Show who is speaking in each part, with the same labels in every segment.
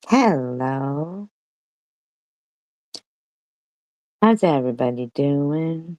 Speaker 1: Hello. How's everybody doing?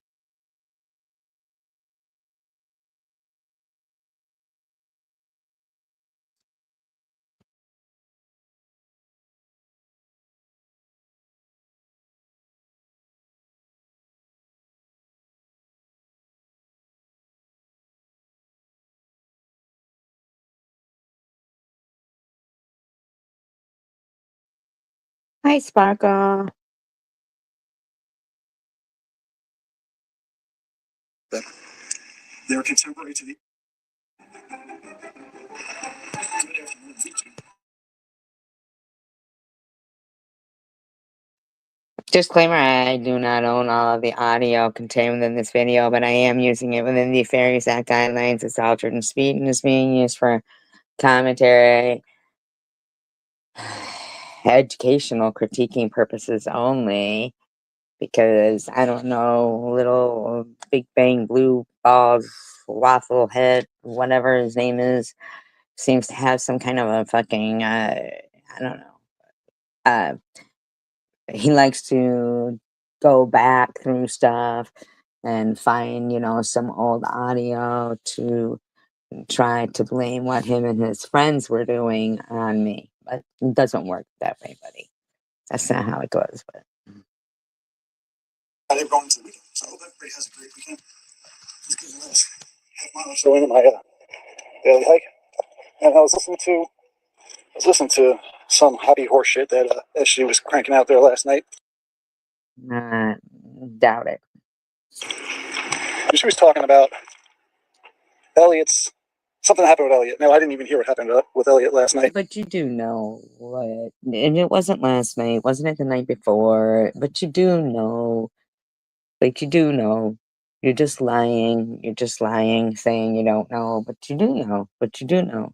Speaker 1: Hi, Sparkle.
Speaker 2: They're contemporary to the
Speaker 1: Disclaimer, I do not own all of the audio contained within this video, but I am using it within the Fair Use Act guidelines. It's altered in speed and is being used for commentary, educational critiquing purposes only, because I don't know, little Big Bang Blue Balls, Waffle Head, whatever his name is, seems to have some kind of a fucking, I don't know. He likes to go back through stuff and find, some old audio to try to blame what him and his friends were doing on me. But it doesn't work that way, buddy. That's not how it goes. But
Speaker 2: they're going to the weekend. So I hope everybody has a great weekend. Let's get into this. So into my daily hike, and I was listening to some happy horse shit that she was cranking out there last night.
Speaker 1: doubt it.
Speaker 2: She was talking about Elliot's something happened with Elliot. No, I didn't even hear what happened with Elliot last night.
Speaker 1: But you do know what, and it wasn't last night, wasn't it the night before? But you do know, like you do know. You're just lying. You're just lying, saying you don't know, but you do know. But you do know.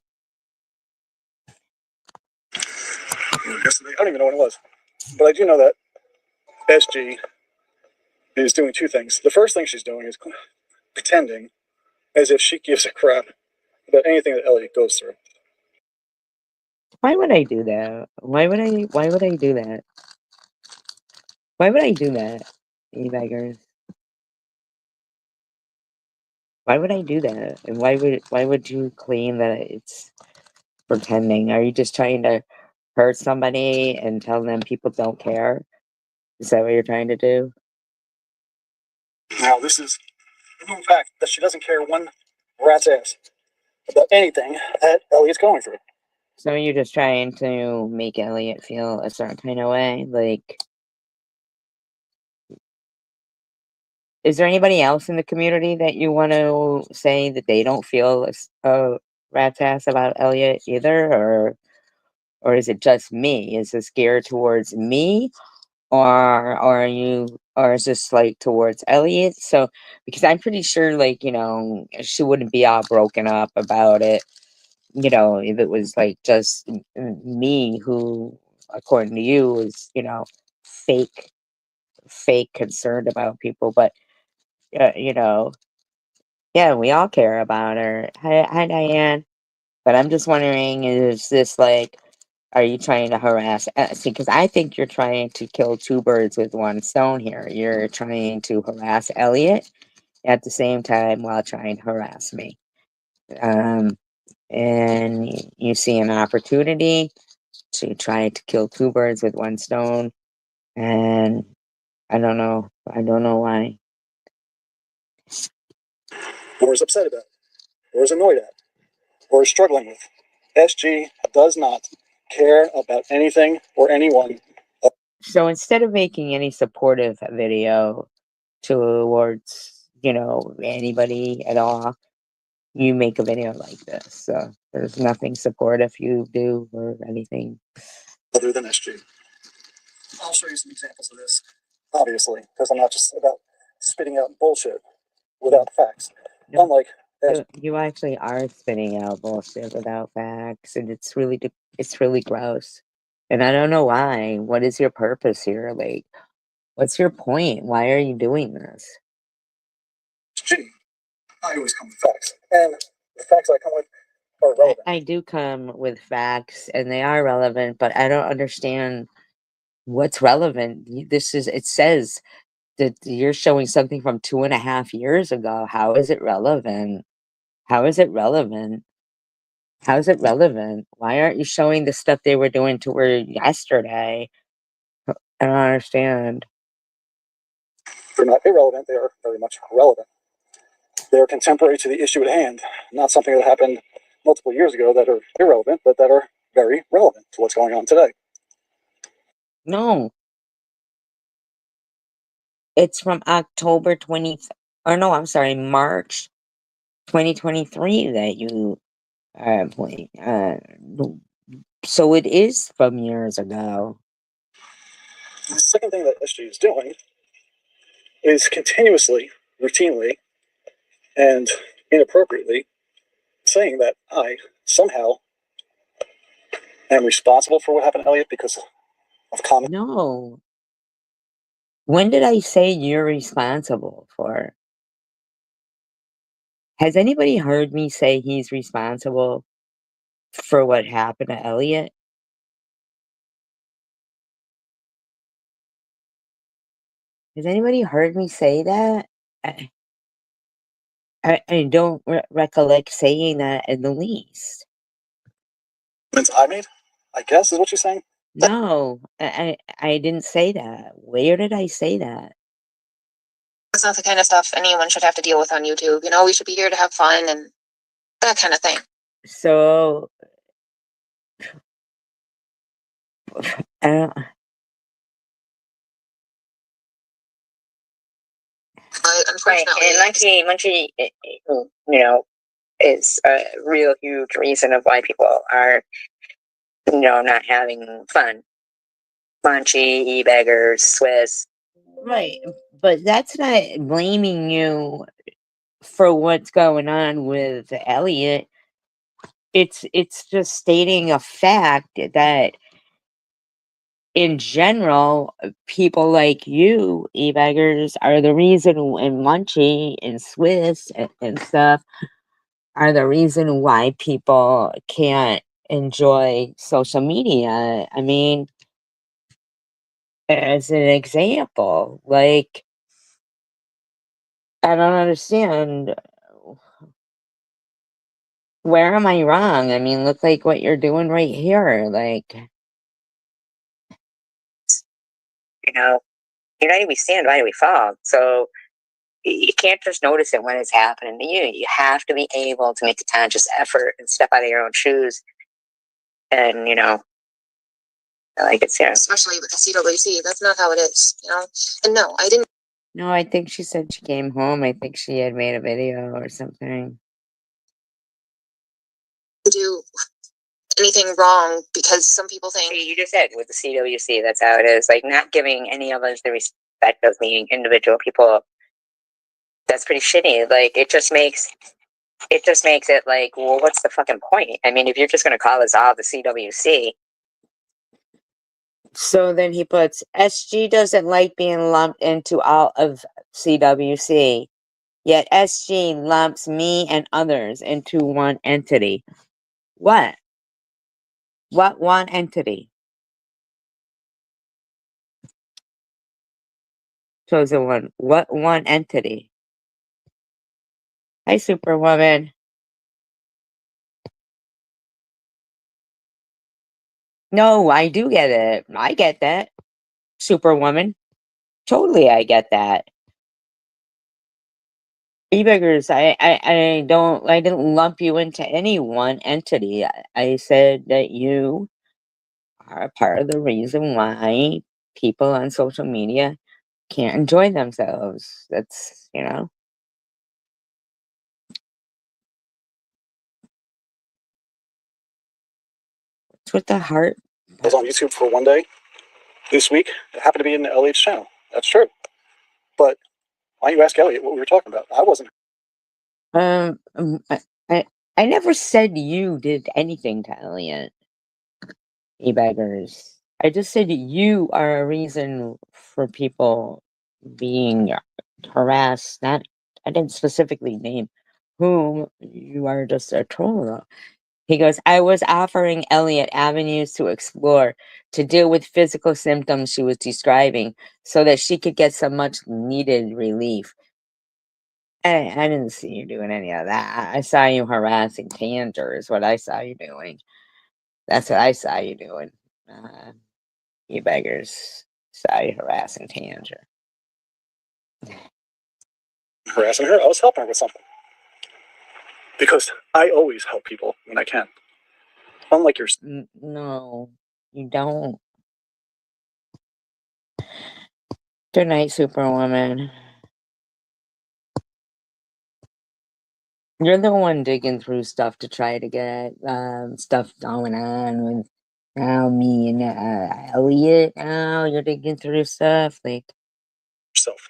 Speaker 2: Yesterday, I don't even know when it was, but I do know that SG is doing two things. The first thing she's doing is pretending as if she gives a crap about anything that Elliot goes through.
Speaker 1: Why would I do that? Why would I do that? Why would I do that, you beggars? Why would I do that? And why would you claim that it's pretending? Are you just trying to hurt somebody and tell them people don't care? Is that what you're trying to do?
Speaker 2: Now, this is a known fact that she doesn't care one rat's ass about anything that Elliot's going through.
Speaker 1: So you're just trying to make Elliot feel a certain kind of way? Like, is there anybody else in the community that you want to say that they don't feel a rat's ass about Elliot either? Or is it just me? Is this geared towards me? Or is this like towards Elliot? So because I'm pretty sure like, she wouldn't be all broken up about it, if it was like just me who, according to you, is, fake fake concerned about people. But yeah, we all care about her. Hi, Diane. But I'm just wondering, is this like, are you trying to harass? See, because I think you're trying to kill two birds with one stone here. You're trying to harass Elliot at the same time while trying to harass me. Um, and you see an opportunity to try to kill two birds with one stone. And I don't know. I don't know why.
Speaker 2: Or is upset about, or is annoyed at, or is struggling with. SG does not care about anything or anyone.
Speaker 1: So instead of making any supportive video towards, anybody at all, you make a video like this. So there's nothing supportive you do or anything.
Speaker 2: Other than SG. I'll show you some examples of this, obviously, because I'm not just about spitting out bullshit without facts.
Speaker 1: No,
Speaker 2: Unlike
Speaker 1: you actually are spitting out bullshit without facts, and it's really gross. And I don't know why. What is your purpose here? Like, what's your point? Why are you doing this?
Speaker 2: SG, I always come with facts. And the facts I come with are relevant.
Speaker 1: I do come with facts, and they are relevant, but I don't understand what's relevant. It says that you're showing something from 2.5 years ago. How is it relevant? How is it relevant? How is it relevant? Why aren't you showing the stuff they were doing to her yesterday? I don't understand.
Speaker 2: They're not irrelevant, they are very much relevant. They are contemporary to the issue at hand, not something that happened multiple years ago that are irrelevant, but that are very relevant to what's going on today.
Speaker 1: No. It's from October 20, or no, I'm sorry, March 2023 that you played. So it is from years ago.
Speaker 2: The second thing that SG is doing is continuously, routinely, and inappropriately saying that I somehow am responsible for what happened to Elliot because of comments.
Speaker 1: No. When did I say you're responsible for? Has anybody heard me say he's responsible for what happened to Elliot? Has anybody heard me say that? I don't recollect saying that in the least.
Speaker 2: I made, I guess, is what you're saying?
Speaker 1: No, I didn't say that. Where did I say that?
Speaker 3: It's not the kind of stuff anyone should have to deal with on YouTube. You know, we should be here to have fun and that kind of thing.
Speaker 1: So, I don't.
Speaker 3: Right, and Munchie, you know, is a real huge reason of why people are, you know, not having fun. Munchie, e-beggars, Swiss.
Speaker 1: Right, but that's not blaming you for what's going on with Elliot. It's just stating a fact that in general, people like you, e-beggars, are the reason, and Munchie and Swiss and stuff are the reason why people can't enjoy social media. I mean, as an example, like, I don't understand. Where am I wrong? I mean, look like what you're doing right here. Like,
Speaker 3: You know, united we stand, divided we fall. So you can't just notice it when it's happening to you. You have to be able to make a conscious effort and step out of your own shoes. And, you know, like it's, yeah. Especially with the CWC, that's not how it is, you know? And no, I didn't.
Speaker 1: no, I think she said she came home. I think she had made a video or something.
Speaker 3: Do anything wrong because some people think you just said with the CWC, that's how it is. Like not giving any of us the respect of being individual people. That's pretty shitty. Like it just makes it like, well, what's the fucking point? I mean, if you're just gonna call us all the CWC.
Speaker 1: So then he puts, SG doesn't like being lumped into all of CWC, yet SG lumps me and others into one entity. What? What one entity? Chosen one. What one entity? Hi, Superwoman. No, I do get it. I get that. Superwoman. Totally, I get that. E-beggars, I didn't lump you into any one entity. I said that you are a part of the reason why people on social media can't enjoy themselves. That's, you know. It's with the heart.
Speaker 2: I was on YouTube for one day this week. It happened to be in the Elliot's channel. That's true. But why don't you ask Elliot what we were talking about? I wasn't.
Speaker 1: Um, I never said you did anything to Elliot. E-beggars. I just said you are a reason for people being harassed. Not, I didn't specifically name whom. You are just a troll. He goes, I was offering Elliot avenues to explore to deal with physical symptoms she was describing so that she could get some much needed relief. I didn't see you doing any of that. I saw you harassing Tanger is what I saw you doing. That's what I saw you doing. You beggars saw you harassing Tanger.
Speaker 2: Harassing her? I was helping her with something. Because I always help people when I can. Unlike yours.
Speaker 1: No, you don't. Good night, Superwoman. You're the one digging through stuff to try to get stuff going on with me and Elliot. Oh, you're digging through stuff like
Speaker 2: Yourself.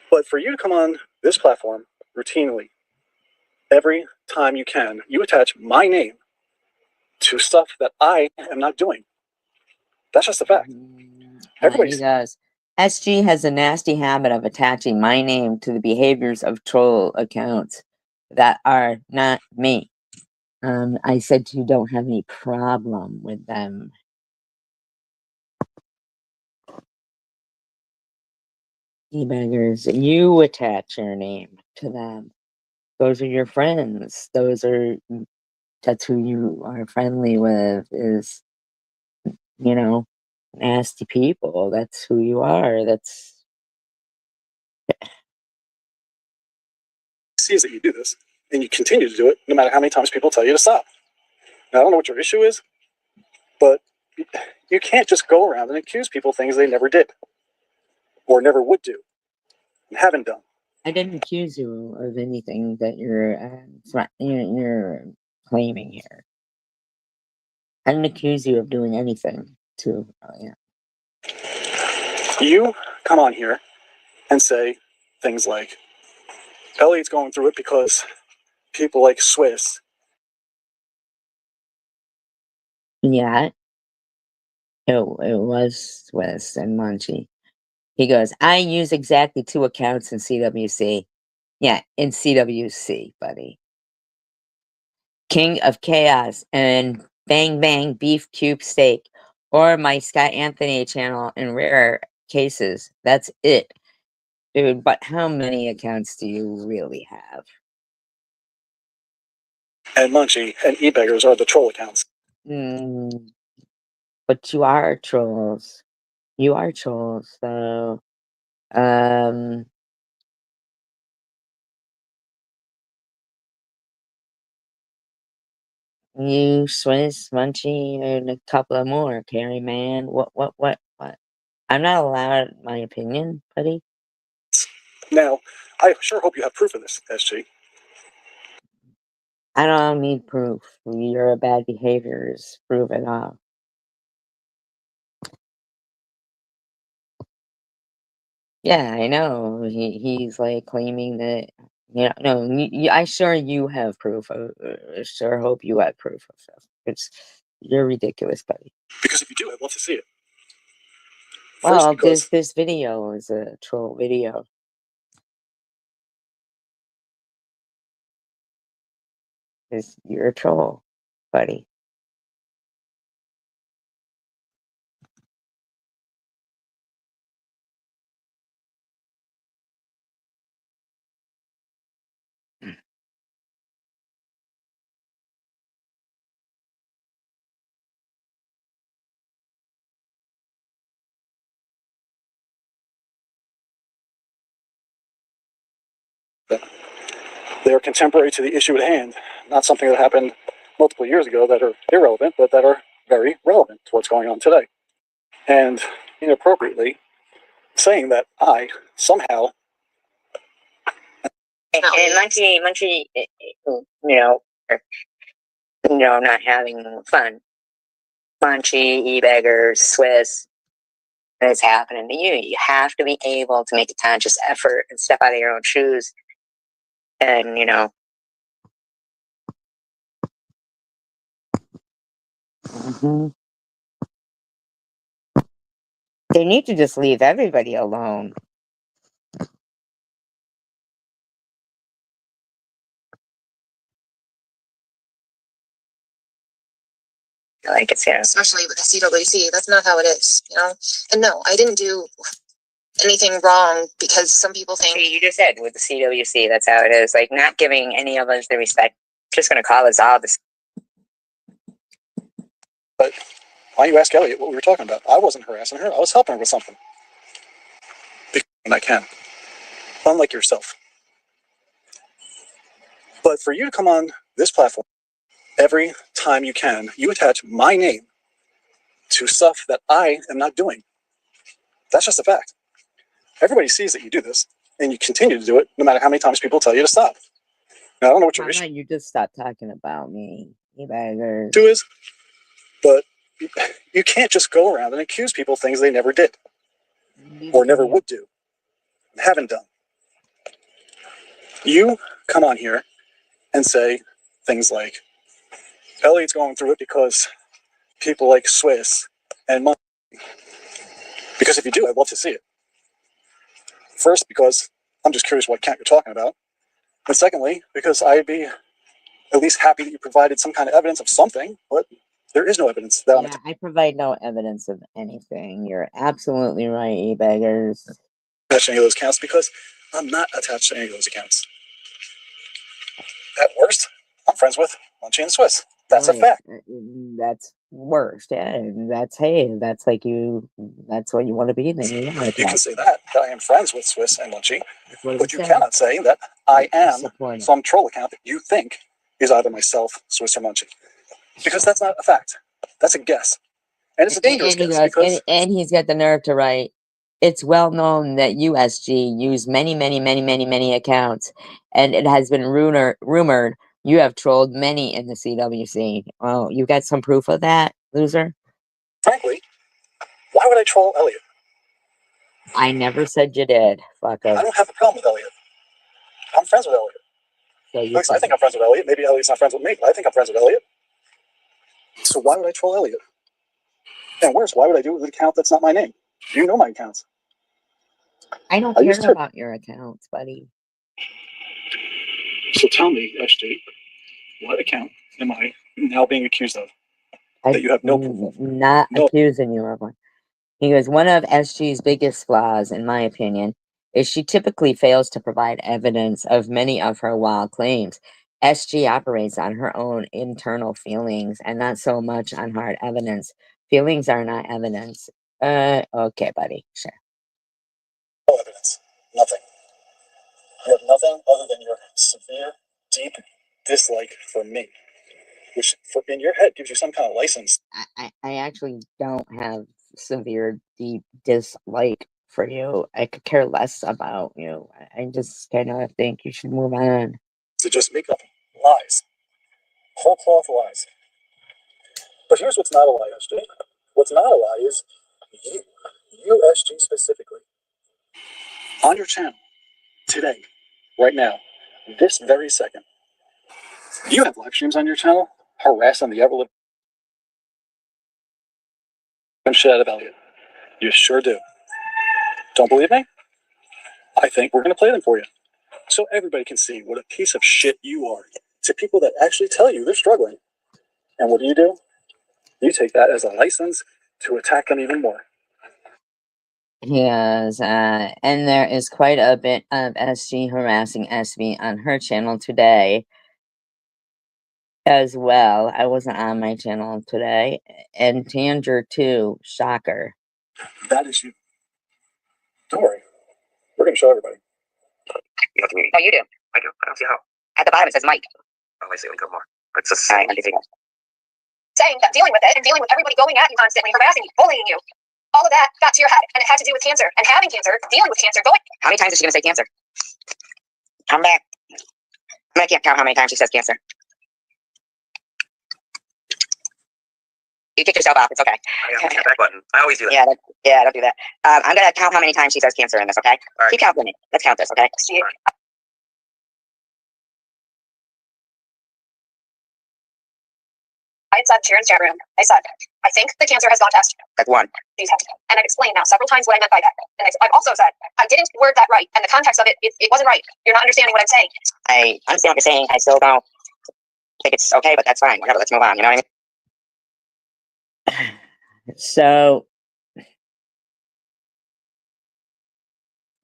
Speaker 2: But for you to come on this platform routinely, every time you can, you attach my name to stuff that I am not doing. That's just a fact.
Speaker 1: he does. SG has a nasty habit of attaching my name to the behaviors of troll accounts that are not me. I said you don't have any problem with them. You beggars, you attach your name to them. Those are your friends. That's who you are friendly with, is, nasty people. That's who you are.
Speaker 2: Sees that you do this, and you continue to do it no matter how many times people tell you to stop. Now, I don't know what your issue is, but you can't just go around and accuse people things they never did or never would do and haven't done.
Speaker 1: I didn't accuse you of anything that you're claiming here. I didn't accuse you of doing anything to.
Speaker 2: You come on here and say things like, Elliot's going through it because people like Swiss.
Speaker 1: Yeah, it was Swiss and Munchie. He goes, I use exactly 2 accounts in CWC. Yeah, in CWC, buddy. King of Chaos and Bang Bang Beef Cube Steak, or my Scott Anthony channel in rare cases. That's it. Dude, but how many accounts do you really have?
Speaker 2: And Munchie and eBeggars are the troll accounts.
Speaker 1: But you are trolls. You are trolls, so you, Swiss, Munchie, and a couple of more. Carrie Man. What? I'm not allowed my opinion, buddy.
Speaker 2: Now, I sure hope you have proof of this, SG.
Speaker 1: I don't need proof. Your bad behaviors prove it all. Yeah, I know. He's like claiming that. I sure you have proof. I sure hope you have proof of this. You're ridiculous, buddy.
Speaker 2: Because if you do, I'd love to see it.
Speaker 1: Well, this video is a troll video. You're a troll, buddy.
Speaker 2: They are contemporary to the issue at hand, not something that happened multiple years ago that are irrelevant, but that are very relevant to what's going on today. And inappropriately saying that I somehow.
Speaker 3: And Munchie, not having fun. Munchie, e-beggars, Swiss, and it's happening to you. You have to be able to make a conscious effort and step out of your own shoes. And,
Speaker 1: They need to just leave everybody alone.
Speaker 3: Like it's,
Speaker 4: especially with the CWC. That's not how it is, you know? And no, I didn't do anything wrong because some people think.
Speaker 3: See, you just said with the CWC, that's how it is. Like not giving any of us the respect. Just going to call us all this.
Speaker 2: But why don't you ask Elliot what we were talking about? I wasn't harassing her. I was helping her with something. And I can. Unlike yourself. But for you to come on this platform every time you can, you attach my name to stuff that I am not doing. That's just a fact. Everybody sees that you do this, and you continue to do it no matter how many times people tell you to stop. Now, I don't know what your issue
Speaker 1: You just stop talking about me, you better.
Speaker 2: is, but you can't just go around and accuse people of things they never did or never would do, haven't done. You come on here and say things like, Elliot's going through it because people like Swiss and money. Because if you do, I'd love to see it. First, because I'm just curious what account you're talking about. And secondly, because I'd be at least happy that you provided some kind of evidence of something, but there is no evidence.
Speaker 1: Yeah, I provide no evidence of anything. You're absolutely right, e-beggars.
Speaker 2: Attached to any of those accounts because I'm not attached to any of those accounts. At worst, I'm friends with Munchie and Swiss. That's a fact.
Speaker 1: That's worst. Yeah, that's like you. That's what you want to be. Then you
Speaker 2: can say that I am friends with Swiss and Munchie, but you cannot say that I am some troll account that you think is either myself, Swiss, or Munchie, because that's not a fact. That's a guess, and it's a dangerous guess. Because
Speaker 1: and he's got the nerve to write. It's well known that USG used many accounts, and it has been rumored you have trolled many in the CWC. Oh, you got some proof of that, loser?
Speaker 2: Frankly, why would I troll Elliot?
Speaker 1: I never said you did, fucker.
Speaker 2: I don't have a problem with Elliot. I'm friends with Elliot. So at least I think I'm friends with Elliot. Maybe Elliot's not friends with me, but I think I'm friends with Elliot. So why would I troll Elliot? And worse, why would I do it with an account that's not my name? You know my accounts.
Speaker 1: I don't care about your accounts, buddy.
Speaker 2: So tell me, SJ, what account am I now being accused of? That you have no proof of?
Speaker 1: Not accusing you of one. He goes, one of SG's biggest flaws, in my opinion, is she typically fails to provide evidence of many of her wild claims. SG operates on her own internal feelings and not so much on hard evidence. Feelings are not evidence. Okay, buddy, sure.
Speaker 2: No evidence. Nothing. You have nothing other than your severe, deep dislike for me, which in your head gives you some kind of license.
Speaker 1: I actually don't have severe, deep dislike for you. I could care less about you. I just kind of think you should move on.
Speaker 2: To just make up lies. Whole cloth lies. But here's what's not a lie, SG. What's not a lie is you, SG specifically. On your channel, today, right now, this very second, you have live streams on your channel harassing the ever-living shit out of Elliot. You sure do. Don't believe me? I think we're going to play them for you. So everybody can see what a piece of shit you are to people that actually tell you they're struggling. And what do? You take that as a license to attack them even more.
Speaker 1: Yes, and there is quite a bit of SG harassing SB on her channel today as well. I wasn't on my channel today. And Tanger too. Shocker.
Speaker 2: That is you. Don't worry. We're going to show everybody.
Speaker 3: Oh, you do? I do. I don't see how. At the bottom it says Mike. Oh, I see. We go more. It's just saying that dealing with it and dealing with everybody going at you constantly, harassing you, bullying you, all of that got to your head, and it had to do with cancer and having cancer, dealing with cancer, going. How many times is she going to say cancer? Come back. I can't count how many times she says cancer. You kick yourself off. It's okay. I got the back button. I always do that. Yeah, don't do that. I'm gonna count how many times she says cancer in this. Okay. Right. Keep counting it. Let's count this. Okay. I had said Sharon's chat room. I said, I think the cancer has gone past you. That's one. And I've explained now several times what I meant by that. And I've also said, I didn't word that right. And the context of it wasn't right. You're not understanding what I'm saying. I understand what you're saying. I still don't think it's okay, but that's fine. Whatever, let's move on. You know what I mean?
Speaker 1: So,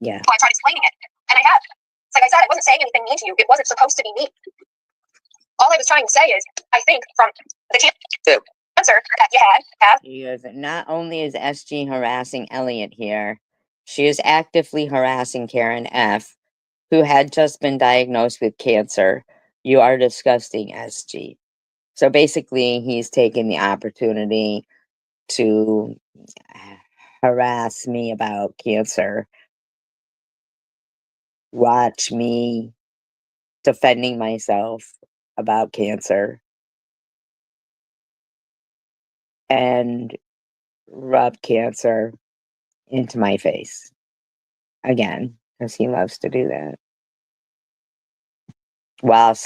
Speaker 1: yeah.
Speaker 4: I tried explaining it, and I have. It's like I said, I wasn't saying anything mean to you. It wasn't supposed to be mean. All I was trying to say is, I think from the answer that you have.
Speaker 1: He goes, not only is SG harassing Elliot here, she is actively harassing Karen F., who had just been diagnosed with cancer. You are disgusting, SG. So basically, he's taking the opportunity to harass me about cancer. Watch me defending myself about cancer. And rub cancer into my face. Again, because he loves to do that. While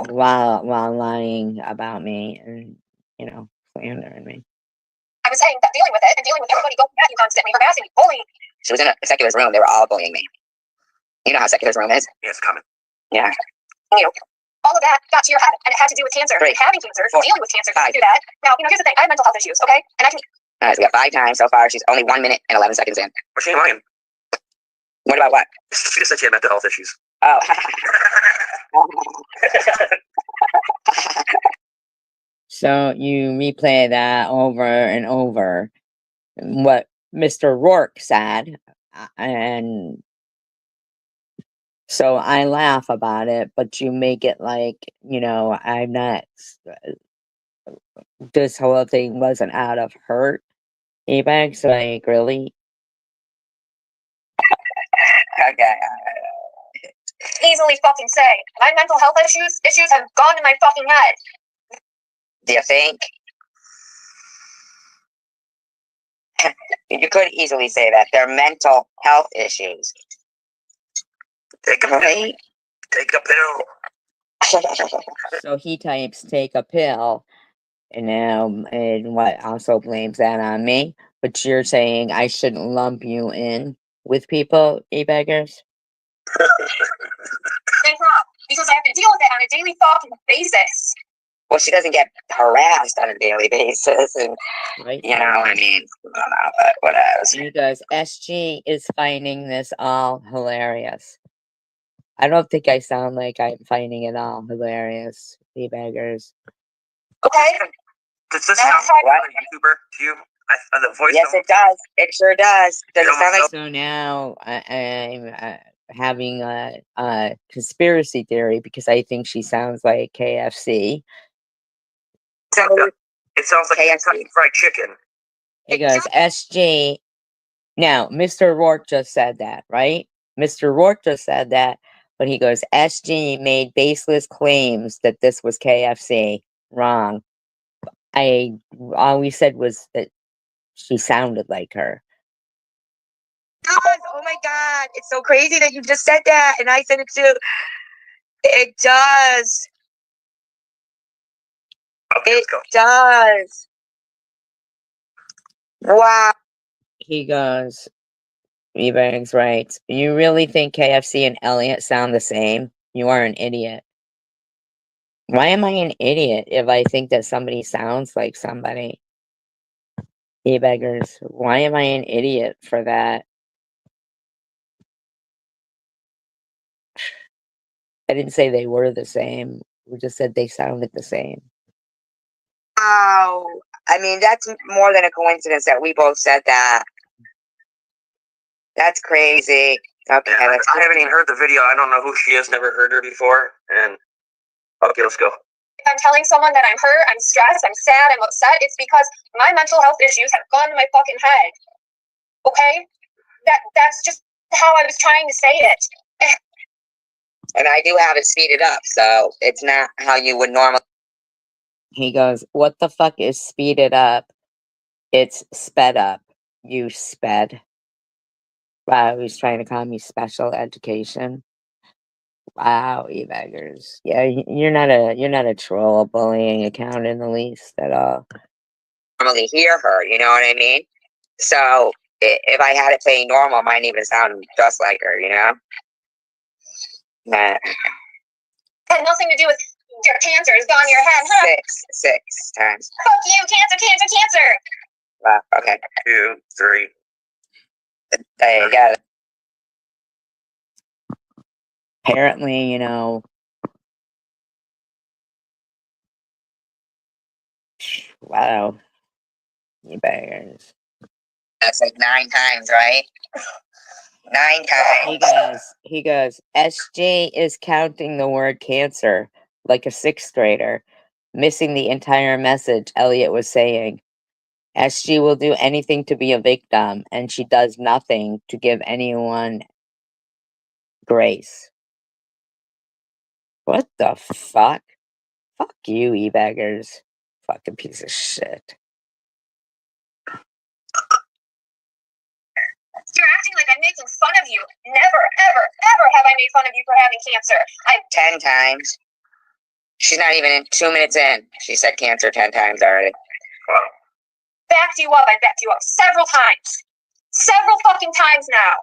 Speaker 1: while lying about me and, slandering me.
Speaker 4: I was saying that dealing with it and dealing with everybody going at you constantly, harassing you, bullying.
Speaker 3: She was in a secular's room. They were all bullying me. You know how secular's room is?
Speaker 2: Yeah, it's common.
Speaker 3: Yeah.
Speaker 4: All of that got to your head, and it had to do with cancer.
Speaker 3: Right.
Speaker 4: And having cancer, dealing with cancer, do that. Now, here's the thing. I have mental health issues, okay? And I can.
Speaker 3: All right, so we got 5 times so far. She's only 1 minute and 11 seconds in.
Speaker 2: Well, she ain't lying.
Speaker 3: What about what?
Speaker 2: She just said she had mental health issues.
Speaker 3: Oh.
Speaker 1: So you replay that over and over. What Mr. Rourke said, and so I laugh about it, but you make it like, I'm not, this whole thing wasn't out of hurt. Apex, like, really?
Speaker 3: Okay.
Speaker 4: Easily fucking say. My mental health issues have gone to my fucking head.
Speaker 3: Do you think? You could easily say that. They're mental health issues.
Speaker 2: Take a
Speaker 3: right?
Speaker 2: Take a pill.
Speaker 1: So he types take a pill, and what also blames that on me. But you're saying I shouldn't lump you in with people, e-beggars?
Speaker 4: Because I have to deal with it on a daily fucking basis.
Speaker 3: Well, she doesn't get harassed on a daily basis, and
Speaker 1: Right?
Speaker 3: I don't know, but what else?
Speaker 1: Because SG is finding this all hilarious. I don't think I sound like I'm finding it all hilarious, e-beggars.
Speaker 4: Okay?
Speaker 2: Does this sound like a YouTuber to you? The voice.
Speaker 3: Yes, it does. It sure does. Does it sound like?
Speaker 1: So now I'm having a conspiracy theory because I think she sounds like KFC.
Speaker 3: So
Speaker 2: it sounds like Kentucky Fried Chicken.
Speaker 1: He goes, SG. Now, Mr. Rourke just said that, right? Mr. Rourke just said that, but he goes, SG made baseless claims that this was KFC. Wrong. All we said was that she sounded like her.
Speaker 3: Oh my God. It's so crazy that you just said that. And I said it too. It does.
Speaker 2: Okay,
Speaker 3: it does. Wow.
Speaker 1: He goes, Ebanks writes, you really think KFC and Elliot sound the same? You are an idiot. Why am I an idiot if I think that somebody sounds like somebody? E-beggars, why am I an idiot for that? I didn't say they were the same. We just said they sounded the same.
Speaker 3: Wow. I mean, that's more than a coincidence that we both said that. That's crazy. Okay,
Speaker 2: I haven't even heard the video. I don't know who she is. Never heard her before. And okay, let's go.
Speaker 4: If I'm telling someone that I'm hurt, I'm stressed, I'm sad, I'm upset, it's because my mental health issues have gone to my fucking head. Okay? That's just how I was trying to say it.
Speaker 3: And I do have it speeded up, so it's not how you would normally.
Speaker 1: He goes, what the fuck is speeded up? It's sped up. You sped. Wow, he's trying to call me special education. Wow, e-beggars. Yeah, you're not a troll bullying account in the least at all.
Speaker 3: Normally hear her, you know what I mean? So if I had it playing normal, it might even sound just like her, you know?
Speaker 4: It had nothing to do with your cancer. It's gone to your head, huh?
Speaker 3: Six times.
Speaker 4: Fuck you, cancer.
Speaker 3: Wow. Okay.
Speaker 5: 2, 3.
Speaker 3: I got it.
Speaker 1: Apparently, wow, you beggars.
Speaker 3: That's like 9 times, right? 9 times.
Speaker 1: He goes, SJ is counting the word cancer like a 6th grader, missing the entire message Elliot was saying. SG will do anything to be a victim, and she does nothing to give anyone grace. What the fuck? Fuck you, e-baggers. Fucking piece of shit.
Speaker 4: You're acting like I'm making fun of you. Never, ever, ever have I made fun of you for having cancer.
Speaker 3: 10 times. She's not even in 2 minutes in. She said cancer 10 times already.
Speaker 5: Wow.
Speaker 4: backed you up. I backed you up several times. Several fucking times now.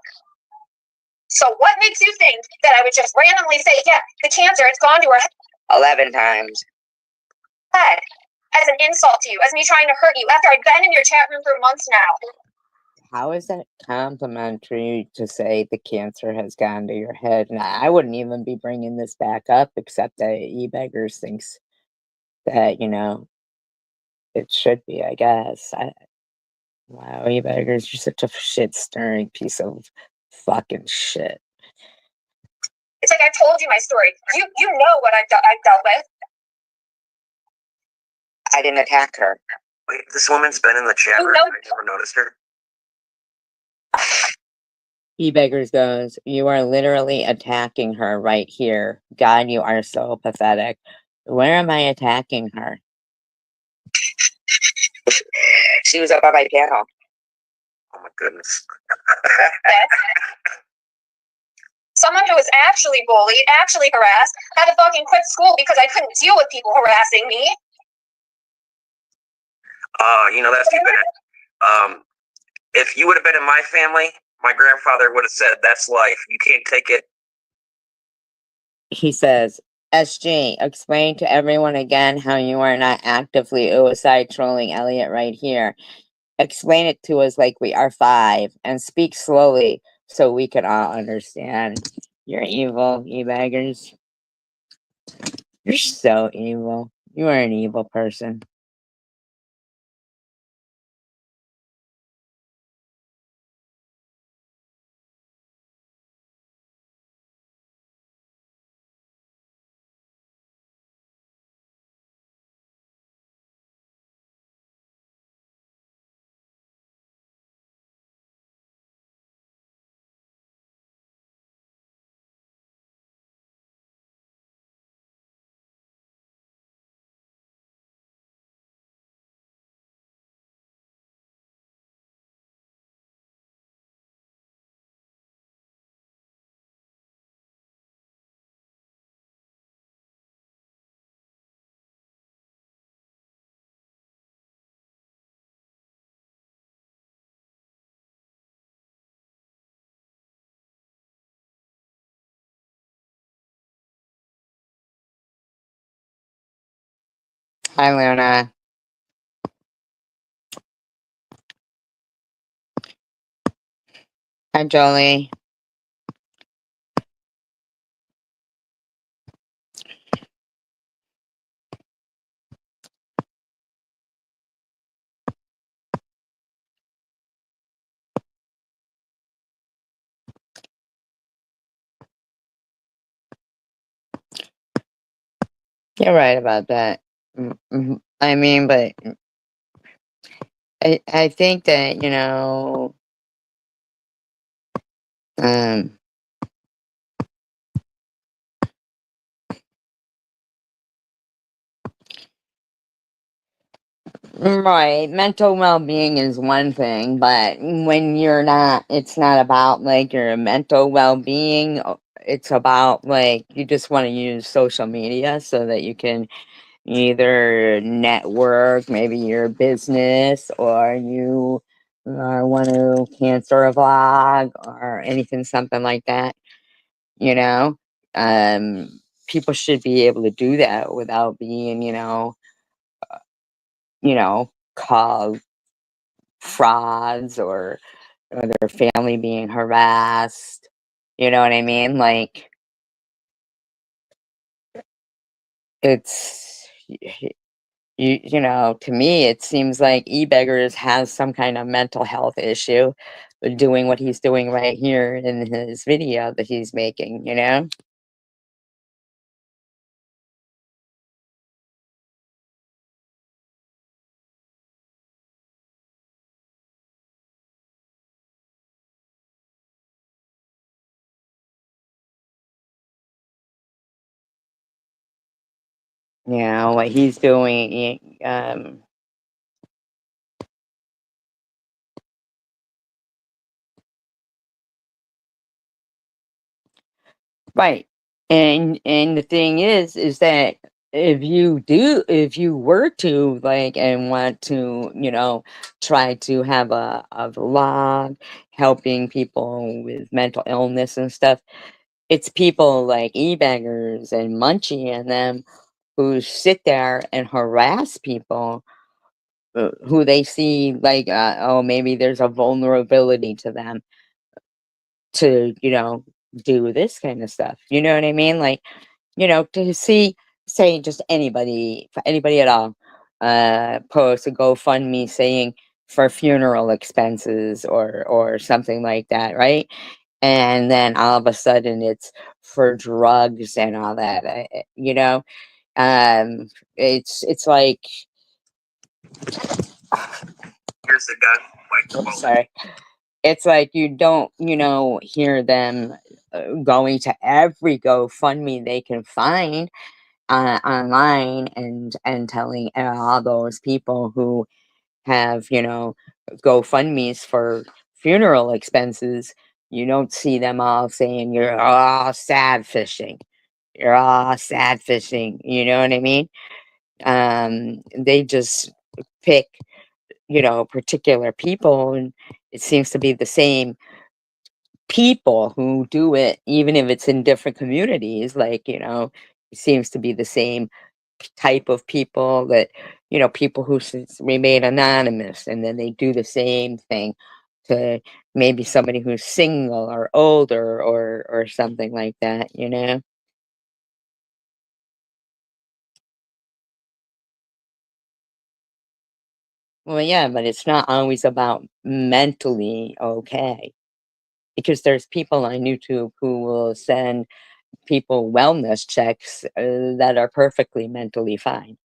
Speaker 4: So what makes you think that I would just randomly say, yeah, the cancer, it's gone to her
Speaker 3: 11 times.
Speaker 4: head as an insult to you, as me trying to hurt you after I've been in your chat room for months now?
Speaker 1: How is that complimentary to say the cancer has gone to your head? And I wouldn't even be bringing this back up, except that e-beggars thinks that, it should be, I guess. Wow, e-beggars, you're such a shit-stirring piece of fucking shit.
Speaker 4: It's like I've told you my story. You know what I've dealt with.
Speaker 3: I didn't attack her.
Speaker 5: Wait, this woman's been in the chat room.
Speaker 4: No.
Speaker 5: I never noticed her.
Speaker 1: E-beggars goes, you are literally attacking her right here. God, you are so pathetic. Where am I attacking her?
Speaker 3: She was up on my panel.
Speaker 5: Oh my goodness.
Speaker 4: Someone who was actually bullied, actually harassed, had to fucking quit school because I couldn't deal with people harassing me.
Speaker 5: That's too bad. If you would have been in my family, my grandfather would have said, that's life. You can't take it.
Speaker 1: He says, SG, explain to everyone again how you are not actively suicide trolling Elliot right here. Explain it to us like we are 5, and speak slowly so we can all understand. You're evil, e-baggers. You're so evil. You are an evil person. Hi, Leona. Hi, Jolie. You're right about that. I mean, but I think that, right, mental well-being is one thing, but when it's not about like your mental well-being, it's about like you just want to use social media so that you can either network, maybe your business, or you want to cancel a vlog or anything, something like that, you know? People should be able to do that without being, called frauds or their family being harassed. You know what I mean? Like, it's you know, to me it seems like e-beggars has some kind of mental health issue doing what he's doing right here in his video that he's making, you know? You know, what he's doing, right. And the thing is that if you were to like and want to, you know, try to have a vlog helping people with mental illness and stuff, it's people like e-beggars and Munchie and them who sit there and harass people who they see like, oh, maybe there's a vulnerability to them to, you know, do this kind of stuff. You know what I mean? Like, you know, to see, say, just anybody, for anybody at all, post a GoFundMe saying for funeral expenses or something like that, right? And then all of a sudden it's for drugs and all that, you know. It's like,
Speaker 5: Here's the gun. Like,
Speaker 1: oops, sorry. It's like you don't, you know, hear them going to every GoFundMe they can find online and telling all those people who have, you know, GoFundMes for funeral expenses. You don't see them all saying you're all sad fishing. You're all sad fishing. You know what I mean? They just pick, you know, particular people, and it seems to be the same people who do it, even if it's in different communities. Like, you know, it seems to be the same type of people that, you know, people who remain anonymous, and then they do the same thing to maybe somebody who's single or older or something like that, you know. Well, yeah, but it's not always about mentally okay, because there's people on YouTube who will send people wellness checks that are perfectly mentally fine,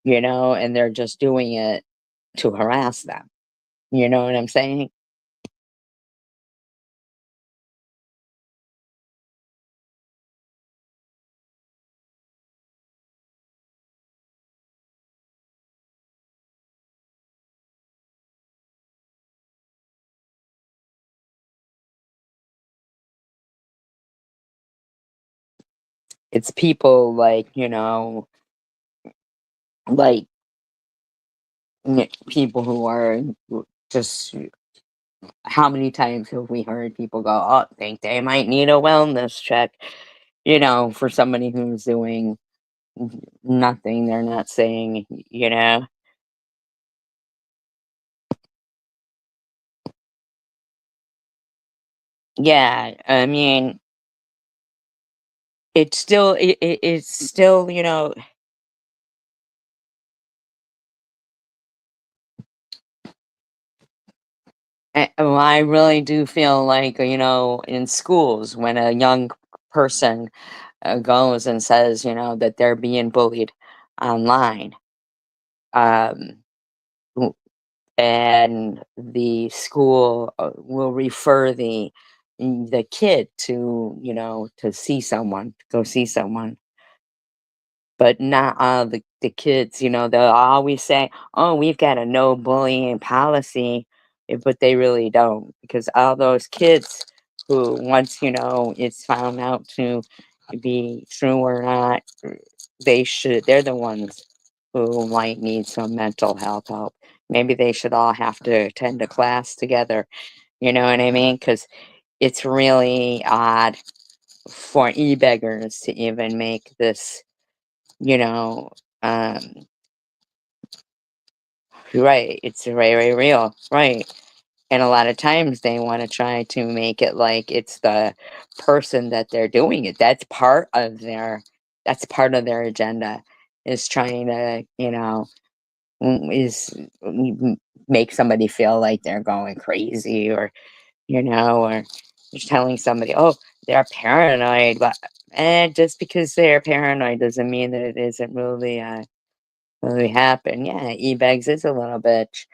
Speaker 1: you know, and they're just doing it to harass them. You know what I'm saying? It's people like, you know, like people who are just, how many times have we heard people go, oh, think they might need a wellness check, you know, for somebody who's doing nothing. They're not saying, you know. Yeah, I mean, it's still, you know, well, I really do feel like, you know, in schools, when a young person goes and says, you know, that they're being bullied online, um, w- and the school will refer the kid to, you know, to see someone, to go see someone. But not all the kids, you know, they'll always say, "Oh, we've got a no bullying policy," but they really don't, because all those kids who once, you know, it's found out to be true or not, they're the ones who might need some mental health help. Maybe they should all have to attend a class together, you know what I mean? Because it's really odd for e-beggars to even make this, you know, um, Right. It's very, very real. Right. And a lot of times they want to try to make it like it's the person that they're doing it. That's part of their agenda, is trying to, is make somebody feel like they're going crazy, or, or just telling somebody, oh, they're paranoid, but just because they're paranoid doesn't mean that it isn't really happen. Yeah, E-Bags is a little bitch,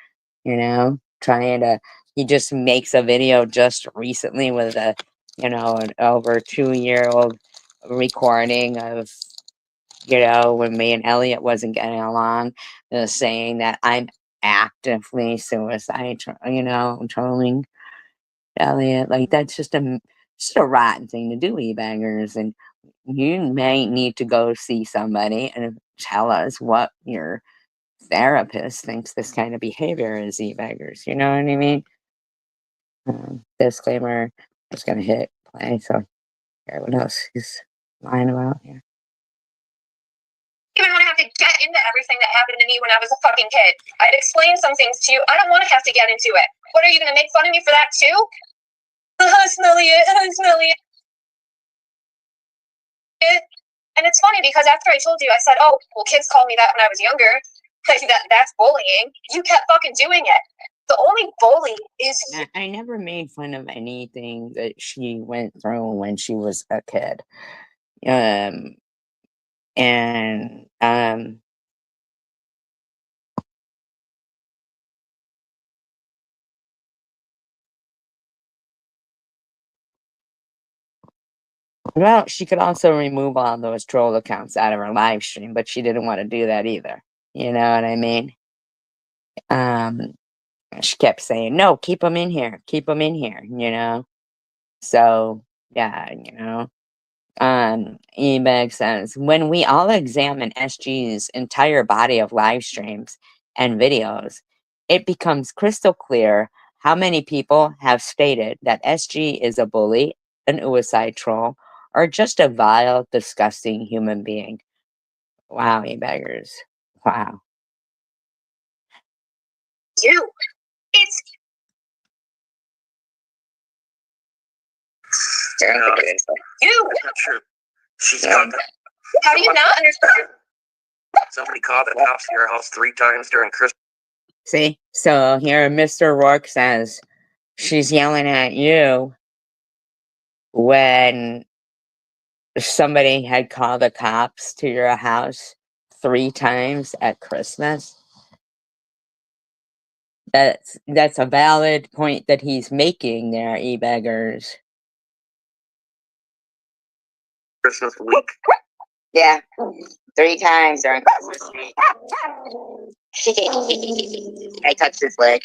Speaker 1: trying to, he just makes a video just recently with an over 2-year-old recording of, when me and Elliot wasn't getting along, saying that I'm actively trolling Elliot. Like, that's just a rotten thing to do, E-Bangers. And you may need to go see somebody and tell us what your therapist thinks this kind of behavior is, E-Baggers. You know what I mean? Disclaimer, I'm just going to hit play so everyone else is lying about here.
Speaker 4: Even want to have to get into everything that happened to me when I was a fucking kid. I'd explain some things to you. I don't want to have to get into it. What, are you going to make fun of me for that too? Smelly it, smelly it. And it's funny because after I told you, I said, oh, well, kids called me that when I was younger. That's bullying. You kept fucking doing it. The only bully is you.
Speaker 1: I never made fun of anything that she went through when she was a kid. Well, she could also remove all those troll accounts out of her live stream, but she didn't want to do that either. You know what I mean? She kept saying, no, keep them in here, So, yeah, Ebag says, when we all examine SG's entire body of live streams and videos, it becomes crystal clear how many people have stated that SG is a bully, an suicide troll, or just a vile, disgusting human being. Wow, Ebaggers. Wow.
Speaker 4: You. It's you.
Speaker 5: That's not true. She's got the,
Speaker 4: How do you not understand?
Speaker 5: somebody called the cops to your house 3 times during Christmas.
Speaker 1: See? So here Mr. Rourke says she's yelling at you when somebody had called the cops to your house 3 times at Christmas. That's a valid point that he's making there, E-Beggars.
Speaker 5: Christmas week.
Speaker 3: Yeah, 3 times during Christmas week. I touched his leg.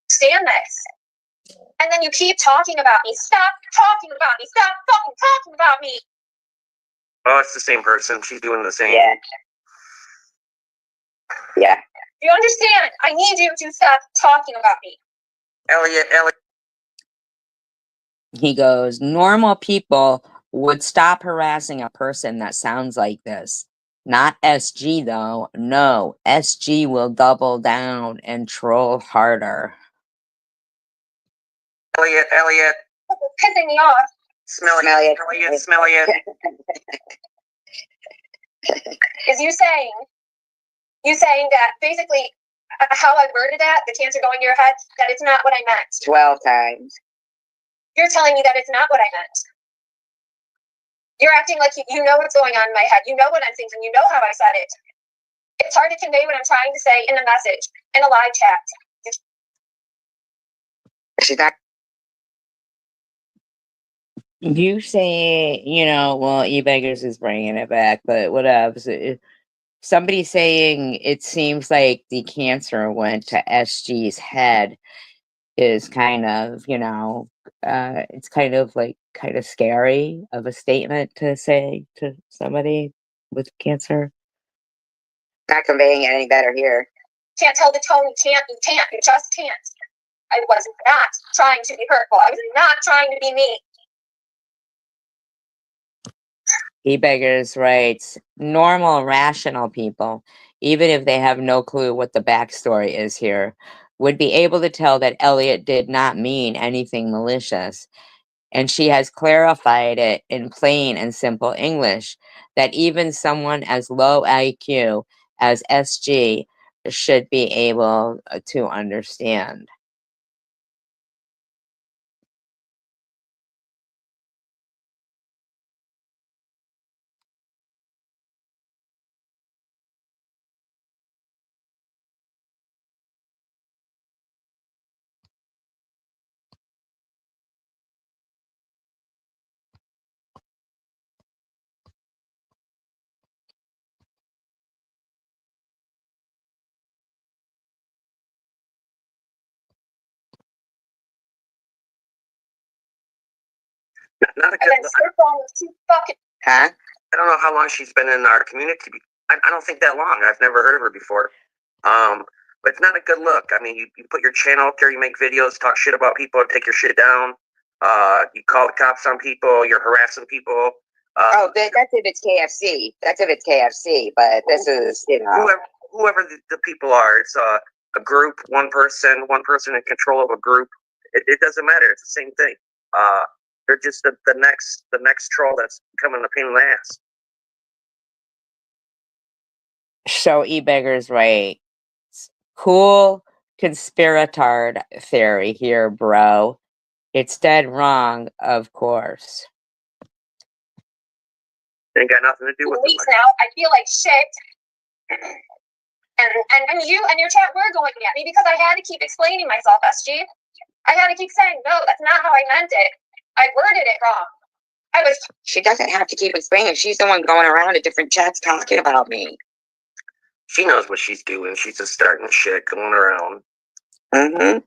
Speaker 4: Stand this. And then you keep talking about me. Stop talking about me. Stop fucking talking about me.
Speaker 5: Oh, it's the same person. She's doing the same.
Speaker 3: Yeah. Yeah.
Speaker 4: Do you understand? I need you to stop talking about me.
Speaker 5: Elliot.
Speaker 1: He goes, normal people would stop harassing a person that sounds like this. Not SG, though. No, SG will double down and troll harder.
Speaker 5: Elliot.
Speaker 4: Pissing me off.
Speaker 5: Smell it. Smell it.
Speaker 4: Is you saying that basically how I worded that, the cancer going to your head, that it's not what I meant.
Speaker 3: 12 times.
Speaker 4: You're telling me that it's not what I meant. You're acting like you know what's going on in my head. You know what I'm thinking. You know how I said it. It's hard to convey what I'm trying to say in a message, in a live chat.
Speaker 3: She's not.
Speaker 1: You say, well, E-Beggars is bringing it back, but whatever. Somebody saying it seems like the cancer went to SG's head is kind of, it's kind of scary of a statement to say to somebody with cancer.
Speaker 3: Not conveying it any better here.
Speaker 4: Can't tell the tone. You can't. You just can't. I was not trying to be hurtful. I was not trying to be mean.
Speaker 1: E-Beggars writes, normal, rational people, even if they have no clue what the backstory is here, would be able to tell that Elliot did not mean anything malicious. And she has clarified it in plain and simple English that even someone as low IQ as SG should be able to understand.
Speaker 5: Not a
Speaker 4: And
Speaker 5: good
Speaker 4: then her phone was too fucking.
Speaker 3: Huh?
Speaker 5: I don't know how long she's been in our community. I don't think that long. I've never heard of her before. But it's not a good look. I mean, you put your channel up there, you make videos, talk shit about people, take your shit down. You call the cops on people, you're harassing people.
Speaker 3: That's if it's KFC. That's if it's KFC. But this is,
Speaker 5: whoever the people are. It's a group, one person in control of a group. It doesn't matter. It's the same thing. They're just the next troll that's becoming a pain in the ass.
Speaker 1: So E-Beggars right. Cool conspiratard theory here, bro. It's dead wrong, of course.
Speaker 5: Ain't got nothing to do with
Speaker 4: weeks now. I feel like shit. And you and your chat were going at me because I had to keep explaining myself, SG. I had to keep saying, no, that's not how I meant it. I worded it wrong.
Speaker 3: She doesn't have to keep explaining. She's the one going around to different chats talking about me.
Speaker 5: She knows what she's doing. She's just starting shit, going around.
Speaker 3: Mm-hmm.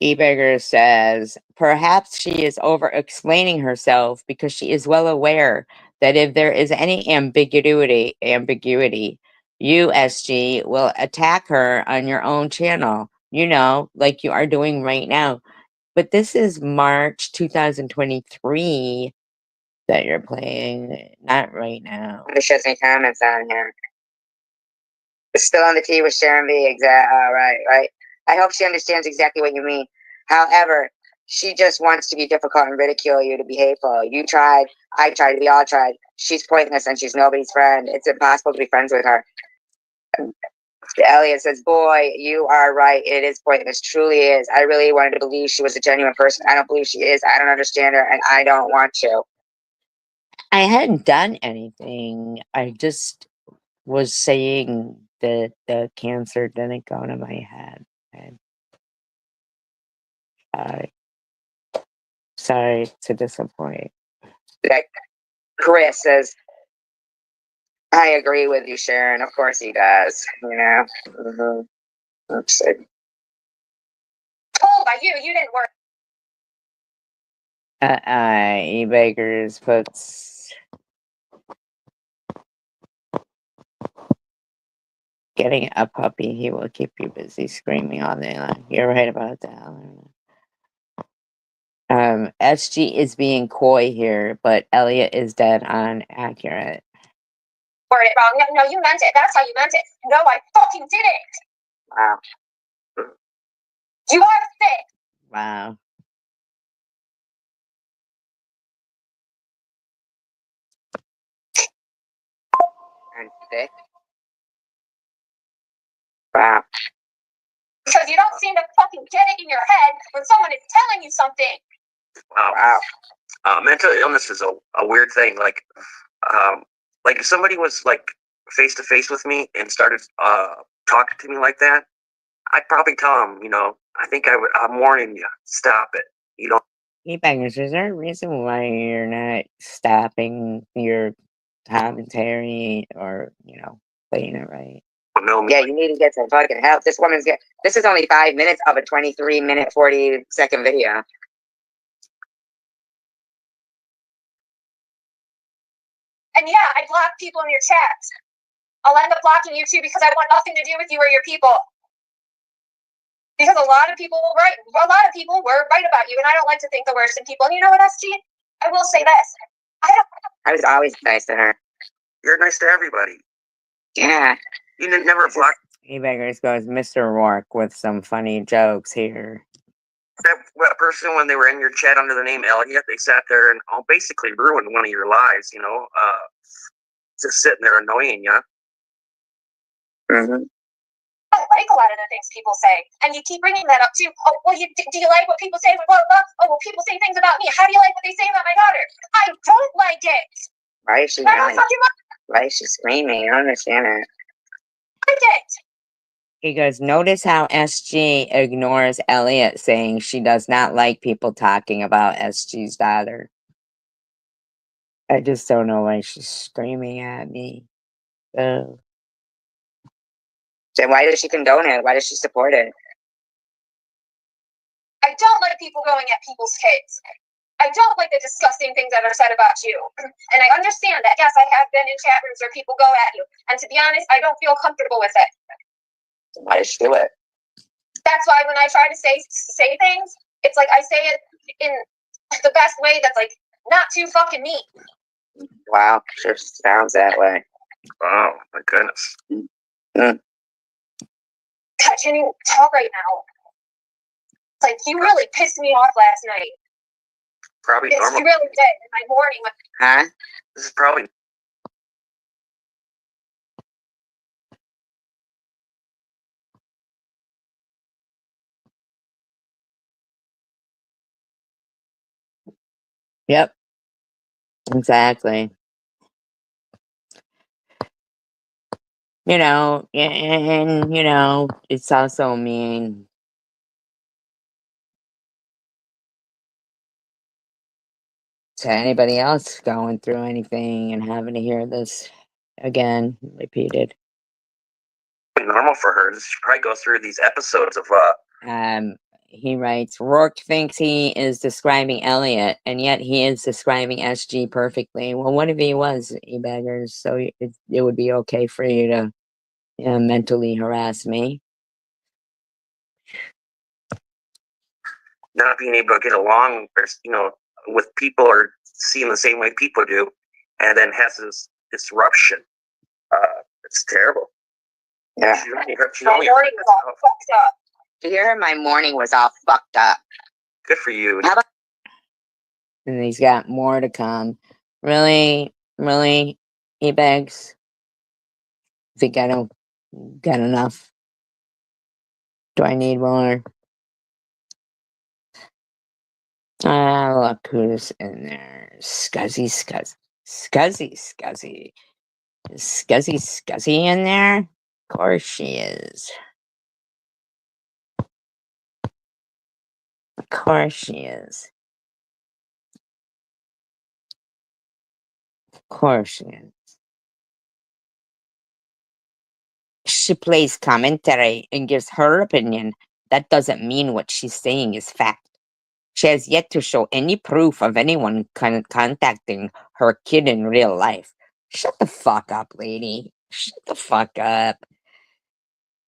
Speaker 1: E-Beggar says, perhaps she is over-explaining herself because she is well aware that if there is any ambiguity, you, SG, will attack her on your own channel, like you are doing right now. But this is March 2023 that you're playing, not right now.
Speaker 3: There shows any comments on here. It's still on the T with Sharon B. Exact. Right. I hope she understands exactly what you mean. However, she just wants to be difficult and ridicule you to be hateful. You tried. I tried. We all tried. She's pointless and she's nobody's friend. It's impossible to be friends with her. Elliot says, boy, you are right. It is pointless. Truly is. I really wanted to believe she was a genuine person. I don't believe she is. I don't understand her and I don't want to.
Speaker 1: I hadn't done anything. I just was saying that the cancer didn't go to my head. Sorry to disappoint.
Speaker 3: Chris says, I agree with you, Sharon. Of course he does. Mm-hmm. Let's see.
Speaker 4: Told by you didn't work.
Speaker 1: E-Beggars puts getting a puppy, he will keep you busy screaming all day long. You're right about that. SG is being coy here, but Elliot is dead on accurate.
Speaker 4: Word it wrong. No, you meant it. That's how you meant it. No, I fucking didn't.
Speaker 3: Wow.
Speaker 4: You are sick.
Speaker 1: Wow.
Speaker 3: I'm sick. Wow.
Speaker 4: Because you don't seem to fucking get it in your head when someone is telling you something.
Speaker 5: Wow. Mental illness is a weird thing. Like if somebody was like face to face with me and started talking to me like that, I'd probably tell them, I think I'm warning you, stop it.
Speaker 1: E-Bangers, is there a reason why you're not stopping your commentary or, playing it right?
Speaker 5: Know me.
Speaker 3: Yeah, you need to get some fucking help. This is only 5 minutes of a 23-minute, 40-second video.
Speaker 4: And yeah, I block people in your chats. I'll end up blocking you too because I want nothing to do with you or your people. Because a lot of people were right about you, and I don't like to think the worst in people. And you know what, SG? I will say this.
Speaker 3: I was always nice to her.
Speaker 5: You're nice to everybody.
Speaker 3: Yeah.
Speaker 5: You never blocked
Speaker 1: E-Beggars goes Mr. Rourke with some funny jokes here.
Speaker 5: that person when they were in your chat under the name Elliot. They sat there and basically ruined one of your lives, you know, just sitting there annoying you.
Speaker 3: Mm-hmm.
Speaker 4: I don't like a lot of the things people say, and you keep bringing that up too. Oh, well, do you like what people say? Blah, blah, blah. Oh, well, people say things about me. How do you like what they say about my daughter? I don't like it.
Speaker 3: Why is she
Speaker 4: I don't
Speaker 3: yelling?
Speaker 4: fucking
Speaker 3: Why is she screaming? I don't understand it.
Speaker 4: like it.
Speaker 1: He goes, notice how SG ignores Elliot saying she does not like people talking about SG's daughter. I just don't know why she's screaming at me. Oh.
Speaker 3: So why does she condone it? Why does she support it?
Speaker 4: I don't like people going at people's kids. I don't like the disgusting things that are said about you. And I understand that, yes, I have been in chat rooms where people go at you. And to be honest, I don't feel comfortable with it.
Speaker 3: So why does she do it?
Speaker 4: That's why when I try to say things, it's like I say it in the best way that's like not too fucking mean.
Speaker 3: Wow, sure sounds that way.
Speaker 5: Oh my goodness.
Speaker 3: Mm.
Speaker 4: God, can you talk right now? It's like you really pissed me off last night.
Speaker 5: Probably
Speaker 4: Yes,
Speaker 5: normal.
Speaker 4: you really did. In my morning.
Speaker 3: Huh?
Speaker 5: This is probably
Speaker 1: Yep. Exactly. You know, and you know, it's also mean to anybody else going through anything and having to hear this again repeated.
Speaker 5: normal for her. She probably goes through these episodes of
Speaker 1: He writes, Rourke thinks he is describing Elliot, and yet he is describing SG perfectly. Well, what if he was, E-Beggars? So it would be okay for you to mentally harass me.
Speaker 5: not being able to get along, or, you know, with people or seeing the same way people do, and then has this disruption. It's terrible.
Speaker 3: Yeah.
Speaker 5: She's
Speaker 4: My
Speaker 5: only
Speaker 4: morning was all fucked up.
Speaker 3: To hear her, my morning was all fucked up.
Speaker 5: good for you.
Speaker 3: How about
Speaker 1: And he's got more to come. Really? Really? He begs. Think I don't got enough? Do I need more? Ah, look who's in there. Scuzzy. Is Scuzzy in there? Of course she is. Of course she is. Of course she is. She plays commentary and gives her opinion. That doesn't mean what she's saying is fact. She has yet to show any proof of anyone contacting her kid in real life. Shut the fuck up, lady. Shut the fuck up.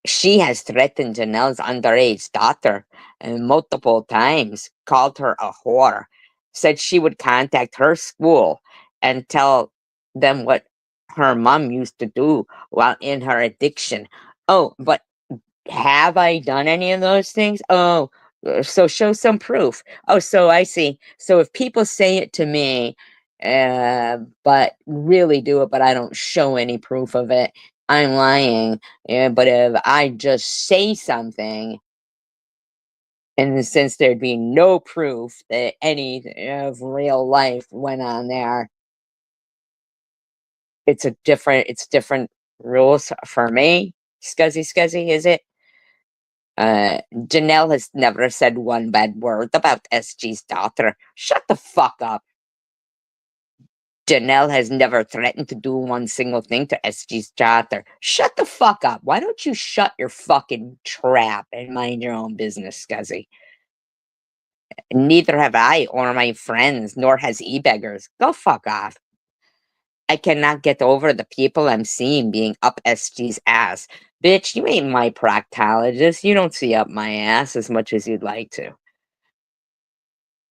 Speaker 1: She has threatened Janelle's underage daughter multiple times, called her a whore, said she would contact her school and tell them what her mom used to do while in her addiction. Oh, but have I done any of those things? Oh, so show some proof. Oh, so I see. So if people say it to me, but really do it, but I don't show any proof of it, I'm lying. Yeah, but if I just say something, in the sense there'd be no proof that any of real life went on there, it's different rules for me. Scuzzy, is it? Janelle has never said one bad word about SG's daughter. Shut the fuck up. Janelle has never threatened to do one single thing to SG's daughter. Shut the fuck up. Why don't you shut your fucking trap and mind your own business, Scuzzy? Neither have I or my friends, nor has E-Beggars. Go fuck off. I cannot get over the people I'm seeing being up SG's ass. Bitch, you ain't my proctologist. You don't see up my ass as much as you'd like to.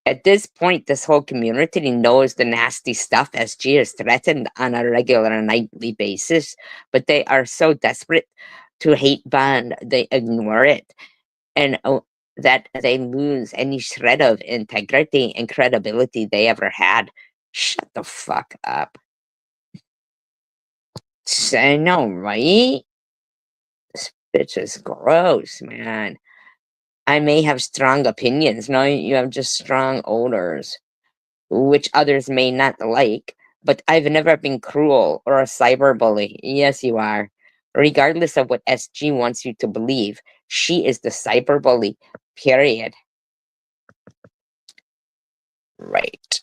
Speaker 1: At this point, this whole community knows the nasty stuff SG is threatened on a regular nightly basis, but they are so desperate to hate bond, they ignore it, and that they lose any shred of integrity and credibility they ever had. Shut the fuck up. I know, right? This bitch is gross, man. I may have strong opinions. No, you have just strong odors, which others may not like, but I've never been cruel or a cyberbully. Yes, you are. Regardless of what SG wants you to believe, she is the cyberbully, period. Right.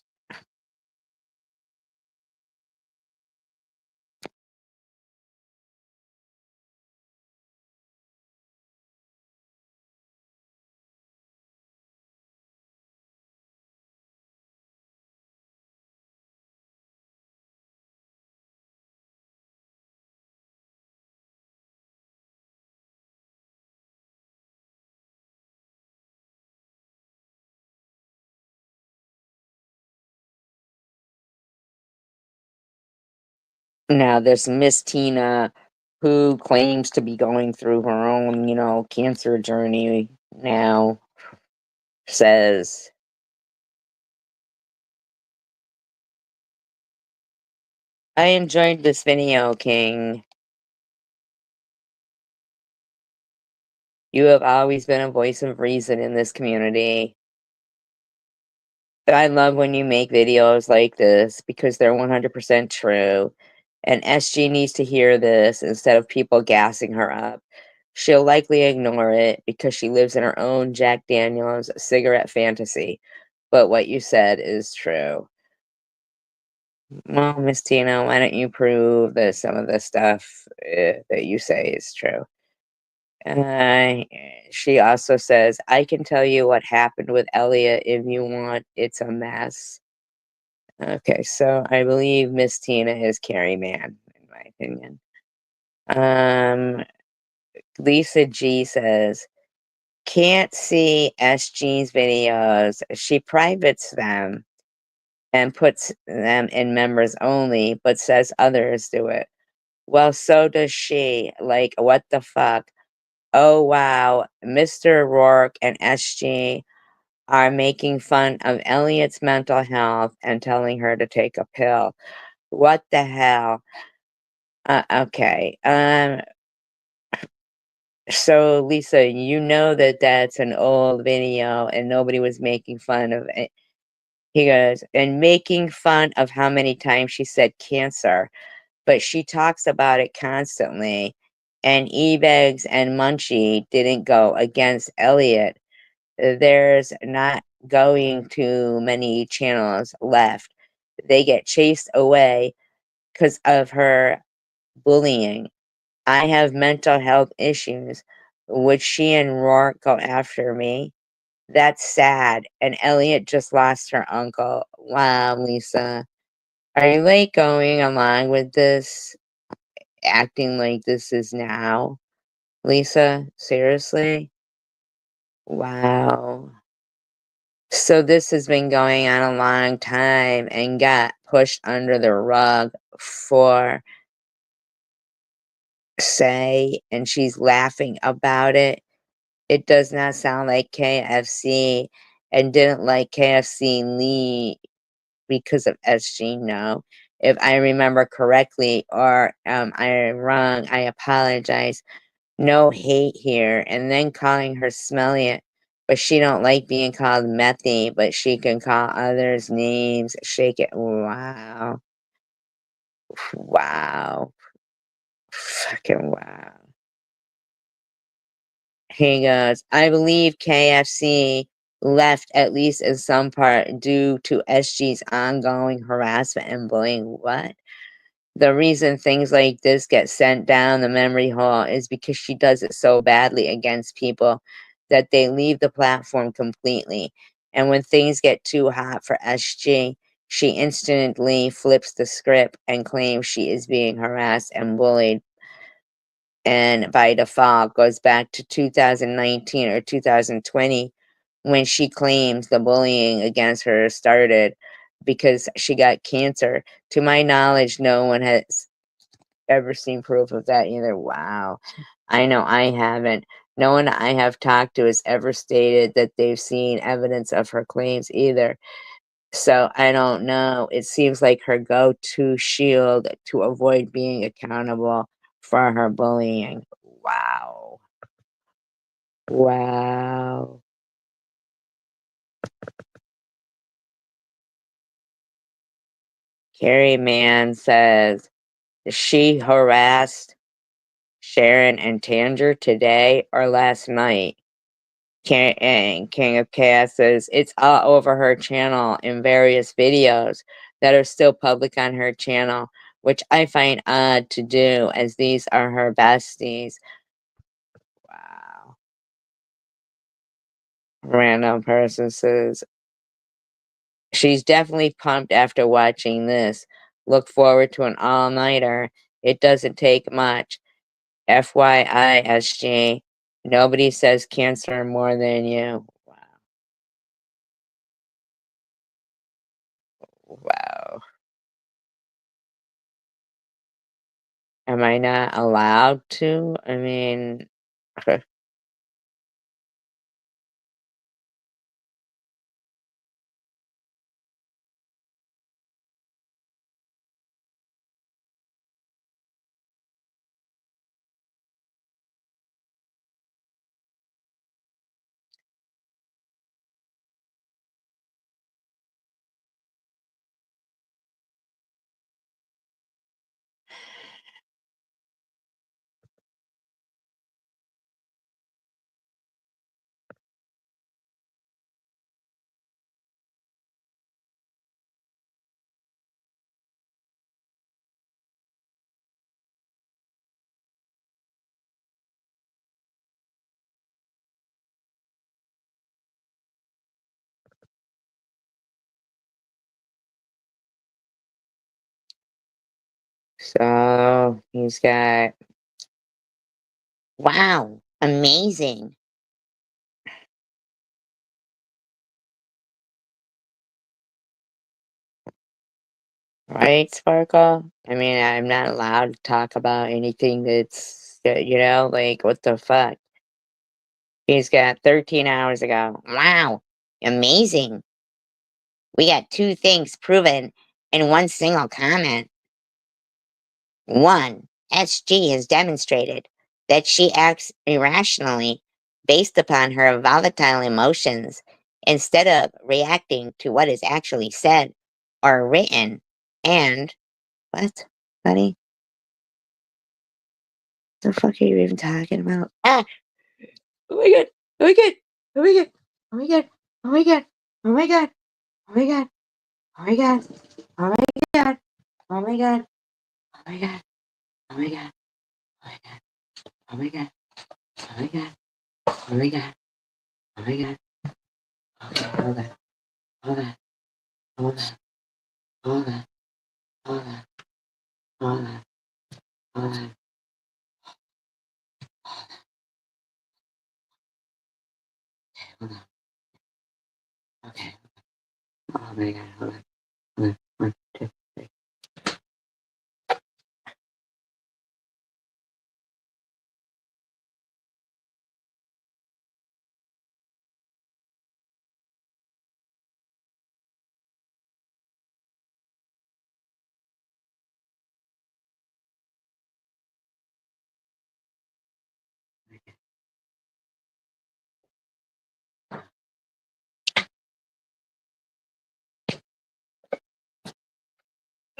Speaker 1: Now, there's Miss Tina, who claims to be going through her own, cancer journey now, says, I enjoyed this video, King. You have always been a voice of reason in this community. I love when you make videos like this because they're 100% true. And SG needs to hear this instead of people gassing her up. She'll likely ignore it because she lives in her own Jack Daniels cigarette fantasy. But what you said is true. Well, Miss Tina, why don't you prove that some of the stuff that you say is true? She also says, I can tell you what happened with Elliot if you want. It's a mess. Okay, so I believe Miss Tina is Carrie Mann, in my opinion. Lisa G says, can't see SG's videos. She privates them and puts them in members only, but says others do it. Well, so does she. Like, what the fuck? Oh, wow. Mr. Rourke and SG are making fun of Elliot's mental health and telling her to take a pill. What the hell? Okay. So Lisa, you know that that's an old video and nobody was making fun of it. He goes, and making fun of how many times she said cancer, but she talks about it constantly. And Ebags and Munchie didn't go against Elliot. There's not going too many channels left. They get chased away because of her bullying. I have mental health issues. Would she and Rourke go after me? That's sad. And Elliot just lost her uncle. Wow, Lisa. Are you like going along with this? Acting like this is now? Lisa, seriously? Wow. So this has been going on a long time and got pushed under the rug for say, and she's laughing about it. It does not sound like KFC and didn't like KFC Lee because of SG. No. If I remember correctly or I'm wrong, I apologize. No hate here. And then calling her smelly it. But she don't like being called methy, but she can call others names. Shake it. Wow. Wow. Fucking wow. He goes, I believe KFC left at least in some part due to SG's ongoing harassment and bullying. What? The reason things like this get sent down the memory hole is because she does it so badly against people that they leave the platform completely. And when things get too hot for SG, she instantly flips the script and claims she is being harassed and bullied, and by default goes back to 2019 or 2020 when she claims the bullying against her started because she got cancer. To my knowledge, no one has ever seen proof of that either. Wow. I know I haven't. No one I have talked to has ever stated that they've seen evidence of her claims either. So I don't know. It seems like her go-to shield to avoid being accountable for her bullying. Wow. Wow. Carrie Mann says she harassed Sharon and Tanger today or last night. King of Chaos says it's all over her channel in various videos that are still public on her channel, which I find odd to do as these are her besties. Wow. Random person says she's definitely pumped after watching this. Look forward to an all-nighter. It doesn't take much. FYI, SG. Nobody says cancer more than you. Wow. Wow. Am I not allowed to? I mean, so he's got,
Speaker 3: Wow, amazing.
Speaker 1: right, Sparkle? I mean, I'm not allowed to talk about anything that's, like, what the fuck? He's got 13 hours ago.
Speaker 3: Wow, amazing. We got two things proven in one single comment. One, SG has demonstrated that she acts irrationally based upon her volatile emotions instead of reacting to what is actually said or written. And,
Speaker 1: What, buddy? The fuck are you even talking about?
Speaker 3: ah,
Speaker 1: Oh my god! Oh my god! Oh my god! Oh my god! Oh my god! Oh my god! Oh my god! Oh my god! Oh my god! Oh my god! Oh my god! Oh my god! Oh my god! Oh my god! Oh my god! Oh my god! Okay, hold on. Hold on. Hold on. Hold on. Hold on. Hold on. Hold on. Hold on. Okay. Oh my god, hold on. Hold on. 1, 2, 3.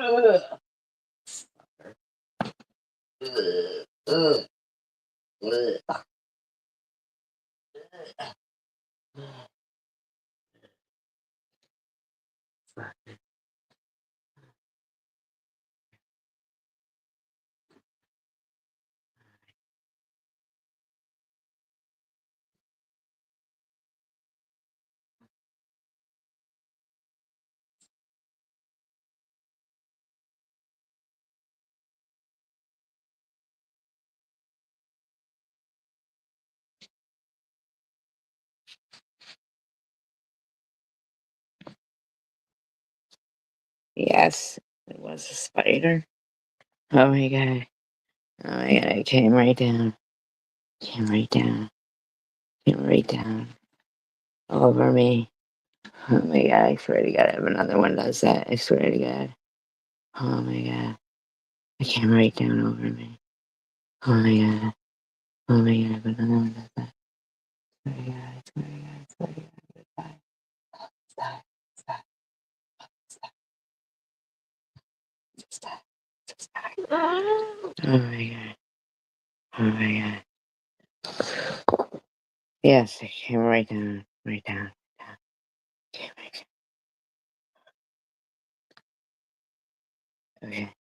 Speaker 1: Ugh. Ugh. Ugh. Ugh. Fuck. Yes, it was a spider. Oh my god. Oh my god, it came right down. Came right down. Came right down. Over me. Oh my god, I swear to god, if another one does that, I swear to god. Oh my god. It came right down over me. Oh my god. Oh my god, if another one does that. I swear to god, I swear to god, I swear to god, I'm gonna die. Stop. Stop. Stop. Stop. Stop. Oh my god. Oh my god. Yes, it came right down. Right down. Down. Came right down. Okay.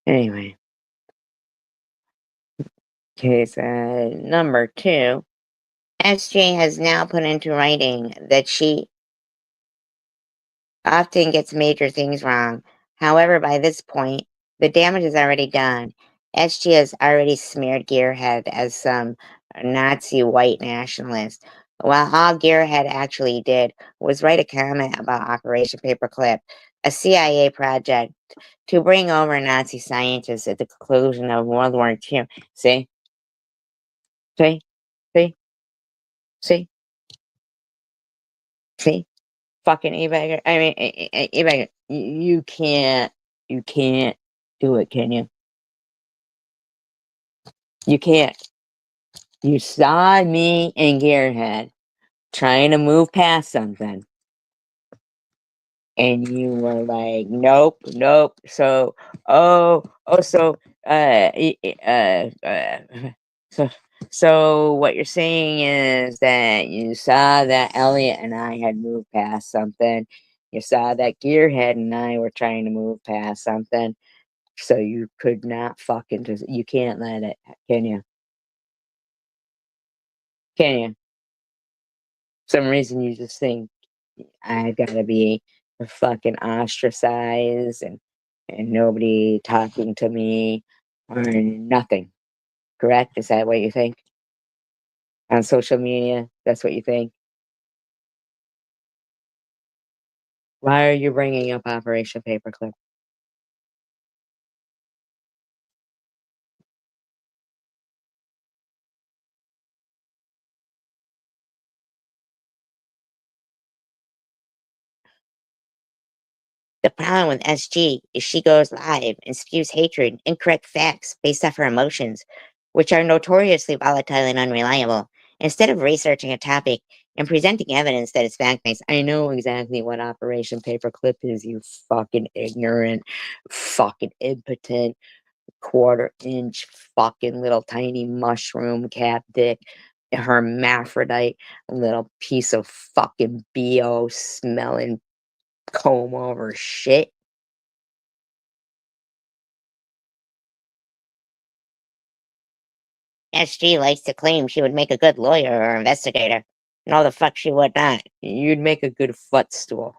Speaker 1: Anyway. Case number 2. SJ has now put into writing that she often gets major things wrong. However, by this point, the damage is already done. SG has already smeared Gearhead as some Nazi white nationalist, while all Gearhead actually did was write a comment about Operation Paperclip, a CIA project to bring over Nazi scientists at the conclusion of World War II. See? See? See? See? See? Fucking e-bagger. I mean, e-bagger. You can't do it, can you? You can't. You saw me and Gearhead trying to move past something, and you were like, nope, nope. So, so, so, so what you're saying is that you saw that Elliot and I had moved past something. You saw that Gearhead and I were trying to move past something. So you could not fucking just, you can't let it, can you? Can you? Some reason you just think I gotta be fucking ostracized and nobody talking to me or nothing. Correct? Is that what you think? On social media, that's what you think? Why are you bringing up Operation Paperclip?
Speaker 3: The problem with SG is she goes live and spews hatred, incorrect facts based off her emotions, which are notoriously volatile and unreliable. Instead of researching a topic and presenting evidence that is fact based,
Speaker 1: I know exactly what Operation Paperclip is, you fucking ignorant, fucking impotent, quarter-inch fucking little tiny mushroom cap dick, hermaphrodite, little piece of fucking BO smelling comb over shit.
Speaker 3: SG likes to claim she would make a good lawyer or investigator. No, the fuck she would not.
Speaker 1: You'd make a good footstool.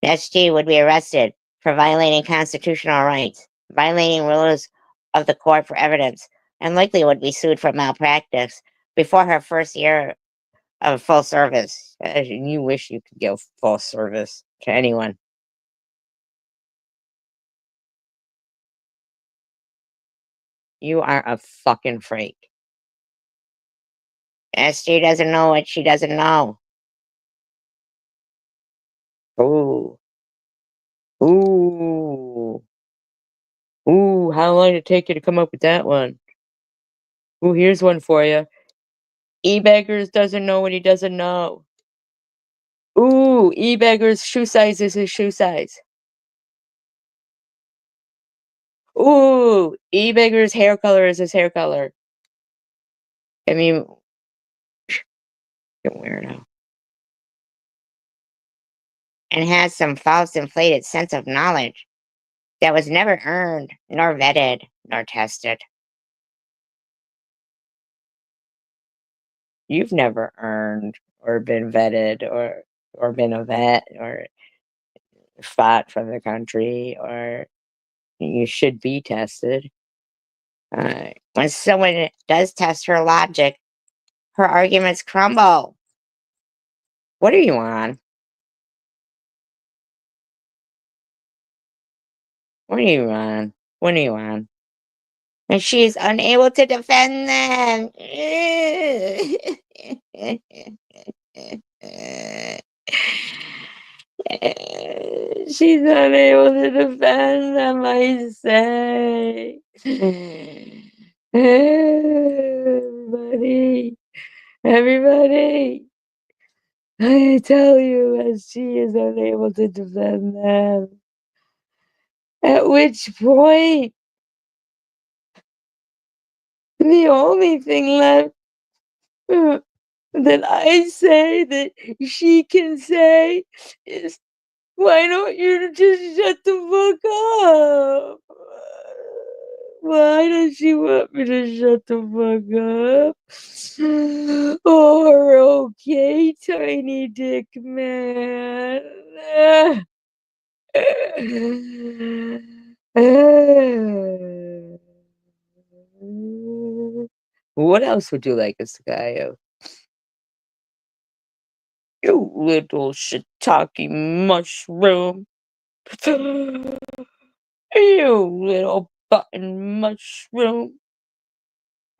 Speaker 3: SG would be arrested for violating constitutional rights, violating rules of the court for evidence, and likely would be sued for malpractice before her first year of full service.
Speaker 1: You wish you could give full service to anyone. You are a fucking freak.
Speaker 3: SG doesn't know what she doesn't know.
Speaker 1: Ooh. Ooh. Ooh, how long did it take you to come up with that one? Ooh, here's one for you. E-Beggars doesn't know what he doesn't know. Ooh, E-Beggars shoe size is his shoe size. Ooh, E-Beggars hair color is his hair color. I mean, you weirdo.
Speaker 3: And has some false inflated sense of knowledge that was never earned, nor vetted, nor tested.
Speaker 1: You've never earned or been vetted or been a vet or fought for the country or you should be tested.
Speaker 3: When someone does test her logic, her arguments crumble.
Speaker 1: What are you on? What do you want? What do you want? And she's unable to defend them. She's unable to defend them, I say. Everybody, I tell you, as she is unable to defend them. At which point, the only thing left that I say that she can say is, why don't you just shut the fuck up? Why does she want me to shut the fuck up? Or okay, tiny dick man. What else would you like us to go? You little shiitake mushroom. You little button mushroom.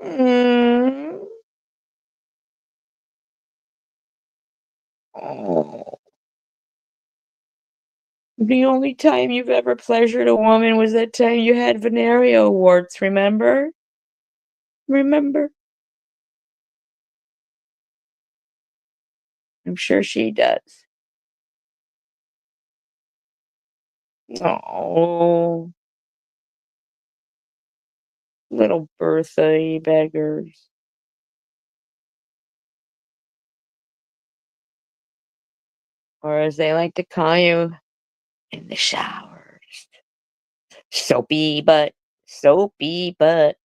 Speaker 1: Mm. Oh. The only time you've ever pleasured a woman was that time you had venereal warts, remember? Remember? I'm sure she does. Oh. Little Bertha, you beggars. Or as they like to call you, in the showers. Soapy butt. Soapy butt.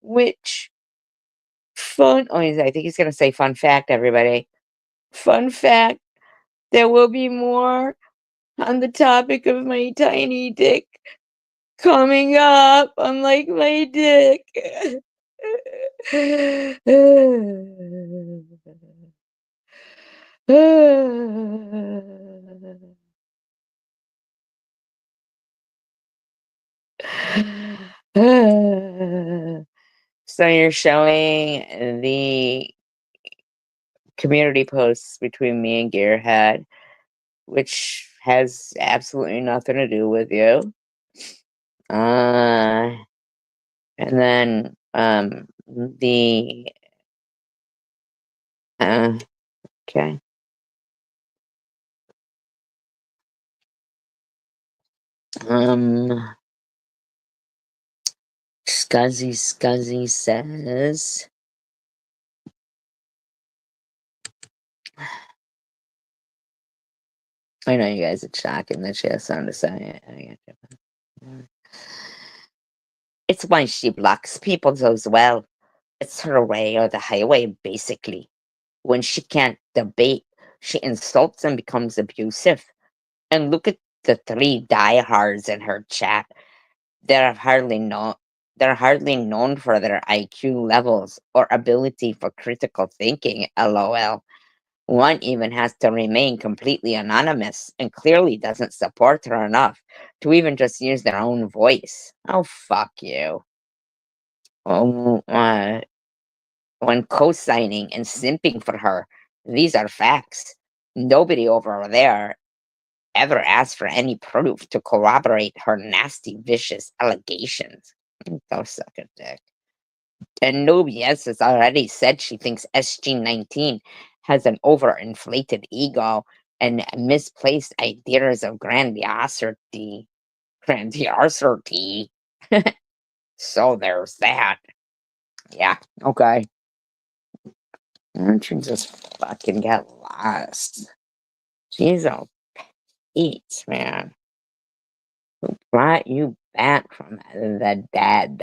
Speaker 1: Which I think he's gonna say fun fact, everybody. Fun fact, there will be more on the topic of my tiny dick coming up, unlike my dick. So you're showing the community posts between me and Gearhead, which has absolutely nothing to do with you. And then the okay. Scuzzy says, I know you guys are shocking that she has something to say. It's why she blocks people as well. It's her way or the highway, basically. When she can't debate, she insults and becomes abusive. And look at the 3 diehards in her chat. They're hardly known. They're hardly known for their IQ levels or ability for critical thinking. LOL. One even has to remain completely anonymous and clearly doesn't support her enough to even just use their own voice. Oh, fuck you. Oh, when co-signing and simping for her, these are facts. Nobody over there ever asked for any proof to corroborate her nasty, vicious allegations. Go suck a dick. And Nobie S has already said she thinks SG-19 has an overinflated ego and misplaced ideas of grandiosity. Grandiosity. So there's that. Yeah, okay. Why don't you just fucking get lost? She's a Pete, man. Who brought you back from the dead?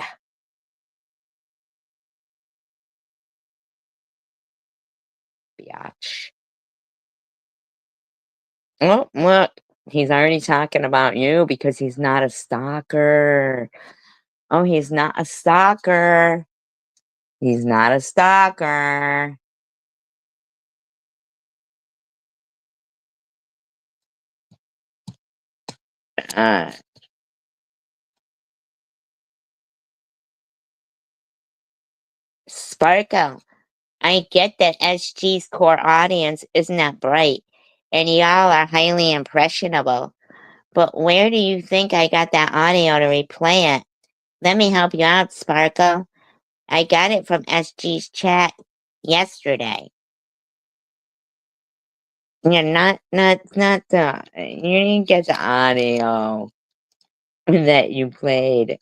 Speaker 1: Biatch. Oh, look. He's already talking about you because he's not a stalker. Oh, he's not a stalker. He's not a stalker. Sparkle, I get that SG's core audience isn't that bright, and y'all are highly impressionable. But where do you think I got that audio to replay it? Let me help you out, Sparkle. I got it from SG's chat yesterday. Yeah, not the. You didn't get the audio that you played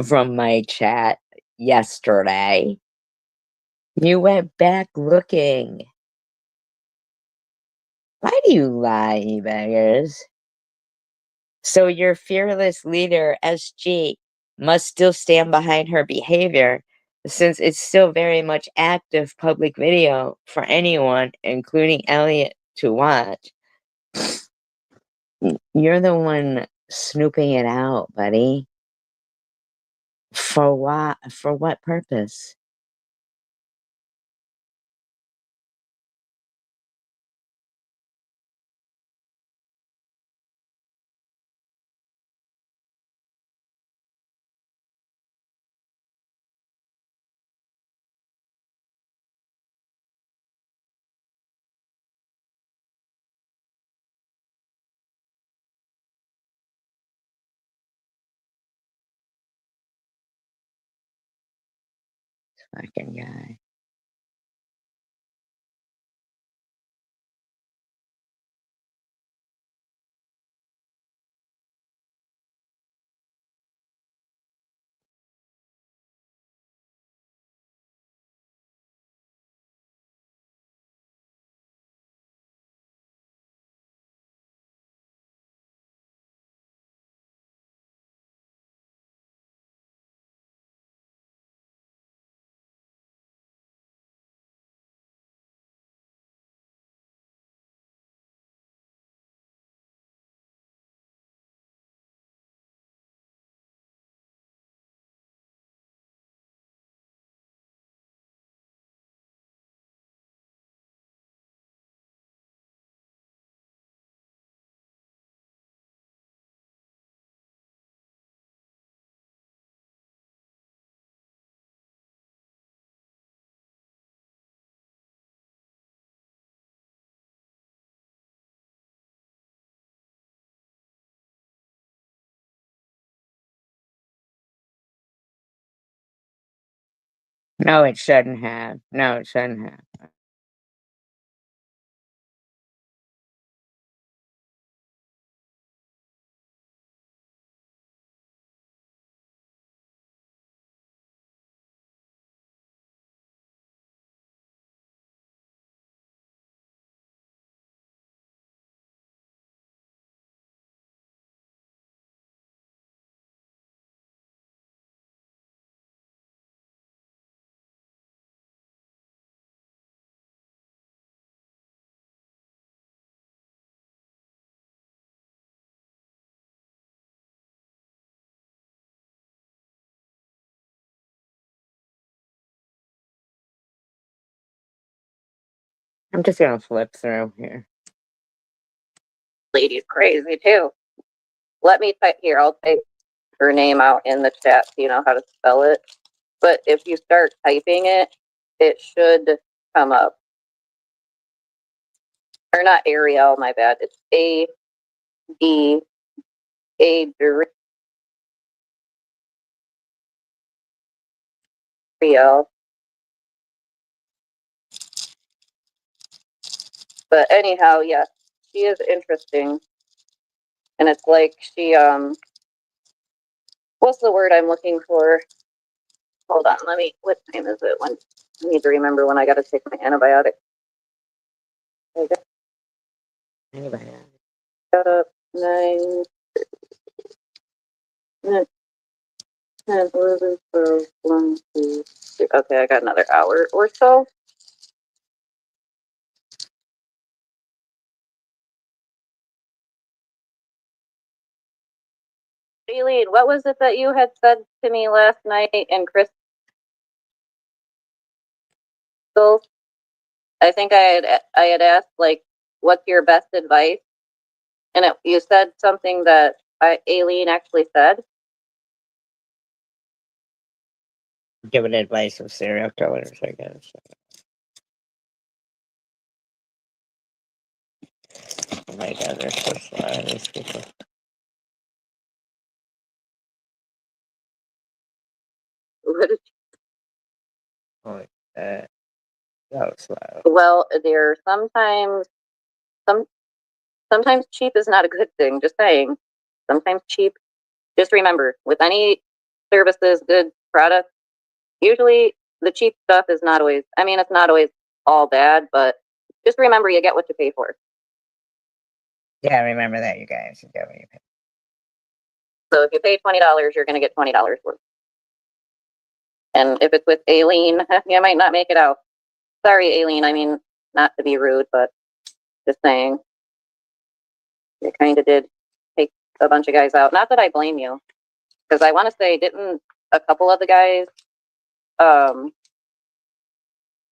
Speaker 1: from my chat yesterday. You went back looking. Why do you lie, you beggars? So your fearless leader, SG, must still stand behind her behavior, since it's still very much active public video for anyone, including Elliot, to watch. You're the one snooping it out, buddy. For what? For what purpose? Fucking guy. No, it shouldn't have. No, it shouldn't have. I'm just gonna flip through here.
Speaker 3: Lady's crazy too. Let me type here. I'll type her name out in the chat so you know how to spell it. But if you start typing it, it should come up. Or not Ariel, my bad. It's A-D, Ariel. But anyhow, yeah, she is interesting. And it's like she, what's the word I'm looking for? Hold on, what time is it? I need to remember when I gotta take my antibiotic. I got up 9, 10, 11, 12, 1, 2, 3. Okay, I got another hour or so. Aileen, what was it that you had said to me last night in Crystal? I think I had asked, like, what's your best advice?
Speaker 6: And you said something that Aileen actually said.
Speaker 1: Giving advice of serial killers, I guess. Oh my god, they're so slow, these people.
Speaker 6: What did
Speaker 1: Holy shit. So slow.
Speaker 6: Well, there sometimes cheap is not a good thing. Just saying. Sometimes cheap. Just remember, with any services, good product, usually the cheap stuff is not always. I mean, it's not always all bad, but just remember, you get what you pay for.
Speaker 1: Yeah, remember that, you guys. You get what you pay.
Speaker 6: So if you pay $20, you're going to get $20 worth. And if it's with Aileen, you might not make it out. Sorry, Aileen. I mean, not to be rude, but just saying. You kind of did take a bunch of guys out. Not that I blame you, because I want to say, didn't a couple of the guys,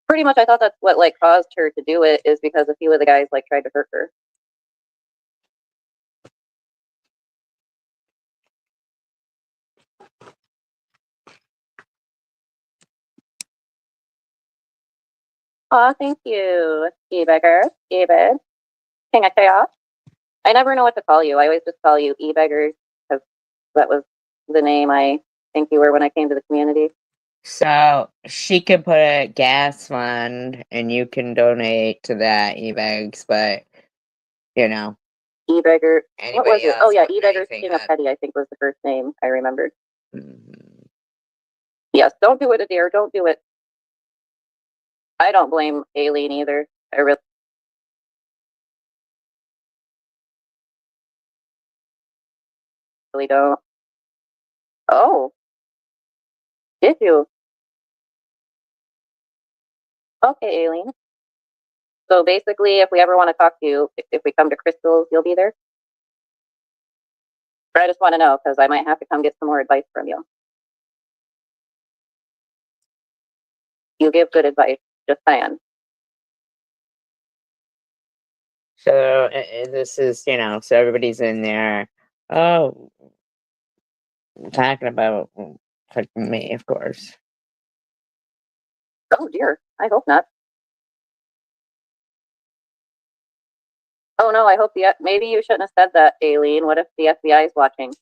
Speaker 6: pretty much I thought that's what like caused her to do it, is because a few of the guys like tried to hurt her. Aw, thank you, E-Beggar. E-Bed. King of Chaos. I never know what to call you. I always just call you E-Beggar, because that was the name I think you were when I came to the community.
Speaker 1: So she can put a gas fund and you can donate to that, E-Bags, but you know.
Speaker 6: E-Beggar. What was it? Oh yeah, E-Beggar
Speaker 1: anything
Speaker 6: King of
Speaker 1: up.
Speaker 6: Petty, I think was the first name I remembered.
Speaker 1: Mhm.
Speaker 6: Yes, don't do it, Adair. Don't do it. I don't blame Aileen either. I really don't. Oh, did you? Okay, Aileen. So basically, if we ever want to talk to you, if we come to Crystal's, you'll be there? But I just want to know, because I might have to come get some more advice from you. You give good advice, just saying.
Speaker 1: So this is, so everybody's in there. Oh, talking about me, of course.
Speaker 6: Oh dear, I hope not. Oh no, I hope maybe you shouldn't have said that, Aileen. What if the FBI is watching?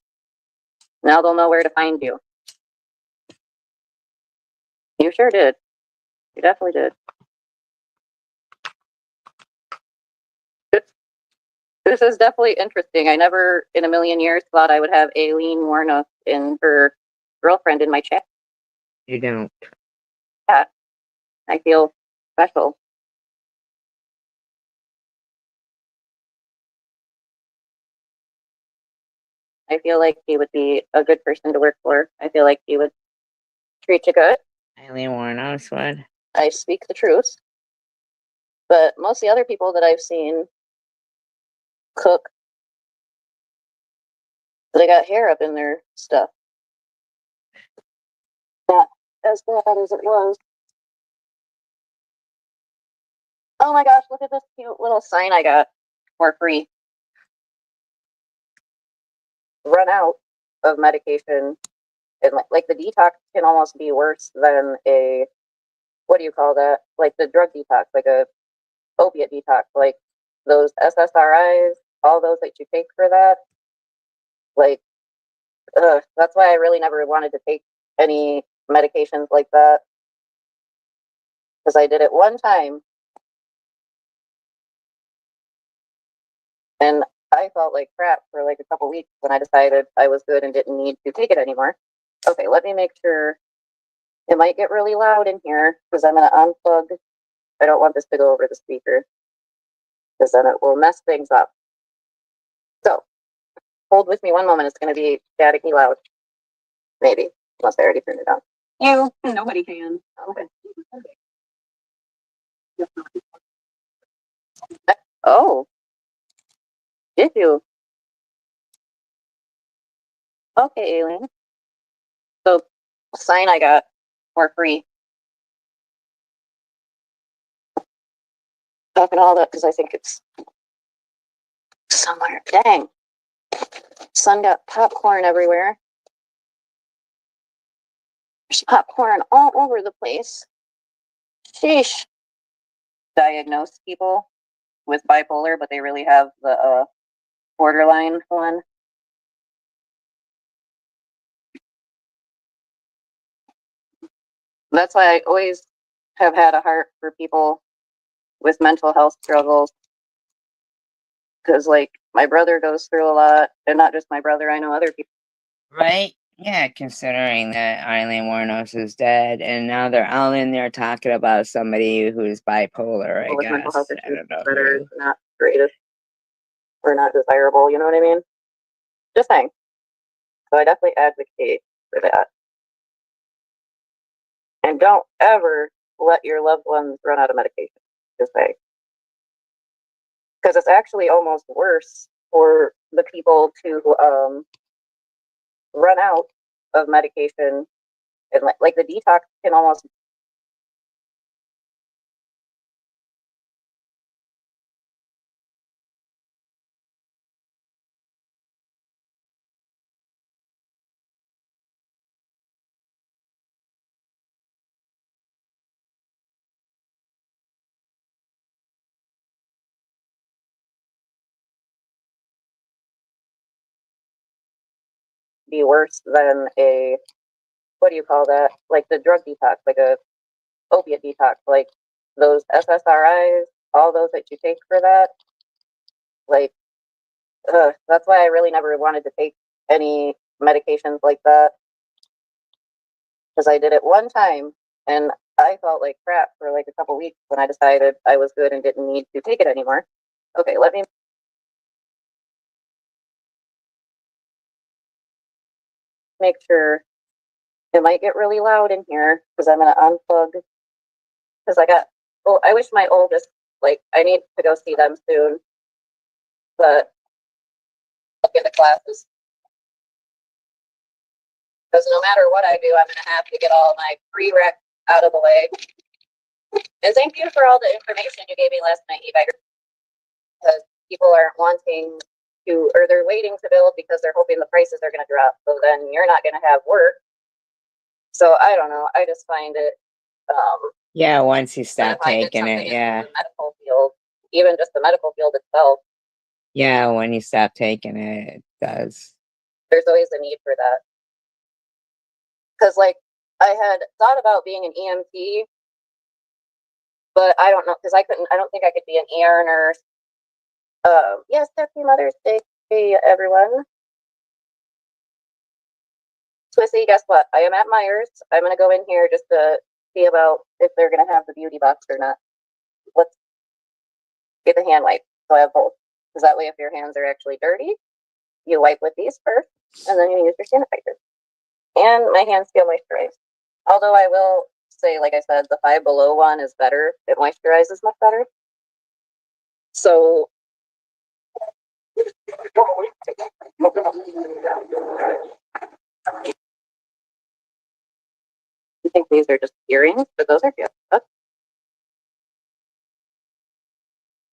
Speaker 6: Now they'll know where to find you. You sure did. You definitely did. This is definitely interesting. I never in a million years thought I would have Aileen Warnock and her girlfriend in my chat.
Speaker 1: You don't.
Speaker 6: Yeah, I feel special. I feel like he would be a good person to work for. I feel like he would treat you good.
Speaker 1: Eileen Warnos would.
Speaker 6: I speak the truth. But most of the other people that I've seen cook, they got hair up in their stuff. Not as bad as it was. Oh my gosh, look at this cute little sign I got for free. Run out of medication. And like the detox can almost be worse than a, what do you call that? Like the drug detox, like a opiate detox, like those SSRIs, all those that you take for that. Like, that's why I really never wanted to take any medications like that. Because I did it one time and I felt like crap for like a couple weeks when I decided I was good and didn't need to take it anymore. Okay, let me make sure. It might get really loud in here because I'm going to unplug. I don't want this to go over the speaker because then it will mess things up. So hold with me one moment. It's going to be staticky loud. Maybe, unless I already turned it on. Nobody can. Okay. Oh, did you? Okay, Aileen. So, sign I got for free. Talking all that because I think it's somewhere. Dang. Son got popcorn everywhere. There's popcorn all over the place. Sheesh. Diagnose people with bipolar, but they really have the borderline one. That's why I always have had a heart for people with mental health struggles. Because, like, my brother goes through a lot, and not just my brother, I know other people.
Speaker 1: Right? Yeah, considering that Eileen Wuornos is dead, and now they're all in there talking about somebody who's bipolar, I
Speaker 6: with mental health
Speaker 1: guess. I
Speaker 6: issues
Speaker 1: don't know
Speaker 6: that are
Speaker 1: who.
Speaker 6: not greatest or not desirable, you know what I mean? Just saying. So I definitely advocate for that. And don't ever let your loved ones run out of medication. Just saying. Because it's actually almost worse for the people to run out of medication, and like the detox can almost be worse than a, what do you call that? Like the drug detox, like a opiate detox, like those SSRIs, all those that you take for that. Like, that's why I really never wanted to take any medications like that. Because I did it one time and I felt like crap for like a couple weeks when I decided I was good and didn't need to take it anymore. Okay, let me make sure. It might get really loud in here because I'm going to unplug. Because I wish my oldest, like, I need to go see them soon. But I'll get the classes. Because no matter what I do, I'm going to have to get all my prereq out of the way. And thank you for all the information you gave me last night, Eva. Because people aren't wanting to, or they're waiting to build because they're hoping the prices are going to drop. So then you're not going to have work. So I don't know. I just find it.
Speaker 1: Yeah, once you stop
Speaker 6: if I did
Speaker 1: taking
Speaker 6: something
Speaker 1: it,
Speaker 6: in
Speaker 1: yeah.
Speaker 6: the medical field, even just the medical field itself,
Speaker 1: Yeah, when you stop taking it, it does.
Speaker 6: there's always a need for that. Because, like, I had thought about being an EMT, but I don't know, because I don't think I could be an ER nurse. Yes, happy Mother's Day, everyone. Swissy, guess what? I am at Myers. I'm going to go in here just to see about if they're going to have the beauty box or not. Let's get the hand wipe. So I have both. Because that way, if your hands are actually dirty, you wipe with these first, and then you use your sanitizer. And my hands feel moisturized. Although I will say, like I said, the Five Below one is better. It moisturizes much better. So I think these are just earrings, but those are good.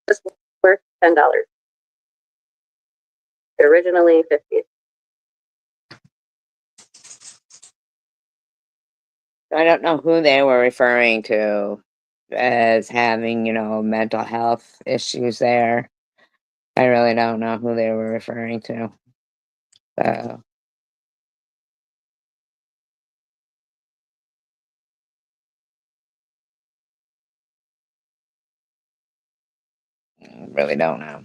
Speaker 6: This was worth $10. Originally $50.
Speaker 1: I don't know who they were referring to as having, mental health issues there. I really don't know who they were referring to. So, really don't know.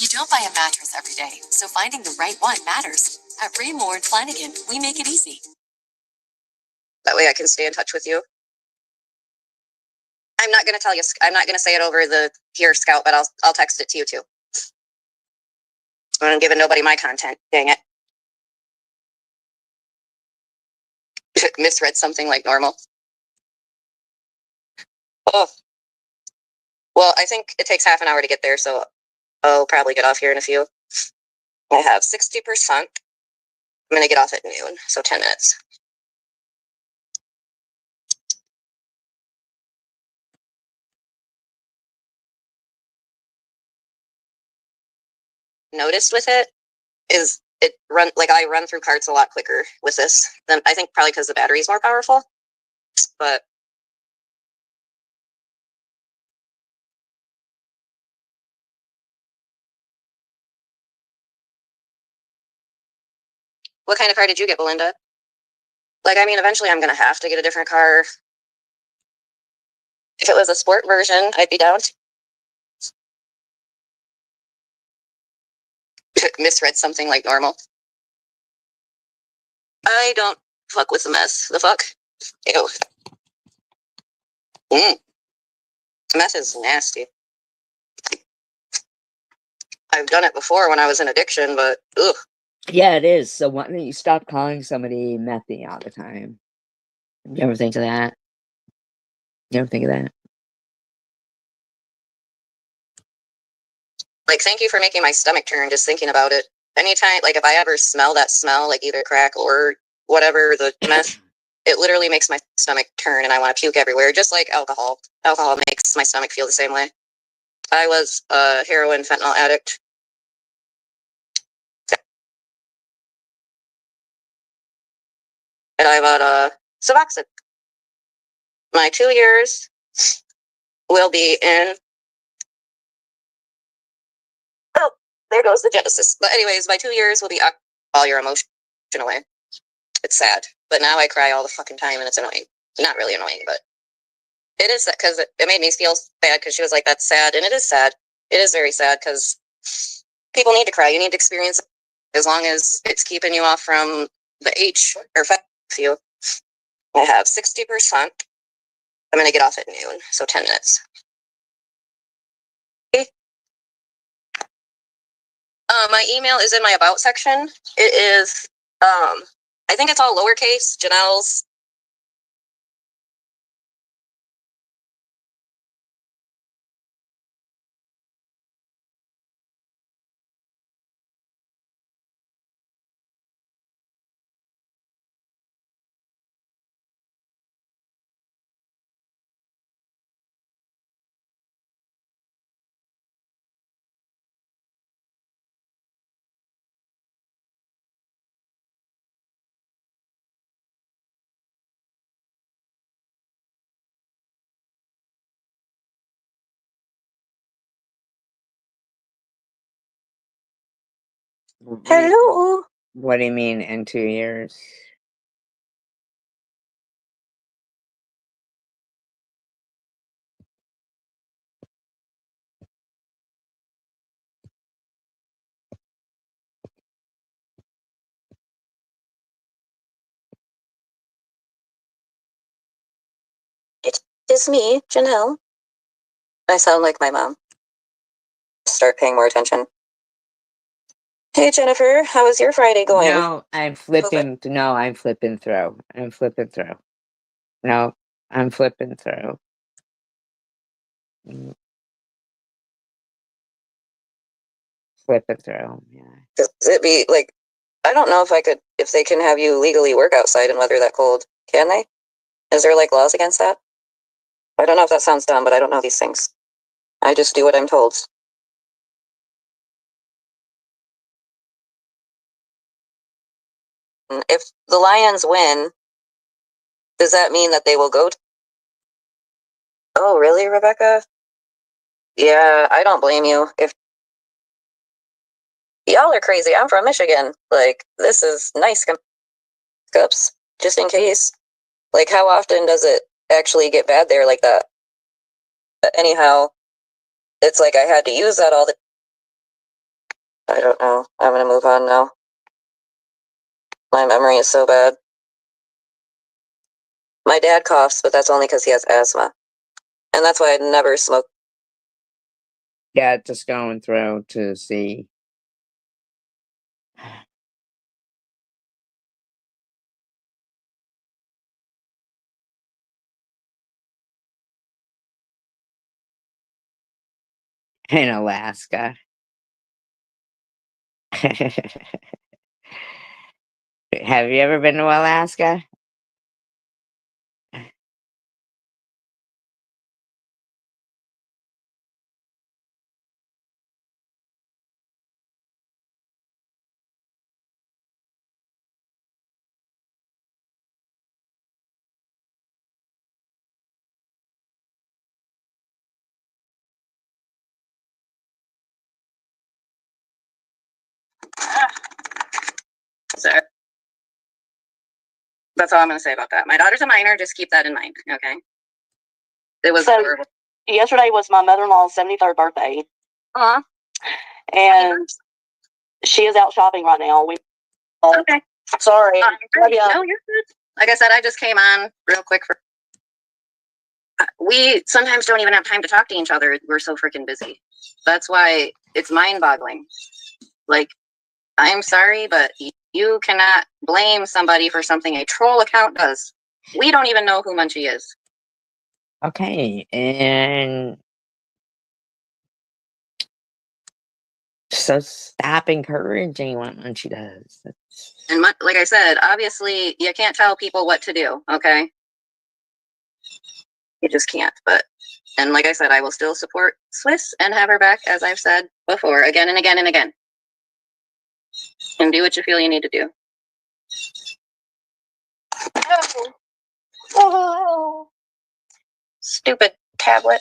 Speaker 7: You don't buy a mattress every day, so finding the right one matters. At Raymore and Flanagan, we make it easy.
Speaker 3: That way I can stay in touch with you. I'm not going to tell you, I'm not going to say it over the here Scout, but I'll text it to you too. I'm giving nobody my content. Dang it. Misread something like normal. Oh. Well, I think it takes half an hour to get there, so I'll probably get off here in a few. I have 60%. I'm going to get off at noon, so 10 minutes.
Speaker 6: noticed with it is I run through carts a lot quicker with this than I think probably because the battery is more powerful. But what kind of car did you get, Belinda? Like, I mean, eventually I'm gonna have to get a different car. If it was a sport version, I'd be down. Misread something like normal. I don't fuck with the mess. The fuck? Ew. Meth is nasty. I've done it before when I was in addiction, but ugh.
Speaker 1: Yeah, it is. So why don't you stop calling somebody methy all the time? You ever think of that? You ever think of that?
Speaker 6: Like, thank you for making my stomach turn just thinking about it. Anytime, like, if I ever smell that smell, like either crack or whatever, the meth, it literally makes my stomach turn and I want to puke everywhere, just like alcohol. Alcohol makes my stomach feel the same way. I was a heroin fentanyl addict. And I'm on Suboxone. My 2 years will be in. Oh, there goes the Genesis. But anyways, my 2 years will be all your emotion away. It's sad, but now I cry all the fucking time, and it's annoying. Not really annoying, but it is sad because it made me feel bad because she was like, "That's sad," and it is sad. It is very sad because people need to cry. You need to experience it as long as it's keeping you off from the H or you. I have 60%. I'm gonna get off at noon, so 10 minutes. My email is in my about section. It is, I think it's all lowercase, Janelle's. Hello.
Speaker 1: What do you mean in 2 years?
Speaker 6: It is me, Janelle. I sound like my mom. Start paying more attention. Hey, Jennifer, how is your Friday going?
Speaker 1: No, I'm flipping. No, I'm flipping through. I'm flipping through. No, I'm flipping through. Flipping through. Yeah.
Speaker 6: It be like, I don't know if they can have you legally work outside and weather that cold. Can they? Is there like laws against that? I don't know if that sounds dumb, but I don't know these things. I just do what I'm told. If the Lions win, does that mean that they will go? Oh, really, Rebecca? Yeah, I don't blame you. If y'all are crazy, I'm from Michigan. Like, this is nice cups, just in case. Like, how often does it actually get bad there like that? Anyhow, it's like I had to use that all the. I don't know. I'm gonna move on now. My memory is so bad. My dad coughs, but that's only because he has asthma. And that's why I'd never smoke.
Speaker 1: Yeah, just going through to see. In Alaska. Have you ever been to Alaska?
Speaker 6: So that's all I'm going to say about that. My daughter's a minor. Just keep that in mind. Okay. It was horrible. Yesterday was my mother-in-law's 73rd birthday. Uh-huh. And she is out shopping right now. Okay. Sorry. No, you're good. Like I said, I just came on real quick. We sometimes don't even have time to talk to each other. We're so freaking busy. That's why it's mind-boggling. Like, I'm sorry, but you cannot blame somebody for something a troll account does. We don't even know who Munchie is.
Speaker 1: Okay, and so stop encouraging what Munchie does.
Speaker 6: And like I said, obviously, you can't tell people what to do, okay? You just can't. And like I said, I will still support Swiss and have her back, as I've said before, again and again and again. And do what you feel you need to do. Oh. Stupid tablet.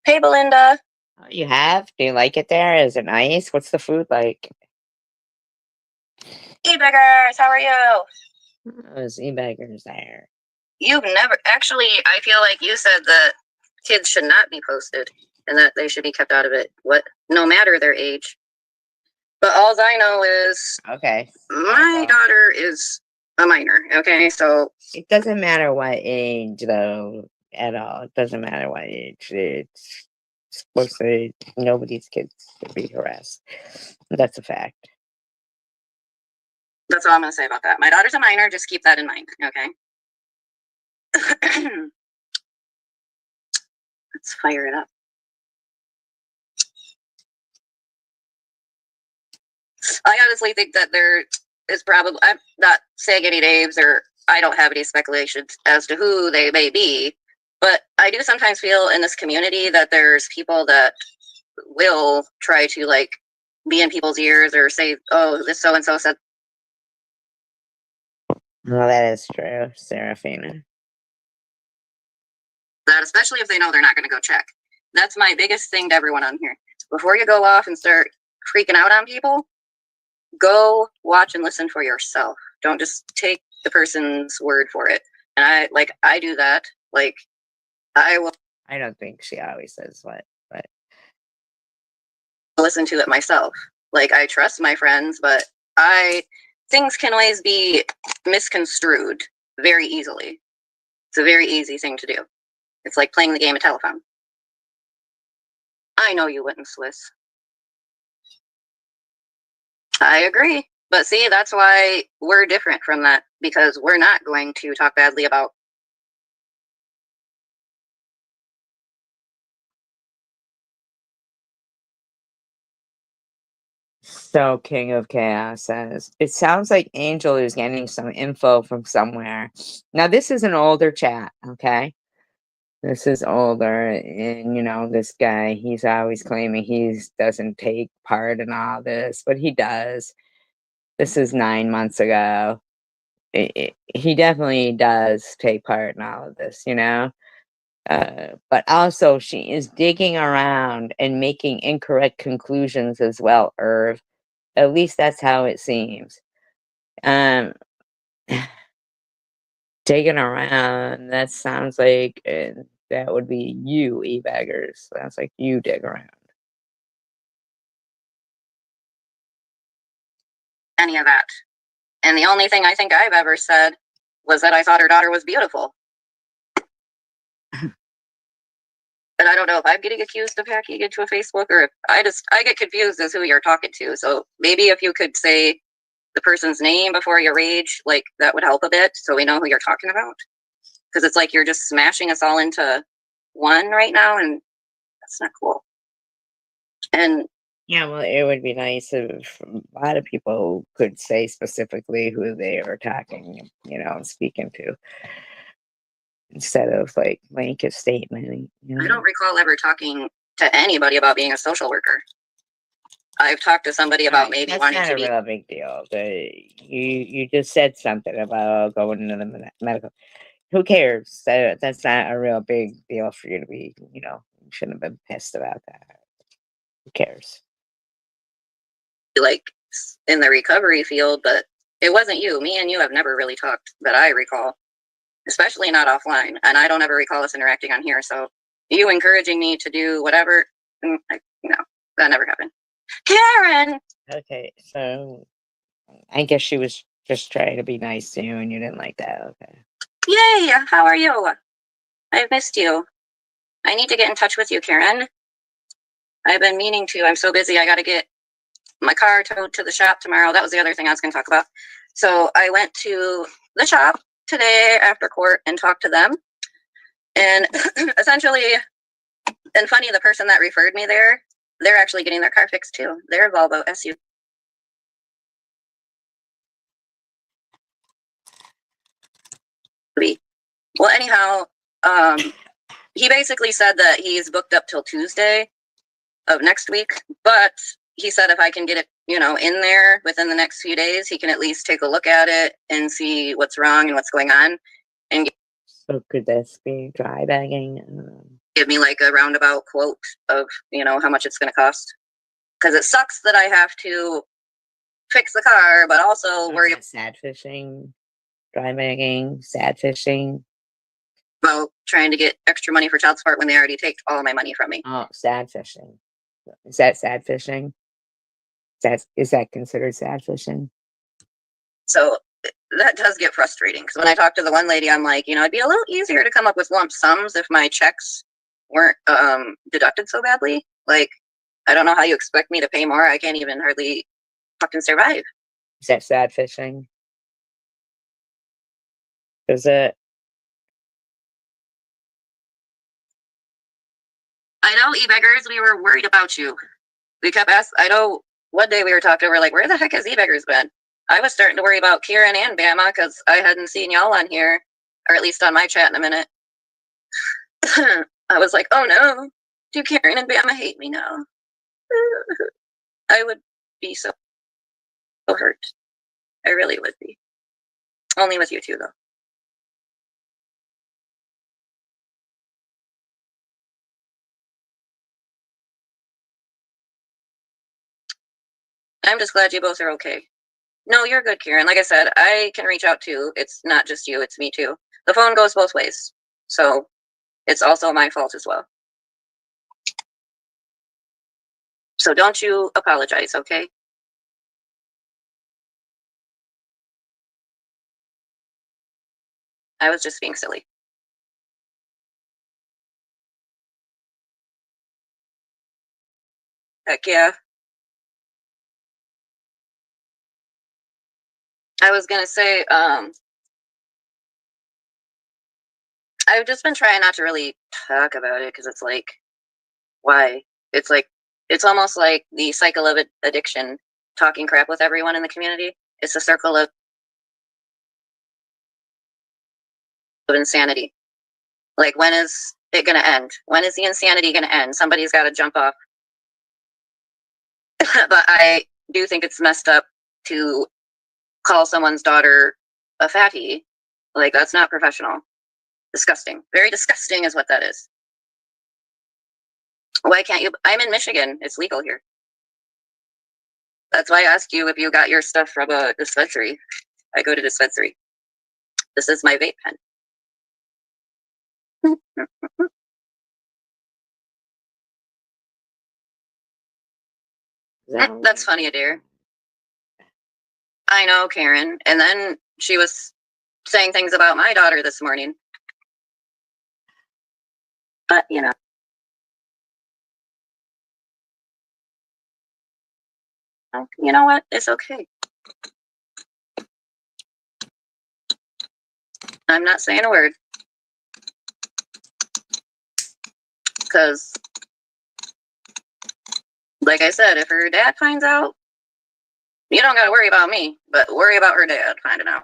Speaker 6: Hey, Belinda.
Speaker 1: Oh, you have? Do you like it there? Is it nice? What's the food like?
Speaker 6: E-beggars, how are you?
Speaker 1: Those e-beggars there.
Speaker 6: You've never... Actually, I feel like you said that kids should not be posted and that they should be kept out of it, no matter their age. But all I know is...
Speaker 1: Okay.
Speaker 6: My daughter is a minor, okay? So...
Speaker 1: It doesn't matter what age, though, at all. It doesn't matter what age. It's supposed to... Nobody's kids should be harassed. That's a fact.
Speaker 6: That's all I'm going to say about that. My daughter's a minor. Just keep that in mind, okay? Let's fire it up. I honestly think that there is probably... I'm not saying any names, or I don't have any speculations as to who they may be, but I do sometimes feel in this community that there's people that will try to, like, be in people's ears or say, oh, this so-and-so said...
Speaker 1: Well, that is true, Serafina.
Speaker 6: That, especially if they know they're not going to go check. That's my biggest thing to everyone on here. Before you go off and start freaking out on people, go watch and listen for yourself. Don't just take the person's word for it. And I do that. Like, I will...
Speaker 1: I don't think she always says what, but...
Speaker 6: listen to it myself. Like, I trust my friends, but things can always be misconstrued very easily. It's a very easy thing to do. It's like playing the game of telephone. I know you wouldn't, Swiss. I agree. But see, that's why we're different from that, because we're not going to talk badly about...
Speaker 1: So, King of Chaos says, it sounds like Angel is getting some info from somewhere. Now, this is an older chat, okay? This is older, and, you know, this guy, he's always claiming he doesn't take part in all this, but he does. This is 9 months ago. He definitely does take part in all of this, you know? But also, she is digging around and making incorrect conclusions as well, Irv. At least that's how it seems. Digging around, that sounds like that would be you, e-baggers. Sounds like you dig around.
Speaker 6: any of that. And the only thing I think I've ever said was that I thought her daughter was beautiful. But I don't know if I'm getting accused of hacking into a Facebook, or if I get confused as who you're talking to. So maybe if you could say the person's name before you rage, like, that would help a bit, so we know who you're talking about. Because it's like you're just smashing us all into one right now, and that's not cool. And
Speaker 1: yeah, well, it would be nice if a lot of people could say specifically who they were talking, you know, speaking to, instead of like blanket statement. You know?
Speaker 6: I don't recall ever talking to anybody about being a social worker. I've talked to somebody about maybe wanting to be.
Speaker 1: That's not a real big deal. You just said something about going into the medical. Who cares? That's not a real big deal for you to be, you know, you shouldn't have been pissed about that. Who cares?
Speaker 6: Like, in the recovery field, but it wasn't you. Me and you have never really talked that I recall, especially not offline. And I don't ever recall us interacting on here. So you encouraging me to do whatever, no, that never happened. Karen!
Speaker 1: Okay, so I guess she was just trying to be nice to you and you didn't like that. Okay.
Speaker 6: Yay! How are you? I've missed you. I need to get in touch with you, Karen. I've been meaning to. I'm so busy. I got to get my car towed to the shop tomorrow. That was the other thing I was going to talk about. So I went to the shop today after court and talked to them. And essentially, and funny, the person that referred me there, they're actually getting their car fixed too. They're a Volvo SUV. Well, anyhow, he basically said that he's booked up till Tuesday of next week, but he said if I can get it, in there within the next few days, he can at least take a look at it and see what's wrong and what's going on, and
Speaker 1: So could this be dry bagging?
Speaker 6: give me like a roundabout quote of, how much it's going to cost. Because it sucks that I have to fix the car, but also worry
Speaker 1: Sad fishing, dry bagging, sad fishing.
Speaker 6: about trying to get extra money for child support when they already take all my money from me.
Speaker 1: Oh, sad fishing. Is that sad fishing? Is that considered sad fishing?
Speaker 6: So that does get frustrating because when I talk to the one lady, I'm like, it'd be a little easier to come up with lump sums if my checks weren't deducted so badly. Like, I don't know how you expect me to pay more. I can't even hardly fucking survive.
Speaker 1: Is that sad fishing? Is it?
Speaker 6: I know, e-beggars, we were worried about you. We kept asking, I know one day we were talking, we're like, where the heck has e-beggars been? I was starting to worry about Kieran and Bama because I hadn't seen y'all on here, or at least on my chat in a minute. I was like, oh no, do Kieran and Bama hate me now? I would be so hurt. I really would be. Only with you two, though. I'm just glad you both are okay. No, you're good, Kieran. Like I said, I can reach out too. It's not just you, it's me too. The phone goes both ways. So it's also my fault as well. So don't you apologize, okay? I was just being silly. Heck yeah. I was gonna say, I've just been trying not to really talk about it because it's like, why? It's like, it's almost like the cycle of addiction, talking crap with everyone in the community. It's a circle of insanity. Like, when is it gonna end? When is the insanity gonna end? Somebody's got to jump off. But I do think it's messed up to call someone's daughter a fatty. Like, that's not professional. Disgusting. Very disgusting is what that is. Why can't you? I'm in Michigan. It's legal here. That's why I asked you if you got your stuff from a dispensary. I go to dispensary. This is my vape pen. That's funny, Adair. I know, Karen. And then she was saying things about my daughter this morning. But, you know what? It's okay. I'm not saying a word. Because, like I said, if her dad finds out, you don't got to worry about me, but worry about her dad finding out.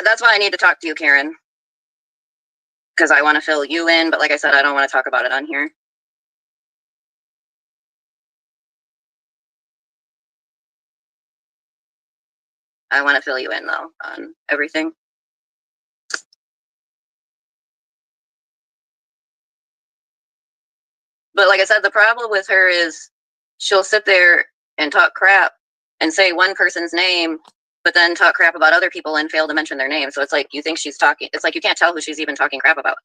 Speaker 6: That's why I need to talk to you, Karen. Because I want to fill you in, but like I said, I don't want to talk about it on here. I want to fill you in, though, on everything. But like I said, the problem with her is she'll sit there and talk crap and say one person's name, but then talk crap about other people and fail to mention their name. So it's like you think she's talking. It's like you can't tell who she's even talking crap about.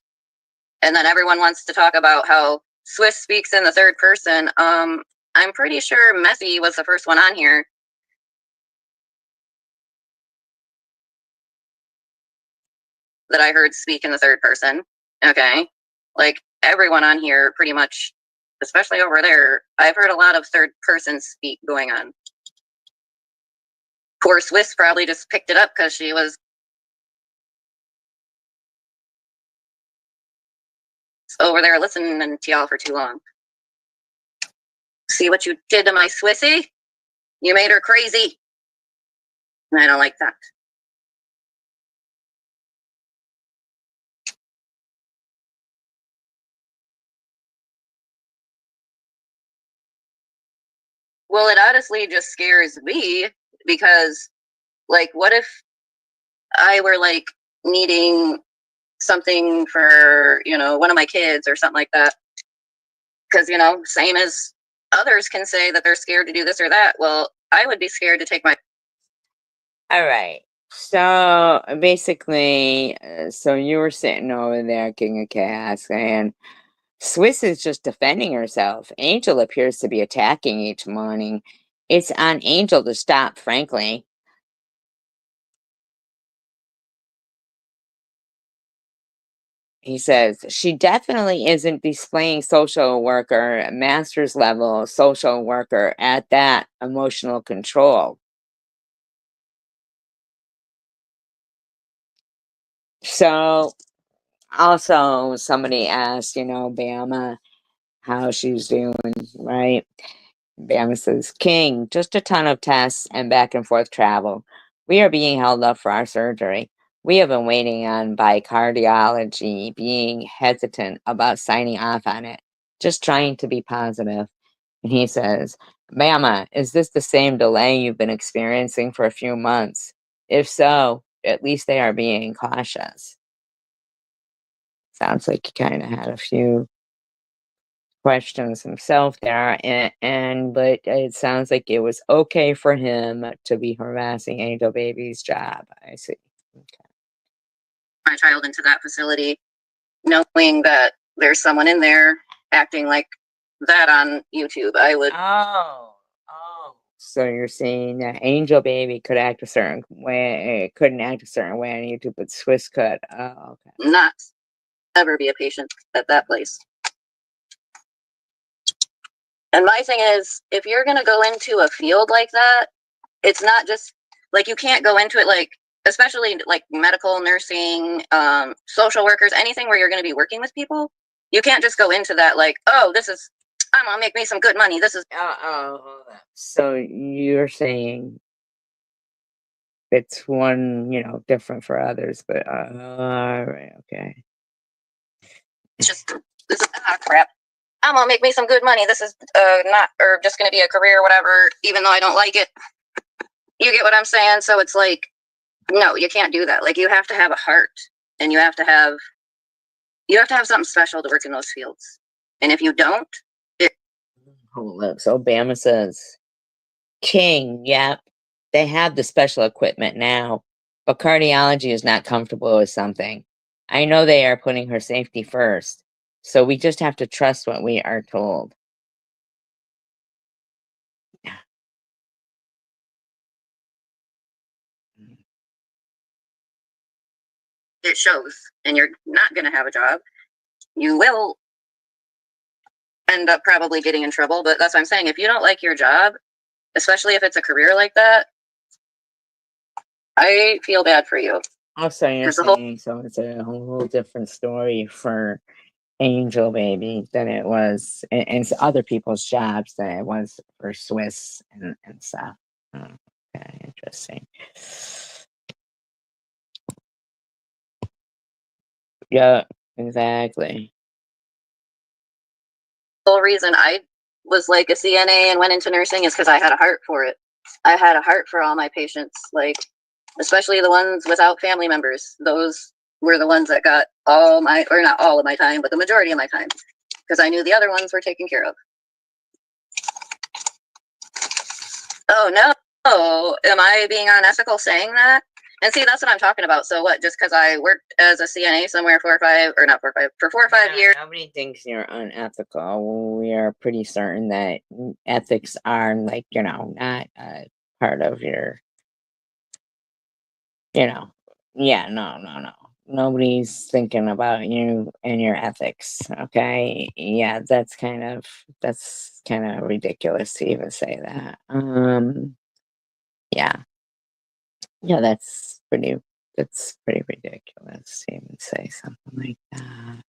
Speaker 6: And then everyone wants to talk about how Swiss speaks in the third person. I'm pretty sure Messy was the first one on here. That I heard speak in the third person. Okay. Like everyone on here pretty much, especially over there, I've heard a lot of third person speak going on. Poor Swiss probably just picked it up because she was over there listening to y'all for too long. See what you did to my Swissy? You made her crazy. And I don't like that. Well, it honestly just scares me because, like, what if I were, like, needing something for, you know, one of my kids or something like that? Because, you know, same as others can say that they're scared to do this or that. Well, I would be scared to take my.
Speaker 1: All right. So basically, so you were sitting over there, King of Chaos, and Swiss is just defending herself. Angel appears to be attacking each morning. It's on Angel to stop, frankly. He says, she definitely isn't displaying social worker, master's level social worker at that emotional control. So, also, somebody asked, you know, Bama how she's doing, right? Bama says, King, just a ton of tests and back and forth travel. We are being held up for our surgery. We have been waiting on by cardiology, being hesitant about signing off on it, just trying to be positive. And he says, Bama, is this the same delay you've been experiencing for a few months? If so, at least they are being cautious. Sounds like he kind of had a few questions himself there, and but it sounds like it was okay for him to be harassing Angel Baby's job. I see. Okay.
Speaker 6: My child into that facility, knowing that there's someone in there acting like that on YouTube. I would.
Speaker 1: Oh. So you're saying that Angel Baby could act a certain way, couldn't act a certain way on YouTube, but Swiss could. Oh, okay.
Speaker 6: Not ever be a patient at that place. And my thing is, if you're going to go into a field like that, it's not just like you can't go into it like, especially like medical, nursing, social workers, anything where you're going to be working with people. You can't just go into that like, oh, this is, I'm going to make me some good money. This is.
Speaker 1: Hold on. So you're saying it's one, you know, different for others, but all right, okay.
Speaker 6: It's just, this is crap. I'm going to make me some good money. This is not, or just going to be a career or whatever, even though I don't like it. You get what I'm saying? So it's like, no, you can't do that. Like you have to have a heart and you have to have something special to work in those fields. And if you don't,
Speaker 1: Hold up. So Obama says, King, yep, they have the special equipment now, but cardiology is not comfortable with something. I know they are putting her safety first, so we just have to trust what we are told.
Speaker 6: it shows and you're not going to have a job. You will end up probably getting in trouble, but that's what I'm saying. If you don't like your job, especially if it's a career like that, I feel bad for you.
Speaker 1: Also, you're saying so it's a whole different story for Angel Baby than it was in other people's jobs than it was for Swiss and stuff. Okay, interesting. Yeah, exactly.
Speaker 6: The whole reason I was like a CNA and went into nursing is because I had a heart for it. I had a heart for all my patients, like especially the ones without family members. Those were the ones that got all my, or not all of my time, but the majority of my time, because I knew the other ones were taken care of. Oh no, Oh, am I being unethical saying that? And see, that's what I'm talking about. So what? Just because I worked as a CNA somewhere for 4 or 5 years.
Speaker 1: Nobody thinks you're unethical. We are pretty certain that ethics are like, not part of your, yeah, no. Nobody's thinking about you and your ethics. Okay. Yeah, that's kind of ridiculous to even say that. Yeah. Yeah, that's pretty ridiculous to even say something like that.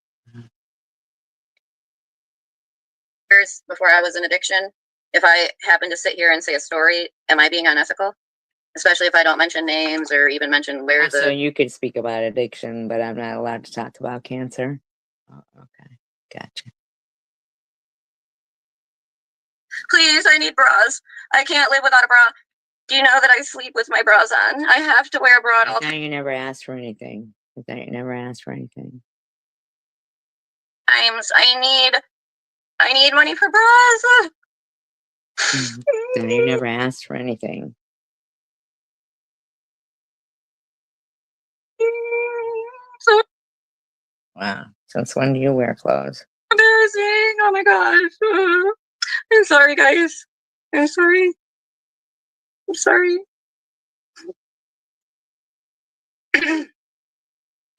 Speaker 6: Years before I was in addiction, if I happen to sit here and say a story, am I being unethical? Especially if I don't mention names or even mention where
Speaker 1: So you could speak about addiction, but I'm not allowed to talk about cancer. Oh, okay, gotcha.
Speaker 6: Please, I need bras. I can't live without a bra. Do you know that I sleep with my bras on? I have to wear a bra.
Speaker 1: I thought you never asked for anything.
Speaker 6: Times I need money for bras.
Speaker 1: Then you never asked for anything.
Speaker 6: So
Speaker 1: Wow. Since when do you wear clothes?
Speaker 6: embarrassing. Oh my gosh. I'm sorry, guys. I'm sorry. I'm sorry.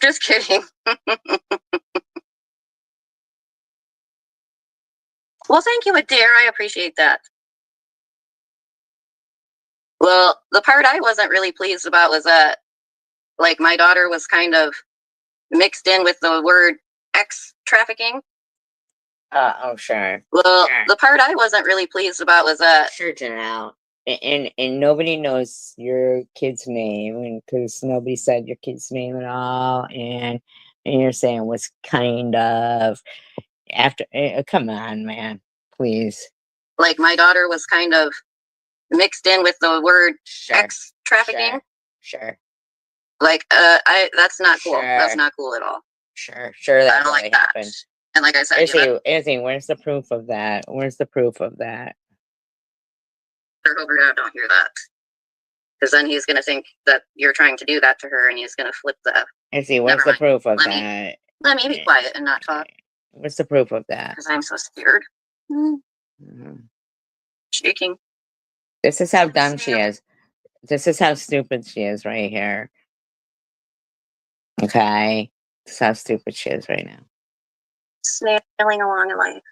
Speaker 6: Just kidding. Well, thank you, Adair. I appreciate that. Well, the part I wasn't really pleased about was that, like, my daughter was kind of mixed in with the word X trafficking.
Speaker 1: Oh, sure.
Speaker 6: Well,
Speaker 1: Sure.
Speaker 6: the part I wasn't really pleased about was that.
Speaker 1: Sure, Janelle. And nobody knows your kid's name, because nobody said your kid's name at all, and you're saying was kind of after. Come on, man, please.
Speaker 6: Like, my daughter was kind of mixed in with the word X trafficking.
Speaker 1: Sure.
Speaker 6: Like, that's not cool. That's not cool at all.
Speaker 1: Sure.
Speaker 6: I
Speaker 1: That
Speaker 6: don't
Speaker 1: really
Speaker 6: like that.
Speaker 1: happened.
Speaker 6: And like I said,
Speaker 1: Izzy, where's the proof of that?
Speaker 6: I hope her dad don't hear that, because then he's gonna think that you're trying to do that to her, and he's gonna flip the.
Speaker 1: Izzy, where's the proof of that?
Speaker 6: Let me be quiet and not talk,
Speaker 1: What's the proof of that?
Speaker 6: because I'm so scared. Shaking.
Speaker 1: This is how dumb she is. This is how stupid she is right here. Okay? This is how stupid she is right now.
Speaker 6: Snailing along in life.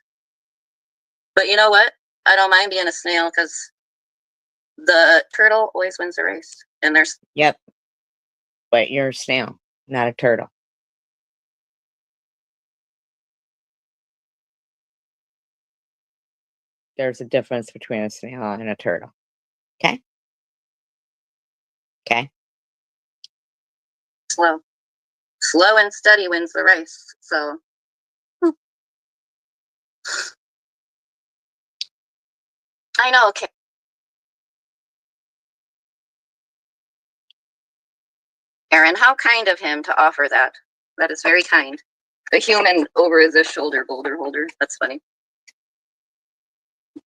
Speaker 6: But you know what? I don't mind being a snail, because the turtle always wins the race. And there's.
Speaker 1: Yep. But you're a snail, not a turtle. There's a difference between a snail and a turtle. Okay? Okay?
Speaker 6: Slow and steady wins the race. So. I know. Okay. Aaron, how kind of him to offer that. That is very kind. The human over his shoulder, boulder holder. That's funny.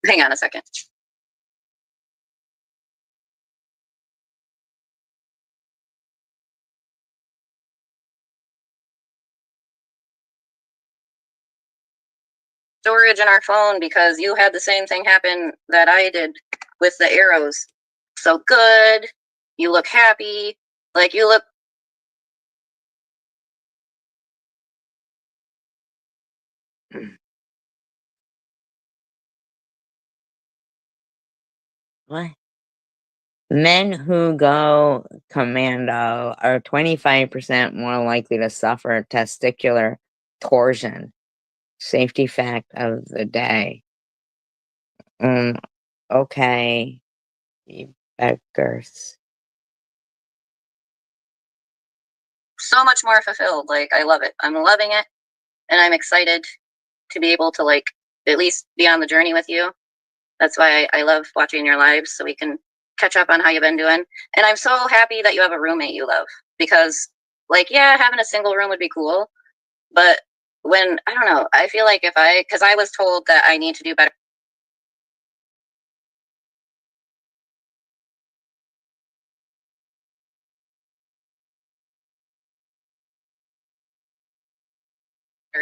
Speaker 6: Hang on a second. Storage in our phone, because you had the same thing happen that I did with the arrows. So good. You look happy. Like, you look.
Speaker 1: What? Men who go commando are 25% more likely to suffer testicular torsion. Safety fact of the day. Okay. You beggars.
Speaker 6: So much more fulfilled. Like, I love it. I'm loving it. And I'm excited to be able to, like, at least be on the journey with you. That's why I love watching your lives, so we can catch up on how you've been doing. And I'm so happy that you have a roommate you love, because, like, yeah, having a single room would be cool. But when, I don't know, I feel like because I was told that I need to do better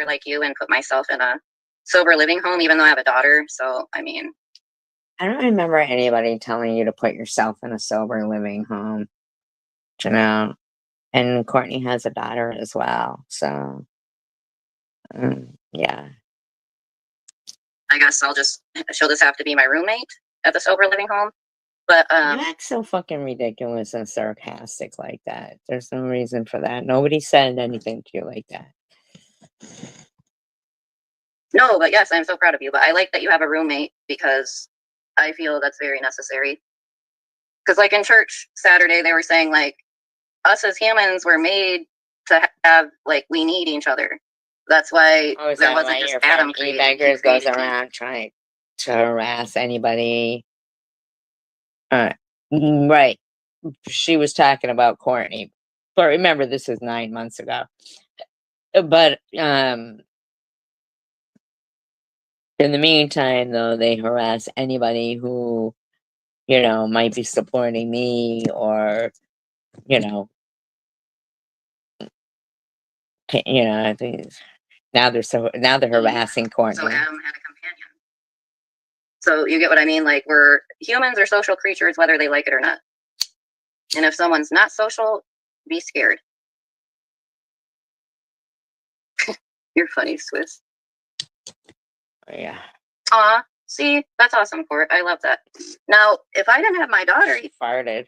Speaker 6: daughter like you and put myself in a sober living home, even though I have a daughter. So, I mean,
Speaker 1: I don't remember anybody telling you to put yourself in a sober living home, you know. And Courtney has a daughter as well, so yeah.
Speaker 6: I guess she'll just have to be my roommate at the sober living home. But
Speaker 1: You act so fucking ridiculous and sarcastic like that. There's no reason for that. Nobody said anything to you like that.
Speaker 6: no, but yes, I'm so proud of you. But I like that you have a roommate because I feel that's very necessary. Because, like, in church Saturday, they were saying, like, us as humans were made to have, like, we need each other. That's why
Speaker 1: Oh, is
Speaker 6: there
Speaker 1: that
Speaker 6: wasn't
Speaker 1: why
Speaker 6: just
Speaker 1: your
Speaker 6: Adam
Speaker 1: friend
Speaker 6: created. He
Speaker 1: E-Beggars goes
Speaker 6: created me.
Speaker 1: around trying to harass anybody? Right. She was talking about Courtney. But remember, this is 9 months ago. But in the meantime, though, they harass anybody who, you know, might be supporting me or, you know, I think now they're harassing
Speaker 6: So
Speaker 1: Courtney.
Speaker 6: Adam had a companion. So you get what I mean? Like, we're humans are social creatures, whether they like it or not. And if someone's not social, be scared. You're funny, Swiss.
Speaker 1: Yeah.
Speaker 6: Aw, see, that's awesome, Court. I love that. Now, if I didn't have my daughter
Speaker 1: She farted.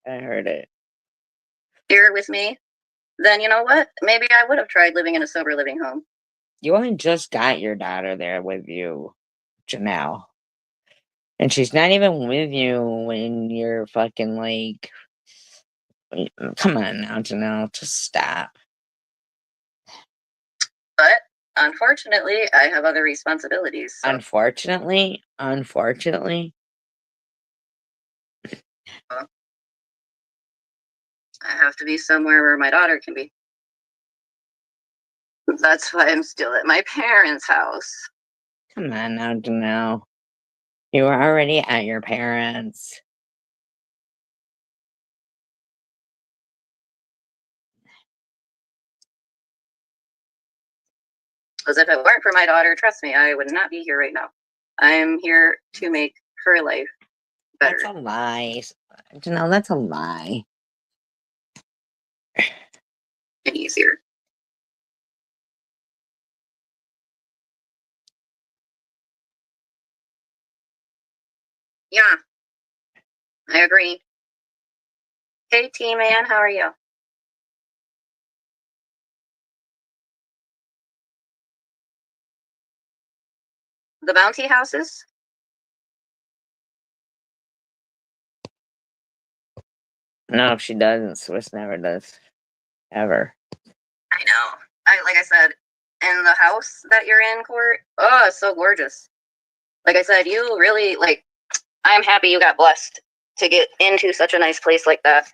Speaker 1: I heard it.
Speaker 6: here with me, then you know what? Maybe I would have tried living in a sober living home.
Speaker 1: You only just got your daughter there with you, Janelle. And she's not even with you when you're fucking like, come on now, Janelle, just stop.
Speaker 6: But unfortunately, I have other responsibilities. So
Speaker 1: Unfortunately,
Speaker 6: I have to be somewhere where my daughter can be. That's why I'm still at my parents' house.
Speaker 1: come on now, Janelle. You were already at your parents'.
Speaker 6: Because if it weren't for my daughter, trust me, I would not be here right now. I am here to make her life better.
Speaker 1: That's a lie. Janelle, that's a lie.
Speaker 6: And easier. Yeah, I agree. Hey, T-Man, how are you? The bounty houses?
Speaker 1: No, she doesn't. Swiss never does. Ever.
Speaker 6: I know. Like I said, in the house that you're in, Court, oh, it's so gorgeous. Like I said, you really, like, I'm happy you got blessed to get into such a nice place like that.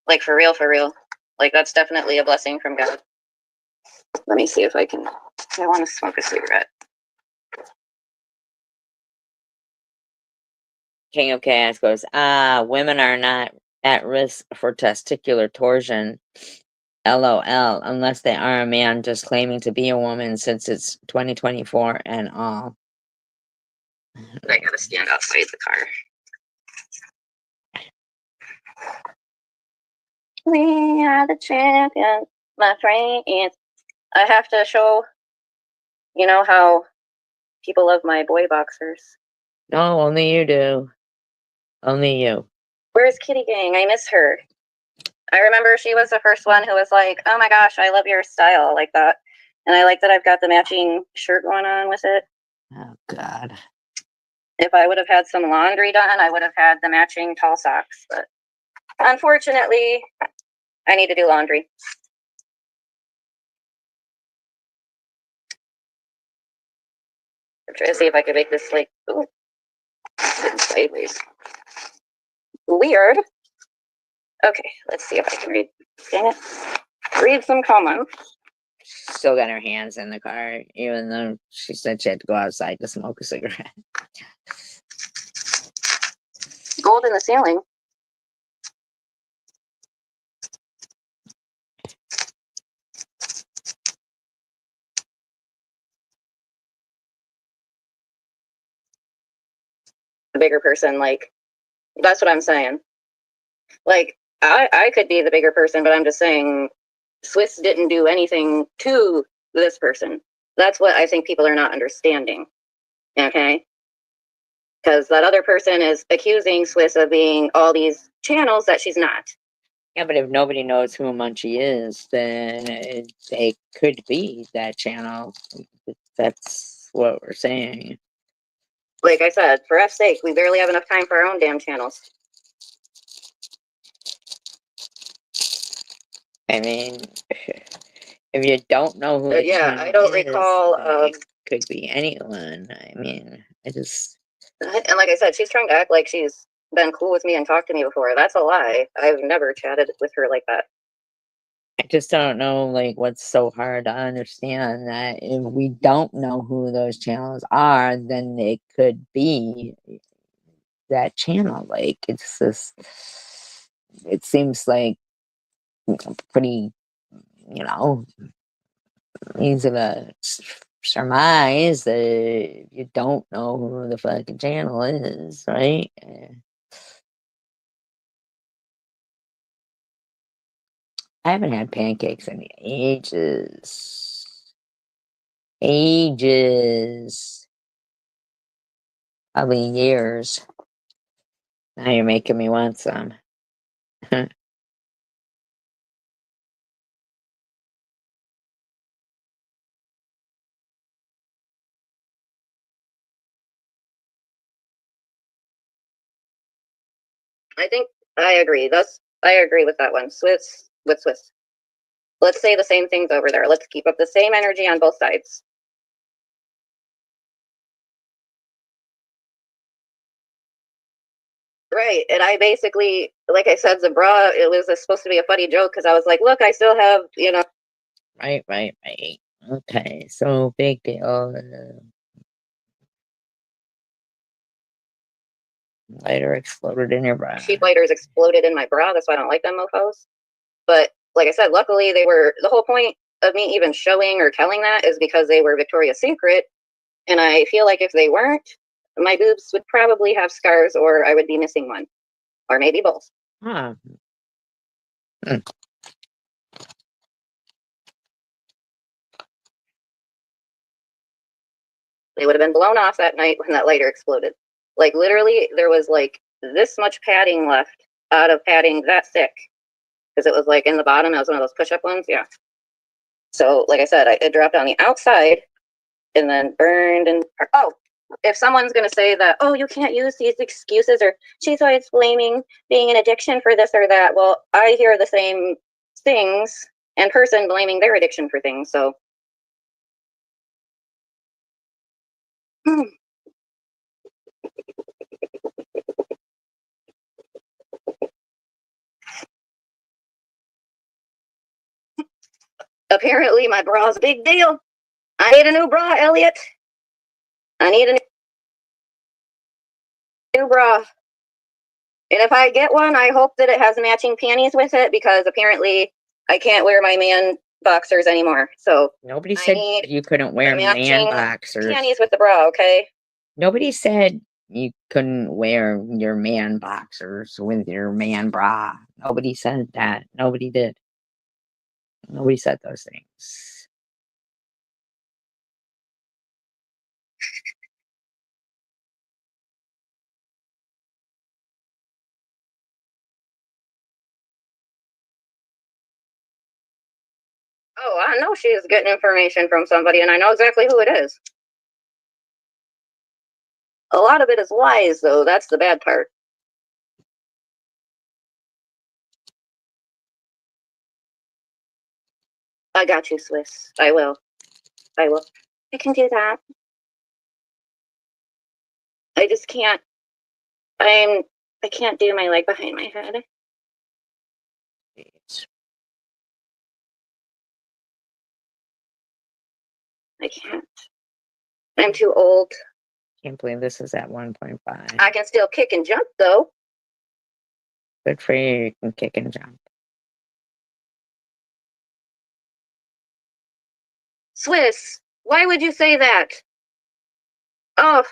Speaker 6: Like, for real, for real. Like, that's definitely a blessing from God. Let me see if I want to smoke a cigarette.
Speaker 1: King of Chaos goes, women are not at risk for testicular torsion. LOL, unless they are a man just claiming to be a woman since it's 2024 and all.
Speaker 6: I gotta stand outside the car. We are the champions, my friends. I have to show, how people love my boy boxers.
Speaker 1: No, only you do. Only you.
Speaker 6: Where's Kitty Gang? I miss her. I remember she was the first one who was like, oh my gosh, I love your style, like that. And I like that I've got the matching shirt going on with it.
Speaker 1: Oh, God.
Speaker 6: If I would have had some laundry done, I would have had the matching tall socks. But unfortunately, I need to do laundry. I'm trying to see if I could make this, like, ooh, sideways. Weird. Okay, let's see if I can read. Dang it. Read some comments.
Speaker 1: Still got her hands in the car, even though she said she had to go outside to smoke a cigarette.
Speaker 6: Gold in the ceiling. the bigger person. Like, that's what I'm saying. Like, I could be the bigger person, but I'm just saying Swiss didn't do anything to this person. That's what I think people are not understanding. Okay? Because that other person is accusing Swiss of being all these channels that she's not.
Speaker 1: Yeah, but if nobody knows who Munchie is, then they could be that channel. That's what we're saying.
Speaker 6: Like I said, for F's sake, we barely have enough time for our own damn channels.
Speaker 1: I mean, if you don't know who the
Speaker 6: Yeah,
Speaker 1: channel
Speaker 6: I don't
Speaker 1: is,
Speaker 6: recall.
Speaker 1: then it could be anyone. I mean, I just...
Speaker 6: And like I said, she's trying to act like she's been cool with me and talked to me before. That's a lie. I've never chatted with her like that.
Speaker 1: I just don't know, like, what's so hard to understand that if we don't know who those channels are, then it could be that channel. Like, it's just, it seems like pretty, you know, easy to surmise that you don't know who the fucking channel is, right? I haven't had pancakes in ages. Ages. Probably years. Now you're making me want some.
Speaker 6: I think I agree. I agree with that one. Swiss with Swiss. Let's say the same things over there. Let's keep up the same energy on both sides. Right. And I basically, like I said, the bra, it was supposed to be a funny joke because I was like, look, I still have,
Speaker 1: Right. Okay, so big deal. Lighter exploded in your bra.
Speaker 6: sheet lighters exploded in my bra. That's why I don't like them mofos. But like I said, luckily the whole point of me even showing or telling that is because they were Victoria's Secret. And I feel like if they weren't, my boobs would probably have scars or I would be missing one. Or maybe both.
Speaker 1: Huh.
Speaker 6: They would have been blown off that night when that lighter exploded. Like literally, there was like this much padding left out of padding that thick. Because it was like in the bottom, it was one of those push-up ones, yeah. So, like I said, it dropped on the outside and then burned and, oh, if someone's going to say that, oh, you can't use these excuses or she's always blaming being an addiction for this or that, well, I hear the same things and person blaming their addiction for things, so. Apparently, my bra's a big deal. I need a new bra, Elliot. I need a new bra. And if I get one, I hope that it has matching panties with it because apparently I can't wear my man boxers anymore. So
Speaker 1: Nobody said you couldn't wear man boxers.
Speaker 6: Panties with the bra, okay?
Speaker 1: Nobody said you couldn't wear your man boxers with your man bra. Nobody said that. Nobody did. Nobody said those things.
Speaker 6: Oh, I know she's getting information from somebody, and I know exactly who it is. A lot of it is lies, though. That's the bad part. I got you, Swiss. I will. I can do that. I just can't. I can't do my leg behind my head. I can't. I'm too old.
Speaker 1: Can't believe this is at 1.5.
Speaker 6: I can still kick and jump, though.
Speaker 1: Good for you. You can kick and jump.
Speaker 6: Swiss, why would you say that? Oh,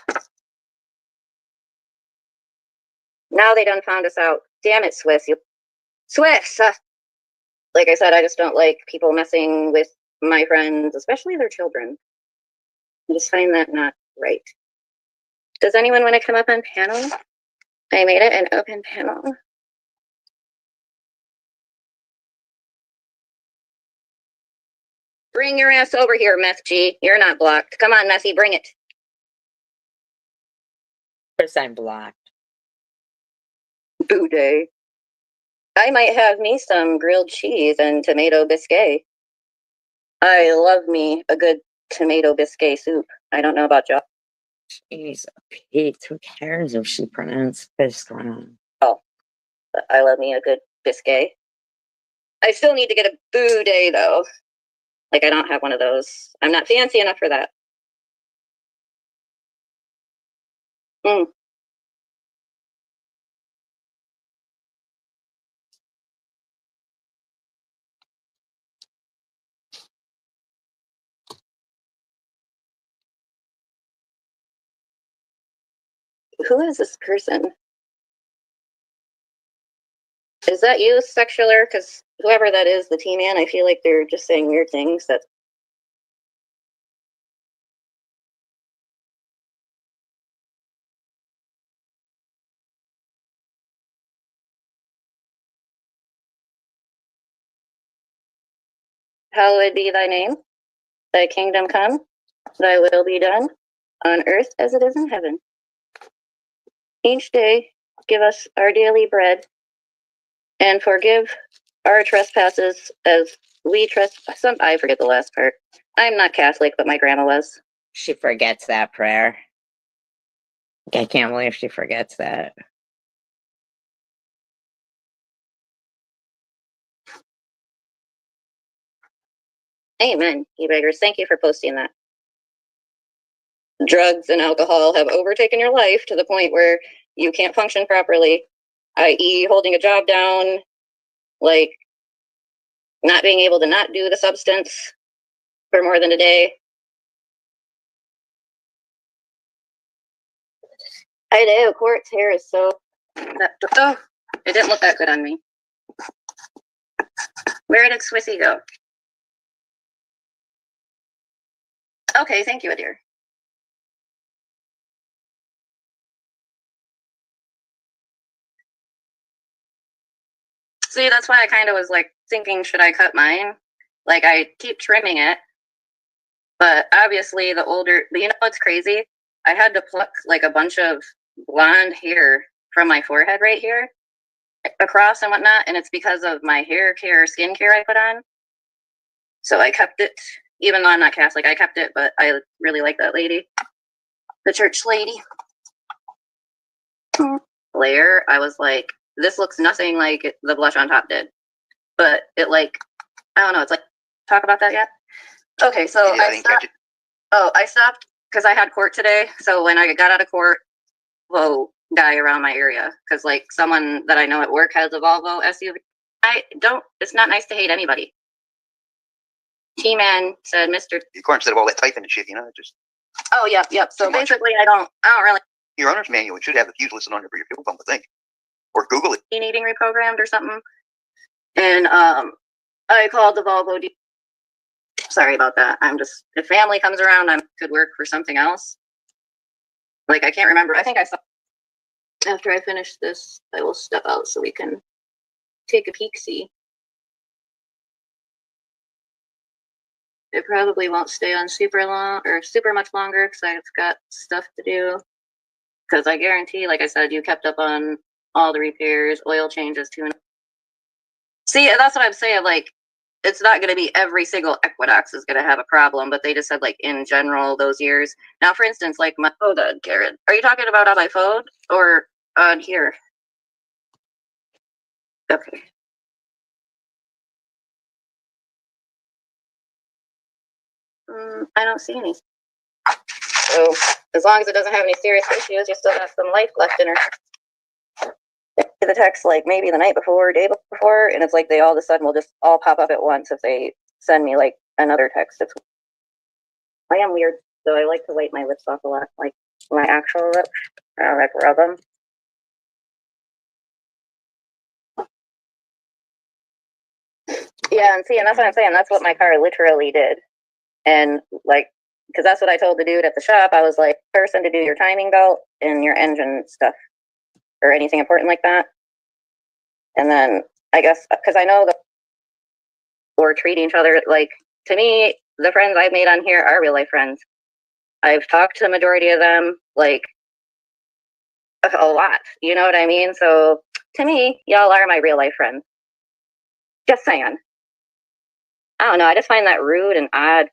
Speaker 6: Now they done found us out. Damn it, Swiss. Swiss! Like I said, I just don't like people messing with my friends, especially their children. I just find that not right. Does anyone want to come up on panel? I made it an open panel. Bring your ass over here, Meth G. You're not blocked. Come on, Messy, bring it.
Speaker 1: First I'm blocked.
Speaker 6: Boo day. I might have me some grilled cheese and tomato biscuit. I love me a good tomato biscuit soup. I don't know about y'all.
Speaker 1: Jeez, Pete, who cares if she pronounced this wrong?
Speaker 6: Oh, but I love me a good biscuit. I still need to get a boo day, though. Like, I don't have one of those. I'm not fancy enough for that. Mm. Who is this person? Is that you, Sexualer? Because whoever that is, the T-Man, I feel like they're just saying weird things that... Hallowed be thy name. Thy kingdom come. Thy will be done on earth as it is in heaven. Each day give us our daily bread, and forgive our trespasses as we trespass. I forget the last part. I'm not Catholic, but my grandma was.
Speaker 1: She forgets that prayer. I can't believe she forgets that.
Speaker 6: Amen, you beggars. Thank you for posting that. Drugs and alcohol have overtaken your life to the point where you can't function properly, i.e. holding a job down, like not being able to not do the substance for more than a day. I know, Quart's hair is so... Oh, it didn't look that good on me. Where did Swissy go? Okay, thank you, dear. See, that's why I kind of was like thinking, should I cut mine? Like, I keep trimming it, but obviously the older, you know what's crazy? I had to pluck like a bunch of blonde hair from my forehead right here across and whatnot, and it's because of my hair care, skin care I put on. So I kept it, even though I'm not Catholic, I kept it, but I really like that lady, the church lady. Blair, I was like, this looks nothing like the blush on top did, but it like, I don't know, it's like, talk about that yet? Okay, so I stopped. Oh, I stopped because I had court today. So when I got out of court, Volvo guy around my area, because like someone that I know at work has a Volvo SUV. It's not nice to hate anybody. T-Man said, Mr.
Speaker 5: Of course, instead of all that typing and shit, you know, just.
Speaker 6: Oh, yep. So basically, I don't really.
Speaker 5: Your owner's manual, it should have the fuse listed on there for your fuel pump, I think. Or Google it.
Speaker 6: Needing reprogrammed or something. And I called the Volvo. Sorry about that. If family comes around, I could work for something else. Like, I can't remember. I think I saw. After I finish this, I will step out so we can take a peek-see. It probably won't stay on super long or super much longer because I've got stuff to do. Because I guarantee, like I said, you kept up on all the repairs, oil changes, too. See, that's what I'm saying. Like, it's not going to be every single Equinox is going to have a problem, but they just said, like, in general, those years. Now, for instance, like, hold on, Karen. Are you talking about on my phone or on here? Okay. I don't see any. So, as long as it doesn't have any serious issues, you still have some life left in her. The text, like, maybe the night before, day before, and it's like they all of a sudden will just all pop up at once if they send me, like, another text. I am weird, so I like to wipe my lips off a lot, like my actual lips. I like rub them. Yeah, and see, and that's what I'm saying. That's what my car literally did. And like, because that's what I told the dude at the shop. I was like, person to do your timing belt and your engine stuff or anything important like that. And then I guess, because I know that we're treating each other like, to me, the friends I've made on here are real life friends. I've talked to the majority of them, like, a lot. You know what I mean? So to me, y'all are my real life friends. Just saying. I don't know. I just find that rude and odd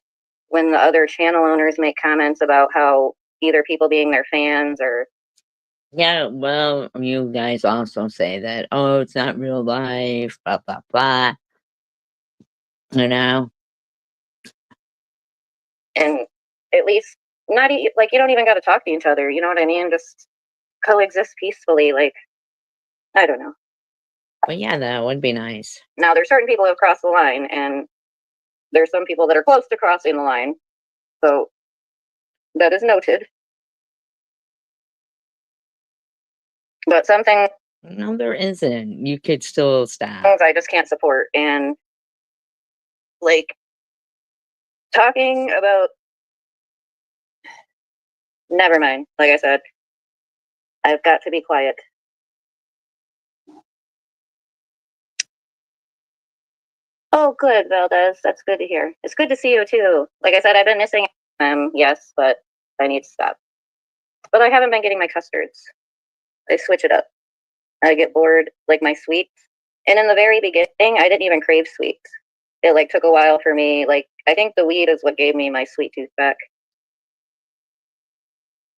Speaker 6: when the other channel owners make comments about how either people being their fans or.
Speaker 1: Yeah, well, you guys also say that, oh, it's not real life, blah, blah, blah. You know?
Speaker 6: And at least not like you don't even got to talk to each other. You know what I mean? Just coexist peacefully. Like, I don't know.
Speaker 1: But yeah, that would be nice.
Speaker 6: Now, there's certain people who have crossed the line, and there's some people that are close to crossing the line. So that is noted. But something.
Speaker 1: No, there isn't. You could still stop.
Speaker 6: I just can't support. And like talking about. Never mind. Like I said, I've got to be quiet. Oh, good, Valdez. That's good to hear. It's good to see you too. Like I said, I've been missing yes, but I need to stop. But I haven't been getting my custards. I switch it up. I get bored, like my sweets. And in the very beginning, I didn't even crave sweets. It like took a while for me. Like I think the weed is what gave me my sweet tooth back.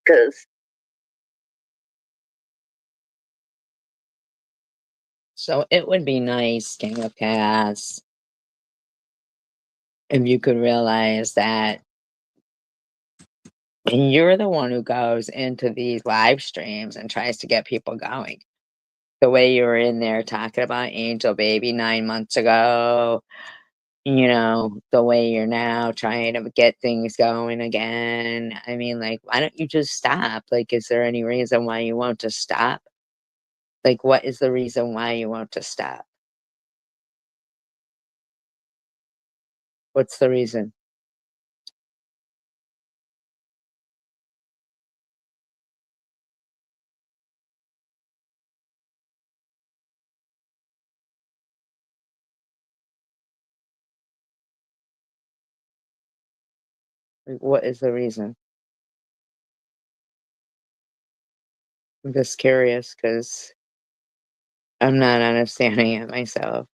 Speaker 6: Cause
Speaker 1: So it would be nice, King of Chaos, if you could realize that you're the one who goes into these live streams and tries to get people going. The way you were in there talking about Angel Baby 9 months ago, you know, the way you're now trying to get things going again. I mean, like, why don't you just stop? Like, is there any reason why you won't just stop? Like, what is the reason why you want to stop? What's the reason? Like, what is the reason? I'm just curious because I'm not understanding it myself.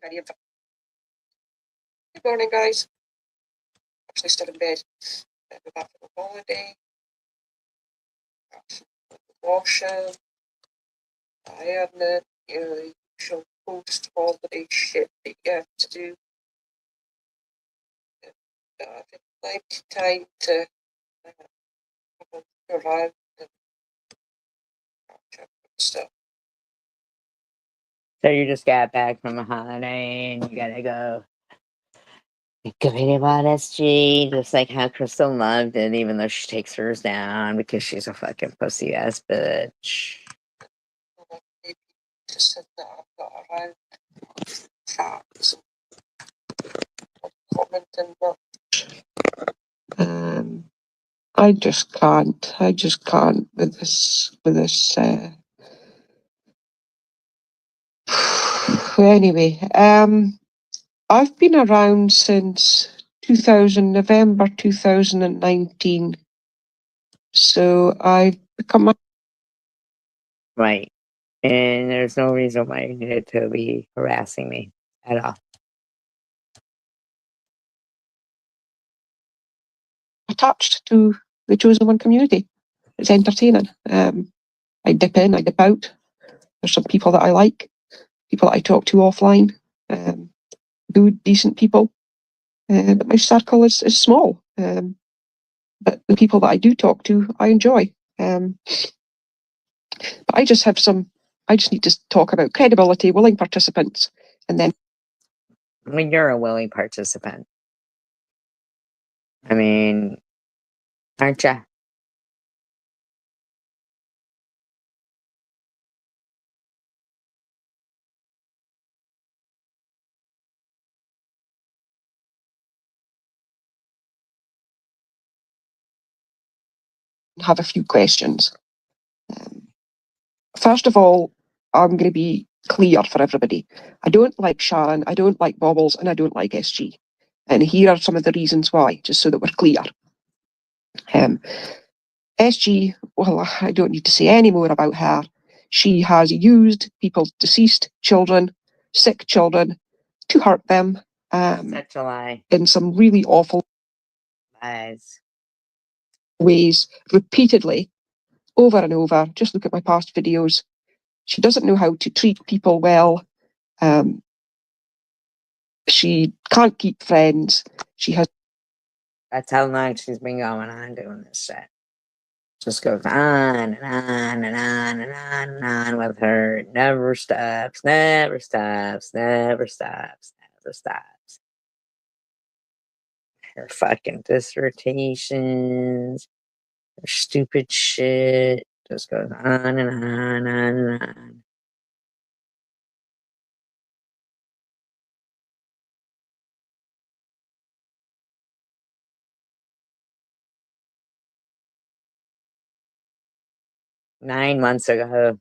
Speaker 8: Good morning, guys. Actually, still in bed. We're back from a holiday. Washing, ironing, you know, the usual post-holiday shit that you have to do. I've had plenty of time to go around and check stuff.
Speaker 1: So you just got back from a holiday and you gotta go get ready about SG, just like how Crystal loved it, even though she takes hers down because she's a fucking pussy ass bitch.
Speaker 8: Maybe just sit there, I've got around chats and commenting much. I just can't. I just can't with this. Anyway, I've been around since November 2019. So I've become
Speaker 1: Right. And there's no reason why you needed to be harassing me at all.
Speaker 8: attached to the Chosen One community. It's entertaining. I dip in, I dip out. There's some people that I like, people that I talk to offline, good, decent people. But my circle is small. but the people that I do talk to, I enjoy. But I just need to talk about credibility, willing participants, and then.
Speaker 1: When you're a willing participant. I mean, aren't you?
Speaker 8: Have a few questions. First of all, I'm going to be clear for everybody. I don't like Sharon, I don't like Bobbles, and I don't like SG. And here are some of the reasons why, just so that we're clear. SG, well, I don't need to say any more about her. She has used people's deceased children, sick children, to hurt them.
Speaker 1: Such a lie.
Speaker 8: In some really awful
Speaker 1: lies.
Speaker 8: Ways, repeatedly, over and over. Just look at my past videos. She doesn't know how to treat people well. She can't keep friends. She has.
Speaker 1: That's how long she's been going on doing this shit. Just goes on and on and on and on and on with her. Never stops, never stops, never stops, never stops. Her fucking dissertations, her stupid shit just goes on and on and on. Nine months ago,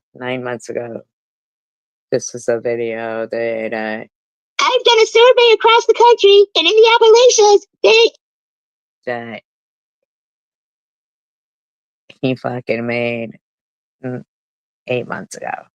Speaker 1: this was a video that
Speaker 9: I've done a survey across the country, and in the Appalachians,
Speaker 1: that he fucking made 8 months ago.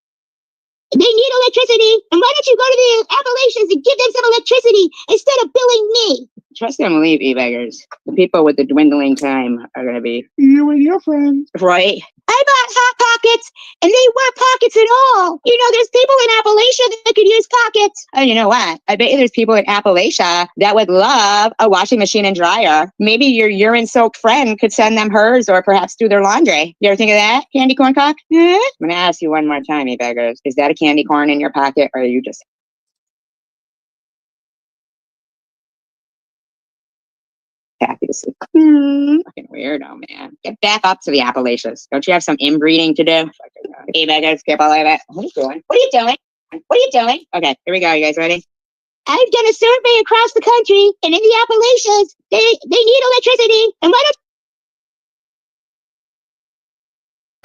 Speaker 9: they need electricity, and why don't you go to the Appalachians and give them some electricity instead of billing me?
Speaker 3: Trust them, leave, e-beggars. The people with the dwindling time are going to be
Speaker 2: You and your friends.
Speaker 3: right.
Speaker 9: I bought Hot Pockets, and they weren't pockets at all. You know, there's people in Appalachia that could use pockets.
Speaker 3: Oh, you know what? I bet you there's people in Appalachia that would love a washing machine and dryer. Maybe your urine-soaked friend could send them hers or perhaps do their laundry. You ever think of that, candy corn cock? I'm going to ask you one more time, e-beggars. Is that a candy corn in your pocket, or are you just... happy to see. Fucking weirdo, man. Get back up to the Appalachians. Don't you have some inbreeding to do? Hey, beggars, can't believe it. What are you doing? What are you doing? What are you doing? Okay, here we go. You guys ready?
Speaker 9: I've done a survey across the country, and in the Appalachians, they need electricity, and why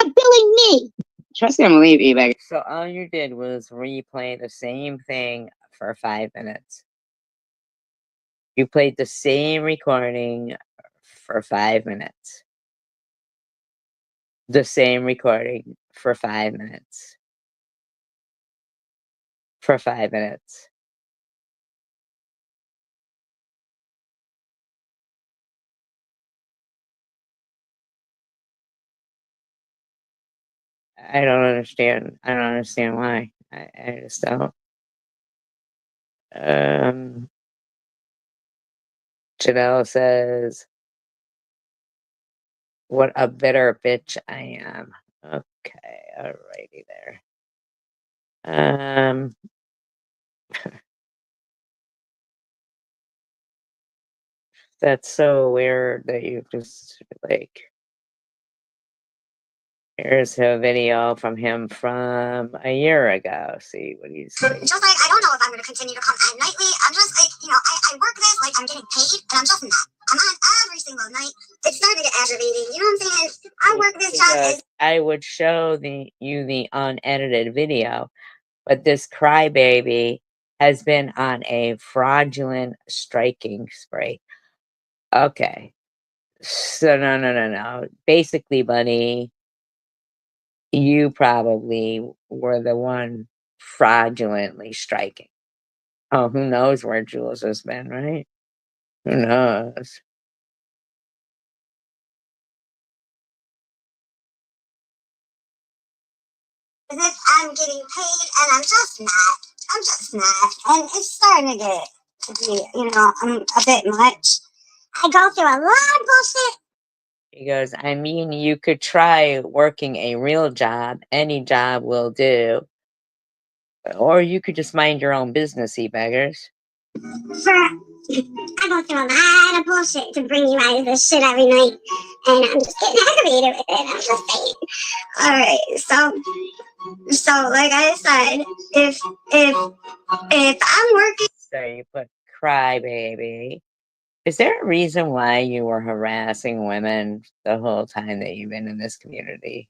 Speaker 9: don't you billing me?
Speaker 3: Trust them, leave, e-beggars.
Speaker 1: So all you did was replay the same thing for 5 minutes. You played the same recording for 5 minutes. The same recording for 5 minutes. For 5 minutes. I don't understand. I don't understand why. I just don't. Janelle says, what a bitter bitch I am. Okay, alrighty there. That's so weird that you just, like, here's a video from him from a year ago. See what he's saying.
Speaker 9: Just like, I don't know if I'm going to continue to come out nightly. I'm just like, you know, I work this like I'm getting paid, and I'm just not. I'm on every single night. It's starting to get aggravating. You know what I'm saying? I work this job.
Speaker 1: I would show you the unedited video, but this crybaby has been on a fraudulent striking spree. Okay. So no. Basically, buddy, you probably were the one fraudulently striking. Oh, who knows where Jules has been, right? Who knows?
Speaker 9: As if I'm getting paid, and I'm just not. I'm just not. And it's starting to get to be, you know, a bit much. I go through a lot of bullshit.
Speaker 1: He goes, I mean, you could try working a real job. Any job will do. Or you could just mind your own business, beggars.
Speaker 9: I go through a lot of bullshit to bring you guys this shit every night, and I'm just getting aggravated with it. I'm just saying. All right, so like I said, if I'm working,
Speaker 1: So you put crybaby. Is there a reason why you were harassing women the whole time that you've been in this community?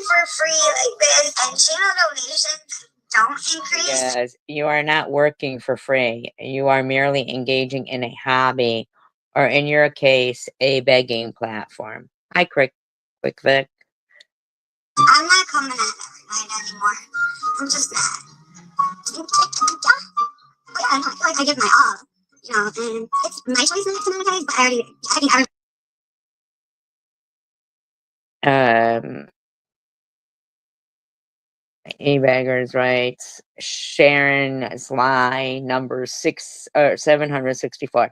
Speaker 9: for free like this, and channel donations don't increase.
Speaker 1: Yes, you are not working for free. You are merely engaging in a hobby, or in your case, a begging platform. Hi, Quick Vic.
Speaker 9: I'm not coming at every night anymore. I'm just not. Yeah, I feel like I give my all, you know, and it's my choice not to monetize, but I think
Speaker 1: E-Baggers writes, Sharon Sly, number 764.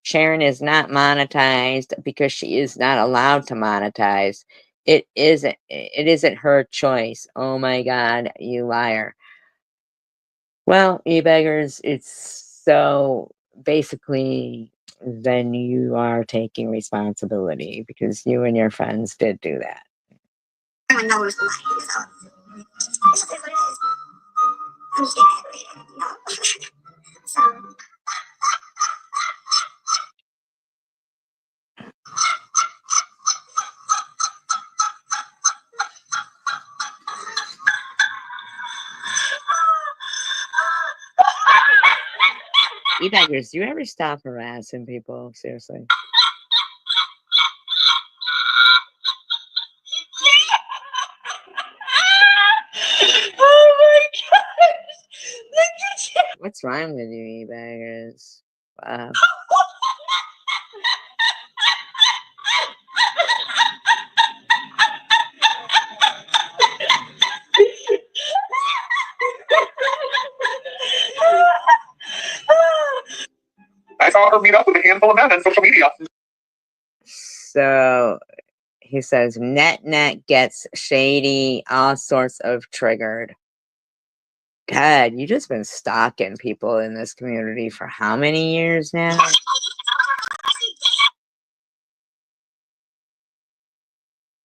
Speaker 1: Sharon is not monetized because she is not allowed to monetize. It isn't her choice. Oh my God, you liar. Well, e-beggars, it's so basically then you are taking responsibility because you and your friends did do that.
Speaker 9: everyone knows lying, so it's just what it is. I'm just getting aggravated, you know. So
Speaker 1: E-beggars, do you ever stop harassing people? Seriously.
Speaker 10: Oh my gosh!
Speaker 1: What's wrong with you, e-beggars? Wow.
Speaker 10: I saw her meet up with a handful of men on social media.
Speaker 1: So he says, net gets shady, all sorts of triggered. God, you just been stalking people in this community for how many years now?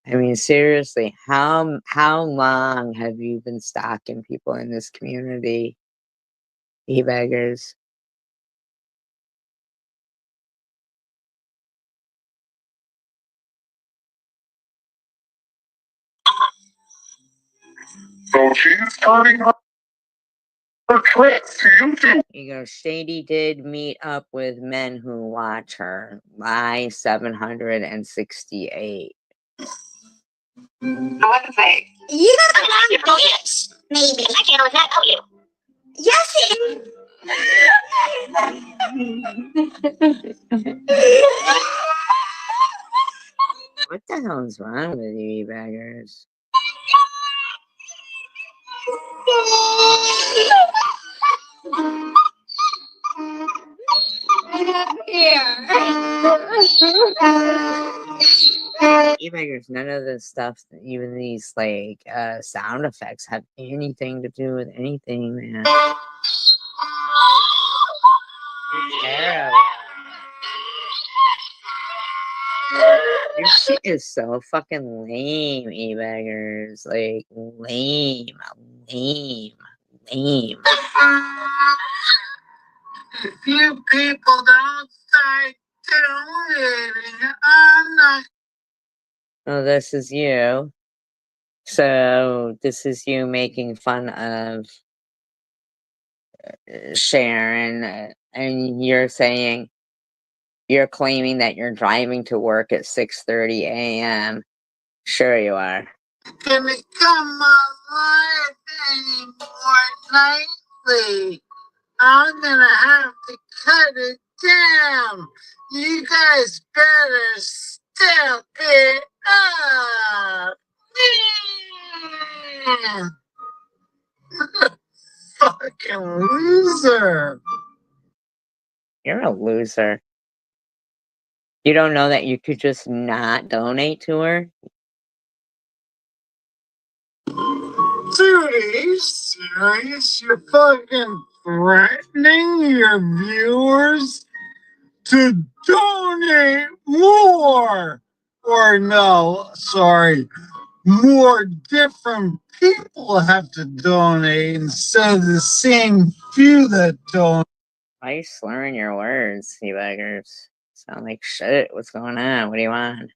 Speaker 1: I mean, seriously, how long have you been stalking people in this community, e-beggars?
Speaker 10: So she's turning her tricks to YouTube.
Speaker 1: You go, Shady did meet up with men who watch her. Lie 768.
Speaker 9: what the fuck? You got the wrong bitch. Maybe. My channel is not about you. Yes, it
Speaker 1: What the hell is wrong with you, e-beggars? E-beggars, none of this stuff, even these like sound effects, have anything to do with anything, man. You're terrible. Your shit is so fucking lame, e-beggars. Like, lame.
Speaker 10: You people don't start donating. I'm not.
Speaker 1: Oh, this is you. So, this is you making fun of Sharon, and you're saying, you're claiming that you're driving to work at 6:30 a.m. Sure you are.
Speaker 10: Gonna come alive anymore nightly. I'm gonna have to cut it down. You guys better step it up. Yeah. Fucking loser.
Speaker 1: You're a loser. You don't know that you could just not donate to her?
Speaker 10: Dude, are you serious? You're fucking threatening your viewers to donate more. Or no, sorry, more different people have to donate instead of the same few that donate.
Speaker 1: Why are you slurring your words, you beggars? Sound like shit. What's going on? What do you want?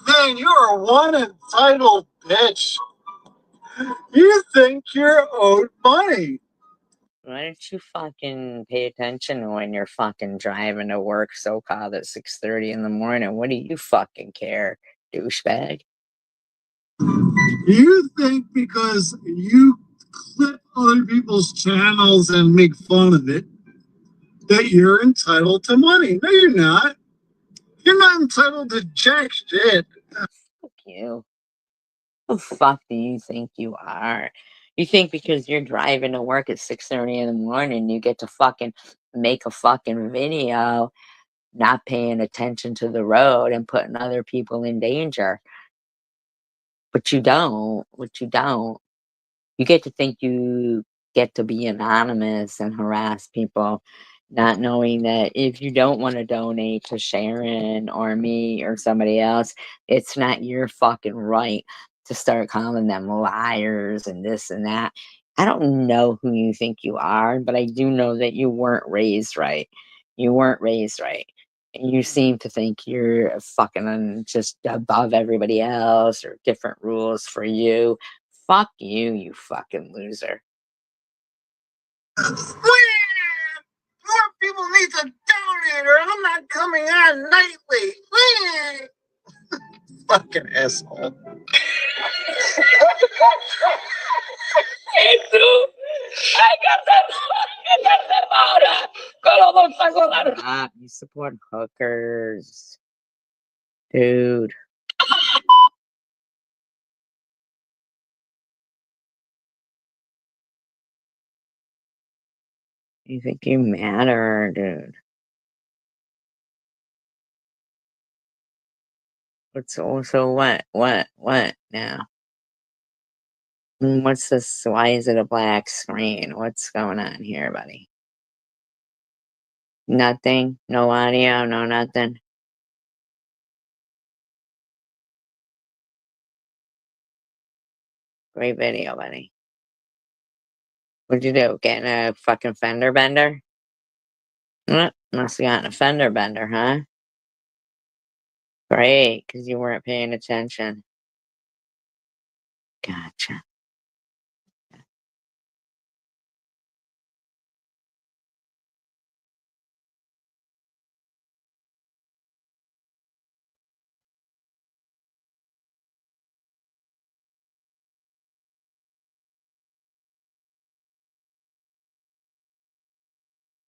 Speaker 10: Man, you're one entitled bitch. You think you're owed money.
Speaker 1: Why don't you fucking pay attention when you're fucking driving to work so-called at 6:30 in the morning? What do you fucking care, douchebag?
Speaker 10: You think because you clip other people's channels and make fun of it that you're entitled to money. No, you're not. You're not entitled to jack shit.
Speaker 1: Fuck you. Who the fuck do you think you are? You think because you're driving to work at 6:30 in the morning, you get to fucking make a fucking video not paying attention to the road and putting other people in danger. But you don't. But you don't. You get to think you get to be anonymous and harass people, not knowing that if you don't want to donate to Sharon or me or somebody else, it's not your fucking right to start calling them liars and this and that. I don't know who you think you are, but I do know that you weren't raised right. You weren't raised right. And you seem to think you're fucking just above everybody else or different rules for you. Fuck you, you fucking loser.
Speaker 10: More people need to donate or I'm not coming on nightly. Fucking asshole.
Speaker 1: Ah, you support hookers. Dude. You think you matter, dude. What's also what now? What's this? Why is it a black screen? What's going on here, buddy? Nothing? No audio? No nothing? Great video, buddy. What'd you do? Getting a fucking fender bender? Must have gotten a fender bender, huh? Great, because you weren't paying attention. Gotcha.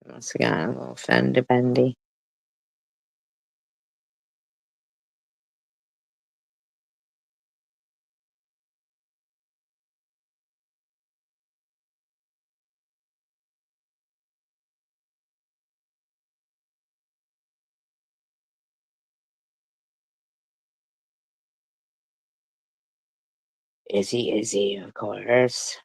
Speaker 1: Must have gotten a little fender bendy. Izzy, of course.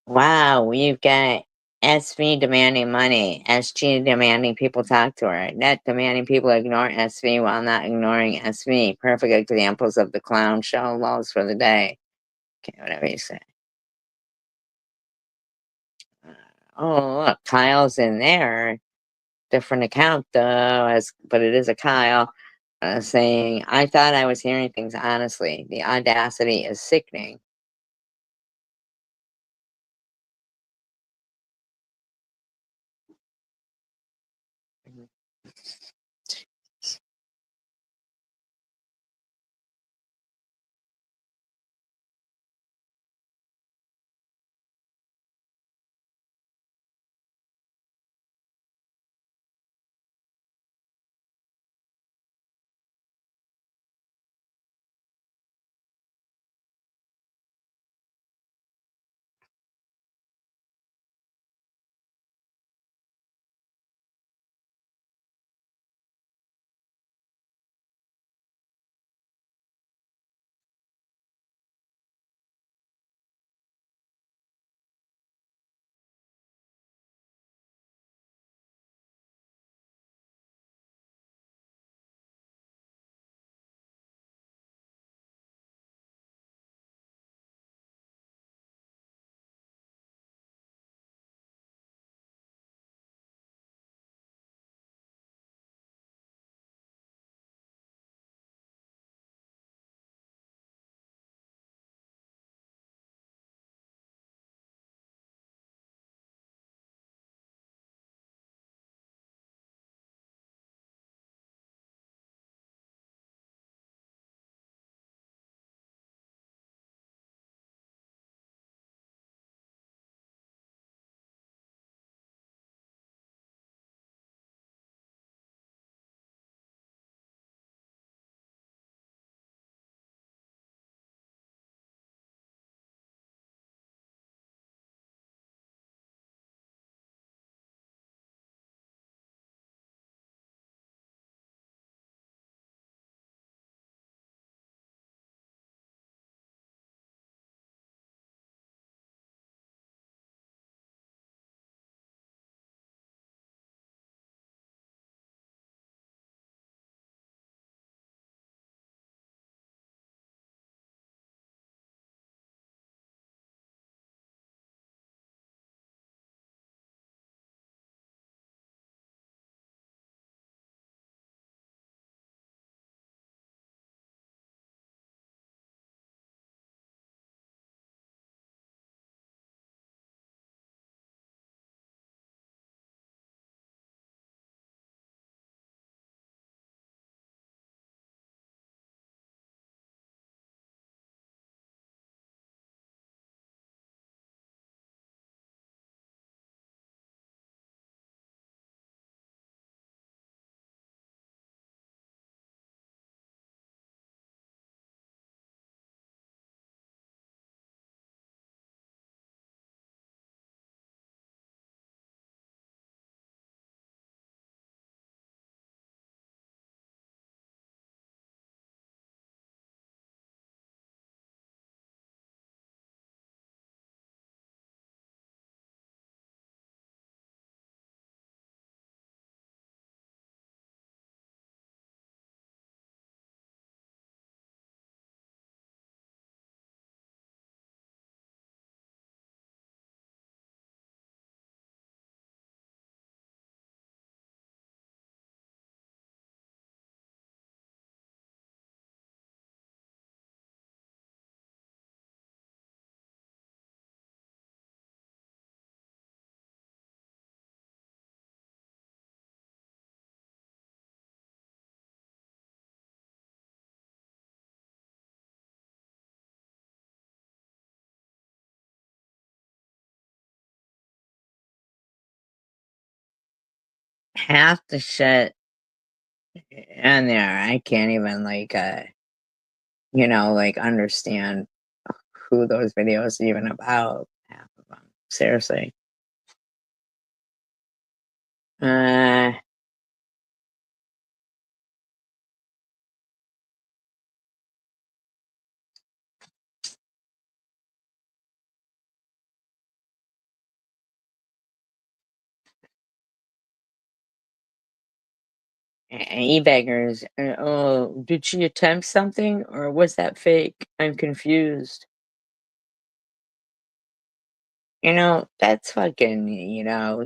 Speaker 1: Wow, we've got SV demanding money, SG demanding people talk to her, Net demanding people ignore SV while not ignoring SV. Perfect examples of the clown show laws for the day. Okay, whatever you say. Oh, look, Kyle's in there. Different account though, but it is a Kyle saying, I thought I was hearing things honestly. The audacity is sickening. half the shit in there, I can't even like like understand who those videos are even about. Half of them, seriously. E-beggars. Oh, did she attempt something or was that fake? I'm confused. That's fucking,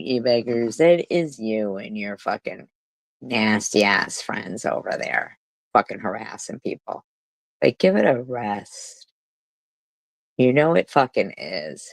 Speaker 1: e-beggars. That is you and your fucking nasty ass friends over there. Fucking harassing people. Like, give it a rest. You know it fucking is.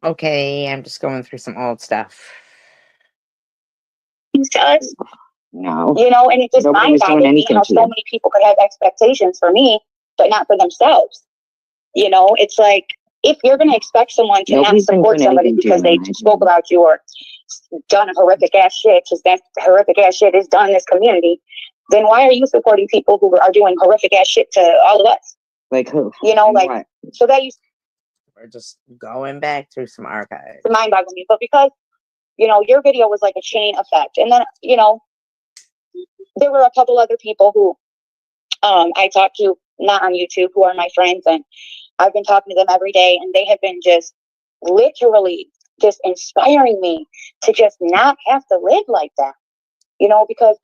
Speaker 1: Okay, I'm just going through some old stuff.
Speaker 3: To us,
Speaker 1: No.
Speaker 3: you know, and it just
Speaker 1: Nobody was doing
Speaker 3: mind-boggles me
Speaker 1: anything
Speaker 3: how
Speaker 1: to
Speaker 3: so
Speaker 1: you.
Speaker 3: many people could have expectations for me, but not for themselves. You know, it's like, if you're going to expect someone to
Speaker 1: Nobody's
Speaker 3: not
Speaker 1: been
Speaker 3: support
Speaker 1: doing
Speaker 3: somebody
Speaker 1: anything to
Speaker 3: because
Speaker 1: you,
Speaker 3: they
Speaker 1: in my
Speaker 3: spoke
Speaker 1: opinion.
Speaker 3: about you or done horrific ass shit, because that horrific ass shit is done in this community, then why are you supporting people who are doing horrific ass shit to all of us?
Speaker 1: Like who?
Speaker 3: You know, like,
Speaker 1: What?
Speaker 3: so that used
Speaker 1: We're just going back through some archives.
Speaker 3: to mind-boggle me. But because, you know, your video was like a chain effect. And then, you know, there were a couple other people who I talked to, not on YouTube, who are my friends, and I've been talking to them every day, and they have been just literally just inspiring me to just not have to live like that, you know, because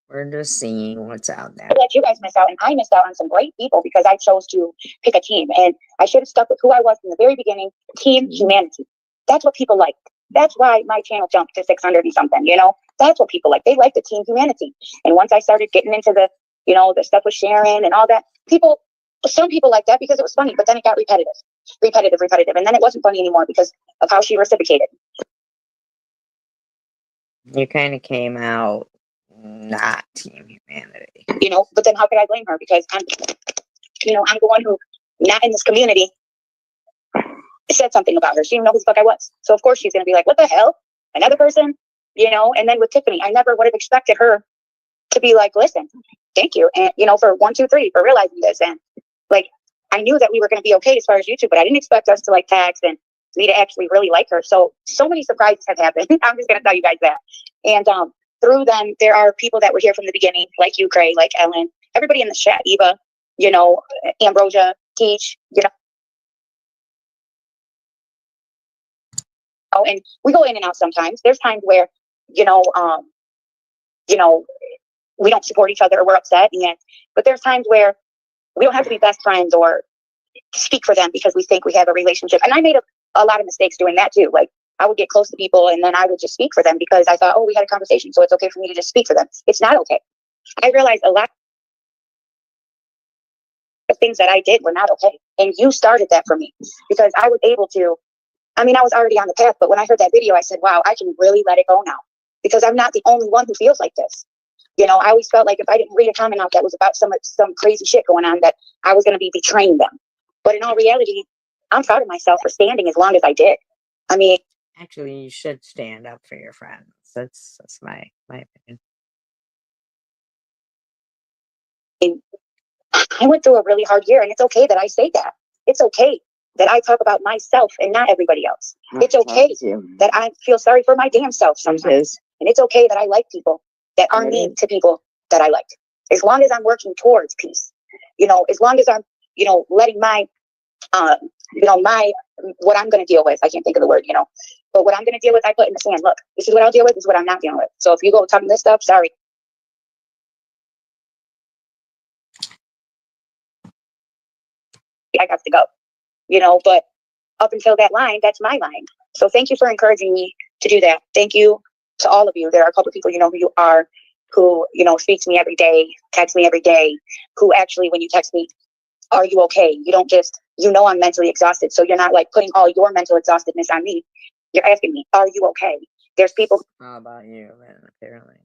Speaker 1: We're just seeing what's out there.
Speaker 3: let you guys miss out, and I missed out on some great people because I chose to pick a team, and I should have stuck with who I was from the very beginning, team humanity. That's what people like. That's why my channel jumped to 600 and something, you know, that's what people like. They like the team humanity. And once I started getting into the, you know, the stuff with Sharon and all that, some people like that because it was funny, but then it got repetitive. And then it wasn't funny anymore because of how she reciprocated.
Speaker 1: You kind of came out not team humanity.
Speaker 3: You know, but then how could I blame her? Because I'm the one who, not in this community, said something about her. She didn't know who the fuck I was. So of course she's going to be like, what the hell? Another person? You know, and then with Tiffany, I never would have expected her to be like, listen, thank you. And, you know, for 1, 2, 3, for realizing this. And like, I knew that we were going to be okay as far as YouTube, but I didn't expect us to like tags and me to actually really like her. So many surprises have happened. I'm just going to tell you guys that. And through them, there are people that were here from the beginning, like you, Cray, like Ellen, everybody in the chat, Eva, you know, Ambrosia, Teach, you know. Oh, and we go in and out sometimes. There's times where, you know, we don't support each other or we're upset. But there's times where we don't have to be best friends or speak for them because we think we have a relationship. And I made a lot of mistakes doing that too. Like, I would get close to people and then I would just speak for them because I thought, oh, we had a conversation, so it's okay for me to just speak for them. It's not okay. I realized a lot of things that I did were not okay. And you started that for me because I was able to, I was already on the path, but when I heard that video, I said, wow, I can really let it go now because I'm not the only one who feels like this. You know, I always felt like if I didn't read a comment out that was about some crazy shit going on, that I was going to be betraying them. But in all reality, I'm proud of myself for standing as long as I did.
Speaker 1: Actually, you should stand up for your friends. That's my opinion.
Speaker 3: I went through a really hard year, and it's okay that I say that. It's okay that I talk about myself and not everybody else. It's okay that I feel sorry for my damn self sometimes. And it's okay that I like people that are mean to people that I like. As long as I'm working towards peace, you know, as long as I'm, you know, letting my, what I'm going to deal with, I can't think of the word, you know, but what I'm going to deal with, I put in the sand. Look, this is what I'll deal with. This is what I'm not dealing with. So if you go talking this stuff, sorry. I got to go, you know, but up until that line, that's my line. So thank you for encouraging me to do that. Thank you to all of you. There are a couple of people, you know, who you are, who, you know, speak to me every day, text me every day, who actually, when you text me, are you okay? You don't just, you know, I'm mentally exhausted. So you're not like putting all your mental exhaustedness on me. You're asking me, are you okay? There's people.
Speaker 1: How about you, then, apparently?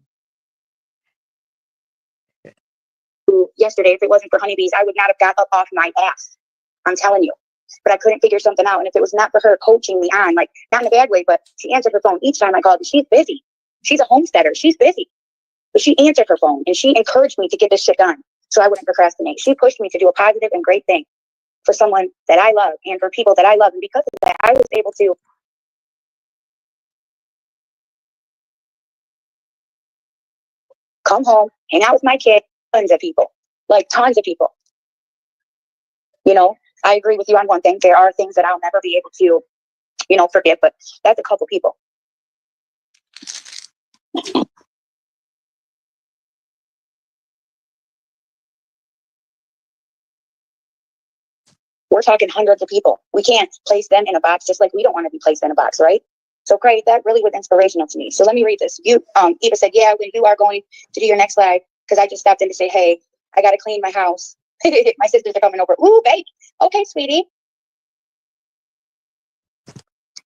Speaker 3: Who yesterday, if it wasn't for honeybees, I would not have got up off my ass. I'm telling you. But I couldn't figure something out. And if it was not for her coaching me on, like, not in a bad way, but she answered her phone each time I called. And she's busy. She's a homesteader. She's busy. But she answered her phone and she encouraged me to get this shit done so I wouldn't procrastinate. She pushed me to do a positive and great thing for someone that I love and for people that I love. And because of that, I was able to come home, hang out with my kid, tons of people. You know, I agree with you on one thing. There are things that I'll never be able to, you know, forgive, but that's a couple people. We're talking hundreds of people. We can't place them in a box just like we don't want to be placed in a box, right? So, Craig, that really was inspirational to me. So let me read this. Eva said, yeah, when you are going to do your next live, because I just stopped in to say, hey, I got to clean my house. My sisters are coming over. Ooh, babe. Okay, sweetie.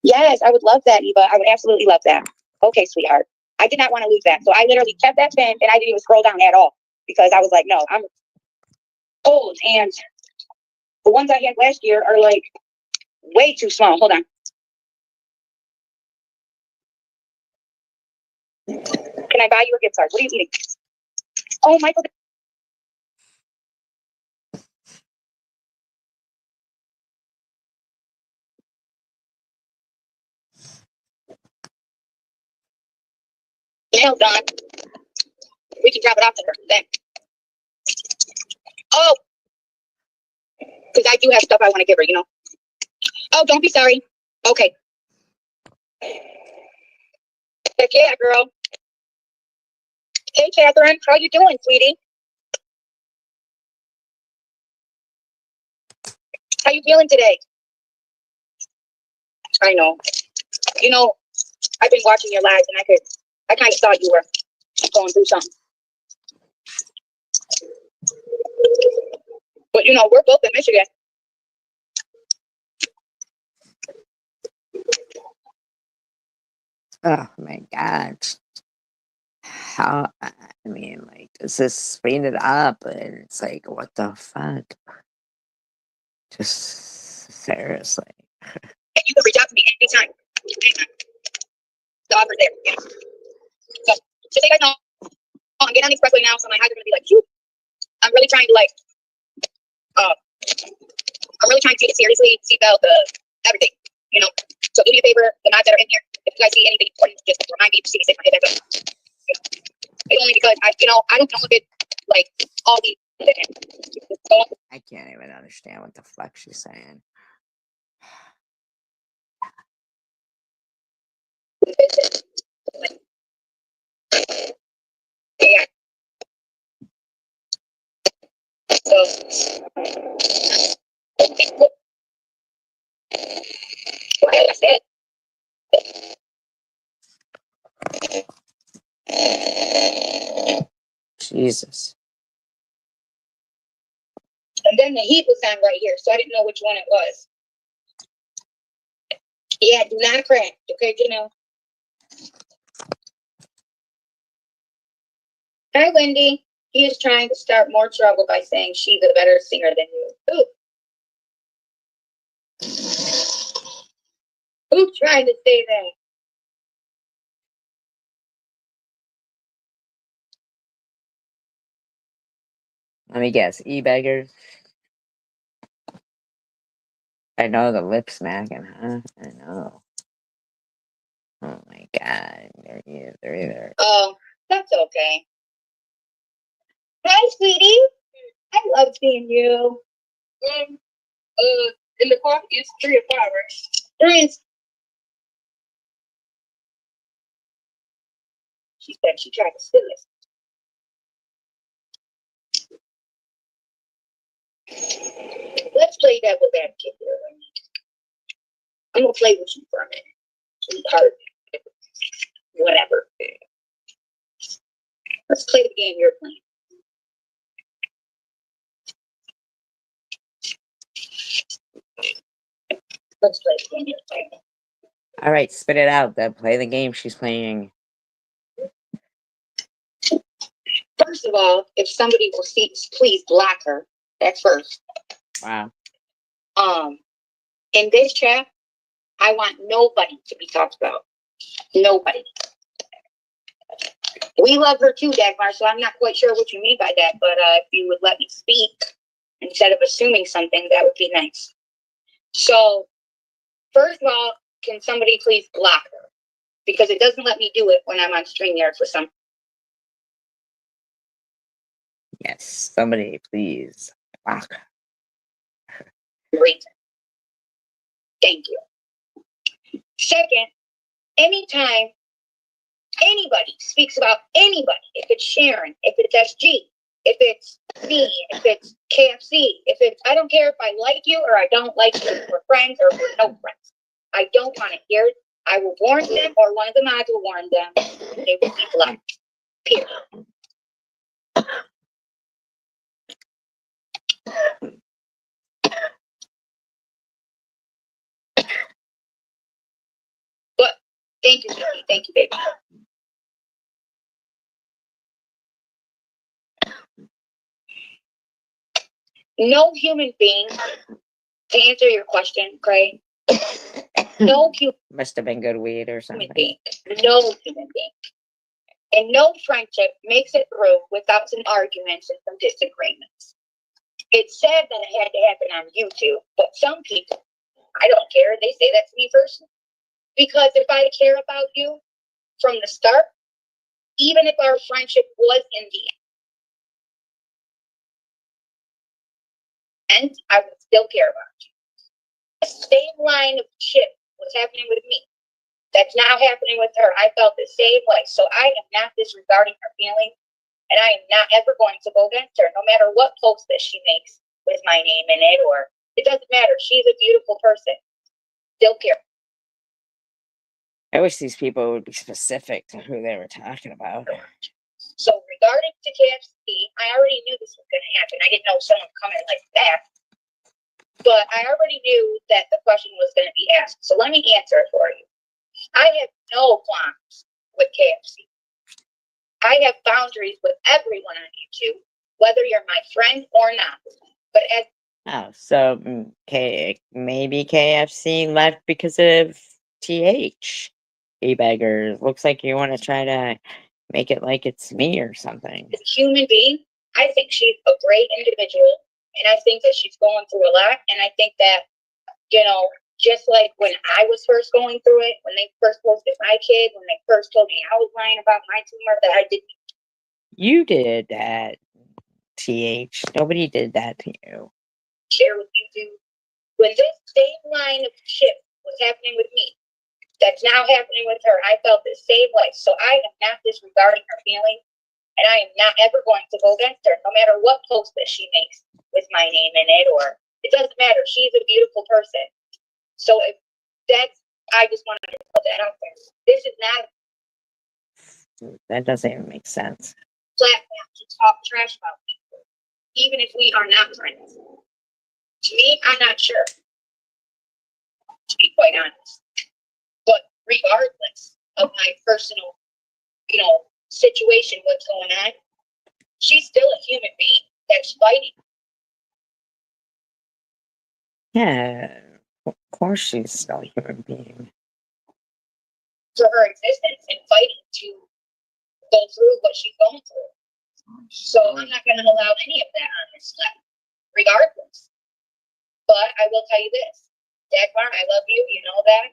Speaker 3: Yes, I would love that, Eva. I would absolutely love that. Okay, sweetheart. I did not want to lose that. So I literally kept that pin and I didn't even scroll down at all because I was like, no, I'm old. And the ones I had last year are like way too small. Hold on. Can I buy you a gift card? What are you eating? Oh, Michael. Nail's done. We can drop it off to her then. Oh, because I do have stuff I want to give her, you know. Oh, don't be sorry. Okay. Heck yeah, girl. Hey, Catherine. How you doing, sweetie? How you feeling today? I know. You know, I've been watching your lives and I kind of thought you were going through something. But you know, we're both in Michigan.
Speaker 1: Oh my God. How, I mean, like, does this speed it up? And it's like, what the fuck? Just seriously.
Speaker 3: And you can reach out to me anytime. Anytime. The offer's there. You know? So just so you guys know, I'm getting on the expressway now, so my eyes are gonna be like, phew. I'm really trying to like I'm really trying to take it seriously, seatbelt, everything, you know. So do me a favor, the knots that are in here, if you guys see anything important, just remind me to see my head back up. You know. It's only because I don't know if it like all the
Speaker 1: I can't even understand what the fuck she's saying.
Speaker 3: yeah. So like I said.
Speaker 1: Jesus.
Speaker 3: And then the heat was on right here, so I didn't know which one it was. Yeah, do not crack, okay, you know. Hi, Wendy. He is trying to start more trouble by saying she's a better singer than you. Who's trying to say that?
Speaker 1: Let me guess. E-beggars? I know the lip smacking, huh? I know. Oh my God. They're either.
Speaker 3: Oh, that's okay. Hi, sweetie. I love seeing you. In the coffee, it's 3 or 5, right? 3 and she said she tried to steal it. Let's play devil's advocate here. I'm gonna play with you for a minute. Sweetheart. Whatever. Let's play the game you're playing. Let's play the game you're playing.
Speaker 1: All right, spit it out. Then play the game she's playing.
Speaker 3: First of all, if somebody will see, please block her. That's first.
Speaker 1: Wow.
Speaker 3: In this chat, I want nobody to be talked about. Nobody. We love her too, Dagmar, so I'm not quite sure what you mean by that, but if you would let me speak instead of assuming something, that would be nice. So, first of all, can somebody please block her? Because it doesn't let me do it when I'm on StreamYard for some
Speaker 1: Yes, somebody please block her.
Speaker 3: reason. Thank you. Second, anytime anybody speaks about anybody, if it's Sharon, if it's SG, if it's me, if it's KFC, if it's, I don't care if I like you or I don't like you, if we're friends or if we're no friends. I don't want to hear it. I will warn them, or one of the mods will warn them. They will be blocked. Period.
Speaker 4: Thank you, Shirley. Thank you, baby. No human being, to answer your question, Craig, no human
Speaker 1: Must have been good weed or something.
Speaker 4: being, no human being, and no friendship makes it through without some arguments and some disagreements. It's sad that it had to happen on YouTube, but some people, I don't care, they say that to me personally. Because if I care about you from the start, even if our friendship was in the end, I would still care about you. The same line of shit was happening with me. That's now happening with her. I felt the same way. So I am not disregarding her feelings, and I am not ever going to go against her, no matter what post that she makes with my name in it, or it doesn't matter. She's a beautiful person. Still care.
Speaker 1: I wish these people would be specific to who they were talking about.
Speaker 4: So regarding to KFC, I already knew this was going to happen. I didn't know someone coming like that. But I already knew that the question was going to be asked. So let me answer it for you. I have no qualms with KFC. I have boundaries with everyone on YouTube, whether you're my friend or not. But as
Speaker 1: so maybe KFC left because of TH. E-beggars. Looks like you want to try to make it like it's me or something.
Speaker 4: a human being, I think she's a great individual. And I think that she's going through a lot. And I think that, you know, just like when I was first going through it, when they first posted my kid, when they first told me I was lying about my tumor, that I didn't.
Speaker 1: You did that, TH. Nobody did that to you.
Speaker 4: Share with you too. When this same line of shit was happening with me, that's now happening with her, I felt the same way. So I am not disregarding her feelings, and I am not ever going to go against her, no matter what post that she makes with my name in it, or it doesn't matter. She's a beautiful person. So if that's, I just wanted to put that out there. This is not a
Speaker 1: That doesn't even make sense.
Speaker 4: platform to talk trash about people, even if we are not friends. To me, I'm not sure, to be quite honest. But regardless of my personal, you know, situation, what's going on, she's still a human being that's fighting.
Speaker 1: Yeah, of course she's still a human being.
Speaker 4: For her existence and fighting to go through what she's going through. So I'm not going to allow any of that on this level, regardless. But I will tell you this, Dagmar, I love you. You know that.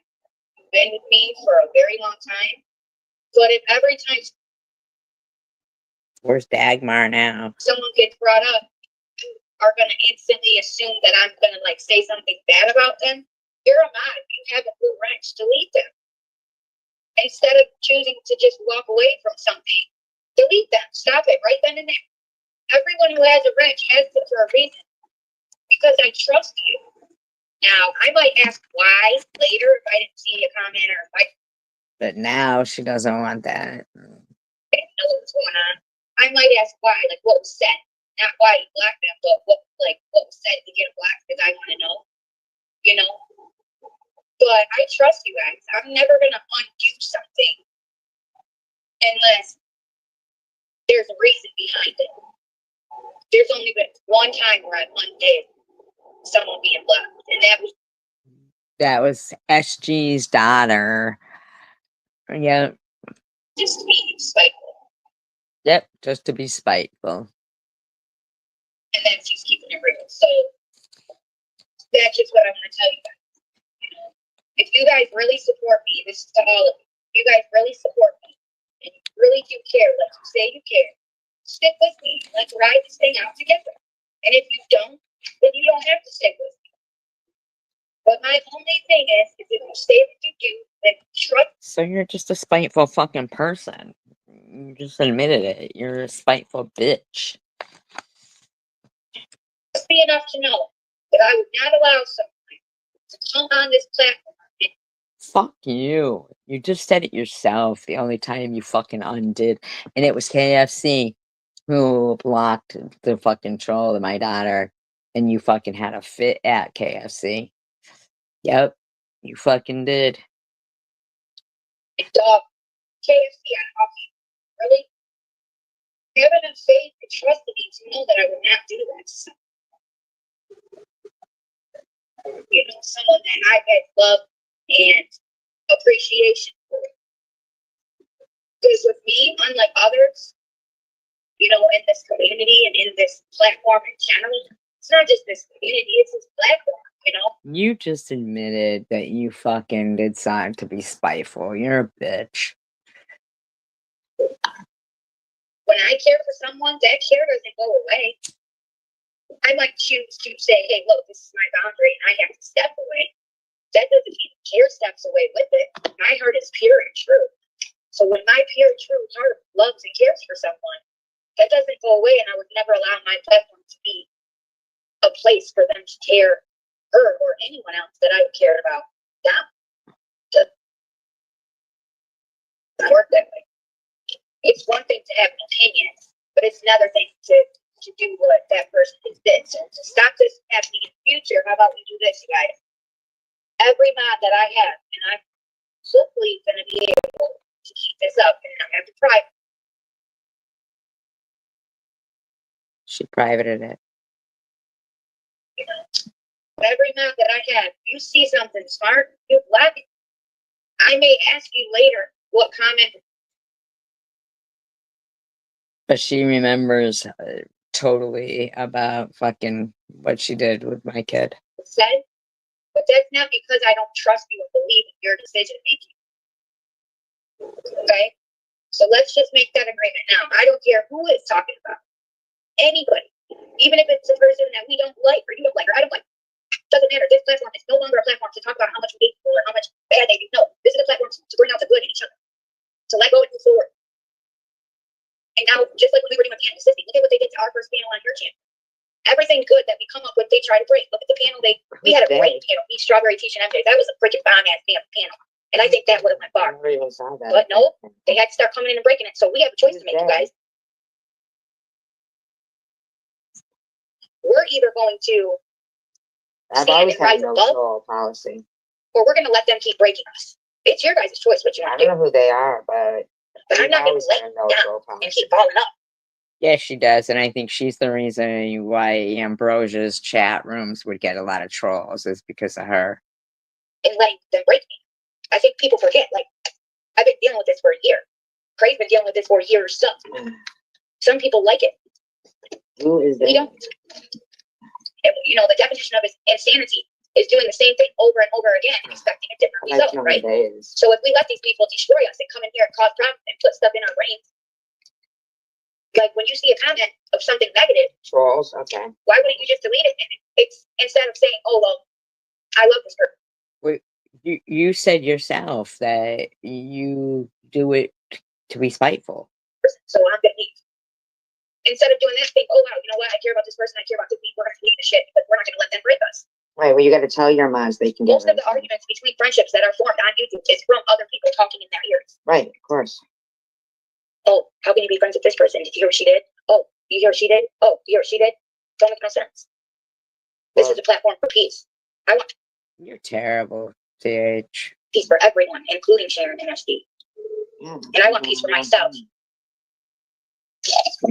Speaker 4: You've been with me for a very long time. But if every time
Speaker 1: Where's Dagmar now?
Speaker 4: someone gets brought up, you are going to instantly assume that I'm going to like say something bad about them. You're a mod. You have a blue wrench. Delete them. Instead of choosing to just walk away from something, delete them. Stop it right then and there. Everyone who has a wrench has it for a reason. Because I trust you. Now, I might ask why later if I didn't see a comment or if I
Speaker 1: But now she doesn't want that.
Speaker 4: didn't know what was going on. I might ask why, like what was said. Not why you blocked them, but what was said to get blocked, because I want to know. You know? But I trust you guys. I'm never going to undo something unless there's a reason behind it. There's only been one time where I undid someone being blocked, and
Speaker 1: That was SG's daughter. Yeah.
Speaker 4: just to be spiteful.
Speaker 1: Yep, just to be spiteful.
Speaker 4: And then she's keeping it real. So that's just what I'm going to tell you guys. You know, if you guys really support me, this is to all of you. If you guys really support me, and you really do care, like you say you care, stick with me. Let's ride this thing out together. And if you don't, then you don't have to stick with me. But my only thing is if you say that you do, then trust.
Speaker 1: So you're just a spiteful fucking person. You just admitted it. You're a spiteful bitch.
Speaker 4: Must be enough to know that I would not allow someone to come on this platform.
Speaker 1: Fuck you. You just said it yourself the only time you fucking undid. And it was KFC who blocked the fucking troll of my daughter. And you fucking had a fit at KFC. Yep. You fucking did.
Speaker 4: And dog, KFC on coffee. Really? Have enough faith and trust in me to know that I would not do that. You know, someone that I had love and appreciation for. Because with me, unlike others, you know, in this community and in this platform in general, it's not just this community, it's this platform, you know?
Speaker 1: You just admitted that you fucking did something to be spiteful. You're a bitch.
Speaker 4: When I care for someone, that care doesn't go away. I might choose to say, hey, look, this is my boundary and I have to step away. That doesn't mean care steps away with it. My heart is pure and true. So when my pure, true heart loves and cares for someone, that doesn't go away, and I would never allow my platform to be a place for them to tear her or anyone else that I cared about down. Doesn't work that way. It's one thing to have an opinion, but it's another thing to do what that person has did. So to stop this happening in the future, how about we do this, you guys? Every mod that I have, and I'm hopefully going to be able to keep this up, and I have to try.
Speaker 1: She privated it.
Speaker 4: You know, every mod that I have, you see something smart, you block it. I may ask you later what comment.
Speaker 1: But she remembers totally about fucking what she did with my kid.
Speaker 4: Said, but that's not because I don't trust you or believe in your decision making. Okay? So let's just make that agreement now. I don't care who is talking about. Anybody. Even if it's a person that we don't like or you don't like or I don't like. Doesn't matter. This platform is no longer a platform to talk about how much we hate people or how much bad they do. No, this is a platform to bring out the good in each other. To let go and move forward. And now, just like when we were doing Panel Assisting, look at what they did to our first panel on your channel. Everything good that we come up with, they try to break. Look at the panel. We had a great panel. Me, Strawberry, Teach, and MJ. That was a freaking bomb-ass damn panel. And I think that would have went far. But no, they had to start coming in and breaking it. So we have a choice to make, you guys. We're either going to
Speaker 1: I've always had no soul policy.
Speaker 4: or we're going to let them keep breaking us. It's your guys' choice what you want to do.
Speaker 1: I don't know who they are, but
Speaker 4: I'm not going to let them down and keep falling up.
Speaker 1: Yeah, she does, and I think she's the reason why Ambrosia's chat rooms would get a lot of trolls is because of her.
Speaker 4: And letting them break me. I think people forget, like, I've been dealing with this for a year. Craig's been dealing with this for a year or so. Some people like it.
Speaker 1: Who is that?
Speaker 4: We don't. You know, the definition of insanity is doing the same thing over and over again, expecting a different result, right? So if we let these people destroy us and come in here and cause problems and put stuff in our brains, like when you see a comment of something negative,
Speaker 1: trolls, okay.
Speaker 4: Why wouldn't you just delete it? And it's instead of saying, "Oh well, I love this person."
Speaker 1: Wait, you said yourself that you do it to be spiteful.
Speaker 4: So I'm gonna leave. Instead of doing this, think, "Oh wow, you know what? I care about this person. I care about this people. We're gonna leave the shit, but we're not gonna let them break us."
Speaker 1: Right. Well, you got to tell your moms they can.
Speaker 4: Most of the arguments between friendships that are formed on YouTube is from other people talking in their ears.
Speaker 1: Right. Of course.
Speaker 4: Oh, how can you be friends with this person? Did you hear what she did? Oh, you hear what she did? Oh, you hear what she did? Don't make no sense. This is a platform for peace. I want.
Speaker 1: You're terrible, TH.
Speaker 4: Peace for everyone, including Sharon and SD.
Speaker 1: Yeah,
Speaker 4: and I want peace for myself.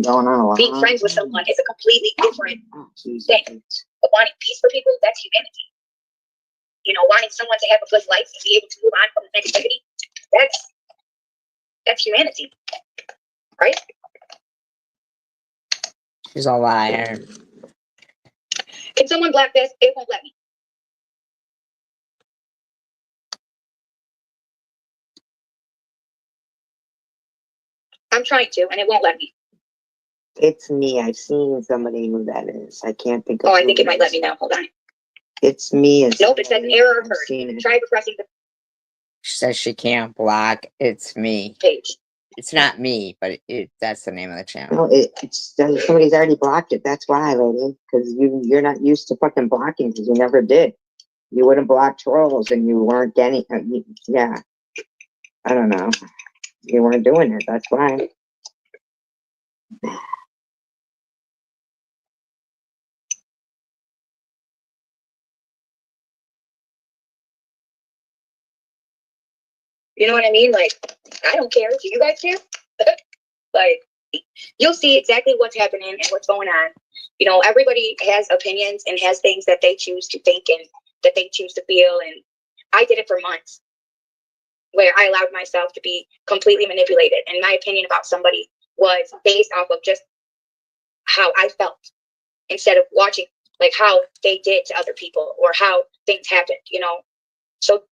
Speaker 1: Going on a lot.
Speaker 4: Being friends with someone is a completely different thing. But wanting peace for people, that's humanity. You know, wanting someone to have a good life and be able to move on from negativity, that's humanity. Right?
Speaker 1: She's a liar.
Speaker 4: Can someone block this? It won't let me. I'm trying to, and it won't let me.
Speaker 1: It's me. I've seen somebody who that is. I can't think of.
Speaker 4: Oh, I think it might let me now. Hold on.
Speaker 1: It's me.
Speaker 4: Nope, it says error occurred. Try pressing the.
Speaker 1: She says she can't block. It's me.
Speaker 4: Page.
Speaker 1: It's not me, but that's the name of the channel.
Speaker 11: No, it's somebody's already blocked it. That's why, lady. Because you're not used to fucking blocking because you never did. You wouldn't block trolls and you weren't getting. Yeah. I don't know. You weren't doing it. That's why.
Speaker 3: You know what I mean? Like, I don't care. Do you guys care? Like, you'll see exactly what's happening and what's going on. You know, everybody has opinions and has things that they choose to think and that they choose to feel. And I did it for months, where I allowed myself to be completely manipulated. And my opinion about somebody was based off of just how I felt, instead of watching like how they did to other people or how things happened, you know. So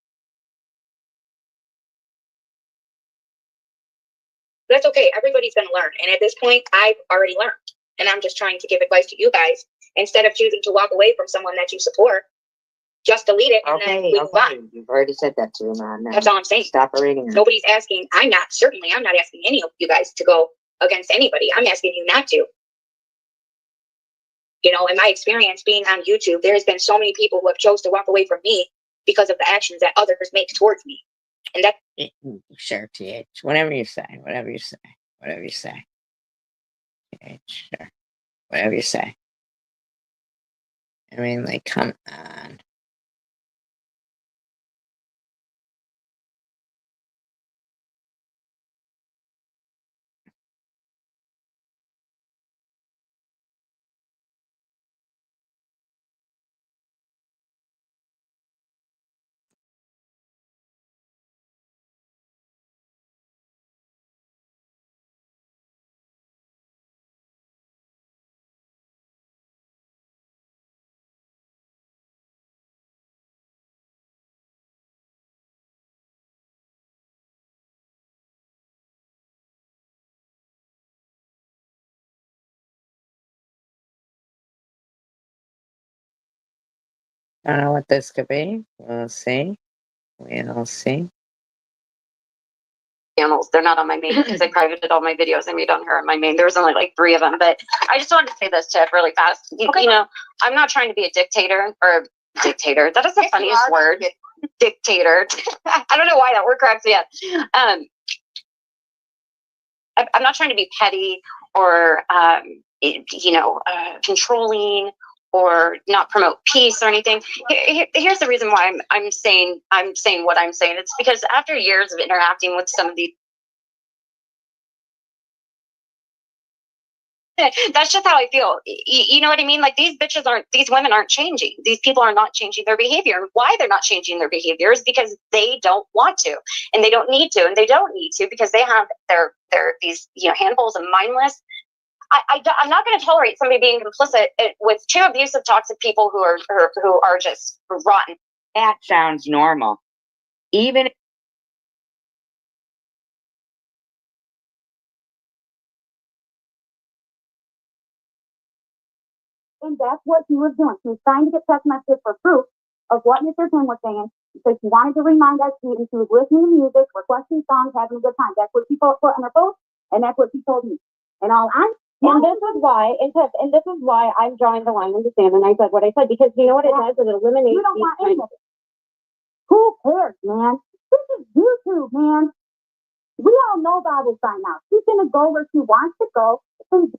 Speaker 3: that's okay. Everybody's going to learn. And at this point, I've already learned. And I'm just trying to give advice to you guys. Instead of choosing to walk away from someone that you support, just delete it and then we move on.
Speaker 11: You've already said that to him, man.
Speaker 3: That's all I'm saying.
Speaker 11: Stop reading it.
Speaker 3: Nobody's asking. I'm not asking any of you guys to go against anybody. I'm asking you not to. You know, in my experience being on YouTube, there has been so many people who have chose to walk away from me because of the actions that others make towards me. And that
Speaker 1: Sure, TH. Whatever you say. Whatever you say. Whatever you say. TH, sure. Whatever you say. I mean, like, come on. I don't know what this could be. We'll see. We'll see.
Speaker 6: Channels. They're not on my main because I privated all my videos I made on her on my main. There was only like 3 of them, but I just wanted to say this, Tiff, really fast. You know, I'm not trying to be a dictator or dictator. That is the funniest word. Dictator. I don't know why that word cracks me up. I'm not trying to be petty or, controlling or not promote peace or anything. Here's the reason why I'm saying what I'm saying. It's because after years of interacting with some of these, that's just how I feel. You know what I mean? Like these women aren't changing. These people are not changing their behavior. Why they're not changing their behavior is because they don't want to, and they don't need to, and they don't need to because they have their these handfuls of mindless. I'm not going to tolerate somebody being complicit with 2 abusive, toxic people who are just rotten.
Speaker 11: That sounds normal. Even
Speaker 12: And that's what she was doing. She was trying to get text messages for proof of what Mr. Tim was saying. So she wanted to remind us she was listening to music, requesting songs, having a good time. That's what she put on her post, and that's what she told me. And this is why, I'm drawing the line in the sand, and I said what I said, because you know what it does? It eliminates. You don't want any of it. Who cares, man? This is YouTube, man. We all know about this by now. She's gonna go where she wants to go. And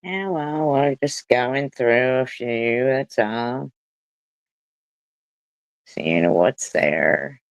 Speaker 1: Yeah, well, we're just going through a few, that's all. Seeing what's there.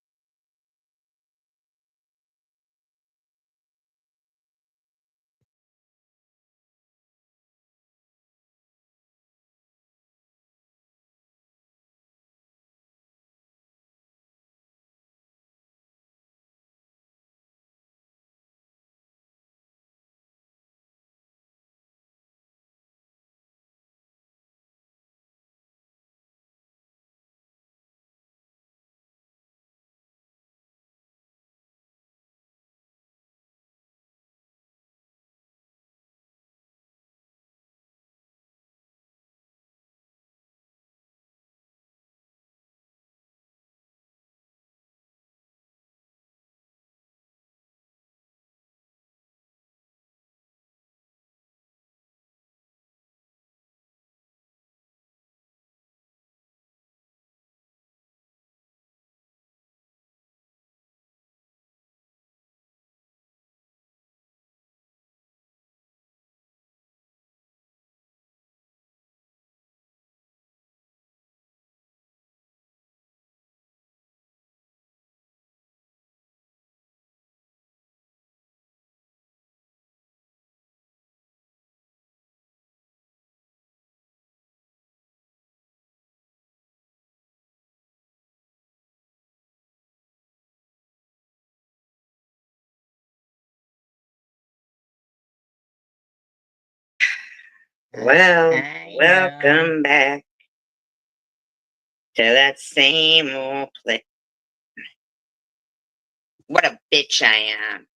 Speaker 3: Well, welcome back to that same old place. What a bitch I am.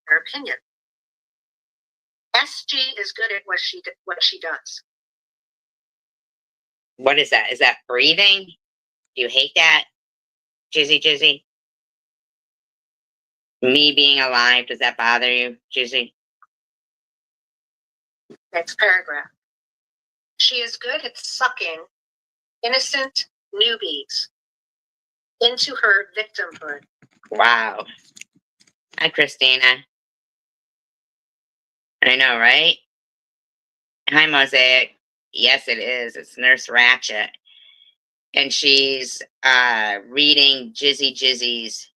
Speaker 6: Her opinion. SG is good at what she does.
Speaker 3: What is that? Is that breathing? Do you hate that? Jizzy? Me being alive, does that bother you, Jizzy?
Speaker 6: Next paragraph. She is good at sucking innocent newbies into her victimhood.
Speaker 3: Wow. Hi, Christina. I know, right? Hi, Mosaic. Yes, it is. It's Nurse Ratchet. And she's reading Jizzy's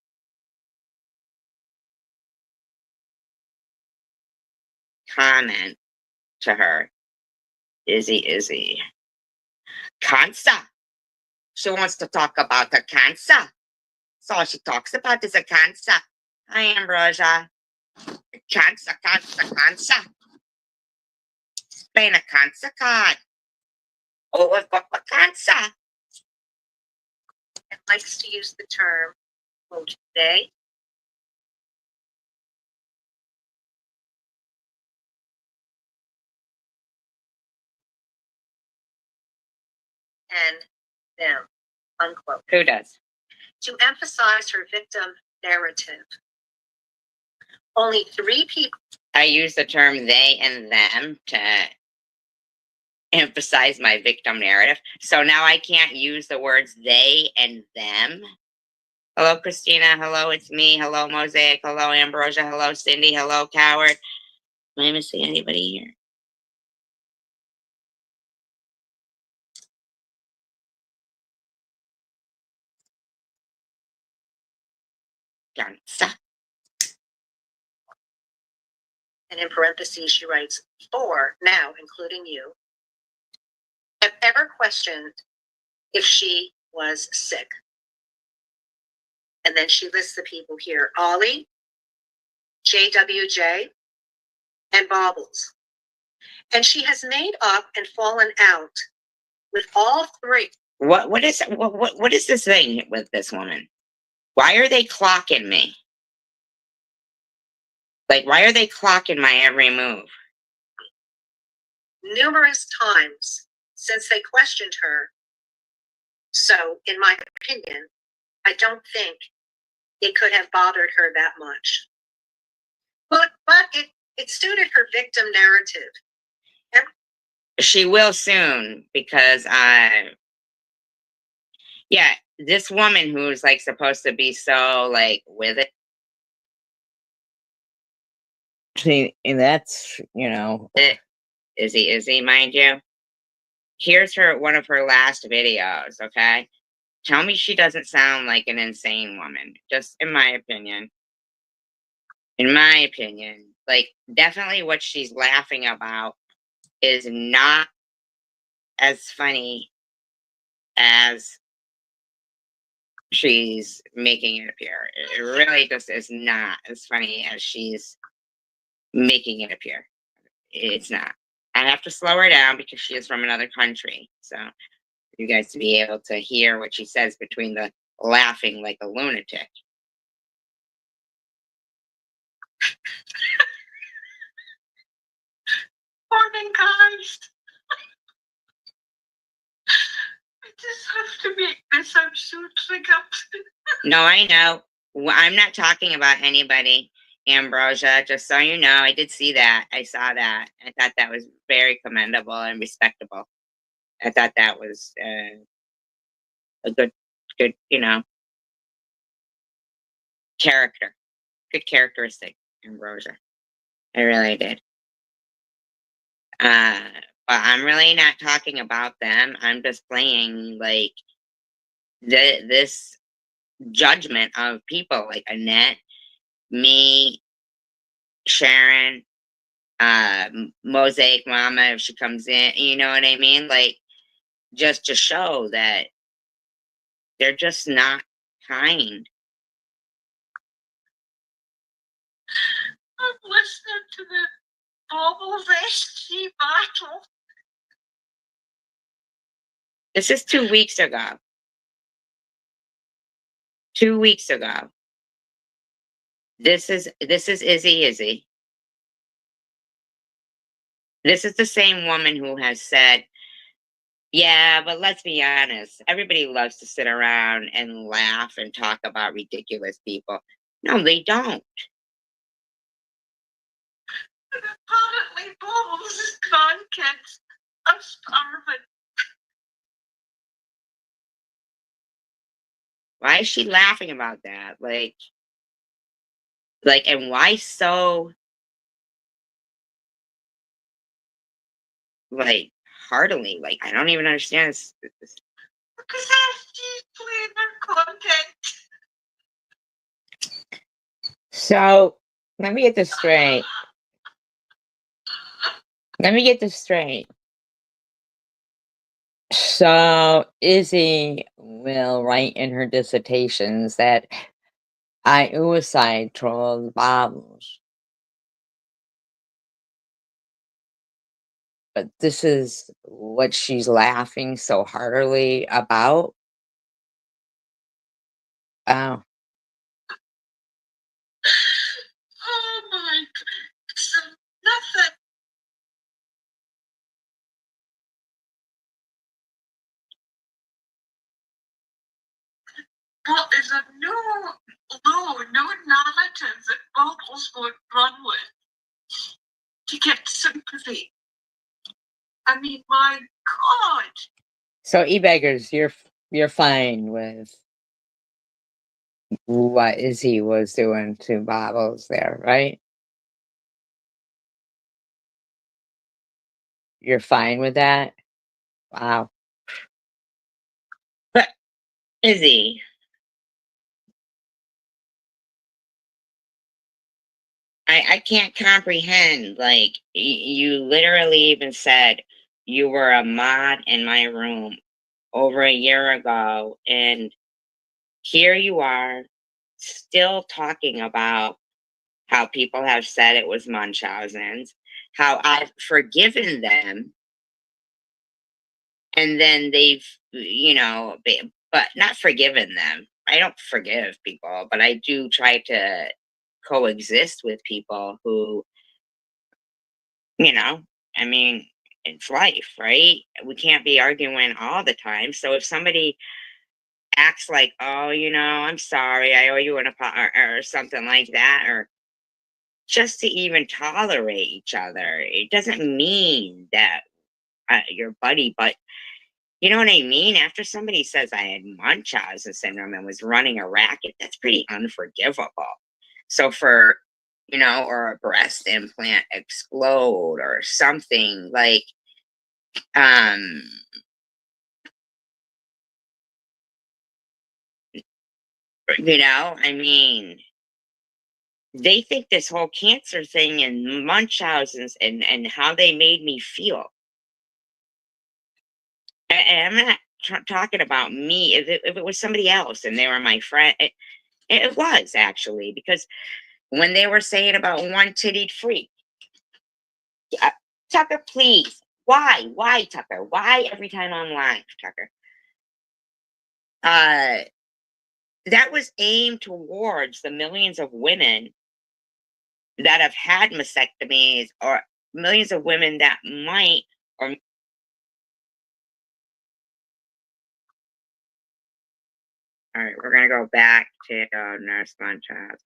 Speaker 3: comment to her. Izzy. Cancer. She wants to talk about her cancer. So all she talks about is a cancer. Hi, Ambrosia. Cancer. Playing a cancer card. Oh, I've got the cancer.
Speaker 6: And likes to use the term, quote, they. And them, unquote.
Speaker 3: Who does?
Speaker 6: To emphasize her victim narrative. Only 3 people.
Speaker 3: I use the term they and them to emphasize my victim narrative. So now I can't use the words they and them. Hello, Christina. Hello, it's me. Hello, Mosaic. Hello, Ambrosia. Hello, Cindy. Hello, Coward. Am I missing anybody here? Cancer.
Speaker 6: And in parentheses, she writes, 4 now, including you, have ever questioned if she was sick. And then she lists the people here, Ollie, JWJ, and Bobbles. And she has made up and fallen out with all 3.
Speaker 3: What is this thing with this woman? Why are they clocking me? Like, why are they clocking my every move?
Speaker 6: Numerous times since they questioned her. So, in my opinion, I don't think it could have bothered her that much. But it suited her victim narrative. And
Speaker 3: she will soon, because yeah, this woman who's like supposed to be so like with it. See, and that's, you know, Izzy, mind you. Here's one of her last videos, okay? Tell me she doesn't sound like an insane woman, just in my opinion. In my opinion, like, definitely what she's laughing about is not as funny as she's making it appear. It really just is not as funny as she's making it appear. It's not. I have to slow her down because she is from another country. So you guys to be able to hear what she says between the laughing like a lunatic.
Speaker 6: morning, guys. I just have to make this. I'm so triggered.
Speaker 3: No, I know. I'm not talking about anybody, Ambrosia. Just so you know, I did see that. I saw that. I thought that was very commendable and respectable. I thought that was a good, you know, character. Good characteristic, Ambrosia. I really did. But I'm really not talking about them. I'm just playing like this judgment of people like Annette, me, Sharon, Mosaic Mama if she comes in, you know what I mean? Like, just to show that they're just not kind.
Speaker 6: I'm listening to
Speaker 1: This is 2 weeks ago. 2 weeks ago. This is Izzy. This is the same woman who has said, yeah, but let's be honest. Everybody loves to sit around and laugh and talk about ridiculous people. No, they don't. Apparently, Bubbles' context of starving. Why is she laughing about that? Like, and why so, like, heartily? Like, I don't even understand this. Because that's deeply in their content. So, let me get this straight. So, Izzy will write in her dissertations that I suicide trolled Bobbles. But this is what she's laughing so heartily about. Oh. Oh my God. So nothing. What is a new narrative that Bubbles would run with to get sympathy? I mean, my God. So, e-beggars, you're fine with what Izzy was doing to Bobbles there, right? You're fine with that? Wow. But, Izzy, I can't comprehend. Like, you literally even said you were a mod in my room over a year ago, and here you are still talking about how people have said it was Munchausen's, how I've forgiven them, and then they've, but not forgiven them. I don't forgive people, but I do try to coexist with people who, I mean, it's life, right? We can't be arguing all the time. So if somebody acts like, oh, I'm sorry, I owe you an apology, or something like that, or just to even tolerate each other, it doesn't mean that your buddy, but you know what I mean? After somebody says I had Munchausen syndrome and was running a racket, that's pretty unforgivable. So for, or a breast implant explode or something like, I mean, they think this whole cancer thing and Munchausen's and how they made me feel. And I'm not talking about me. If it was somebody else and they were my friend, it was actually, because when they were saying about one-tittied freak, Tucker, please, why, Tucker? Why every time I'm live, Tucker? That was aimed towards the millions of women that have had mastectomies, or millions of women that might, or all right, we're gonna go back to Nurse Munchausen.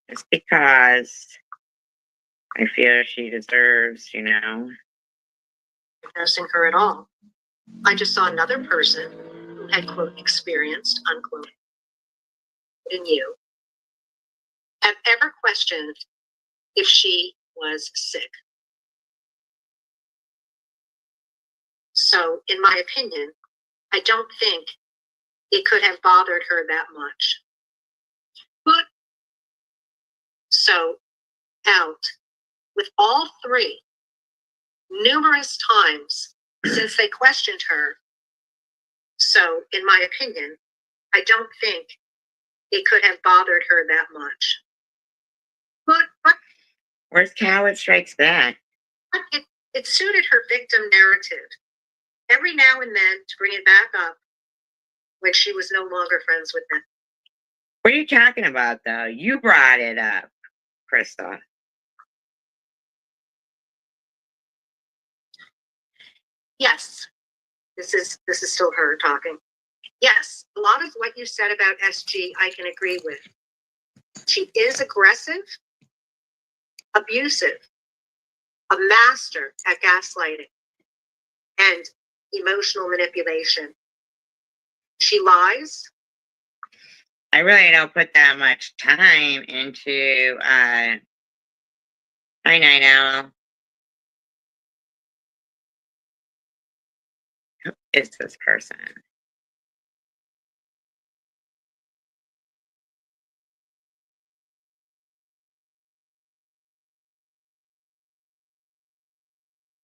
Speaker 1: It's because I feel she deserves,
Speaker 13: Nursing her at all. I just saw another person who had, quote, experienced, unquote, in you, have ever questioned if she was sick. So, in my opinion, I don't think it could have bothered her that much. But, so, out with all three, numerous times since they questioned her. So, in my opinion, I don't think it could have bothered her that much. But
Speaker 1: Where's Coward Strikes Back?
Speaker 13: it suited her victim narrative. Every now and then to bring it back up when she was no longer friends with them.
Speaker 1: What are you talking about, though? You brought it up, Crystal.
Speaker 13: Yes, this is still her talking. Yes, a lot of what you said about SG, I can agree with. She is aggressive, abusive, a master at gaslighting and emotional manipulation. She lies.
Speaker 1: I really don't put that much time into, Hi, Night Owl. Who is this person?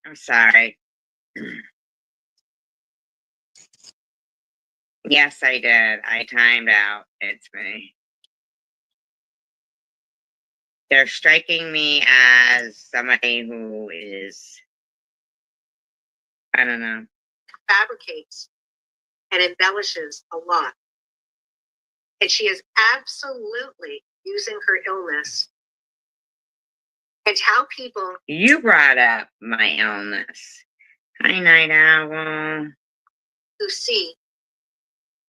Speaker 1: I'm sorry. Yes, I did. I timed out. It's me. They're striking me as somebody who is, I don't know.
Speaker 13: Fabricates and embellishes a lot. And she is absolutely using her illness and how people.
Speaker 1: You brought up my illness. Hi, Night Owl.
Speaker 13: Who see,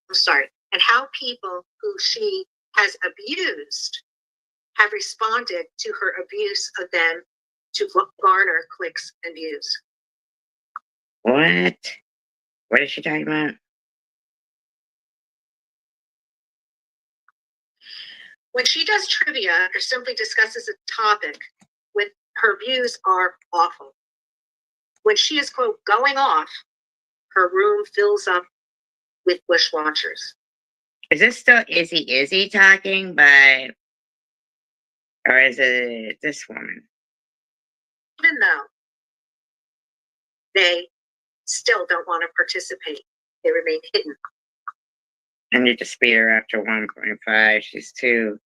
Speaker 13: I'm sorry, and how people who she has abused have responded to her abuse of them to garner clicks and views.
Speaker 1: What? What is she talking about?
Speaker 13: When she does trivia or simply discusses a topic, with her views are awful. When she is, quote, going off, her room fills up with bushwatchers.
Speaker 1: Is this still Izzy talking, but, or is it this woman?
Speaker 13: Even though they still don't want to participate, they remain hidden.
Speaker 1: I need to speed her up to 1.5. She's too.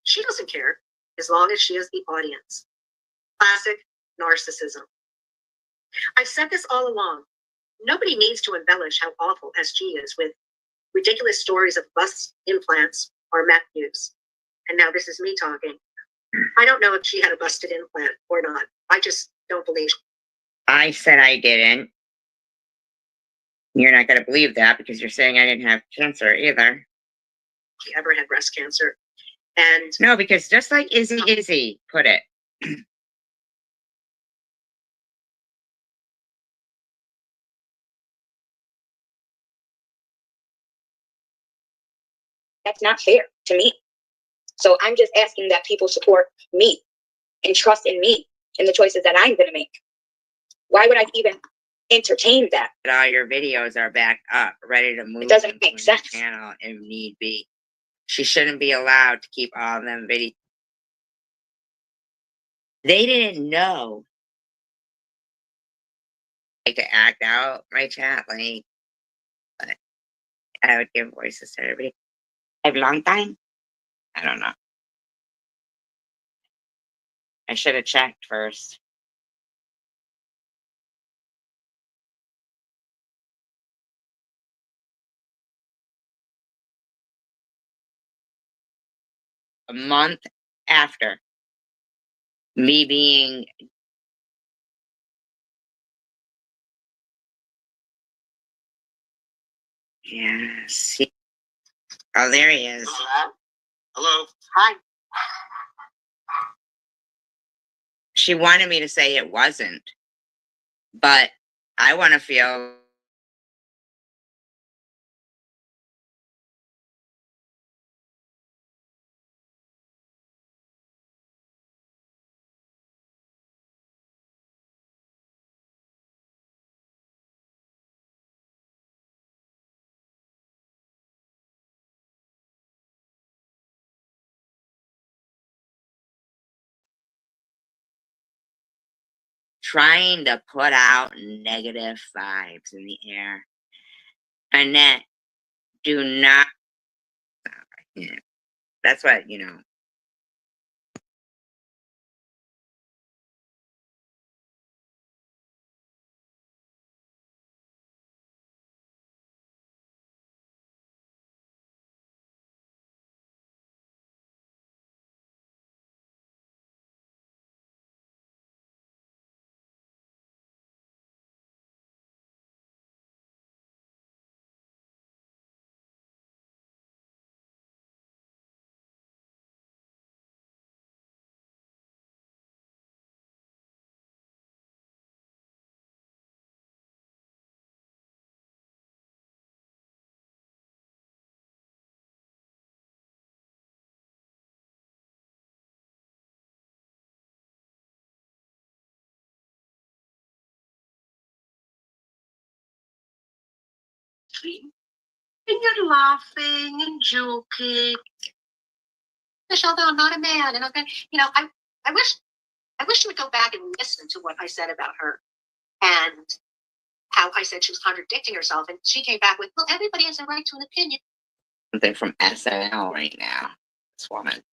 Speaker 13: She doesn't care as long as she is the audience. Classic narcissism. I've said this all along. Nobody needs to embellish how awful SG is with ridiculous stories of bust implants or meth use. And now this is me talking. I don't know if she had a busted implant or not. I just don't believe.
Speaker 1: I said I didn't. You're not going to believe that because you're saying I didn't have cancer either.
Speaker 13: She ever had breast cancer. And
Speaker 1: no, because just like Izzy put it.
Speaker 3: That's not fair to me. So I'm just asking that people support me and trust in me and the choices that I'm going to make. Why would I even entertain that?
Speaker 1: All your videos are back up, ready to move.
Speaker 3: It doesn't make sense.
Speaker 1: Channel if need be. She shouldn't be allowed to keep all them videos. They didn't know. Like to act out my chat, like, but I would give voices to everybody. A long time? I don't know. I should have checked first. A month after me being yes. Oh, there he is.
Speaker 5: Hello.
Speaker 13: hi.
Speaker 1: She wanted me to say it wasn't, but I want to feel trying to put out negative vibes in the air. Annette, do not. Yeah, that's what, you know.
Speaker 13: And you're laughing and joking. Michelle, though, I'm not a man, and I'm gonna, I wish you would go back and listen to what I said about her, and how I said she was contradicting herself, and she came back with, well, everybody has a right to an opinion.
Speaker 1: Something from SNL right now. This woman.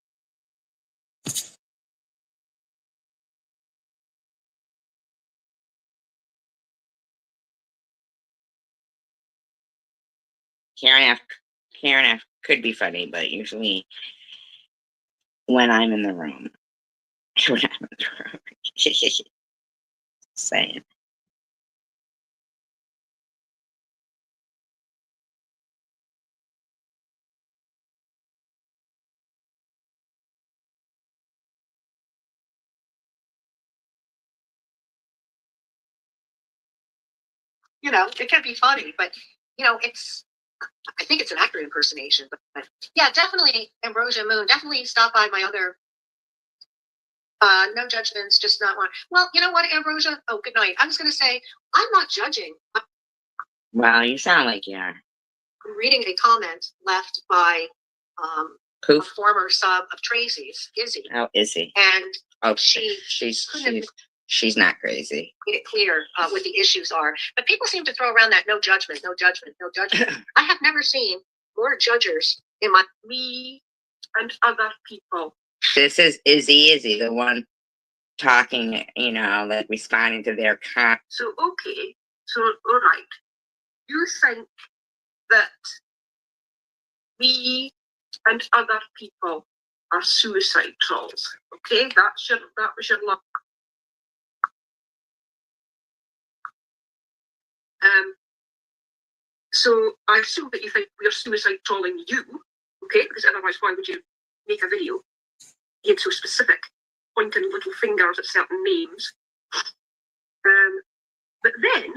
Speaker 1: Karen F could be funny, but usually when I'm in the room. When I'm in the room. Saying.
Speaker 13: It can be funny, but I think it's an accurate impersonation. But yeah, definitely Ambrosia Moon. Definitely stop by my other. No judgments, just not one. Well, you know what, Ambrosia? Oh, good night. I was going to say, I'm not judging.
Speaker 1: Wow, you sound like you are.
Speaker 13: I'm reading a comment left by a former sub of Tracy's, Izzy.
Speaker 1: Oh, Izzy.
Speaker 13: And
Speaker 1: she's not crazy.
Speaker 13: Made it clear what the issues are. But people seem to throw around that no judgment, no judgment, no judgment. I have never seen more judgers in me and other people.
Speaker 1: This is Izzy, the one talking, like responding to their comment.
Speaker 13: So, okay. So, all right. You think that me and other people are suicide trolls. Okay? That was your luck. So I assume that you think we're suicide trolling you, okay? Because otherwise, why would you make a video being so specific, pointing little fingers at certain names? But then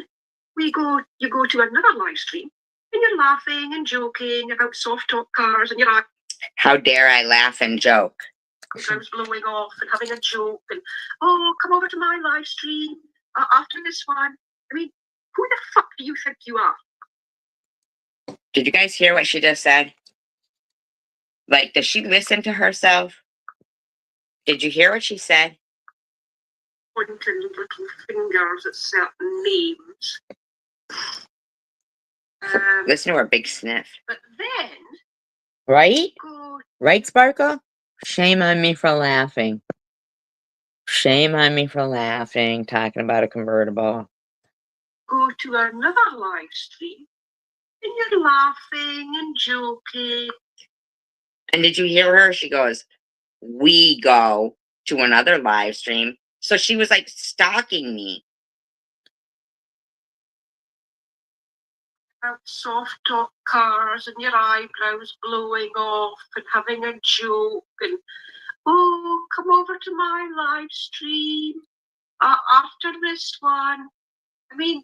Speaker 13: you go to another live stream, and you're laughing and joking about soft top cars, and you're like,
Speaker 1: how dare I laugh and joke?
Speaker 13: I was blowing off and having a joke, and oh, come over to my live stream after this one. I mean, who the fuck do you think you are?
Speaker 1: Did you guys hear what she just said? Like, does she listen to herself? Did you hear what she said?
Speaker 13: Pointing little fingers at certain names.
Speaker 1: Listen to her big sniff.
Speaker 13: But then...
Speaker 1: Right? Right, Sparkle? Shame on me for laughing. Shame on me for laughing, talking about a convertible.
Speaker 13: Go to another live stream, and you're laughing and joking.
Speaker 1: And did you hear her? She goes, we go to another live stream. So she was like stalking me.
Speaker 13: About soft top cars and your eyebrows blowing off and having a joke and oh, come over to my live stream after this one. I mean,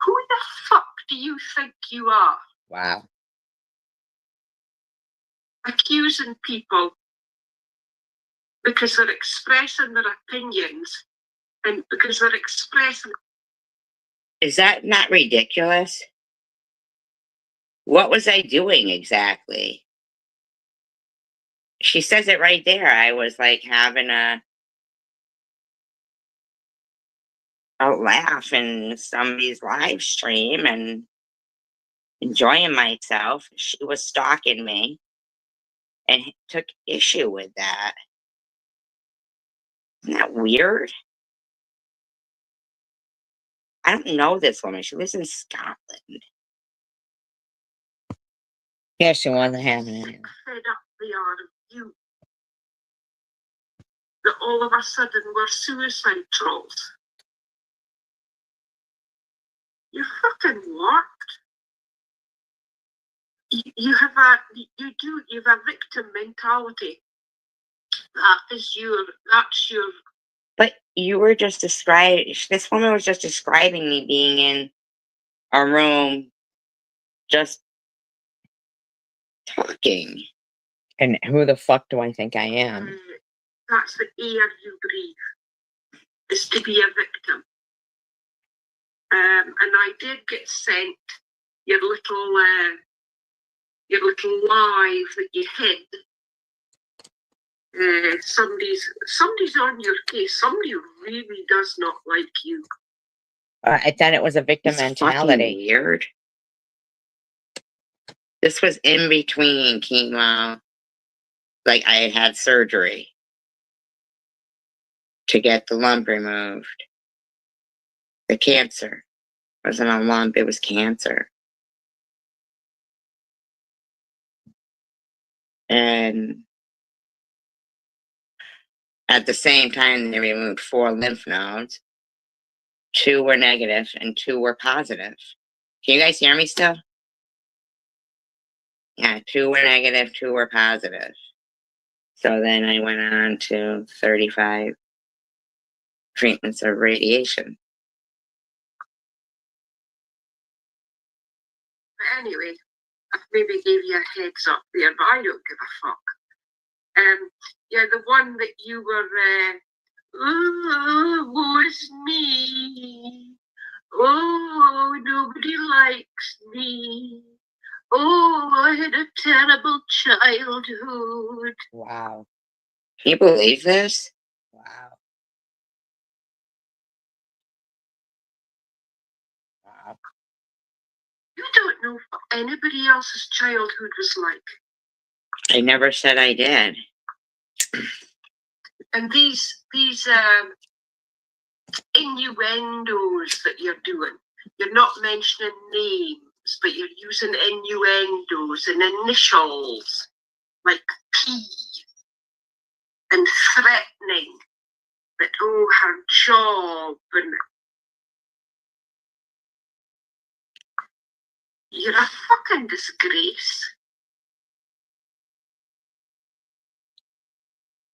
Speaker 13: who the fuck do you think you are?
Speaker 1: Wow.
Speaker 13: Accusing people because they're expressing their opinions and because they're expressing...
Speaker 1: Is that not ridiculous? What was I doing exactly? She says it right there. I was like having a laugh in somebody's live stream, and enjoying myself. She was stalking me and took issue with that. Isn't that weird? I don't know this woman. She lives in Scotland. Yeah, she wasn't having it.
Speaker 13: Fed up they are of you. That all of a sudden we're suicide trolls. You fucking what? You have a victim mentality. That's your.
Speaker 1: But you were just describing, this woman was just describing me being in a room just talking. And who the fuck do I think I am?
Speaker 13: That's the air you breathe, is to be a victim. And I did get sent your little live that you hid. Somebody's on your case. Somebody really does not like you.
Speaker 1: I thought it was a victim
Speaker 13: It's
Speaker 1: mentality. Weird. This was in between chemo. Like I had had surgery to get the lump removed. The cancer wasn't a lump, it was cancer. And at the same time, they removed 4 lymph nodes. 2 were negative and 2 were positive. Can you guys hear me still? Yeah, 2 were negative, 2 were positive. So then I went on to 35 treatments of radiation.
Speaker 13: But anyway, I maybe gave you a heads up there, but I don't give a fuck. Yeah, the one that you were, oh, woe is me. Oh, nobody likes me. Oh, I had a terrible childhood.
Speaker 1: Wow. Can you believe this? Wow. Wow.
Speaker 13: You don't know what anybody else's childhood was like.
Speaker 1: I never said I did.
Speaker 13: And these innuendos that you're doing, you're not mentioning names, but you're using innuendos and initials like P and threatening that, oh, her job, and you're a fucking disgrace.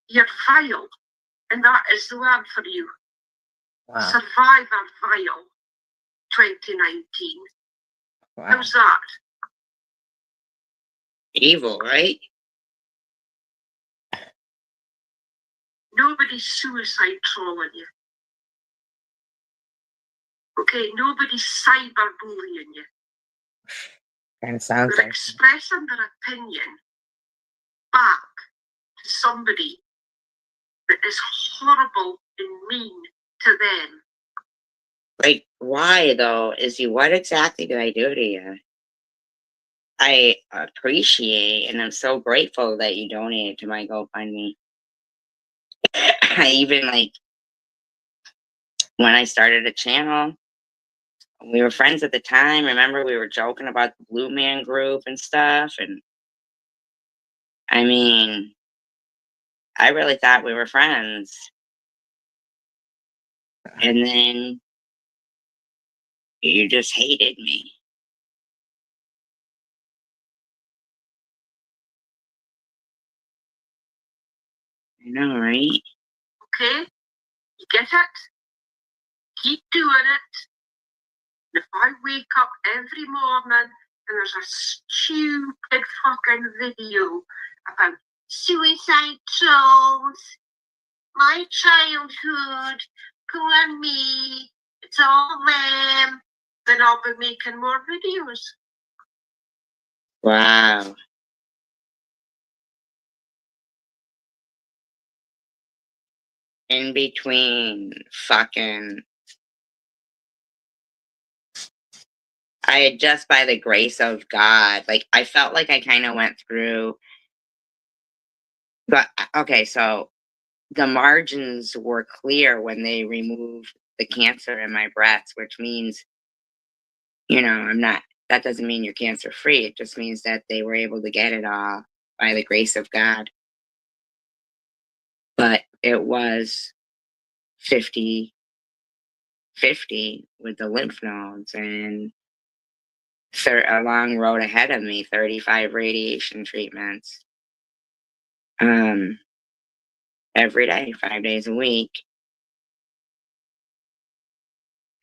Speaker 13: You're vile, and that is the word for you.
Speaker 1: Wow.
Speaker 13: Survivor vile 2019.
Speaker 1: Wow.
Speaker 13: How's that?
Speaker 1: Evil, right?
Speaker 13: Nobody's suicide trolling you. Okay, nobody's cyberbullying you.
Speaker 1: Kind of sounds
Speaker 13: They're
Speaker 1: like
Speaker 13: expressing their opinion back to somebody that is horrible and mean to them.
Speaker 1: like, why though? What exactly did I do to you? I appreciate and I'm so grateful that you donated to my GoFundMe. I even when I started a channel, we were friends at the time. Remember, we were joking about the Blue Man Group and stuff. And I mean, I really thought we were friends. And then you just hated me. I know, right?
Speaker 13: Okay? You get it? Keep doing it. If I wake up every morning and there's a stupid fucking video about suicide trolls, my childhood, poor me, it's all them, then I'll be making more videos.
Speaker 1: Wow. In between fucking I just by the grace of God, like I felt like I kind of went through, but okay, so the margins were clear when they removed the cancer in my breasts, which means, I'm not, that doesn't mean you're cancer free. It just means that they were able to get it all by the grace of God. But it was 50-50 with the lymph nodes and a long road ahead of me, 35 radiation treatments. Every day, 5 days a week.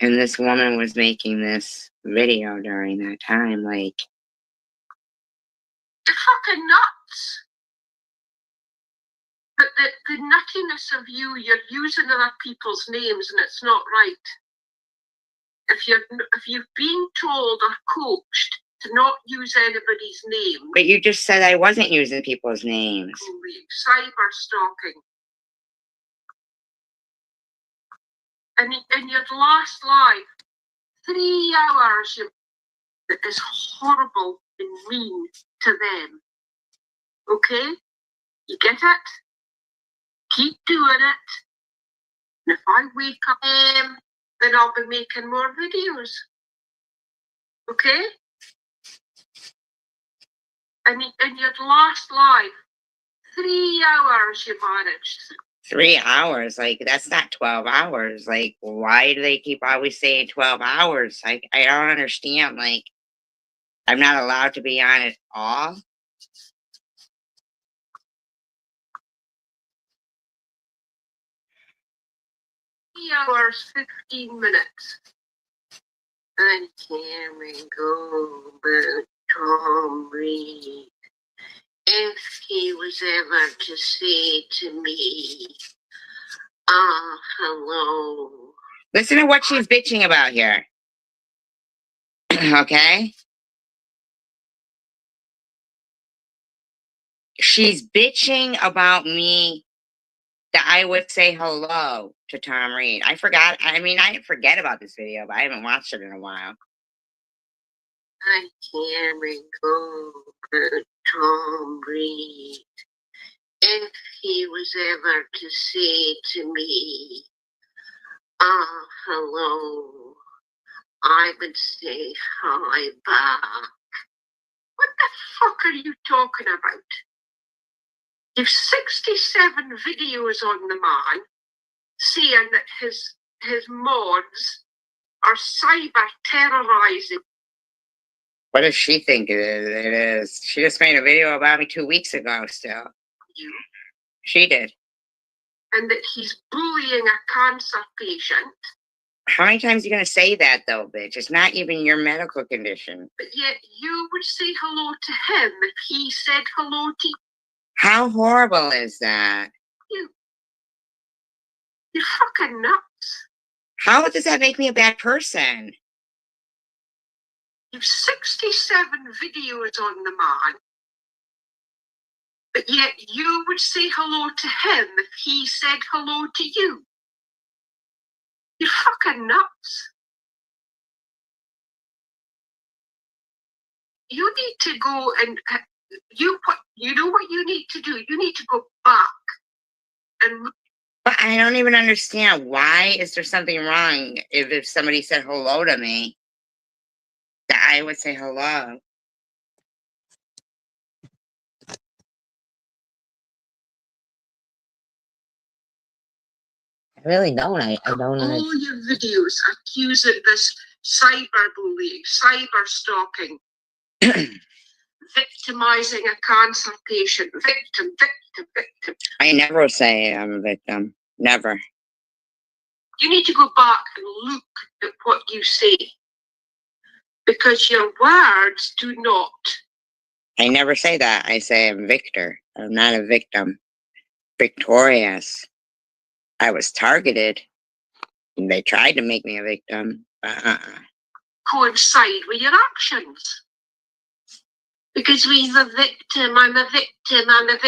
Speaker 1: And this woman was making this video during that time, like,
Speaker 13: You're fucking nuts. But the nuttiness of you're using other people's names and it's not right. If you've been told or coached to not use anybody's name.
Speaker 1: But you just said I wasn't using people's names.
Speaker 13: Cyber stalking. And in your last live, 3 hours, that is horrible and mean to them. Okay? You get it? Keep doing it. And if I wake up, then I'll be making more videos. Okay? And in your last live, 3 hours you managed.
Speaker 1: 3 hours? Like, that's not 12 hours. Like, why do they keep always saying 12 hours? I don't understand. Like, I'm not allowed to be on it all?
Speaker 13: Hours, 15 minutes. And can we go back Tom Reed? If he was ever to say to me, hello.
Speaker 1: Listen to what she's bitching about here. Okay? She's bitching about me that I would say hello to Tom Reed. I forgot. I didn't forget about this video, but I haven't watched it in a while.
Speaker 13: I can't remember Tom Reed. If he was ever to say to me, hello, I would say hi back. What the fuck are you talking about? You've 67 videos on the man saying that his mods are cyber terrorizing.
Speaker 1: What does she think it is? She just made a video about me 2 weeks ago still.
Speaker 13: You.
Speaker 1: She did.
Speaker 13: And that he's bullying a cancer patient.
Speaker 1: How many times are you going to say that, though, bitch? It's not even your medical condition.
Speaker 13: But yet you would say hello to him if he said hello to you.
Speaker 1: How horrible is that?
Speaker 13: You're fucking nuts.
Speaker 1: How does that make me a bad person?
Speaker 13: You've 67 videos on the man. But yet you would say hello to him if he said hello to you. You're fucking nuts. You need to go and you know what you need to do? You need to go back and look.
Speaker 1: But I don't even understand. Why is there something wrong if somebody said hello to me? That I would say hello. I really don't. I don't know.
Speaker 13: All your videos accusing this cyberbullying, cyber stalking, victimizing a cancer patient, victim.
Speaker 1: I never say I'm a victim. Never.
Speaker 13: You need to go back and look at what you say. Because your words do not.
Speaker 1: I never say that. I say I'm Victor. I'm not a victim. Victorious. I was targeted. And they tried to make me a victim.
Speaker 13: Coincide with your actions. Because we're a victim, I'm a victim, and then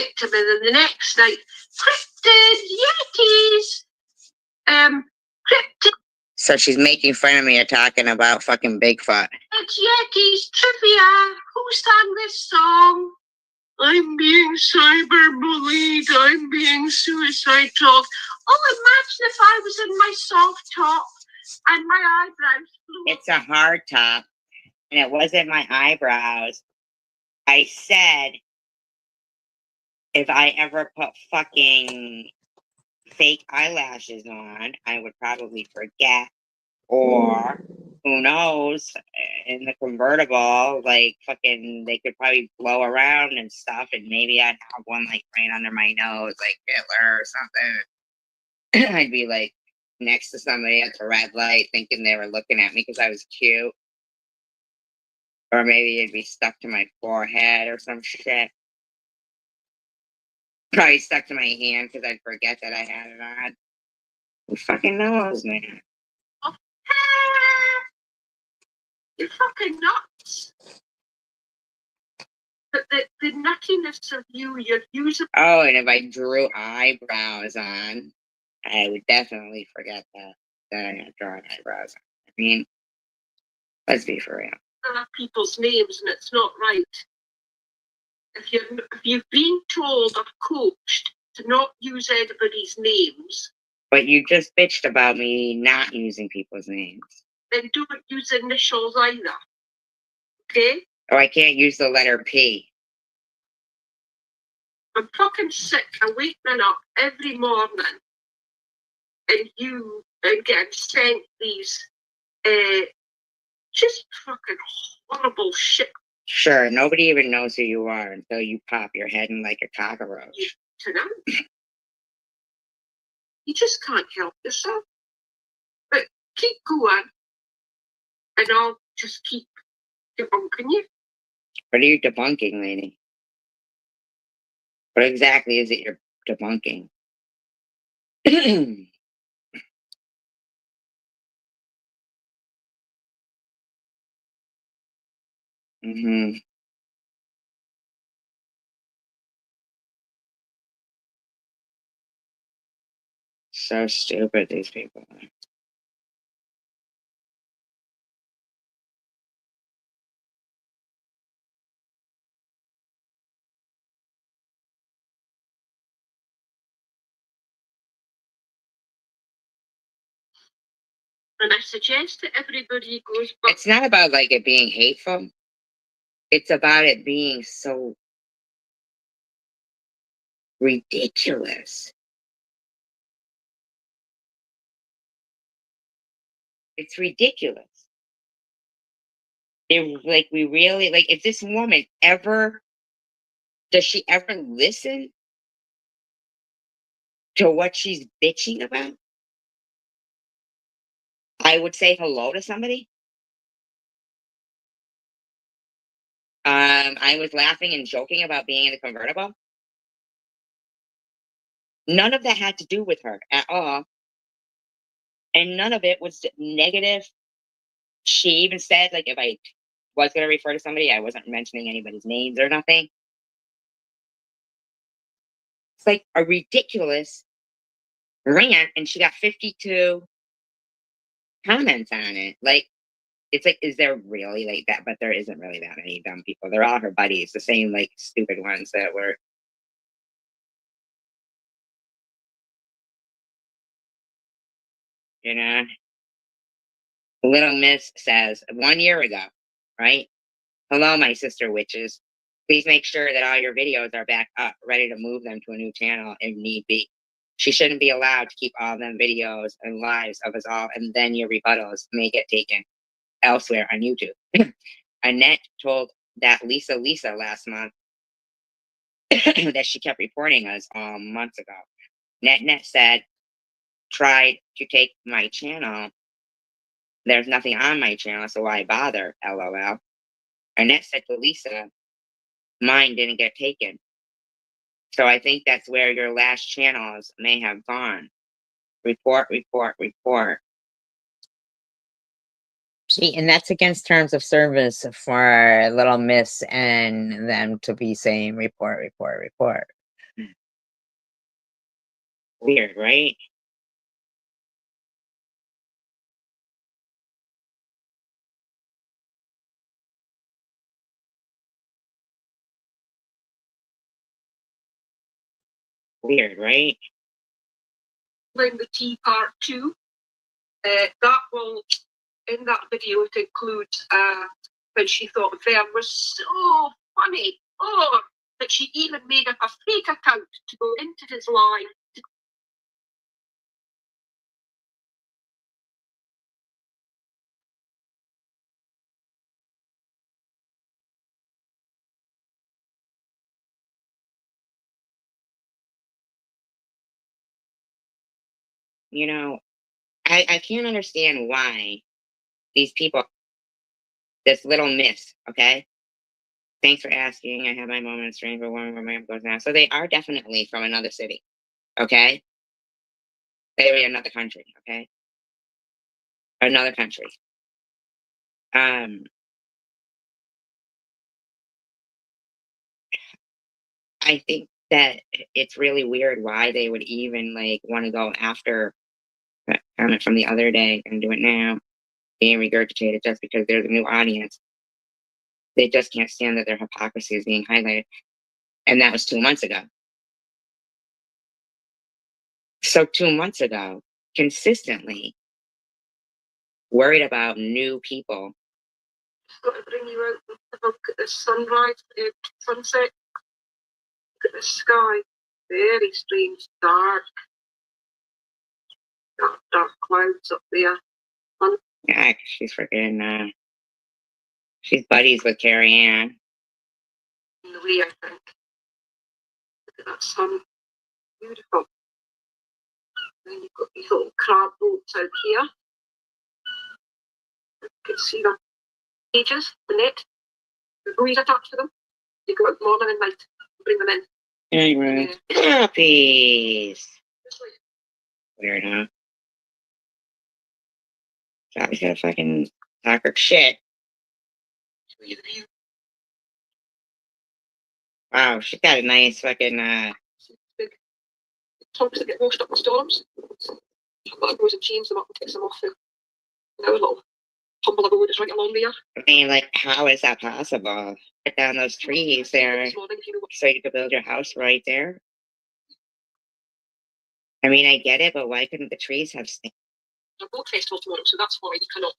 Speaker 13: the next night, cryptid, yetis, cryptid.
Speaker 1: So she's making fun of me or talking about fucking Bigfoot.
Speaker 13: It's Yankees trivia. Who sang this song? I'm being cyberbullied. I'm being suicide talked. Oh, imagine if I was in my soft top and my eyebrows flew.
Speaker 1: It's a hard top, and it wasn't my eyebrows. I said if I ever put fucking fake eyelashes on, I would probably forget. Or who knows, in the convertible, like fucking, they could probably blow around and stuff, and maybe I'd have one like right under my nose, like Hitler or something. I'd be like next to somebody at the red light, thinking they were looking at me because I was cute. Or maybe it'd be stuck to my forehead or some shit. Probably stuck to my hand because I'd forget that I had it on. Who fucking knows, man?
Speaker 13: You're fucking nuts. The nuttiness of you, you're using.
Speaker 1: Oh, and if I drew eyebrows on, I would definitely forget that I had drawn eyebrows on. I mean, let's be for real.
Speaker 13: People's names, and it's not right. If you've been told or coached to not use anybody's names,
Speaker 1: but you just bitched about me not using people's names.
Speaker 13: Then don't use initials either. Okay?
Speaker 1: Oh, I can't use the letter P.
Speaker 13: I'm fucking sick of waking up every morning and you getting sent these just fucking horrible shit.
Speaker 1: Sure, nobody even knows who you are until you pop your head in like a cockroach.
Speaker 13: You just can't help yourself. But keep going, and I'll just keep debunking you.
Speaker 1: What are you debunking, lady? What exactly is it you're debunking? Mm-hmm. So stupid, these people are.
Speaker 13: And I suggest that everybody goes back.
Speaker 1: It's not about like it being hateful. It's about it being so ridiculous. It's ridiculous. It, like, we really, like, if this woman ever, does she ever listen to what she's bitching about? I would say hello to somebody. I was laughing and joking about being in a convertible. None of that had to do with her at all. And none of it was negative. She even said, like, if I was going to refer to somebody, I wasn't mentioning anybody's names or nothing. It's like a ridiculous rant, and she got 52 comments on it. Like, it's like, is there really like that? But there isn't really that many dumb people. They're all her buddies, the same like stupid ones that were. You know, Little Miss says 1 year ago, right? Hello, my sister witches. Please make sure that all your videos are back up, ready to move them to a new channel if need be. She shouldn't be allowed to keep all them videos and lives of us all, and then your rebuttals may get taken elsewhere on YouTube. Annette told that Lisa last month that she kept reporting us months ago. Net said, tried to take my channel. There's nothing on my channel, so why bother? LOL. Annette said to Lisa, mine didn't get taken. So I think that's where your last channels may have gone. Report. See, and that's against terms of service for Little Miss and them to be saying report. Weird, right? Weird, right?
Speaker 13: Playing the tea part 2. That will, in that video, it includes when she thought Vern was so funny. Oh, that she even made up a fake account to go into his live.
Speaker 1: You know, I can't understand why these people, this little miss, okay? Thanks for asking. I have my moments strange, but one where my mom goes now. So they are definitely from another city, okay? They are another country, okay? Another country. I think that it's really weird why they would even like want to go after that comment from the other day and do it now, being regurgitated just because there's a new audience. They just can't stand that their hypocrisy is being highlighted. And that was 2 months ago. So 2 months ago, consistently worried about new people.
Speaker 13: Got to bring you out and look at the sunrise, sunset. Look at the sky. Very strange, dark. Dark clouds up there.
Speaker 1: Yeah, she's freaking, she's buddies with Carrie Ann.
Speaker 13: In the way, I think. Look at that sun. Beautiful. Then you've got these little crab boats out here. You can see them. Cages, the net, the buoys attached to them. You go out morning and night, bring them in.
Speaker 1: Anyway, puppies. Weird, huh? Probably got a fucking soccer shit. Wow, she got a nice fucking
Speaker 13: Big trunks that get washed up in storms. Somebody goes and chains them up and takes them off. Now a little tumble of wood is right along there.
Speaker 1: I mean, like, how is that possible? Cut down those trees there so you could build your house right there. I mean, I get it, but why couldn't the trees have stayed?
Speaker 13: There's a boat festival tomorrow, so that's why you cannot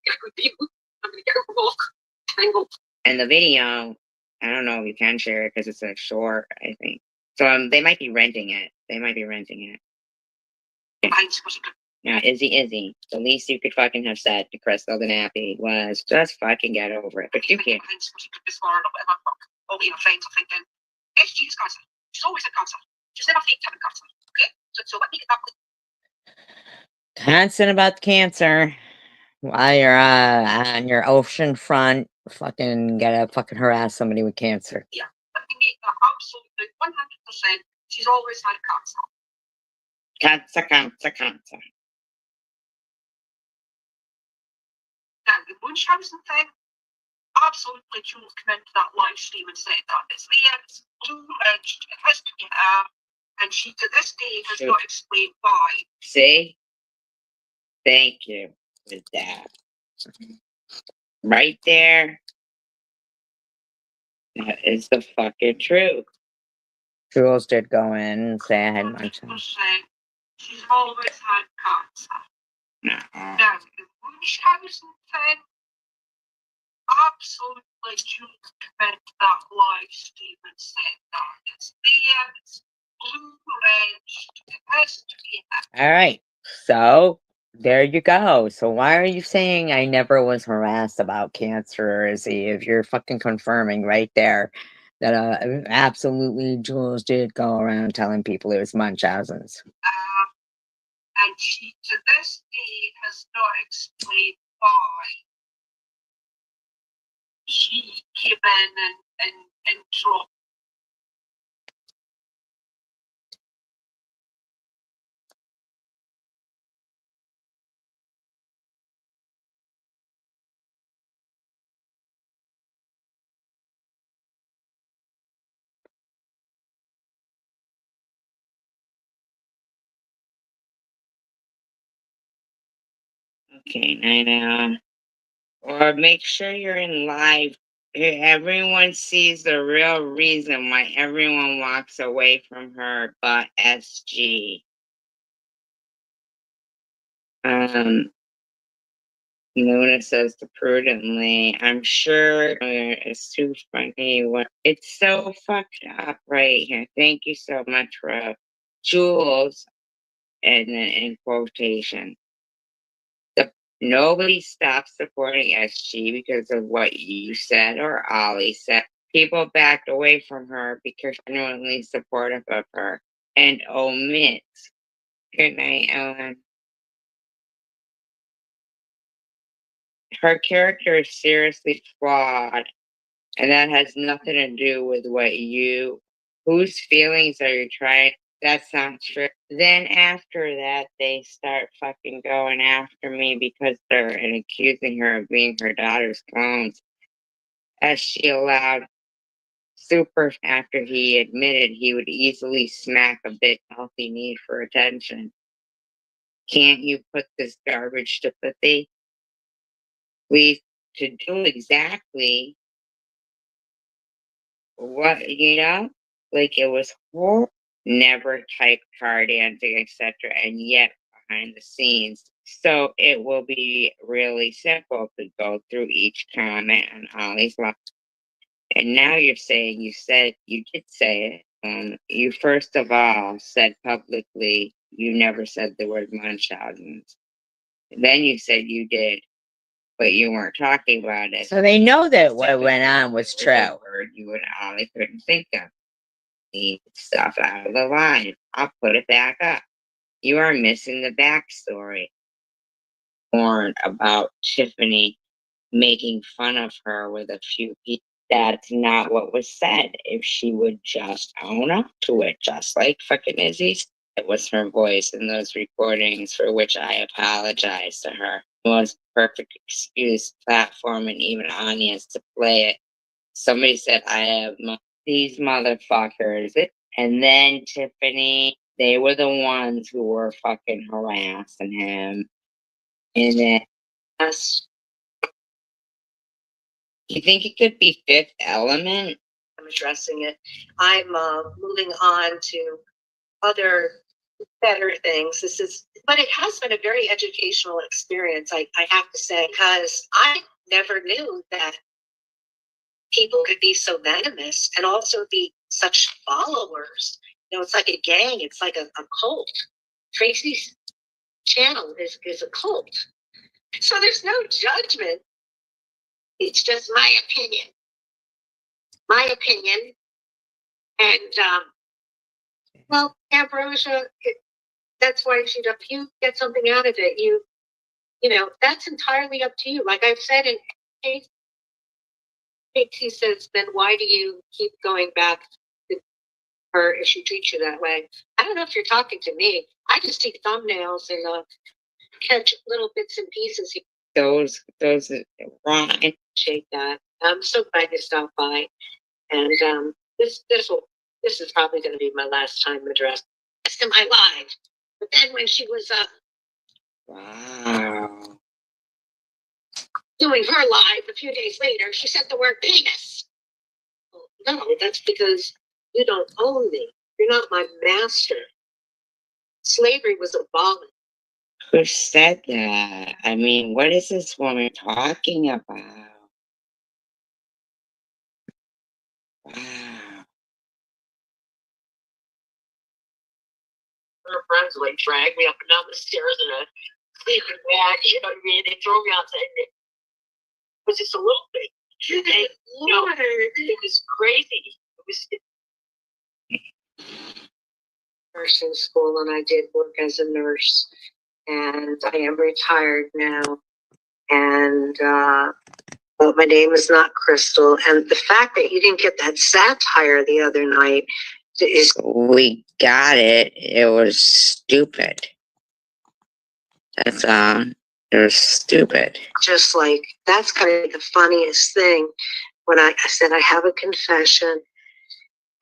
Speaker 13: get a good view. I'm going to get out and walk. Tangle.
Speaker 1: And the video, I don't know if you can share it because it's a short, I think. So they might be renting it. They might be renting it. Yeah, Izzy. The least you could fucking have said to Crystal the Nappy was just fucking get over it. But you can't.
Speaker 13: All your friends are thinking, SG is cancer. She's always had cancer. She's never faked having cancer. Okay? So let me get that.
Speaker 1: Constant about cancer. While you're on your ocean front, fucking gotta fucking harass somebody with cancer.
Speaker 13: Yeah, let me make that absolutely 100%. She's always had cancer.
Speaker 1: Cancer.
Speaker 13: Now, the Munchausen thing, absolutely Jules came into that live stream and said that it's there, it's blue-edged, it has to be and she to this day has not explained why.
Speaker 1: See? Thank you with that. Right there. That is the fucking truth. Jules did go in and say I had Munchausen.
Speaker 13: She's always had cancer.
Speaker 1: No.
Speaker 13: Now, the Munchausen thing, absolutely Jules came into that live stream and said that it's there, it's blue-edged, it has to be.
Speaker 1: All right. So there you go. So why are you saying I never was harassed about cancer, Izzy, if you're fucking confirming right there that absolutely Jules did go around telling people it was Munchausen's?
Speaker 13: And she to this day has not explained why she came in and dropped.
Speaker 1: Okay, now, or make sure you're in live everyone sees the real reason why everyone walks away from her but SG. Luna says to prudently, I'm sure it's too funny. It's so fucked up right here. Thank you so much, Rob. Jules, and then in quotation. Nobody stopped supporting SG because of what you said or Ollie said. People backed away from her because genuinely supportive of her and omit. Good night, Ellen. Her character is seriously flawed, and that has nothing to do with whose feelings are you trying? That's not true. Then after that, they start fucking going after me because they're accusing her of being her daughter's clones. As she allowed Super after he admitted he would easily smack a big healthy need for attention. Can't you put this garbage to Pithy? Please, to do exactly what, like it was horrible. Never typed car dancing, etc. And yet behind the scenes. So it will be really simple to go through each comment on Ollie's life. And now you're saying you did say it. You first of all said publicly you never said the word Munchausen's. Then you said you did, but you weren't talking about it. So they know that what went on was true. Word you and Ollie couldn't think of. Leave stuff out of the line. I'll put it back up. You are missing the backstory. Warned about Tiffany making fun of her with a few people. That's not what was said. If she would just own up to it, just like fucking Izzy's. It was her voice in those recordings for which I apologize to her. It was perfect excuse, platform, and even audience to play it. Somebody said, I have these motherfuckers. And then Tiffany, they were the ones who were fucking harassing him. And then us. You think it could be Fifth Element?
Speaker 13: I'm addressing it. I'm moving on to other better things. But it has been a very educational experience, I have to say, because I never knew that people could be so venomous and also be such followers. It's like a gang. It's like a cult. Tracy's channel is a cult. So there's no judgment. It's just my opinion. My opinion. And, well, Ambrosia, that's why if you get something out of it, you that's entirely up to you. Like I've said in case, he says, then why do you keep going back to her if she treats you that way? I don't know if you're talking to me. I just see thumbnails and catch little bits and pieces.
Speaker 1: Those Ron.
Speaker 13: Shake that. I'm so glad you stopped by. And this is probably going to be my last time address in my life. But then when she was
Speaker 1: Wow.
Speaker 13: doing her live a few days later, she said the word penis. Well, no, that's because you don't own me. You're not my master. Slavery was abolished.
Speaker 1: Who said that? I mean, what is this woman talking about? Wow.
Speaker 13: Her friends like dragged me up and down the stairs in a sleeping bag. You know what I mean? They throw me outside. It was just a little thing. It was crazy. It was nursing school, and I did work as a nurse, and I am retired now. And but my name is not Crystal. And the fact that you didn't get that satire the other night is
Speaker 1: we got it. It was stupid. That's it was stupid.
Speaker 13: Just like that's kind of the funniest thing when I said I have a confession.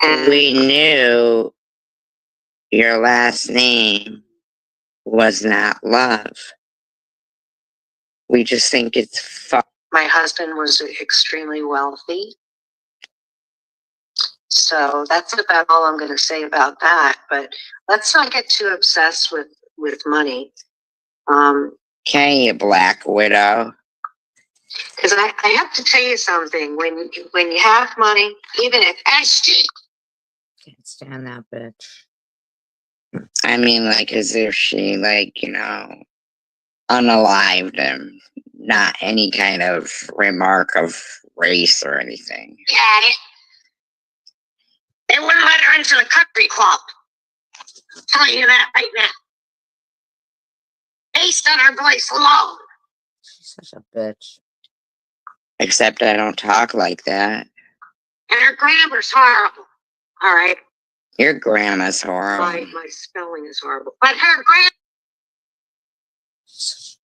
Speaker 1: And we knew your last name was not Love. We just think it's
Speaker 13: My husband was extremely wealthy. So that's about all I'm going to say about that. But let's not get too obsessed with money.
Speaker 1: Okay, you black widow.
Speaker 13: Because I have to tell you something. When you have money, even if SG.
Speaker 1: Can't stand that bitch. I mean, like, as if she, like, unalived him. Not any kind of remark of race or anything.
Speaker 13: Got it. They wouldn't let her into the country club. I'm telling you that right now. Based on her voice alone.
Speaker 1: She's such a bitch. Except I don't talk like that.
Speaker 13: And her grammar's horrible. All right.
Speaker 1: Your grandma's horrible.
Speaker 13: My spelling is horrible. But her grammar.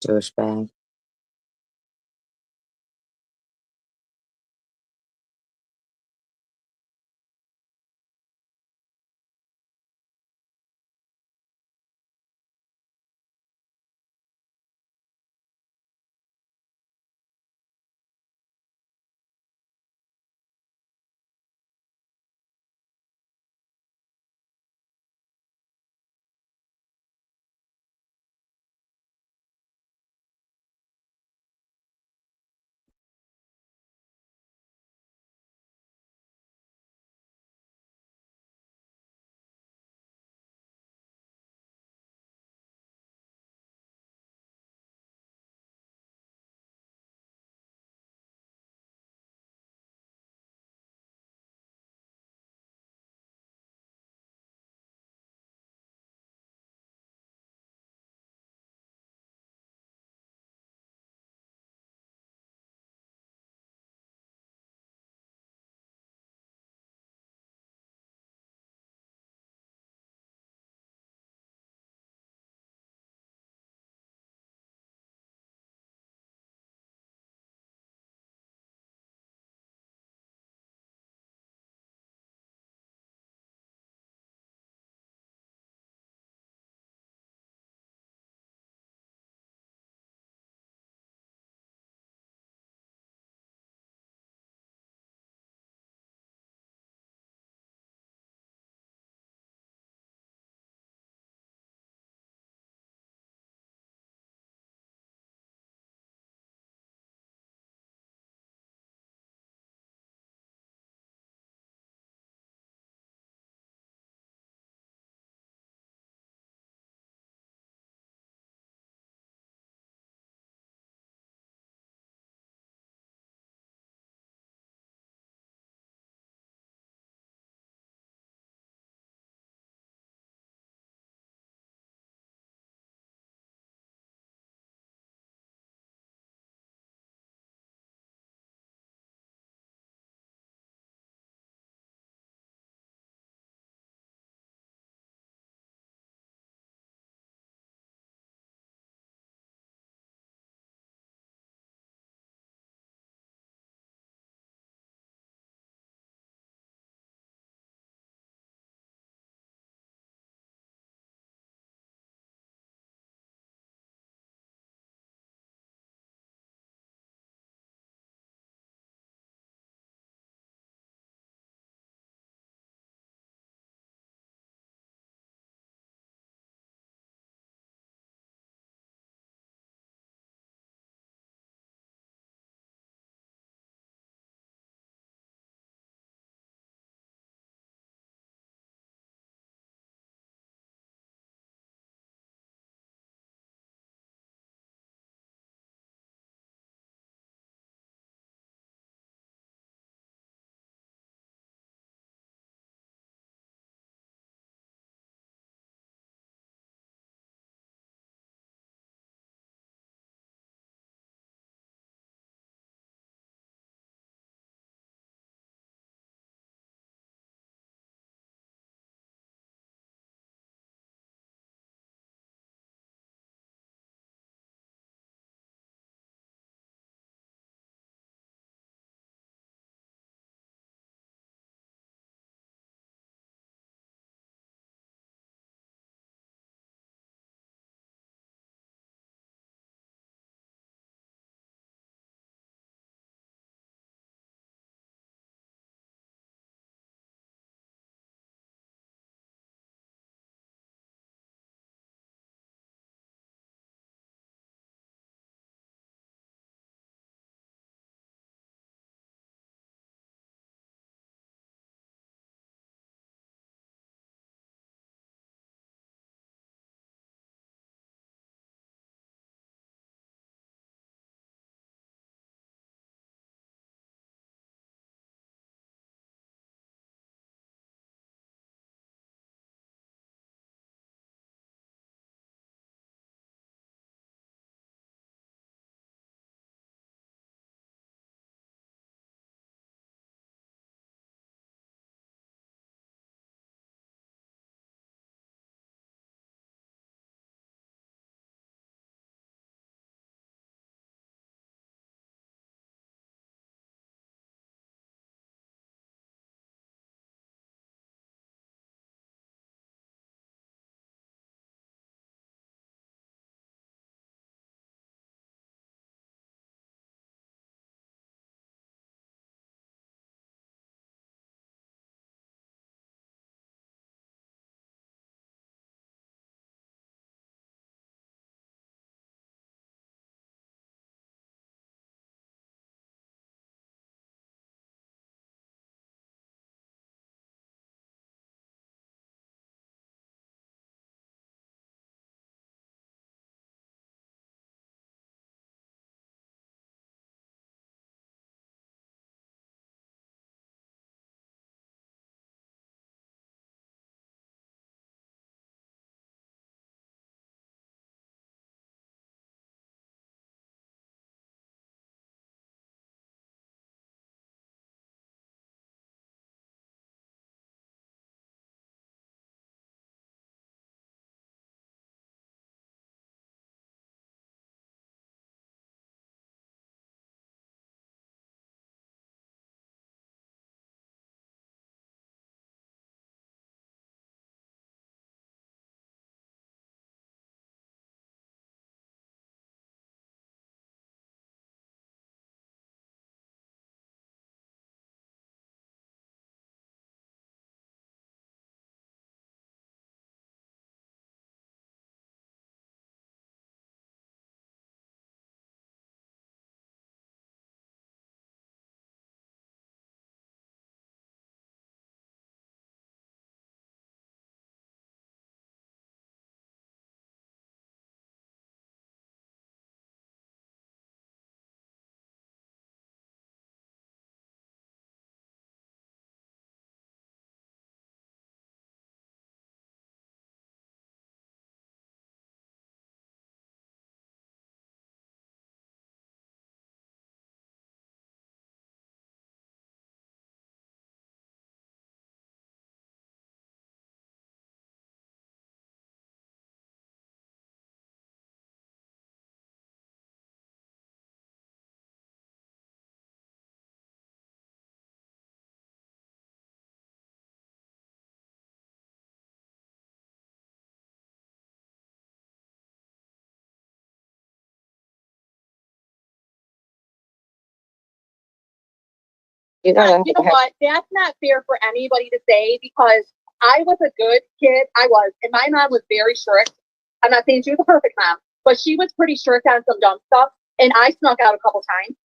Speaker 1: Douchebag.
Speaker 6: You gotta
Speaker 12: You know what? That's not fair for anybody to say because I was a good kid. I was. And my mom was very strict. I'm not saying she was a perfect mom, but she was pretty strict on some dumb stuff. And I snuck out a couple times.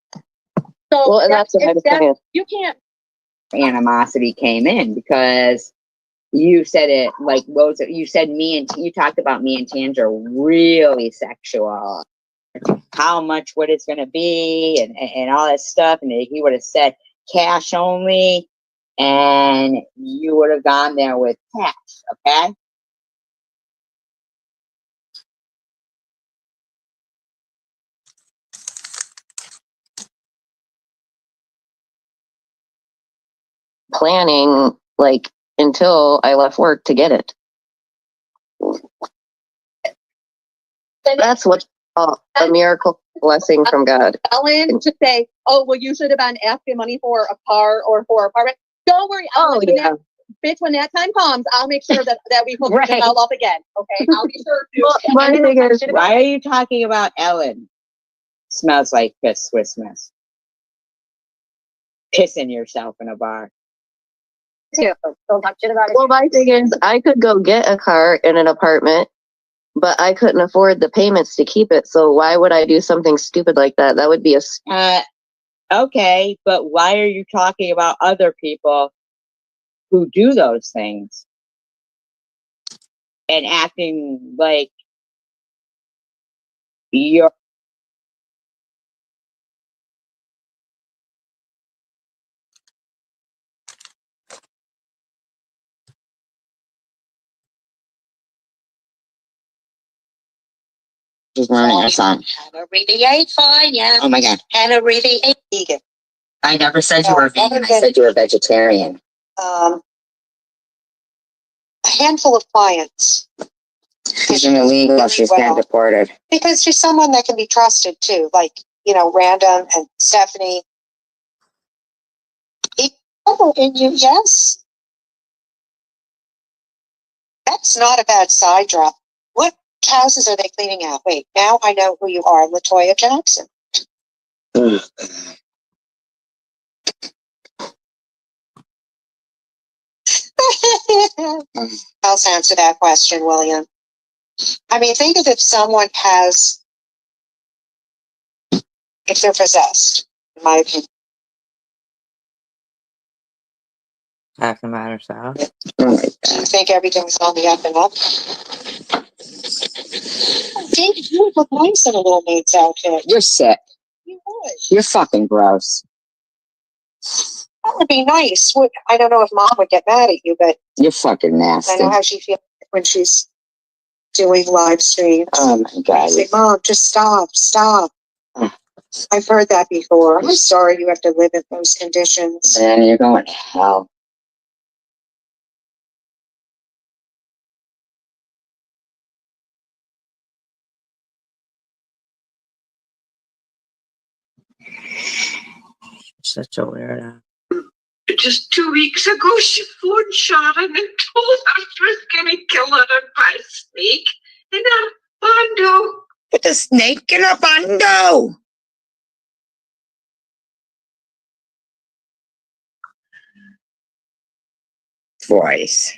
Speaker 12: So
Speaker 6: well, and that's what I was saying.
Speaker 12: you can't.
Speaker 11: Animosity came in because you said it like you said me and you talked about me and Tanja really sexual. How much what it's gonna be and all that stuff, and he would have said cash only, and you would have gone there with cash, okay?
Speaker 6: Planning like until I left work to get it. That's what a miracle blessing from God.
Speaker 12: Ellen to say, oh, well, you should have been asking money for a car or for an apartment. Don't worry. Ellen, bitch, when that time comes, I'll make sure that we hook
Speaker 11: right.
Speaker 12: it all up again. Okay, I'll be sure to.
Speaker 6: Well, my thing is,
Speaker 11: why are you talking about Ellen? Smells like piss, Swiss Miss. Pissing yourself in a bar.
Speaker 6: Well, my thing is, I could go get a car in an apartment, but I couldn't afford the payments to keep it. So why would I do something stupid like that? That would be
Speaker 11: okay, but why are you talking about other people who do those things and acting like you're just learning a song. Oh my god.
Speaker 3: Vegan.
Speaker 11: I never said you were vegan. I said you were vegetarian.
Speaker 3: A handful of clients.
Speaker 11: She's an illegal. She's getting deported.
Speaker 3: Because she's someone that can be trusted too, like, Random and Stephanie. And you, yes. That's not a bad side drop. What houses are they cleaning out? Wait, now I know who you are, LaToya Jackson. I'll answer that question, William. I mean, think of if someone if they're possessed, in my opinion.
Speaker 1: Talking about herself.
Speaker 3: Do you think everything's on the up and up? Oh, David, you would look nice in a little maid's outfit.
Speaker 11: You're sick.
Speaker 3: You would.
Speaker 11: You're fucking gross.
Speaker 3: That would be nice. I don't know if Mom would get mad at you, but
Speaker 11: you're fucking nasty.
Speaker 3: I know how she feels when she's doing live streams.
Speaker 11: Oh my god.
Speaker 3: Say, Mom, just stop. I've heard that before. I'm sorry you have to live in those conditions.
Speaker 11: And you're going to hell.
Speaker 1: Such a weirdo.
Speaker 13: Just 2 weeks ago, she phoned Sharon and told her she was going to kill her by a snake in her bundle.
Speaker 11: Put a snake in a bundle. Voice.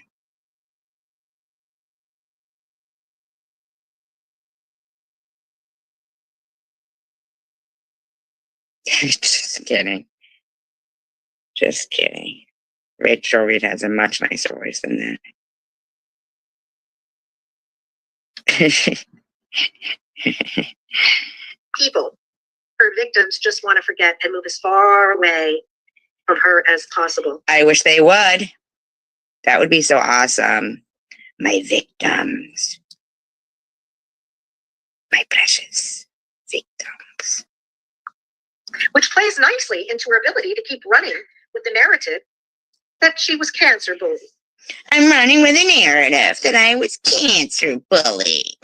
Speaker 11: Just kidding. Just kidding. Rachel Reed has a much nicer voice than that.
Speaker 13: People, her victims, just want to forget and move as far away from her as possible.
Speaker 11: I wish they would. That would be so awesome. My victims. My precious victims.
Speaker 13: Which plays nicely into her ability to keep running with the narrative that she was cancer bullied.
Speaker 11: I'm running with a narrative that I was cancer bullied.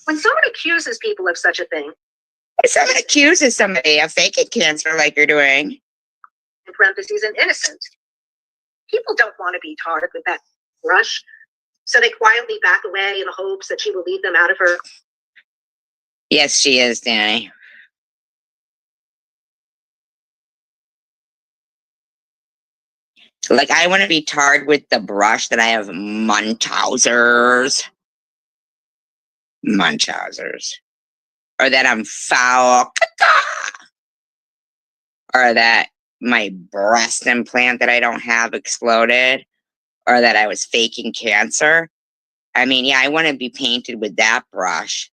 Speaker 13: When someone accuses people of such a thing,
Speaker 11: If someone accuses somebody of faking cancer like you're doing,
Speaker 13: in parentheses, an innocent, people don't want to be tarred with that brush, so they quietly back away in the hopes that she will lead them out of her.
Speaker 11: yes, she is, Danny.
Speaker 1: Like, I want to be tarred with the brush that I have Munchausers. Munchausers. Or that I'm foul. Or that my breast implant that I don't have exploded. Or that I was faking cancer. I mean, yeah, I want to be painted with that brush.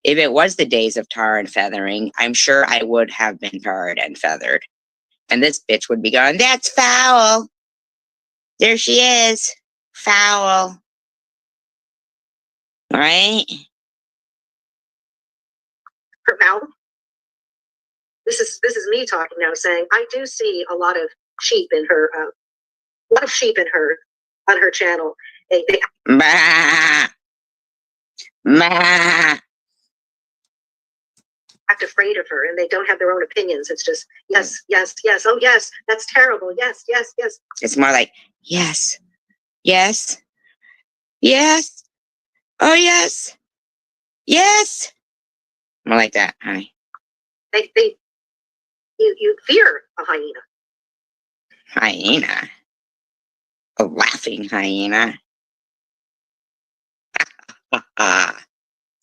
Speaker 1: If it was the days of tar and feathering, I'm sure I would have been tarred and feathered. And this bitch would be going, that's foul. There she is. Foul. Right?
Speaker 13: Her mouth. This is me talking now, saying I do see a lot of sheep in her, on her channel. They
Speaker 1: Bah. Bah.
Speaker 13: act afraid of her, and they don't have their own opinions. It's just yes, yes, yes. Oh yes, that's terrible. Yes, yes, yes.
Speaker 1: It's more like yes, yes, yes. Oh yes, yes. More like that, honey.
Speaker 13: You fear a hyena.
Speaker 1: Hyena. A laughing hyena. Is that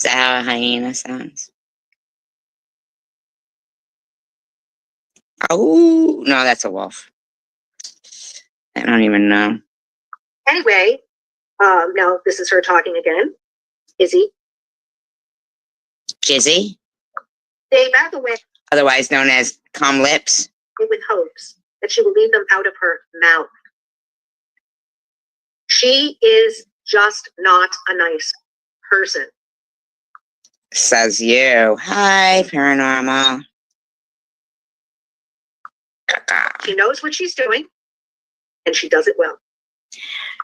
Speaker 1: how a hyena sounds? Oh, no, that's a wolf. I don't even know.
Speaker 13: Anyway, now this is her talking again. Izzy.
Speaker 1: Jizzy,
Speaker 13: They back away
Speaker 1: otherwise known as cum lips.
Speaker 13: with hopes that she will leave them out of her mouth. She is just not a nice person.
Speaker 1: Says you. Hi, paranormal.
Speaker 13: She knows what she's doing, and she does it well.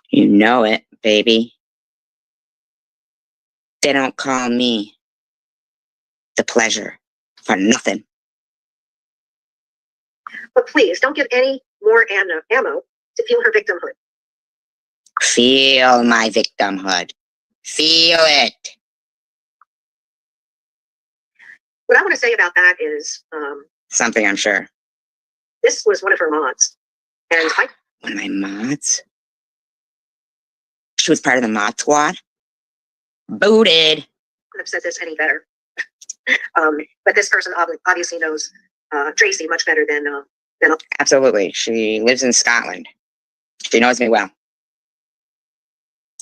Speaker 1: You know it, baby. They don't call me the pleasure for nothing.
Speaker 13: But please don't give any more ammo to feel her victimhood.
Speaker 1: Feel my victimhood. Feel it.
Speaker 13: What I want to say about that is
Speaker 1: Something, I'm sure.
Speaker 13: this was one of her mods. And
Speaker 1: one of my mods? She was part of the mod squad? Booted.
Speaker 13: couldn't have said this any better. But this person obviously knows Tracy much better than
Speaker 1: Absolutely. She lives in Scotland. She knows me well.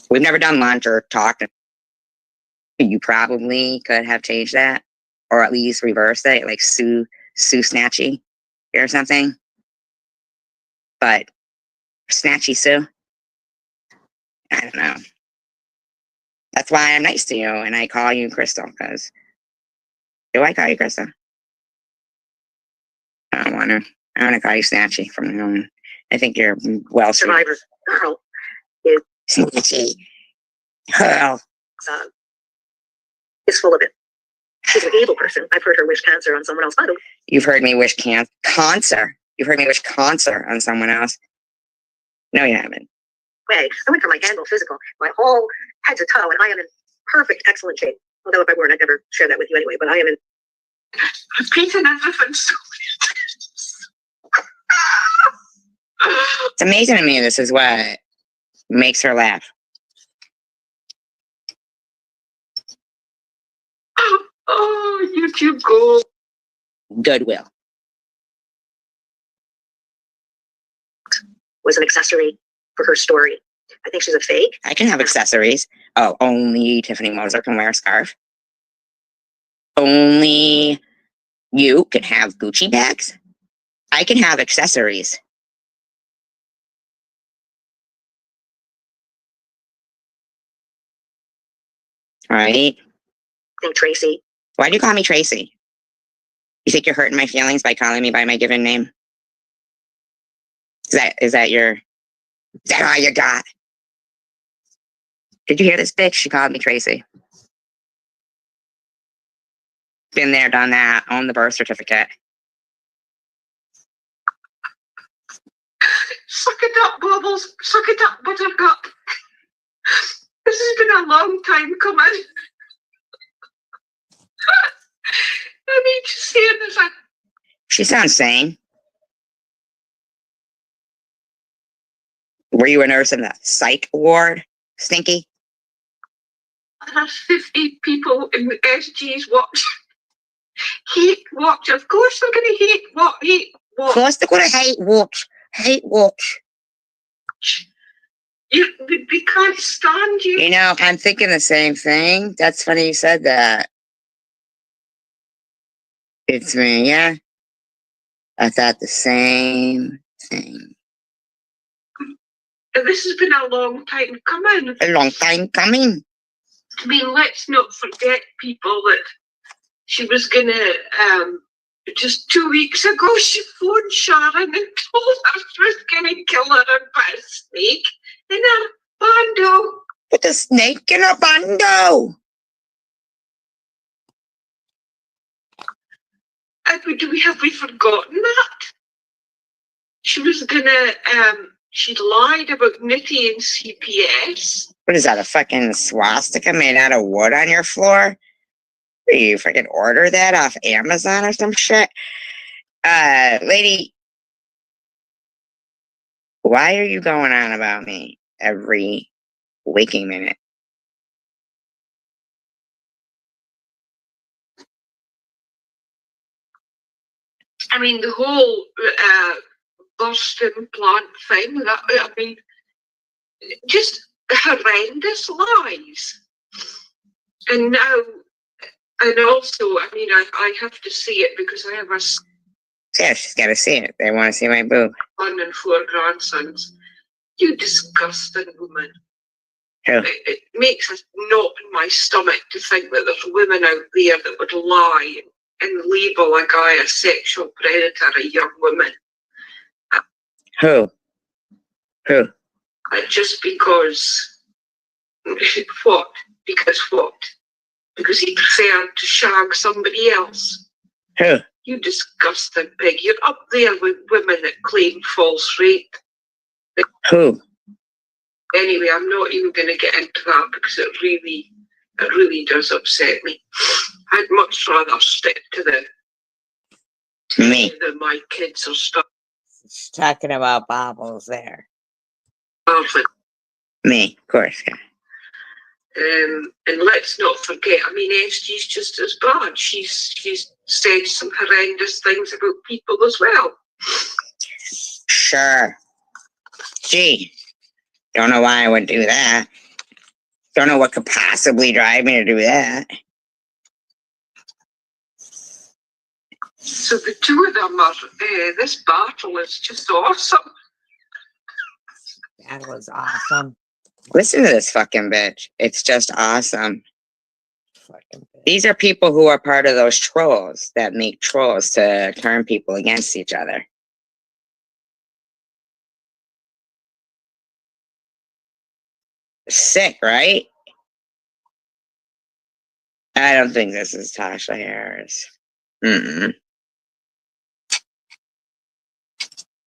Speaker 1: We've never done lunch or talked. You probably could have changed that, or at least reversed it, like Sue Snatchy or something. But Snatchy Sue, I don't know. That's why I'm nice to you and I call you Crystal. Because do I call you Crystal? I don't want to. I want to call you Snatchy from now on. I think you're well
Speaker 13: survivor girl is
Speaker 1: Snatchy. Girl.
Speaker 13: Is full of it. She's an evil person. I've heard her wish cancer on someone else. By the way,
Speaker 1: You've heard me wish cancer. You've heard me wish cancer on someone else. No, you haven't.
Speaker 13: I went for my annual physical, my whole head to toe, and I am in perfect, excellent shape. Although if I weren't, I'd never share that with you anyway. But I am in. I've taken everything so
Speaker 1: It's amazing to me. This is what makes her laugh.
Speaker 13: Oh, YouTube gold.
Speaker 1: Goodwill.
Speaker 13: Was an accessory for her story. I think she's a fake.
Speaker 1: I can have accessories. Oh, only Tiffany Moser can wear a scarf. Only you can have Gucci bags. I can have accessories. All right.
Speaker 13: I think Tracy.
Speaker 1: Why do you call me Tracy? You think you're hurting my feelings by calling me by my given name? Is that all you got? Did you hear this bitch? She called me Tracy. Been there, done that, on the birth certificate.
Speaker 13: Suck it up, Bubbles. Suck it up, Buttercup. This has been a long time coming. I need to see this.
Speaker 1: She sounds sane.
Speaker 3: Were you a nurse in the psych ward, Stinky?
Speaker 13: There's 50 people in the SG's watch. Hate watch. Of course they're going to hate what? Hate watch.
Speaker 3: Of course they're going to hate watch. Hate watch.
Speaker 13: We can't stand you.
Speaker 3: You know, I'm thinking the same thing. That's funny you said that. It's me, yeah. I thought the same thing.
Speaker 13: This has been a long time coming.
Speaker 3: A long time coming.
Speaker 13: I mean, let's not forget, people, that she was going to, just 2 weeks ago, she phoned Sharon and told her she was going to kill her and put a snake in her bundle.
Speaker 3: Put a snake in her bundle.
Speaker 13: Have we forgotten that? She was going to, she lied about Nitty and CPS.
Speaker 3: What is that, a fucking swastika made out of wood on your floor? Do you freaking order that off Amazon or some shit? Lady, why are you going on about me every waking minute?
Speaker 13: I mean, the whole burst implant thing, I mean, just horrendous lies. And now, and also, I mean, I have to see it because I have a
Speaker 3: Yeah, she's got to see it. They want to see my boob.
Speaker 13: son and 4 grandsons. You disgusting woman.
Speaker 3: Who?
Speaker 13: It makes a knot in my stomach to think that there's women out there that would lie and label a guy a sexual predator, a young woman.
Speaker 3: Who?
Speaker 13: Just because. What? Because what? Because he preferred to shag somebody else.
Speaker 3: Who?
Speaker 13: You disgusting pig. You're up there with women that claim false rape.
Speaker 3: Who?
Speaker 13: Anyway, I'm not even going to get into that because it really does upset me. I'd much rather stick to
Speaker 3: me.
Speaker 13: Than my kids are stuck.
Speaker 1: She's talking about baubles there.
Speaker 3: Me, of course. Yeah.
Speaker 13: And let's not forget, I mean, SG's just as bad. She's said some horrendous things about people as well.
Speaker 3: Sure. Gee, don't know why I would do that. Don't know what could possibly drive me to do that.
Speaker 13: So the two of them are, this battle is just awesome.
Speaker 1: That was awesome.
Speaker 3: Listen to this fucking bitch. It's just awesome.
Speaker 1: Fucking bitch.
Speaker 3: These are people who are part of those trolls that make trolls to turn people against each other. Sick, right? I don't think this is Tasha Harris. Mm-mm.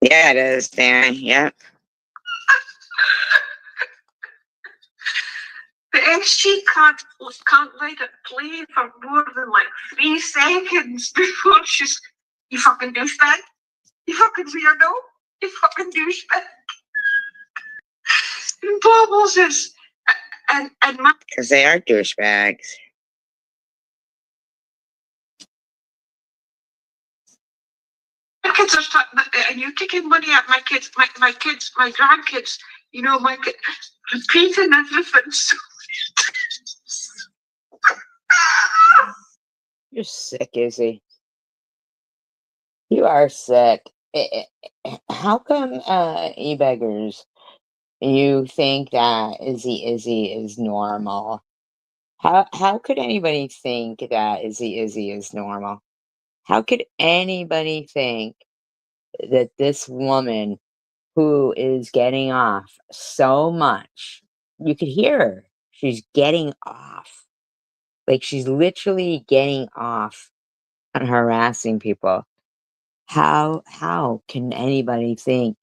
Speaker 3: Yeah, it is, Dan. Yep.
Speaker 13: The SG can't let it play for more than like 3 seconds before she's, you fucking douchebag. You fucking weirdo. You fucking douchebag. And Bubbles is, and my...
Speaker 3: Because they are douchebags.
Speaker 13: My kids are and you're taking money out my kids, my kids, my grandkids, you know, my kids, repeating everything. So
Speaker 1: You're sick, Izzy. You are sick. How come, e-beggars, you think that Izzy is normal? How could anybody think that Izzy is normal? How could anybody think that this woman who is getting off so much, you could hear her, she's getting off. Like, she's literally getting off on harassing people. How can anybody think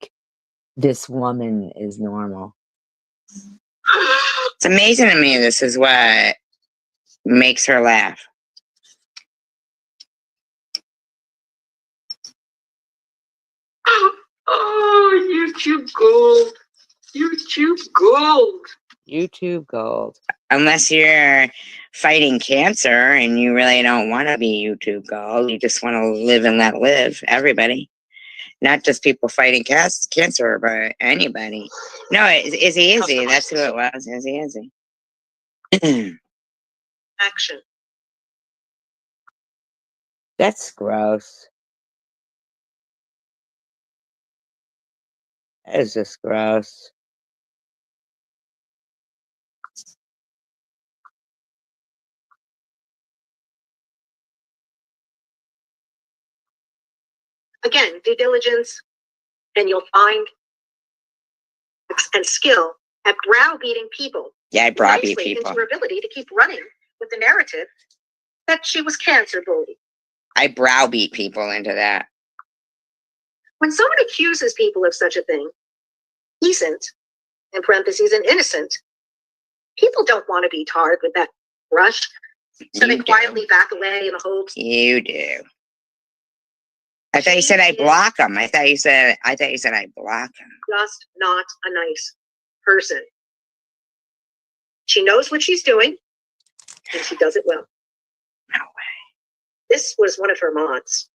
Speaker 1: this woman is normal?
Speaker 3: It's amazing to me this is what makes her laugh.
Speaker 13: oh, YouTube gold. YouTube gold.
Speaker 1: YouTube gold. Unless you're fighting cancer and you really don't want to be YouTube gold, you just want to live and let live. Everybody, not just people fighting cancer, but anybody. No, it's easy. That's who it was. Izzy.
Speaker 13: Action.
Speaker 1: That's gross. That is just gross.
Speaker 13: Again, due diligence, and you'll find, and skill at browbeating people.
Speaker 1: Yeah, I browbeat
Speaker 13: nicely
Speaker 1: people.
Speaker 13: Into her ability to keep running with the narrative that she was cancer bullied.
Speaker 1: I browbeat people into that.
Speaker 13: When someone accuses people of such a thing, decent, in parentheses, and innocent, people don't want to be tarred with that brush, so they quietly back away in the hopes.
Speaker 1: You do. I thought you said I block them. I thought you said I block them.
Speaker 13: Just not a nice person. She knows what she's doing, and she does it well.
Speaker 1: No way.
Speaker 13: This was one of her mods.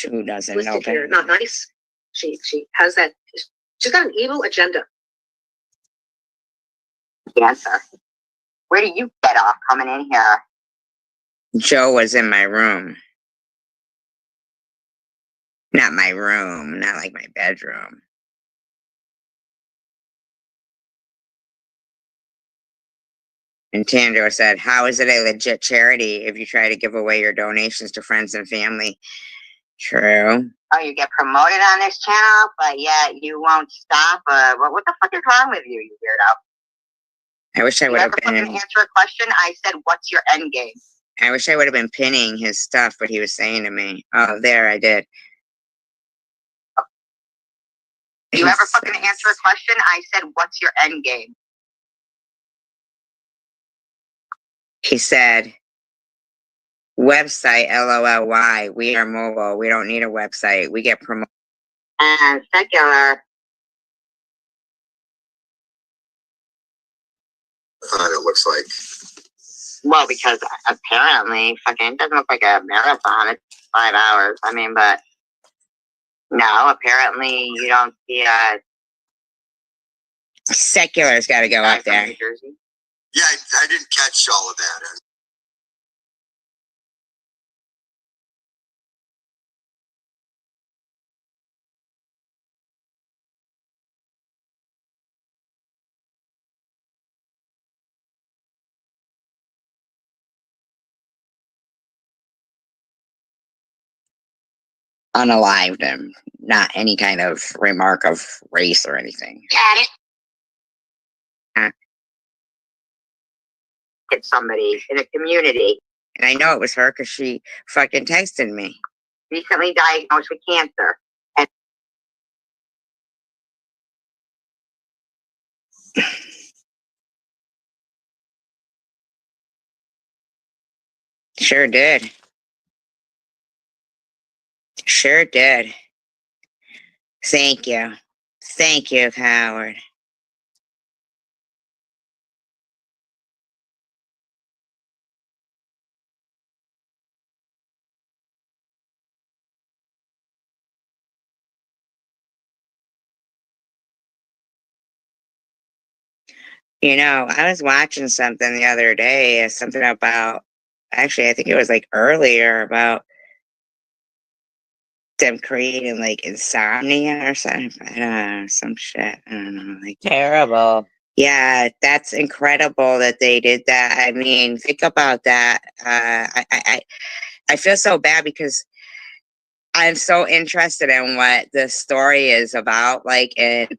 Speaker 1: Who doesn't know
Speaker 13: Listed here,
Speaker 1: better?
Speaker 13: not nice. She has that. She's got an evil agenda.
Speaker 3: Cancer. Where do you get off coming in here?
Speaker 1: Joe was in my room. Not my room, not like my bedroom. And Tandra said, how is it a legit charity if you try to give away your donations to friends and family? True.
Speaker 3: Oh, you get promoted on this channel, but yet you won't stop. What the fuck is wrong with you, you weirdo?
Speaker 1: I wish I would have been.
Speaker 3: Fucking answer a question. I said, "What's your end game?"
Speaker 1: I wish I would have been pinning his stuff, what he was saying to me. Oh, there, I did.
Speaker 3: You ever fucking answer a question? I said, "What's your end game?"
Speaker 1: He said, website, LOLY. We are mobile. We don't need a website. We get promoted.
Speaker 3: And secular.
Speaker 14: It looks like.
Speaker 3: Well, because apparently, fucking, it doesn't look like a marathon. It's 5 hours. I mean, but no, apparently you don't see
Speaker 1: Secular's got to go up there.
Speaker 14: Yeah, I didn't catch all of that.
Speaker 1: Unalived him. Not any kind of remark of race or anything.
Speaker 3: Got it. It's somebody in a community.
Speaker 1: And I know it was her because she fucking texted me.
Speaker 3: Recently diagnosed with cancer. And
Speaker 1: Sure did. Sure did. Thank you. Thank you, Howard. You know, I was watching something the other day, something about, actually, I think it was like earlier about them creating like insomnia or something. I don't know, some shit. I don't know. Like, terrible. Yeah, that's incredible that they did that. I mean, think about that. I feel so bad because I'm so interested in what the story is about. Like, and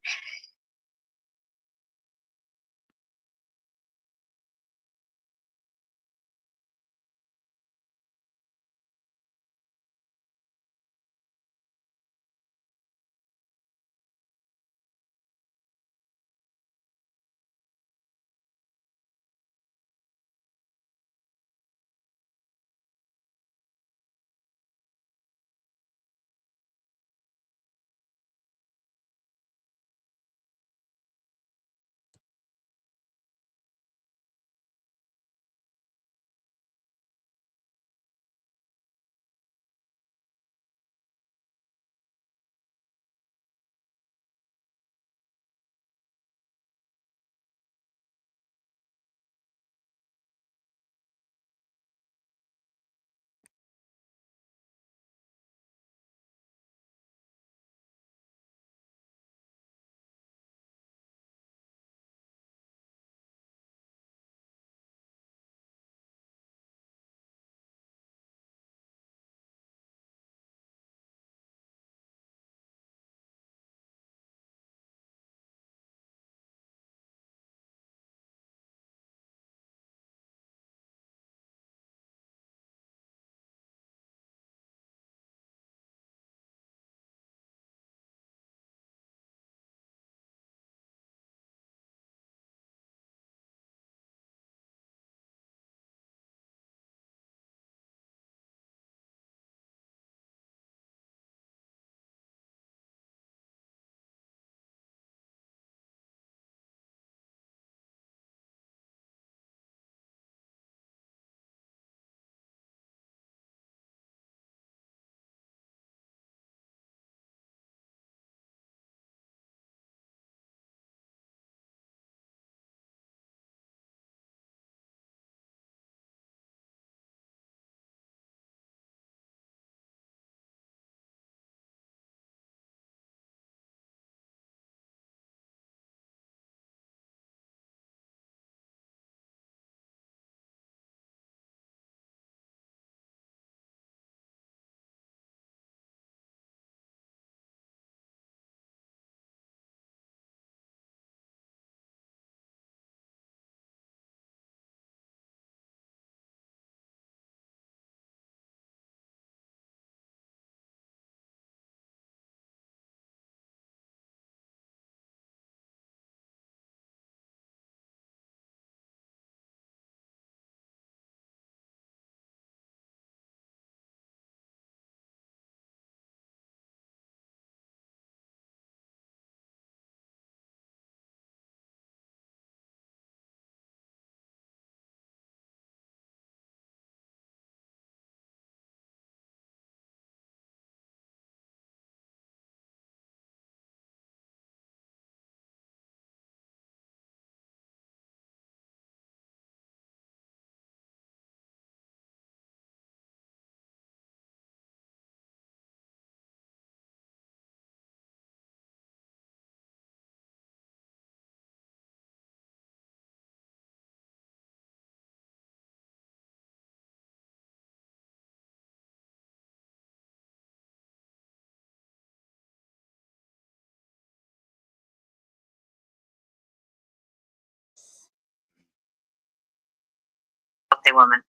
Speaker 13: wealthy woman.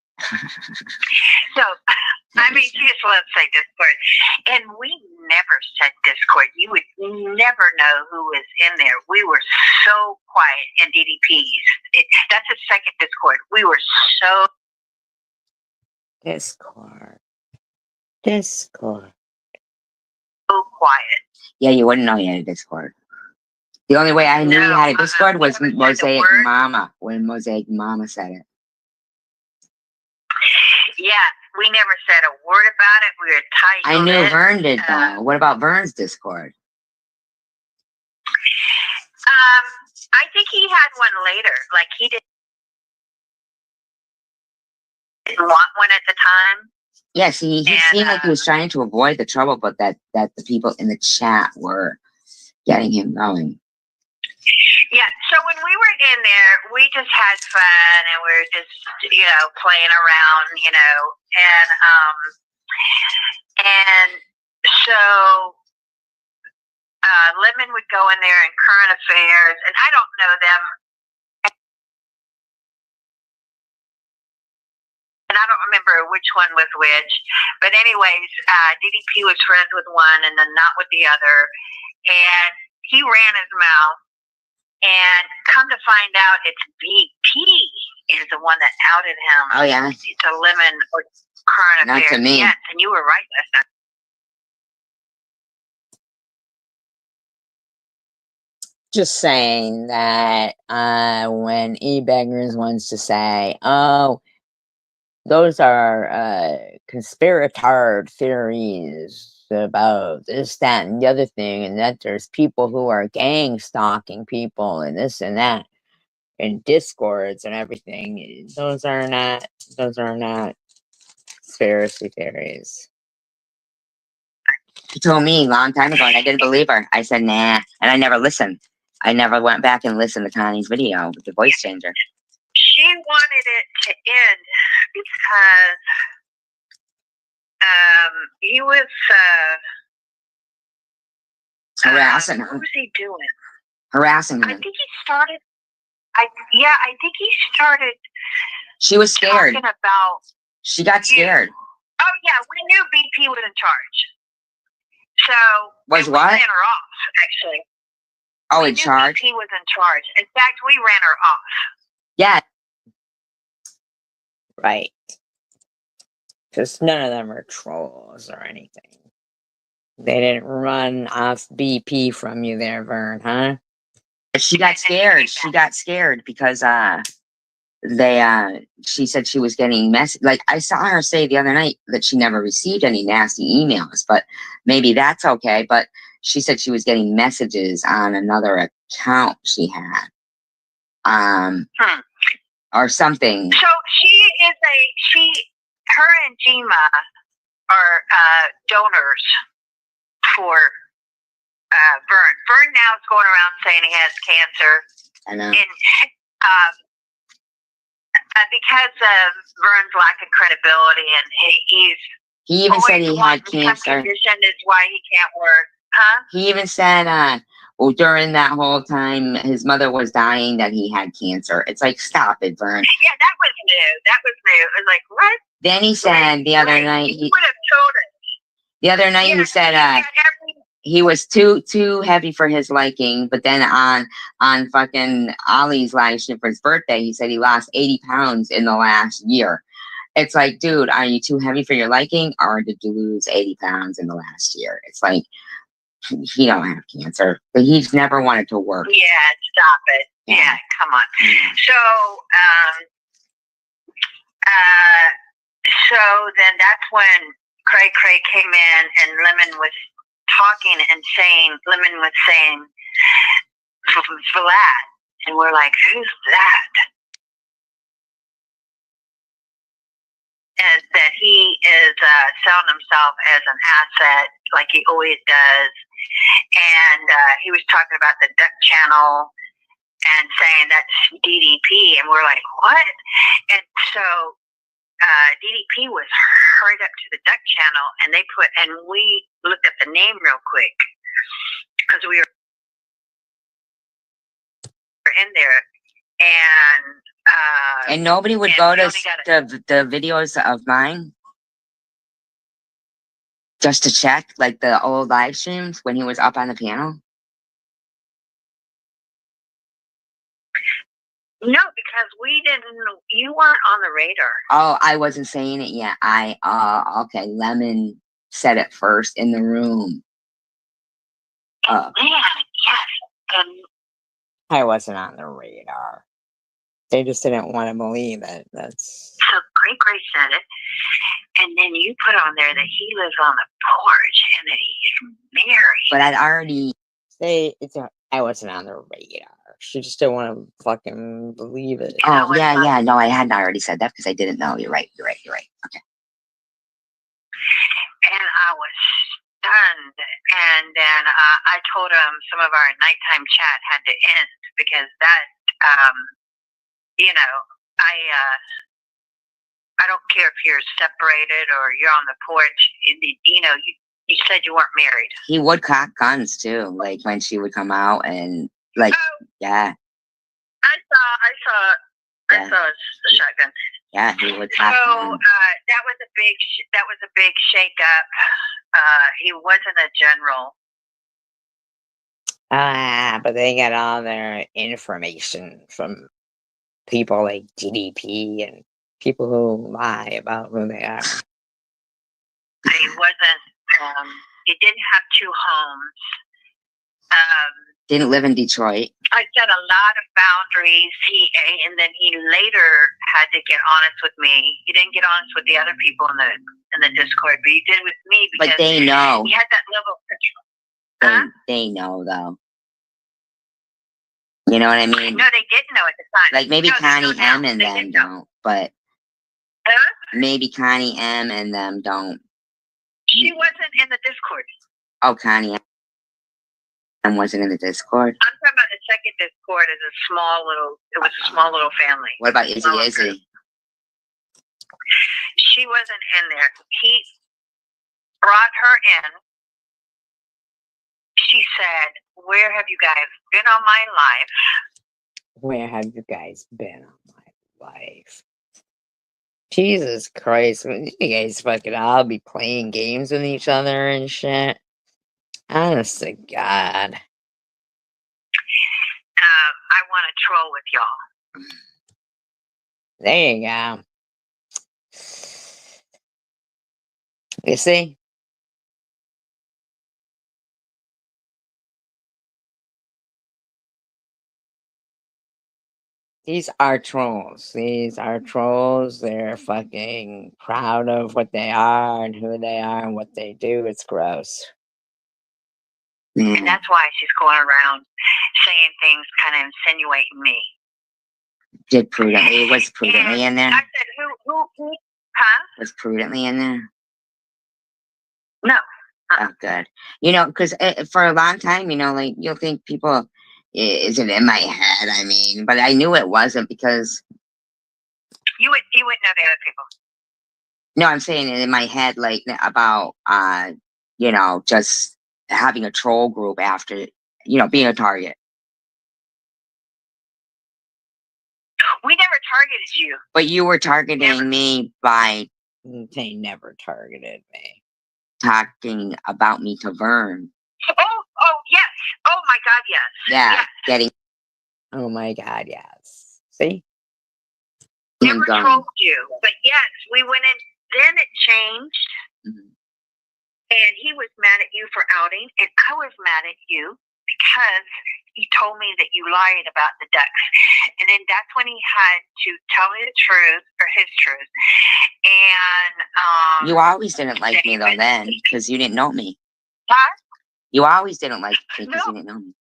Speaker 13: So, I mean, she just loves to say Discord. And we never said Discord. You would never know who was in there. We were so quiet in DDPs. That's a second Discord. We were so
Speaker 1: Discord.
Speaker 13: quiet.
Speaker 1: Yeah, you wouldn't know you had a Discord. The only way I knew you had a Discord was Mosaic Mama, when Mosaic Mama said it.
Speaker 13: Yeah, we never said a word about it. We were tight.
Speaker 1: I knew Vern did, though. What about Vern's Discord?
Speaker 13: I think he had one later. Like, he didn't want one at the time.
Speaker 1: Yeah, see, he seemed like he was trying to avoid the trouble, but that the people in the chat were getting him going.
Speaker 13: Yeah, so when we were in there, we just had fun, and we were just, playing around, and so Lemon would go in there in current affairs, and I don't know them, and I don't remember which one was which, but anyways, DDP was friends with one and then not with the other, and he ran his mouth. And come to find out, it's BP is the one that outed him.
Speaker 1: Oh, yeah?
Speaker 13: To Lemon or current affairs.
Speaker 1: Not to me.
Speaker 13: Yes, and you were right, Lester.
Speaker 1: Just saying that when E-Beggars wants to say, oh, those are conspirator theories about this, that, and the other thing, and that there's people who are gang stalking people and this and that, and discords and everything. Those are not conspiracy theories. She told me a long time ago, and I didn't believe her. I said, nah, and I never listened. I never went back and listened to Connie's video with the voice changer.
Speaker 13: She wanted it to end because he was
Speaker 1: harassing her.
Speaker 13: What was he doing?
Speaker 1: Harassing her.
Speaker 13: I think he started. I think he started.
Speaker 1: She was scared.
Speaker 13: Talking about.
Speaker 1: She got scared.
Speaker 13: Oh yeah, we knew BP was in charge. So
Speaker 1: was
Speaker 13: we
Speaker 1: what?
Speaker 13: ran her off, actually.
Speaker 1: Oh,
Speaker 13: we
Speaker 1: in charge.
Speaker 13: BP was in charge. In fact, we ran her off.
Speaker 1: Yeah. Right. Because none of them are trolls or anything. They didn't run off BP from you there, Vern, huh? She got scared. She got scared because she said she was getting like I saw her say the other night that she never received any nasty emails, but maybe that's okay. But she said she was getting messages on another account she had. Or something.
Speaker 13: So her and Jima are donors for Vern. Vern now is going around saying he has cancer.
Speaker 1: I know.
Speaker 13: And because of Vern's lack of credibility, and
Speaker 1: he even said he had cancer.
Speaker 13: Condition is why he can't work. Huh?
Speaker 1: He even said, well, during that whole time, his mother was dying, that he had cancer. It's like, stop it, Vern.
Speaker 13: Yeah, that was new. It was like, what?
Speaker 1: Then he said the other night,
Speaker 13: he would have told us.
Speaker 1: The other night he said he was too heavy for his liking, but then on fucking Ollie's live stream for his birthday, he said he lost 80 pounds in the last year. It's like, dude, are you too heavy for your liking, or did you lose 80 pounds in the last year? It's like, he don't have cancer, but he's never wanted to work.
Speaker 13: Yeah, stop it. Yeah, come on. So then that's when Cray came in, and Lemon was talking and saying, Vlad, and we're like, who's that? And that he is selling himself as an asset, like he always does. And he was talking about the Duck Channel and saying that's DDP, and we're like, what? And so DDP was hurried up to the Duck Channel, and we looked up the name real quick because we were in there, and
Speaker 1: And nobody would go to the videos of mine just to check, like the old live streams when he was up on the panel.
Speaker 13: No, because we didn't. You weren't on the radar.
Speaker 1: Oh, I wasn't saying it yet. Okay. Lemon said it first in the room.
Speaker 13: Man, yes. And
Speaker 1: I wasn't on the radar. They just didn't want to believe it. That's
Speaker 13: so Gray said it, and then you put on there that he lives on the porch and that he's married.
Speaker 1: But I'd already say I wasn't on the radar. She just didn't want to fucking believe it. Oh yeah. No, I hadn't already said that because I didn't know. You're right. Okay.
Speaker 13: And I was stunned. And then I told him some of our nighttime chat had to end because that, I don't care if you're separated or you're on the porch. You said you weren't married.
Speaker 1: He would cock guns too, like when she would come out and like, yeah.
Speaker 13: I saw a shotgun.
Speaker 1: Yeah, he would cock
Speaker 13: So
Speaker 1: guns.
Speaker 13: that was a big shake up. He wasn't a general.
Speaker 1: But they get all their information from people like GDP and people who lie about who they are.
Speaker 13: He wasn't. He didn't have two homes.
Speaker 1: Didn't live in Detroit.
Speaker 13: I set a lot of boundaries. And then he later had to get honest with me. He didn't get honest with the other people in the Discord, but he did with me because
Speaker 1: but they know.
Speaker 13: He had that level of control.
Speaker 1: They know though. You know what I mean?
Speaker 13: No, they didn't know at the time.
Speaker 1: Like maybe Connie M and them don't, but maybe Connie M and them don't.
Speaker 13: She wasn't in the Discord.
Speaker 1: Oh, Connie M wasn't in the Discord.
Speaker 13: I'm talking about the second Discord. It was a small little family.
Speaker 1: What about Izzy?
Speaker 13: She wasn't in there. He brought her in. She said, "Where have you guys been all my life?"
Speaker 1: Where have you guys been all my life? Jesus Christ, you guys fucking all be playing games with each other and shit. Honest to God.
Speaker 13: I want to troll with y'all.
Speaker 1: There you go. You see? These are trolls. They're fucking proud of what they are and who they are and what they do. It's gross.
Speaker 13: And that's why she's going around saying things, kind of insinuating me.
Speaker 1: Was Prudently in there?
Speaker 13: I said, who? Huh?
Speaker 1: Was Prudently in there?
Speaker 13: No.
Speaker 1: Oh, good. Because for a long time, like, you'll think people, is it in my head? I mean, but I knew it wasn't because...
Speaker 13: You wouldn't know the other people.
Speaker 1: No, I'm saying it in my head, like, about, just having a troll group after, being a target.
Speaker 13: We never targeted you.
Speaker 1: But you were targeting me by... They never targeted me. Talking about me to Vern.
Speaker 13: Oh, yes. Oh, my God, yes.
Speaker 1: Yeah,
Speaker 13: yes.
Speaker 1: Getting... Oh, my God, yes. See?
Speaker 13: Never told you. But, yes, we went in. Then it changed. Mm-hmm. And he was mad at you for outing, and I was mad at you because he told me that you lied about the ducks. And then that's when he had to tell me the truth, or his truth. And
Speaker 1: you always didn't like me though then, because you didn't know me.
Speaker 13: Huh?
Speaker 1: You always didn't like me because you didn't know me.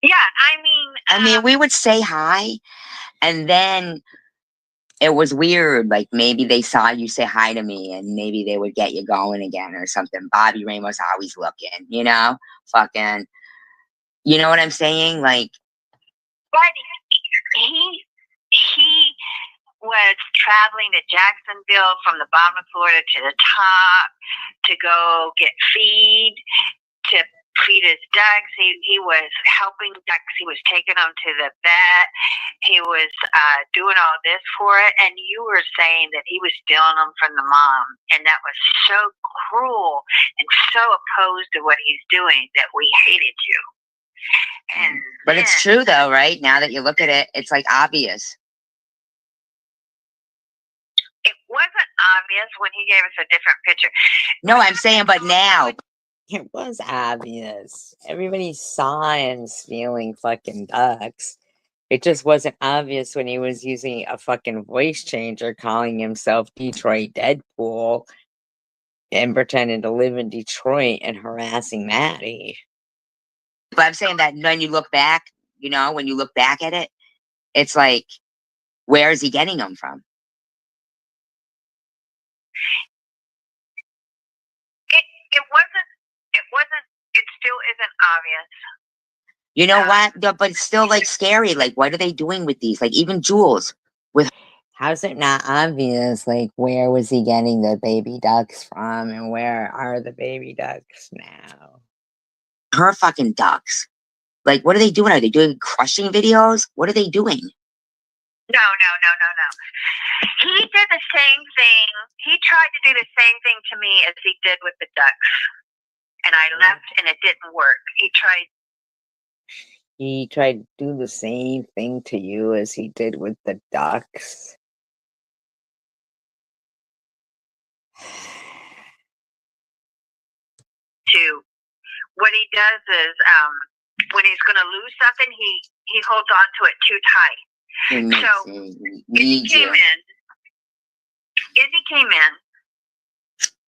Speaker 13: Yeah, I mean,
Speaker 1: we would say hi, and then it was weird. Like maybe they saw you say hi to me, and maybe they would get you going again or something. Bobby Rain was always looking, fucking. You know what I'm saying? Like,
Speaker 13: but he was traveling to Jacksonville from the bottom of Florida to the top to go get feed, to feed his ducks. He was helping ducks. He was taking them to the vet. He was doing all this for it. And you were saying that he was stealing them from the mom. And that was so cruel and so opposed to what he's doing that we hated you. And
Speaker 3: But it's true though, right? Now that you look at it, it's like obvious.
Speaker 13: it wasn't obvious when he gave us a different picture.
Speaker 3: No, I'm saying, but now.
Speaker 1: It was obvious. Everybody saw him stealing fucking ducks. It just wasn't obvious when he was using a fucking voice changer, calling himself Detroit Deadpool and pretending to live in Detroit and harassing Maddie.
Speaker 3: But I'm saying that when you look back, you know, when you look back at it, it's like, where is he getting them from?
Speaker 13: It still isn't obvious.
Speaker 3: You know what? But it's still like scary. Like, what are they doing with these? Like, even Jules with.
Speaker 1: How's it not obvious? Like, where was he getting the baby ducks from, and where are the baby ducks now?
Speaker 3: Her fucking ducks. Like, what are they doing? Are they doing crushing videos? What are they doing?
Speaker 13: No. He did the same thing. He tried to do the same thing to me as he did with the ducks. And I left and it didn't work. He
Speaker 1: tried to do the same thing to you as he did with the ducks.
Speaker 13: What he does is, when he's going to lose something, he holds on to it too tight. So Izzy came in,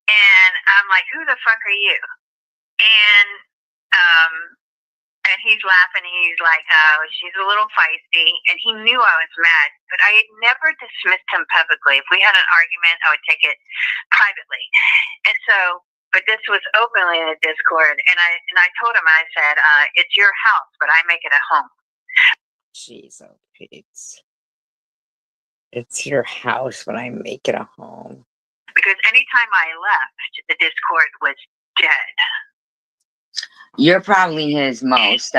Speaker 13: and I'm like, "Who the fuck are you?" And he's laughing. He's like, "Oh, she's a little feisty," and he knew I was mad, but I had never dismissed him publicly. If we had an argument, I would take it privately, and so. But this was openly in a Discord, and I told him, I said, "It's your house, but I make it a home."
Speaker 1: Jeez, oh Pete. It's your house, but I make it a home.
Speaker 13: Because anytime I left, the Discord was dead.
Speaker 3: You're probably his most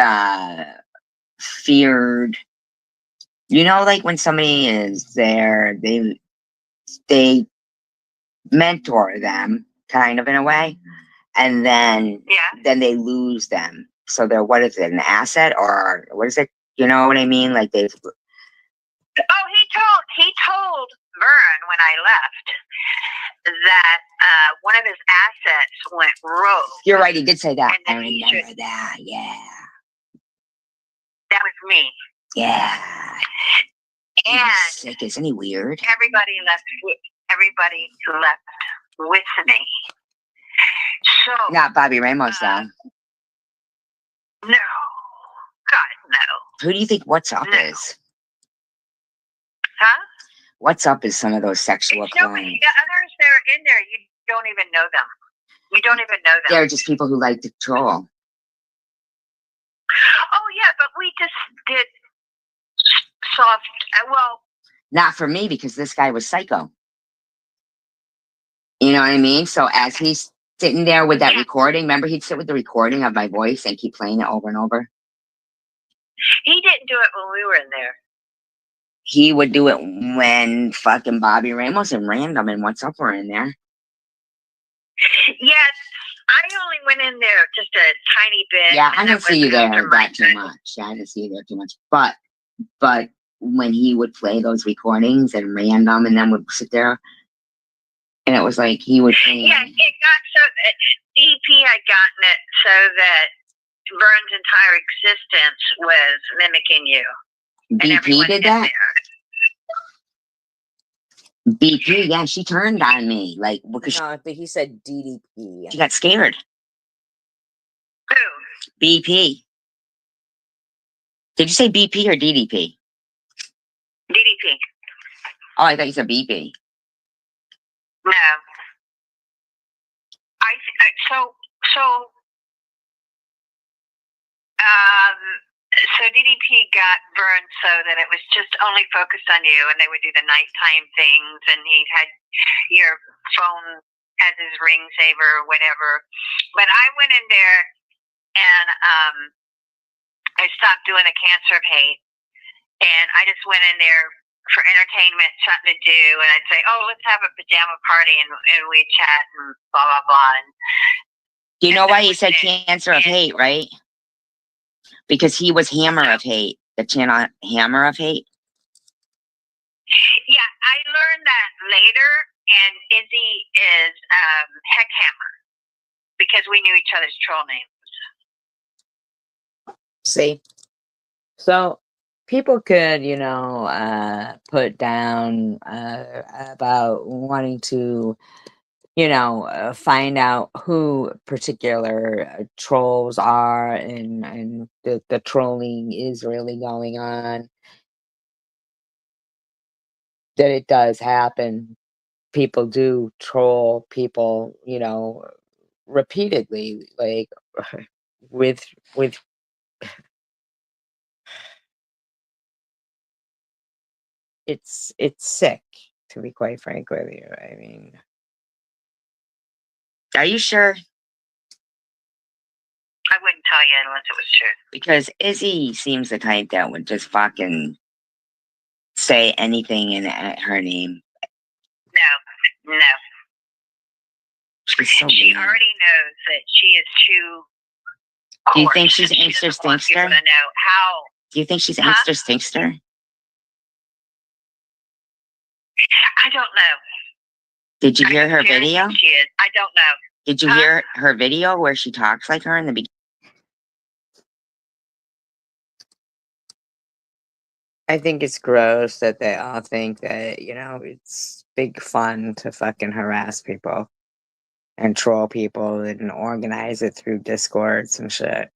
Speaker 3: feared. You know, like when somebody is there, they mentor them, kind of in a way, and then they lose them. So they're, what is it, an asset, or what is it? You know what I mean? Like they've.
Speaker 13: Oh, he told Vern when I left that one of his assets went rogue.
Speaker 3: You're right, he did say that. I remember that. Yeah.
Speaker 13: That was me.
Speaker 3: Yeah.
Speaker 13: And
Speaker 3: he's sick, isn't he weird?
Speaker 13: Everybody left with me. So
Speaker 3: not Bobby Ramos, though.
Speaker 13: No. God, no.
Speaker 3: Who do you think What's Up is?
Speaker 13: Huh?
Speaker 3: What's Up is some of those sexual
Speaker 13: No,
Speaker 3: crimes.
Speaker 13: but the others that are in there, you don't even know them. You don't even know them.
Speaker 3: They're just people who like to troll.
Speaker 13: Oh, yeah, but we just did soft, well.
Speaker 3: Not for me, because this guy was psycho. You know what I mean? So as he's sitting there with that recording, remember he'd sit with the recording of my voice and keep playing it over and over?
Speaker 13: He didn't do it when we were in there.
Speaker 3: He would do it when fucking Bobby Ramos and Random and What's Up were in there.
Speaker 13: Yes, I only went in there just a tiny bit.
Speaker 3: Yeah, I didn't see you there that too much. I didn't see you there too much. But when he would play those recordings and Random and then would sit there, and it was like he would play.
Speaker 13: Yeah, it got so that EP had gotten it so that Vern's entire existence was mimicking you.
Speaker 3: BP did that? BP, yeah, she turned on me. Like, because
Speaker 1: no, but he said DDP.
Speaker 3: She got scared.
Speaker 13: Who?
Speaker 3: BP. Did you say BP or DDP?
Speaker 13: DDP.
Speaker 3: Oh, I thought you said BP.
Speaker 13: No. So DDP got burned so that it was just only focused on you, and they would do the nighttime things, and he had your phone as his ring saver or whatever. But I went in there
Speaker 15: and I stopped doing the cancer of hate, and I just went in there for entertainment, something to do, and I'd say, "Oh, let's have a pajama party," and we'd chat and blah blah blah. And
Speaker 1: Do you know why he said cancer of hate, right? Because he was Hammer of Hate, the channel Hammer of Hate.
Speaker 15: Yeah, I learned that later, and Izzy is Heckhammer because we knew each other's troll names.
Speaker 1: See? So people could, put down about wanting to, find out who particular trolls are and the trolling is really going on. That it does happen. People do troll people, repeatedly, like with it's sick, to be quite frank with you. I mean, are you sure?
Speaker 15: I wouldn't tell you unless it was true.
Speaker 1: Because Izzy seems the type that would just fucking say anything in her name.
Speaker 15: No.
Speaker 1: She's so
Speaker 15: she
Speaker 1: mean.
Speaker 15: already knows that she is too.
Speaker 1: Do you think she's Inkster Stinkster? Do you think she's Inkster Stinkster?
Speaker 15: I don't know.
Speaker 1: Did you hear her video?
Speaker 15: She is. I don't know.
Speaker 1: Did you hear her video where she talks like her in the beginning? I think it's gross that they all think that, it's big fun to fucking harass people and troll people and organize it through Discords and shit.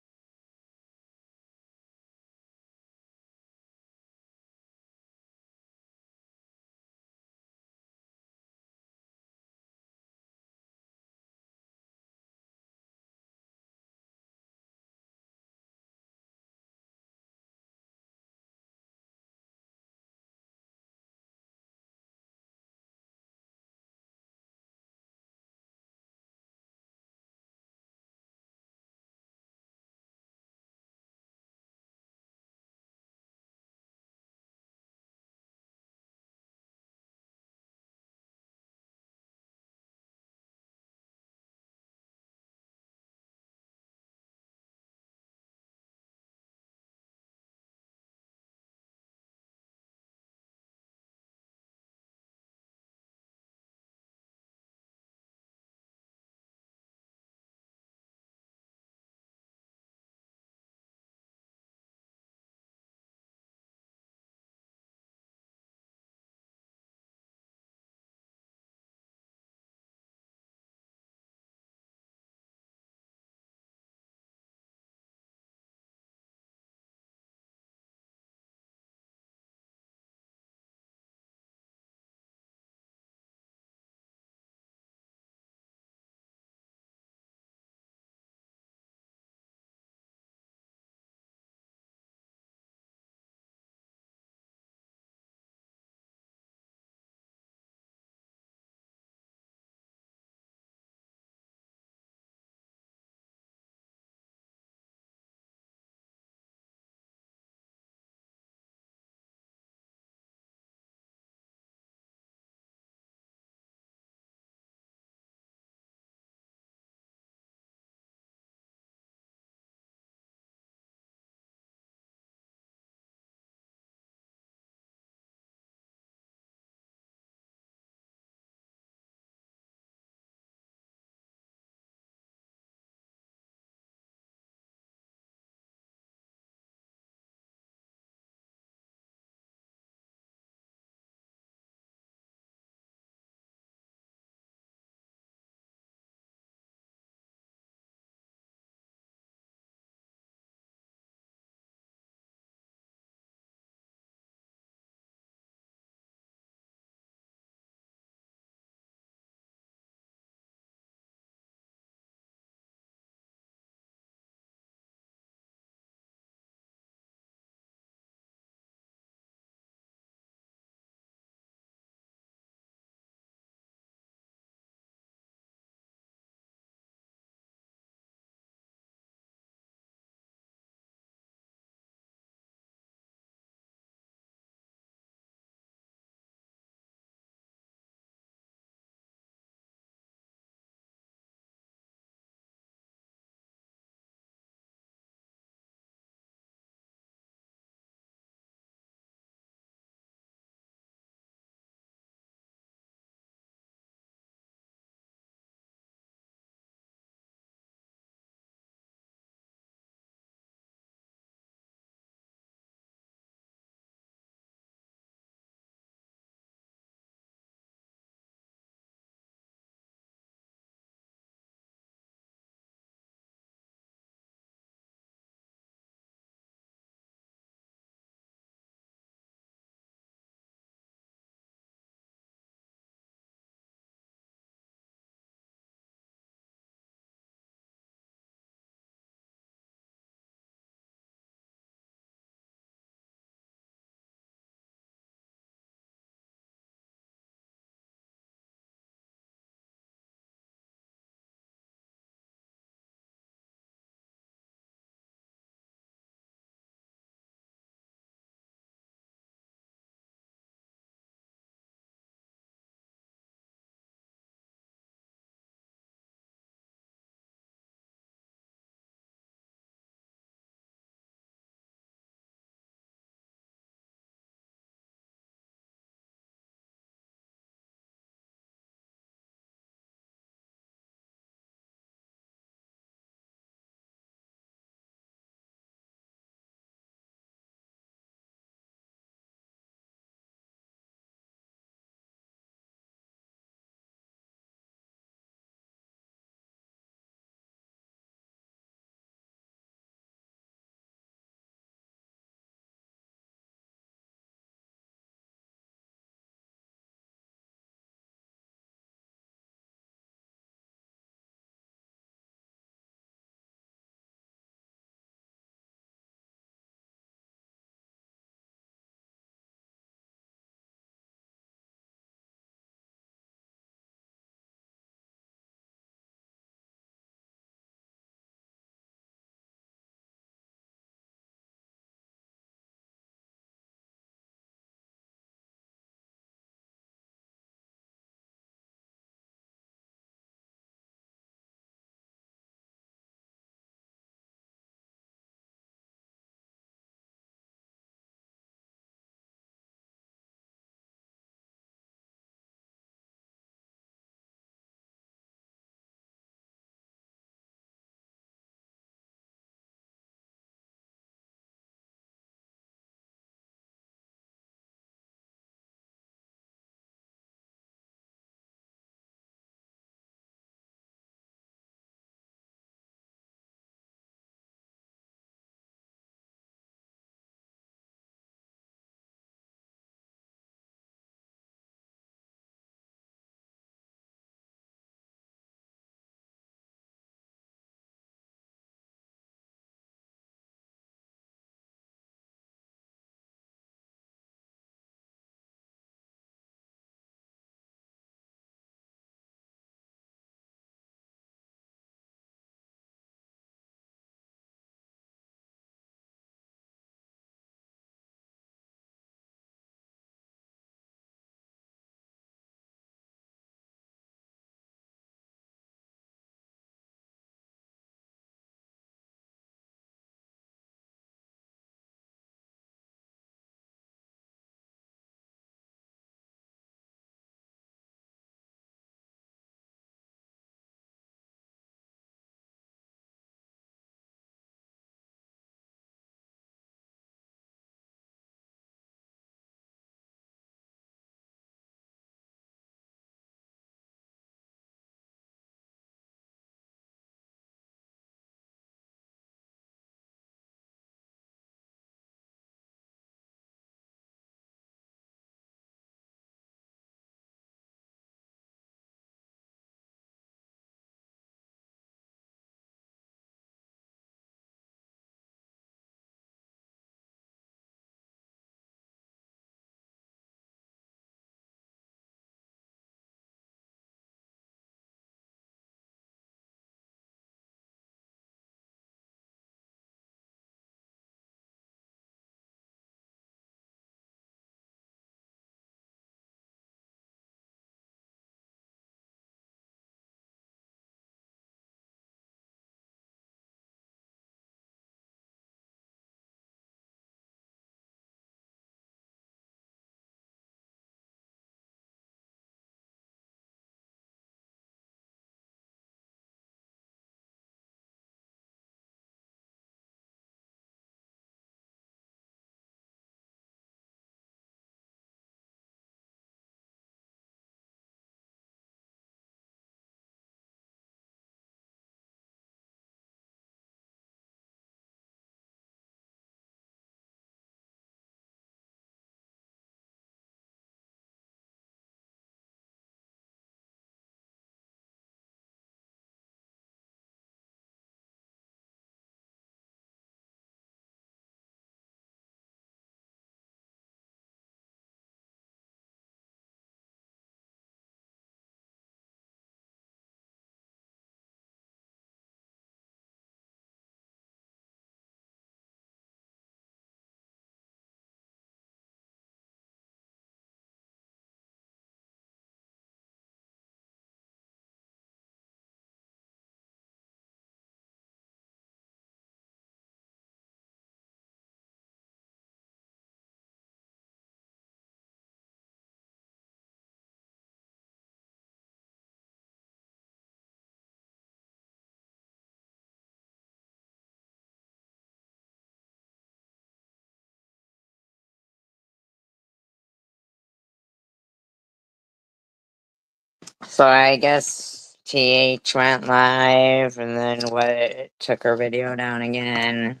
Speaker 1: So I guess TH went live and then what took her video down again.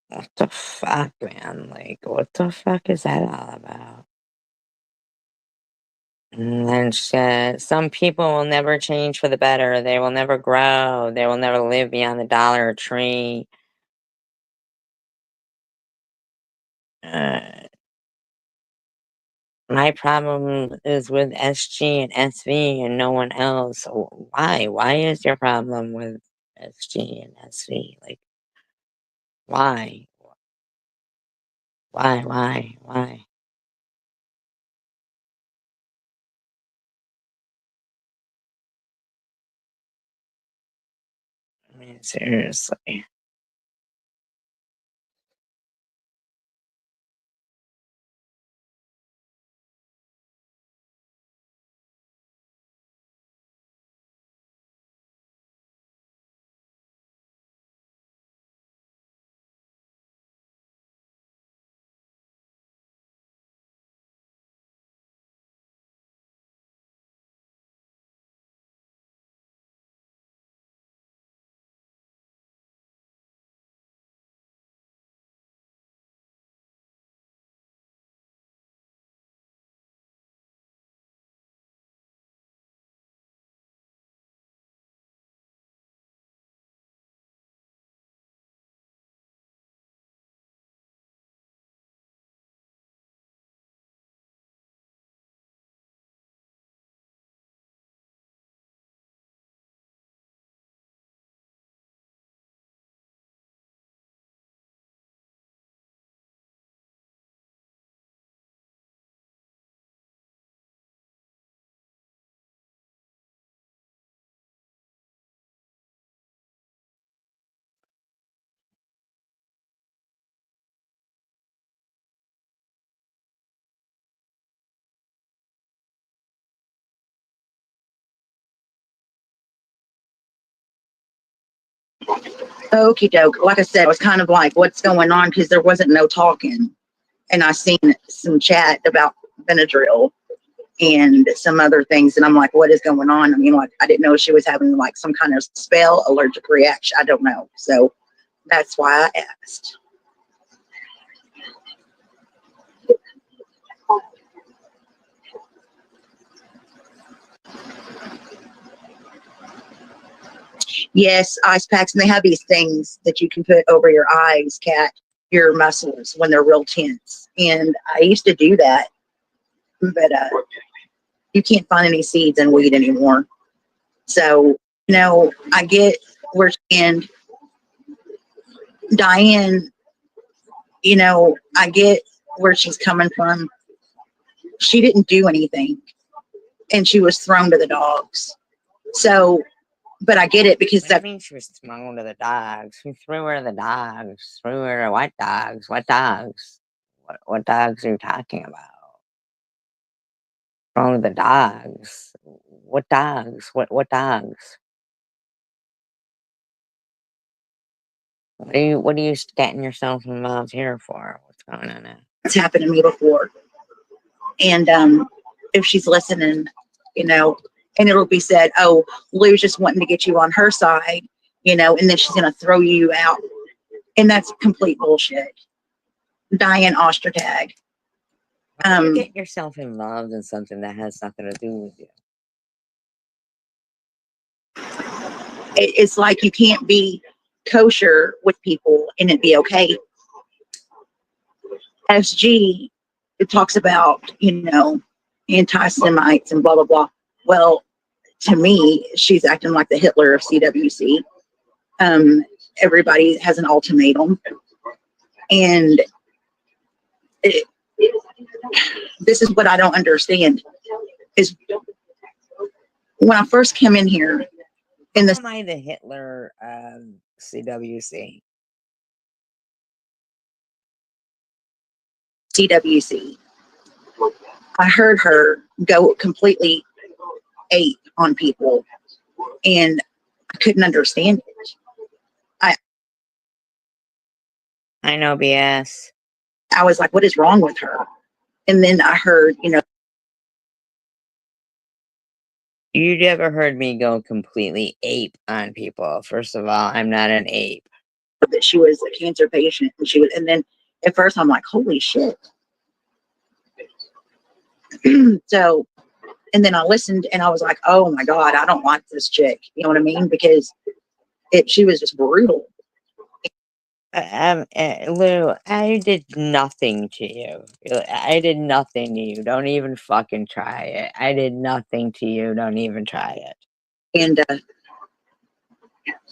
Speaker 1: What the fuck, man? Like, what the fuck is that all about? And then she said, some people will never change for the better. They will never grow. They will never live beyond the Dollar Tree. My problem is with SG and SV and no one else. Why? Why is your problem with SG and SV? Like, why? Why? I mean, seriously.
Speaker 16: Okie doke. Like I said, it was kind of like, what's going on? Because there wasn't no talking. And I seen some chat about Benadryl and some other things. And I'm like, what is going on? I mean, like, I didn't know she was having like some kind of spell allergic reaction. I don't know. So that's why I asked. Yes, ice packs. And they have these things that you can put over your eyes, Kat, your muscles when they're real tense. And I used to do that. But you can't find any seeds in weed anymore. So, you know, I get where, and Diane, you know, I get where she's coming from. She didn't do anything and she was thrown to the dogs. So, but I get it because
Speaker 1: that means she was thrown to the dogs. Who threw her to the dogs? Threw her to what dogs? What dogs? What dogs are you talking about? Thrown to the dogs. What dogs? What dogs? What are you getting yourself involved here for? What's going on now?
Speaker 16: It's happened to me before. And if she's listening, you know, and it'll be said, oh, Lou's just wanting to get you on her side, you know, and then she's going to throw you out. And that's complete bullshit. Diane Ostertag.
Speaker 1: You get yourself involved in something that has nothing to do with you.
Speaker 16: It's like you can't be kosher with people and it be okay. SG, it talks about, you know, anti-Semites and blah, blah, blah. Well, to me, she's acting like the Hitler of CWC. Everybody has an ultimatum. And this is what I don't understand is when I first came in here in this.
Speaker 1: Am I the Hitler CWC?
Speaker 16: CWC. I heard her go completely ape on people and I couldn't understand it.
Speaker 1: I know BS.
Speaker 16: I was like, what is wrong with her? And then I heard, you know,
Speaker 1: You never heard me go completely ape on people. First of all, I'm not an ape.
Speaker 16: That she was a cancer patient, and then at first I'm like, holy shit. So, and then I listened and I was like, oh my God, I don't like this chick. You know what I mean? Because she was just brutal.
Speaker 1: Lou, I did nothing to you. I did nothing to you. Don't even fucking try it. I did nothing to you. Don't even try it.
Speaker 16: And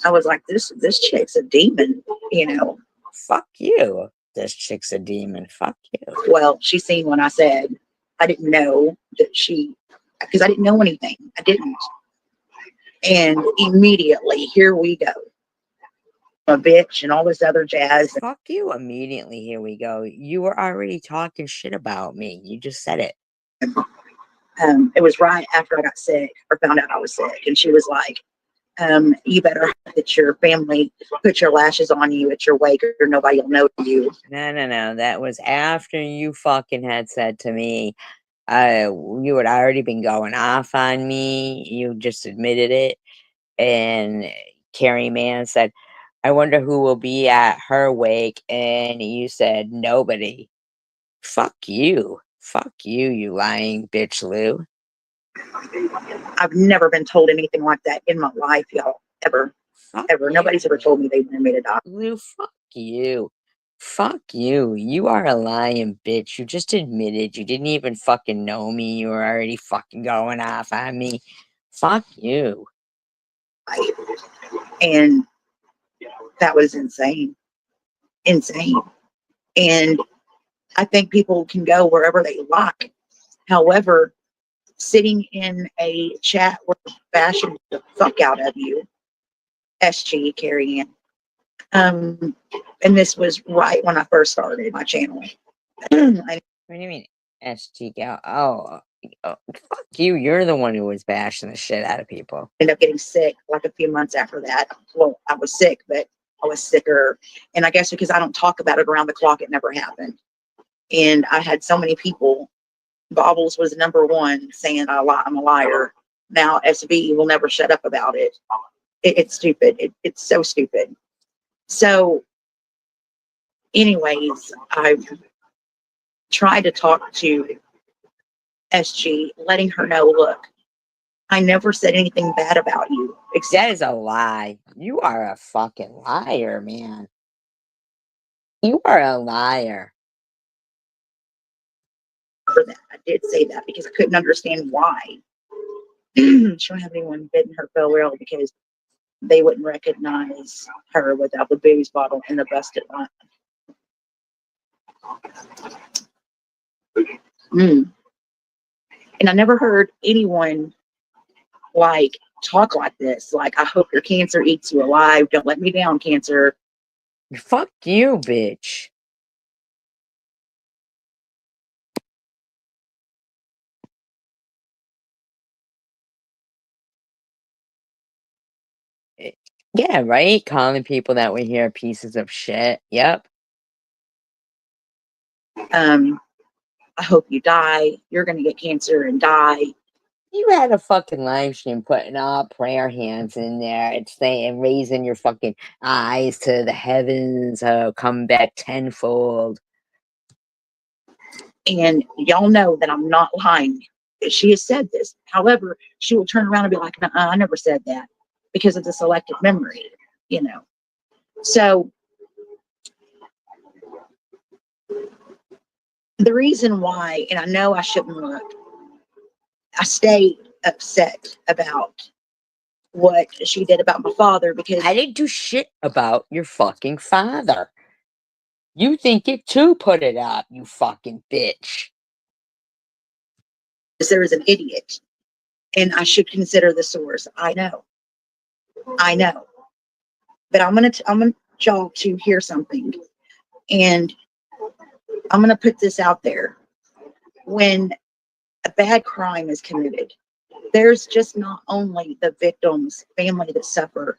Speaker 16: I was like, this chick's a demon, you know.
Speaker 1: Fuck you. This chick's a demon. Fuck you.
Speaker 16: Well, she seen when I said I didn't know that because I didn't know anything. I didn't. And immediately, here we go. A bitch and all this other jazz.
Speaker 1: Fuck you. Immediately, here we go. You were already talking shit about me. You just said it.
Speaker 16: It was right after I got sick or found out I was sick. And she was like, you better hope that your family put your lashes on you at your wake or nobody will know you.
Speaker 1: No. That was after you fucking had said to me, you had already been going off on me. You just admitted it. And Carrie Mann said, I wonder who will be at her wake. And you said, nobody. Fuck you. Fuck you, you lying bitch, Lou.
Speaker 16: I've never been told anything like that in my life, y'all. Ever. Ever. Nobody's ever told me they wanted me to die.
Speaker 1: Lou, fuck you. Fuck you. You are a lying bitch. You just admitted you didn't even fucking know me. You were already fucking going off on me. Fuck you.
Speaker 16: And that was insane. Insane. And I think people can go wherever they like. However, sitting in a chat where bashing the fuck out of you, SG Carrie Ann. And this was right when I first started my channel.
Speaker 1: What do you mean, SG gal? Oh, fuck you. You're the one who was bashing the shit out of people.
Speaker 16: Ended up getting sick like a few months after that. Well, I was sick, but I was sicker. And I guess because I don't talk about it around the clock, it never happened. And I had so many people. Bobbles was #1 saying I'm a liar. Now SB will never shut up about it. It's stupid. It's so stupid. So anyways, I tried to talk to SG, letting her know, look, I never said anything bad about you.
Speaker 1: That is a lie. You are a fucking liar, man. You are a liar.
Speaker 16: For that, I did say that because I couldn't understand why. She don't have anyone bidding her farewell because they wouldn't recognize her without the booze bottle and the busted line. And I never heard anyone like talk like this. Like, I hope your cancer eats you alive. Don't let me down, cancer.
Speaker 1: Fuck you, bitch. Yeah, right? Calling people that we hear pieces of shit. Yep.
Speaker 16: I hope you die. You're gonna get cancer and die.
Speaker 1: You had a fucking live stream putting all prayer hands in there. It's saying raising your fucking eyes to the heavens, come back tenfold.
Speaker 16: And y'all know that I'm not lying. She has said this. However, she will turn around and be like, "No, I never said that," because of the selective memory, you know. So the reason why, and I know I shouldn't look, I stay upset about what she did about my father because
Speaker 1: I didn't do shit about your fucking father. You think it too, put it up, you fucking bitch.
Speaker 16: there is an idiot and I should consider the source. I know. But I'm gonna y'all to hear something. And I'm gonna put this out there. When a bad crime is committed, there's just not only the victim's family that suffer,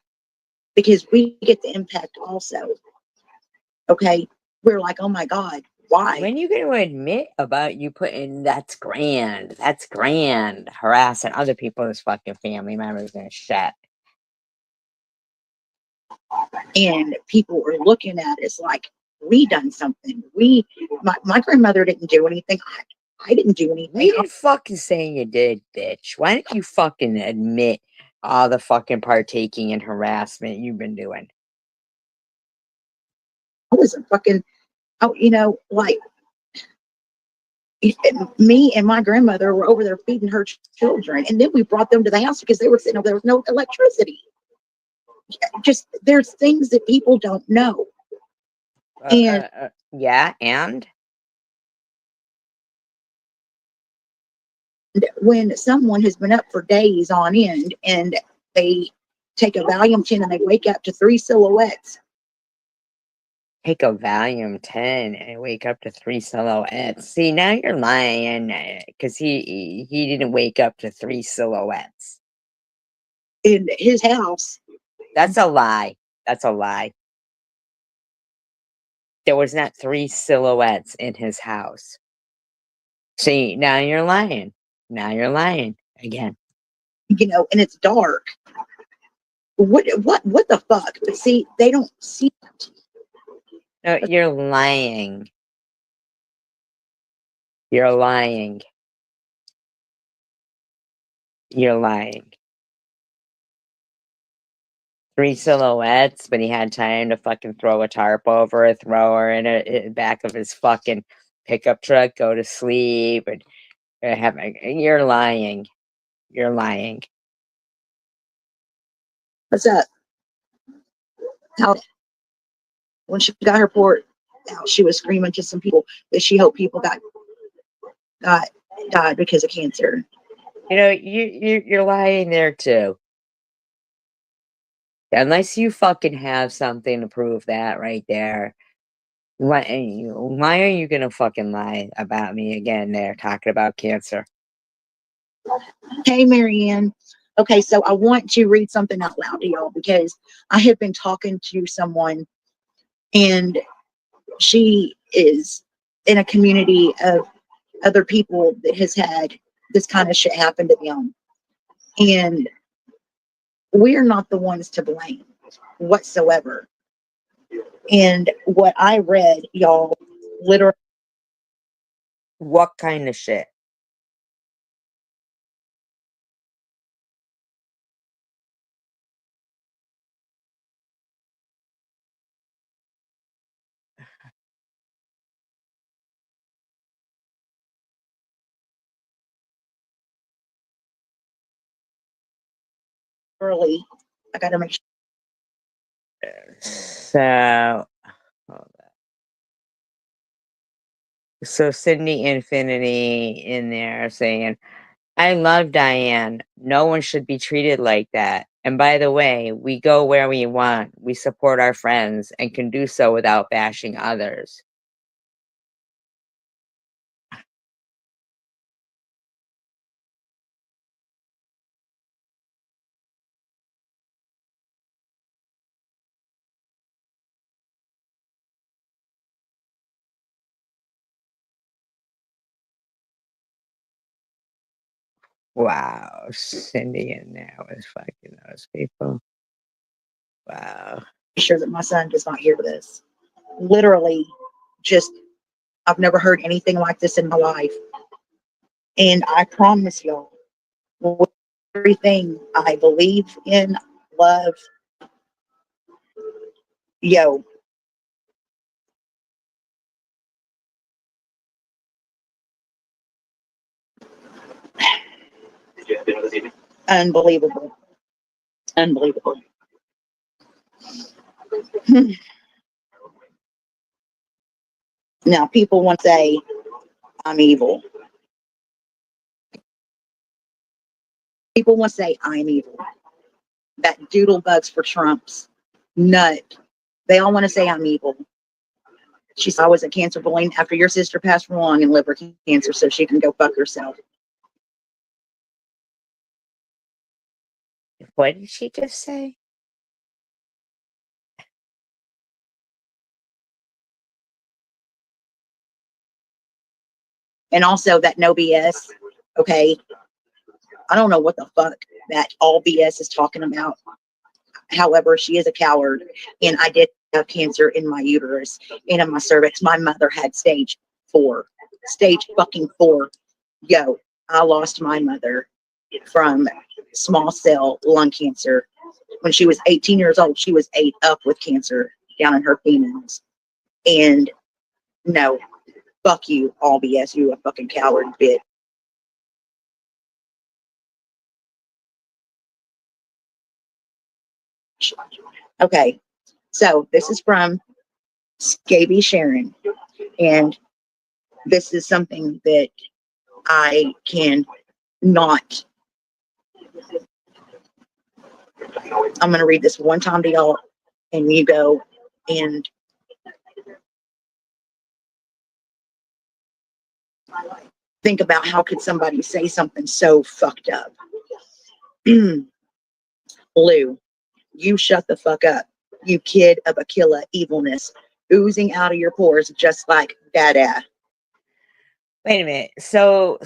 Speaker 16: because we get the impact also. Okay, we're like, oh my God, Why?
Speaker 1: When you going to admit about you putting that's grand, harassing other people's fucking family members and shit.
Speaker 16: And people are looking at us like we done something. My grandmother didn't do anything. I didn't do anything.
Speaker 1: We didn't fucking say you did, bitch. Why don't you fucking admit all the fucking partaking in harassment you've been doing?
Speaker 16: I wasn't fucking, oh, like me and my grandmother were over there feeding her children, and then we brought them to the house because they were sitting over there with no electricity. Just there's things that people don't know.
Speaker 1: Yeah, and
Speaker 16: when someone has been up for days on end and they take a Valium 10 and they wake up to 3 silhouettes.
Speaker 1: Take a Valium 10 and wake up to 3 silhouettes. See, now you're lying because he didn't wake up to 3 silhouettes.
Speaker 16: In his house.
Speaker 1: That's a lie. That's a lie. There was not 3 silhouettes in his house. See, now you're lying. Now you're lying again.
Speaker 16: And it's dark. What the fuck? But see, they don't see it.
Speaker 1: No, you're lying. You're lying. You're lying. 3 silhouettes, but he had time to fucking throw a tarp over her, throw her in the back of his fucking pickup truck, go to sleep, and have. You're lying. You're lying.
Speaker 16: What's up? How when she got her report out, she was screaming to some people that she hoped people died because of cancer.
Speaker 1: You're lying there too. Unless you fucking have something to prove that right there. Why are you gonna fucking lie about me again there, talking about cancer?
Speaker 16: Hey, Marianne. Okay, so I want to read something out loud to y'all because I have been talking to someone and she is in a community of other people that has had this kind of shit happen to them. And we're not the ones to blame whatsoever. And what I read, y'all, literally.
Speaker 1: What kind of shit?
Speaker 16: Early, I gotta make
Speaker 1: sure. So, Cindy Infinity in there saying, I love Diane. No one should be treated like that. And by the way, we go where we want. We support our friends and can do so without bashing others. Wow, Cindy in there was fucking those people. Wow.
Speaker 16: sure that my son does not hear this. Literally, just, I've never heard anything like this in my life. And I promise y'all, everything I believe in, love, yo,
Speaker 5: Did you have dinner this evening?
Speaker 16: unbelievable. Unbelievable. Now, people want to say I'm evil. People want to say I'm evil. That doodle bugs for Trump's nut. They all want to say I'm evil. She said I was a cancer balloon after your sister passed from lung and liver cancer, so she can go fuck herself.
Speaker 1: What did she just say?
Speaker 16: And also that no BS, okay? I don't know what the fuck that all BS is talking about. However, she is a coward, and I did have cancer in my uterus and in my cervix. My mother had stage 4. Stage fucking 4. Yo, I lost my mother from small cell lung cancer. When she was 18 years old, she was ate up with cancer down in her females. And no, fuck you, all BS, you a fucking coward bitch. Okay, so this is from Scaby Sharon, and this is something that I can not. I'm going to read this one time to y'all, and you go and think about how could somebody say something so fucked up. Blue, you shut the fuck up, you kid of a killer evilness oozing out of your pores just like Dada.
Speaker 1: Wait a minute. So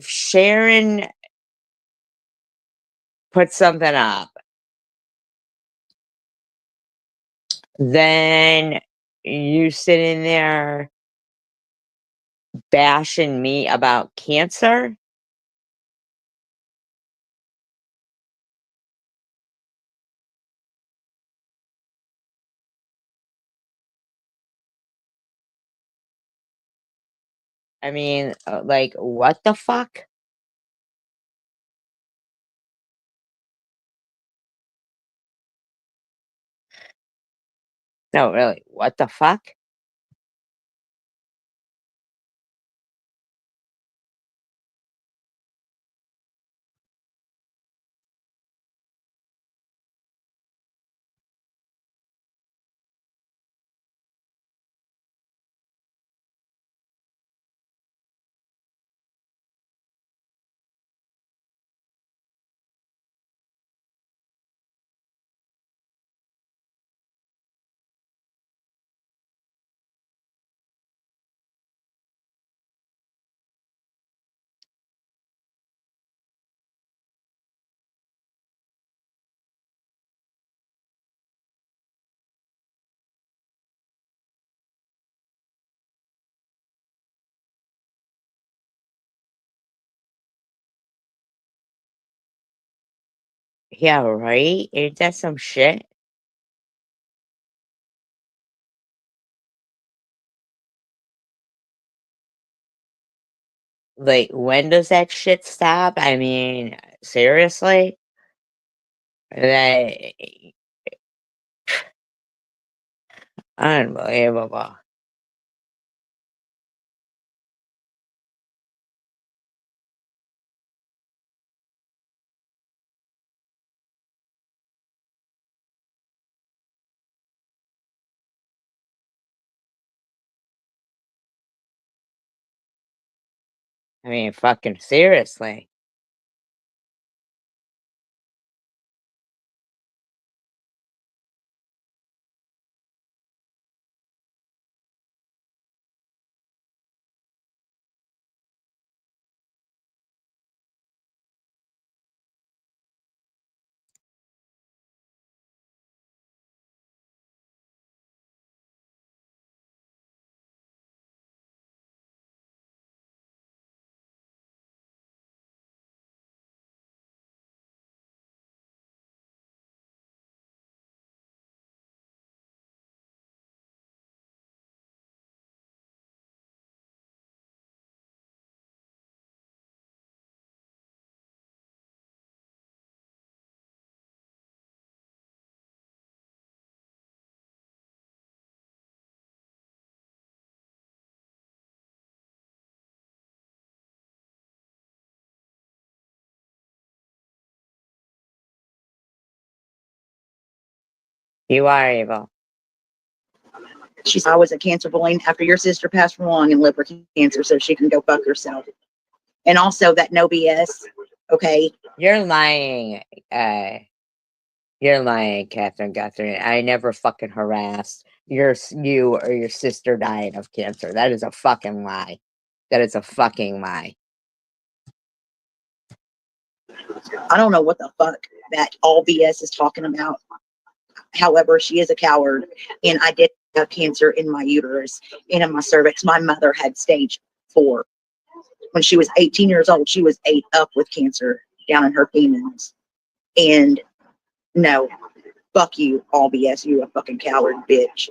Speaker 1: Sharon put something up. Then you sitting there bashing me about cancer? I mean, like, what the fuck? No, really, what the fuck? Yeah, right? Ain't that some shit? Like, when does that shit stop? I mean, seriously? That unbelievable. I mean, fucking seriously. You are evil.
Speaker 16: I was a cancer bullying after your sister passed from lung and liver cancer, so she can go fuck herself. And also that no BS, okay?
Speaker 1: You're lying. You're lying, Catherine Guthrie. I never fucking harassed you or your sister died of cancer. That is a fucking lie. That is a fucking lie.
Speaker 16: I don't know what the fuck that all BS is talking about. However, she is a coward, and I did have cancer in my uterus and in my cervix. My mother had stage 4. When she was 18 years old, she was ate up with cancer down in her penis. And no, fuck you, all BS. You a fucking coward, bitch.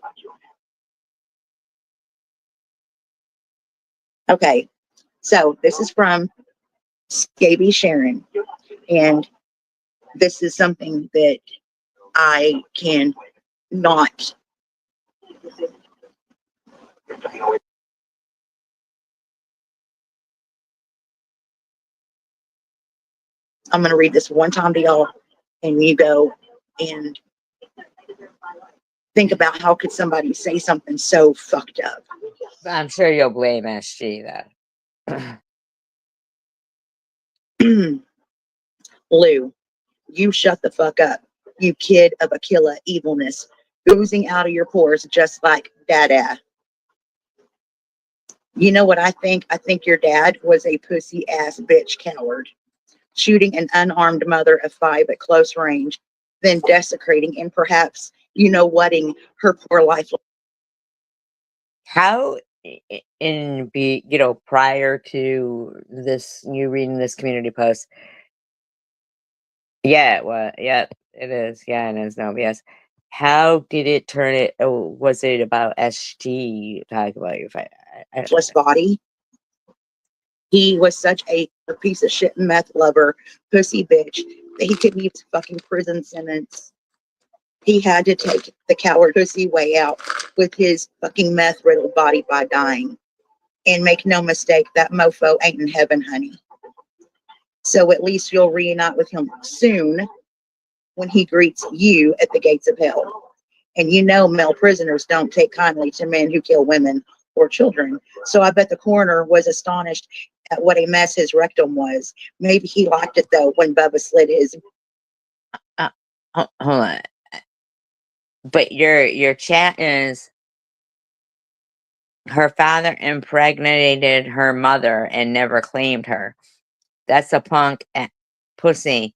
Speaker 16: Okay, so this is from Scaby Sharon, and this is something that I can not. I'm going to read this one time to y'all, and you go and think about how could somebody say something so fucked up.
Speaker 1: I'm sure you'll blame SG though.
Speaker 16: Lou, you shut the fuck up, you kid of a killer evilness, oozing out of your pores just like Dada. You know what I think? I think your dad was a pussy ass bitch coward, shooting an unarmed mother of 5 at close range, then desecrating and perhaps, whatting her poor life.
Speaker 1: How prior to this, you reading this community post, yeah, well, yeah, it is, yeah, and it's no BS. How did it turn it? Oh, was it about SG talk about your fight?
Speaker 16: Body. He was such a piece of shit meth lover, pussy bitch, that he couldn't even fucking prison sentence. He had to take the coward pussy way out with his fucking meth riddled body by dying. And make no mistake, that mofo ain't in heaven, honey. So at least you'll reunite with him soon when he greets you at the gates of hell. And male prisoners don't take kindly to men who kill women or children. So I bet the coroner was astonished at what a mess his rectum was. Maybe he liked it though when Bubba slid his.
Speaker 1: Hold on. But your chat is her father impregnated her mother and never claimed her. That's a punk pussy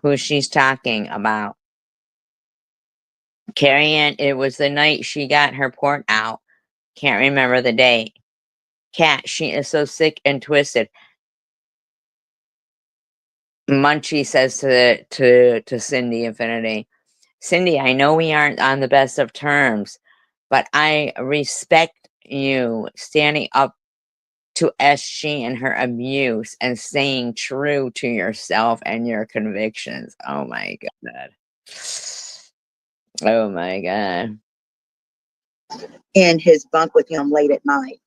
Speaker 1: who she's talking about. Carrie Ann, it was the night she got her port out. Can't remember the date. Cat, she is so sick and twisted. Munchie says to Cindy Infinity, Cindy, I know we aren't on the best of terms, but I respect you standing up to SG and her abuse and staying true to yourself and your convictions. Oh my God. Oh my God.
Speaker 16: In his bunk with him late at night.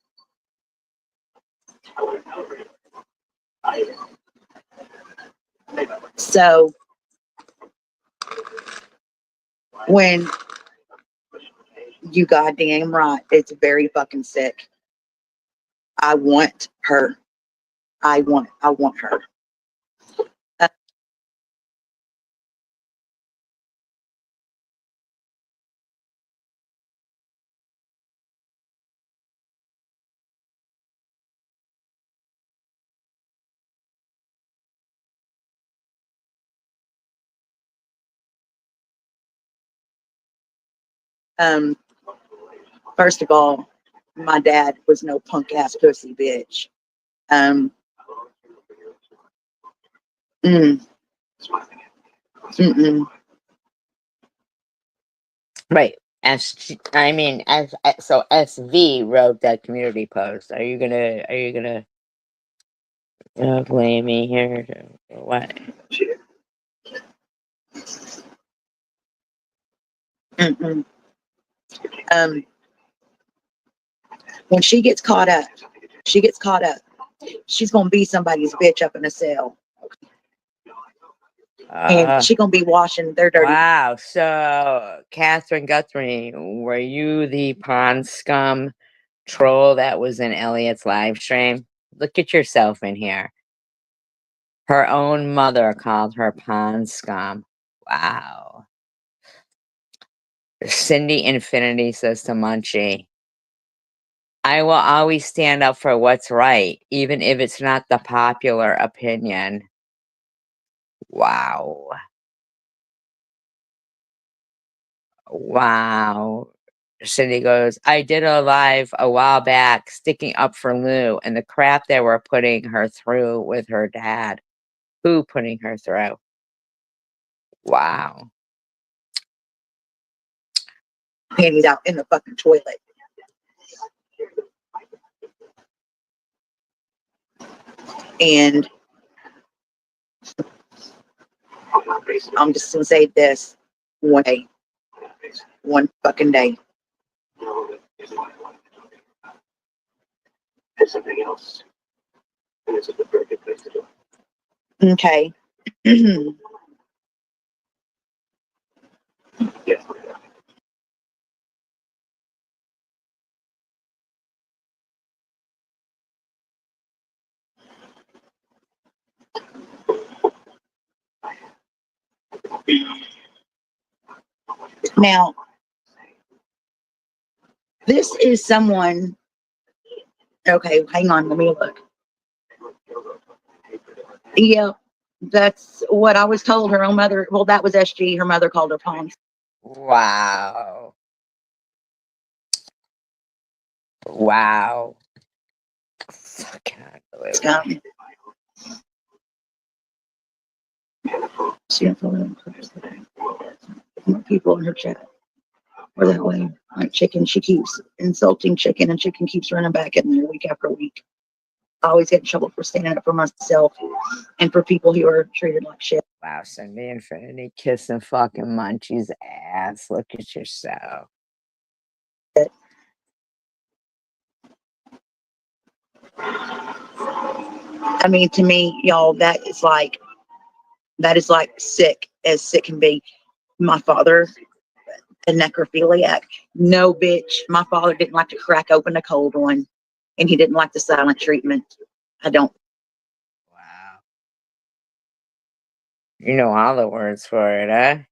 Speaker 16: So when you goddamn right, it's very fucking sick. I want her. I want her. First of all, my dad was no punk ass pussy bitch.
Speaker 1: Right. So SV wrote that community post. Are you gonna blame me here? What?
Speaker 16: When she gets caught up, she's gonna be somebody's bitch up in a cell. And she's gonna be washing their dirty.
Speaker 1: Wow. So, Catherine Guthrie, were you the pond scum troll that was in Elliot's live stream? Look at yourself in here. Her own mother called her pond scum. Wow. Cindy Infinity says to Munchie, I will always stand up for what's right, even if it's not the popular opinion. Wow. Wow. Cindy goes, I did a live a while back sticking up for Lou and the crap they were putting her through with her dad. Who putting her through? Wow.
Speaker 16: Panties out in the fucking toilet. And I'm just gonna say this one day. One fucking day.
Speaker 5: There's something else. And it's a very good place to do it.
Speaker 16: Okay.
Speaker 5: Yeah.
Speaker 16: Now, this is someone. Okay, hang on. Let me look. Yeah, that's what I was told. Her own mother. Well, that was SG. Her mother called her Palms.
Speaker 1: Wow. Wow. Fucking unbelievable.
Speaker 16: She more people in her chat. Or that way, like Chicken, she keeps insulting Chicken, and Chicken keeps running back in there week after week. I always get in trouble for standing up for myself and for people who are treated like shit.
Speaker 1: Wow, Cindy Infinity kissing fucking Munchie's ass. Look at yourself.
Speaker 16: I mean, to me, y'all, that is like sick as sick can be. My father, a necrophiliac. No, bitch. My father didn't like to crack open a cold one, and he didn't like the silent treatment. I don't.
Speaker 1: Wow. You know all the words for it, huh?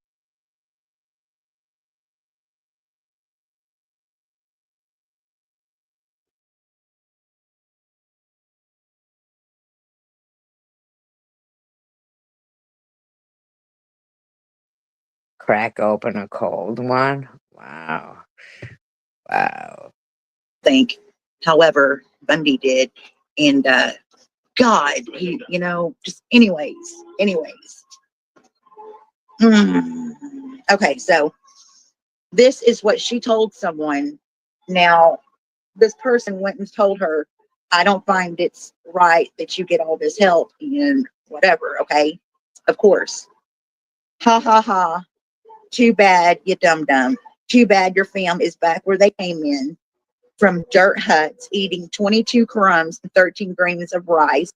Speaker 1: Crack open a cold one? Wow. Wow.
Speaker 16: Think. However, Bundy did, and God, he, just anyways. Okay, so this is what she told someone. Now, this person went and told her, I don't find it's right that you get all this help and whatever, okay? Of course. Ha ha ha. Too bad, you dum dum. Too bad your fam is back where they came in from dirt huts, eating 22 crumbs and 13 grains of rice.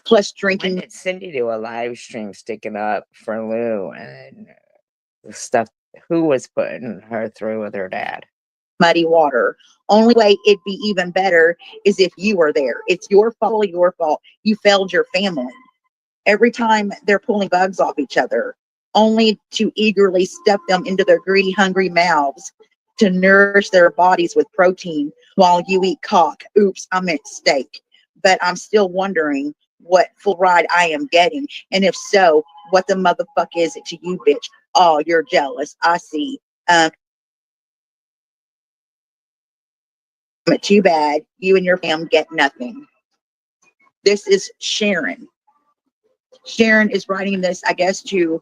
Speaker 16: Plus drinking.
Speaker 1: When did Cindy do a live stream sticking up for Lou and the stuff? Who was putting her through with her dad?
Speaker 16: Muddy water. Only way it'd be even better is if you were there. It's your fault. You failed your family. Every time they're pulling bugs off each other, only to eagerly stuff them into their greedy, hungry mouths to nourish their bodies with protein while you eat cock. Oops, I meant steak. But I'm still wondering what full ride I am getting. And if so, what the motherfuck is it to you, bitch? Oh, you're jealous. I see. But too bad you and your fam get nothing. This is Sharon. Sharon is writing this, I guess, to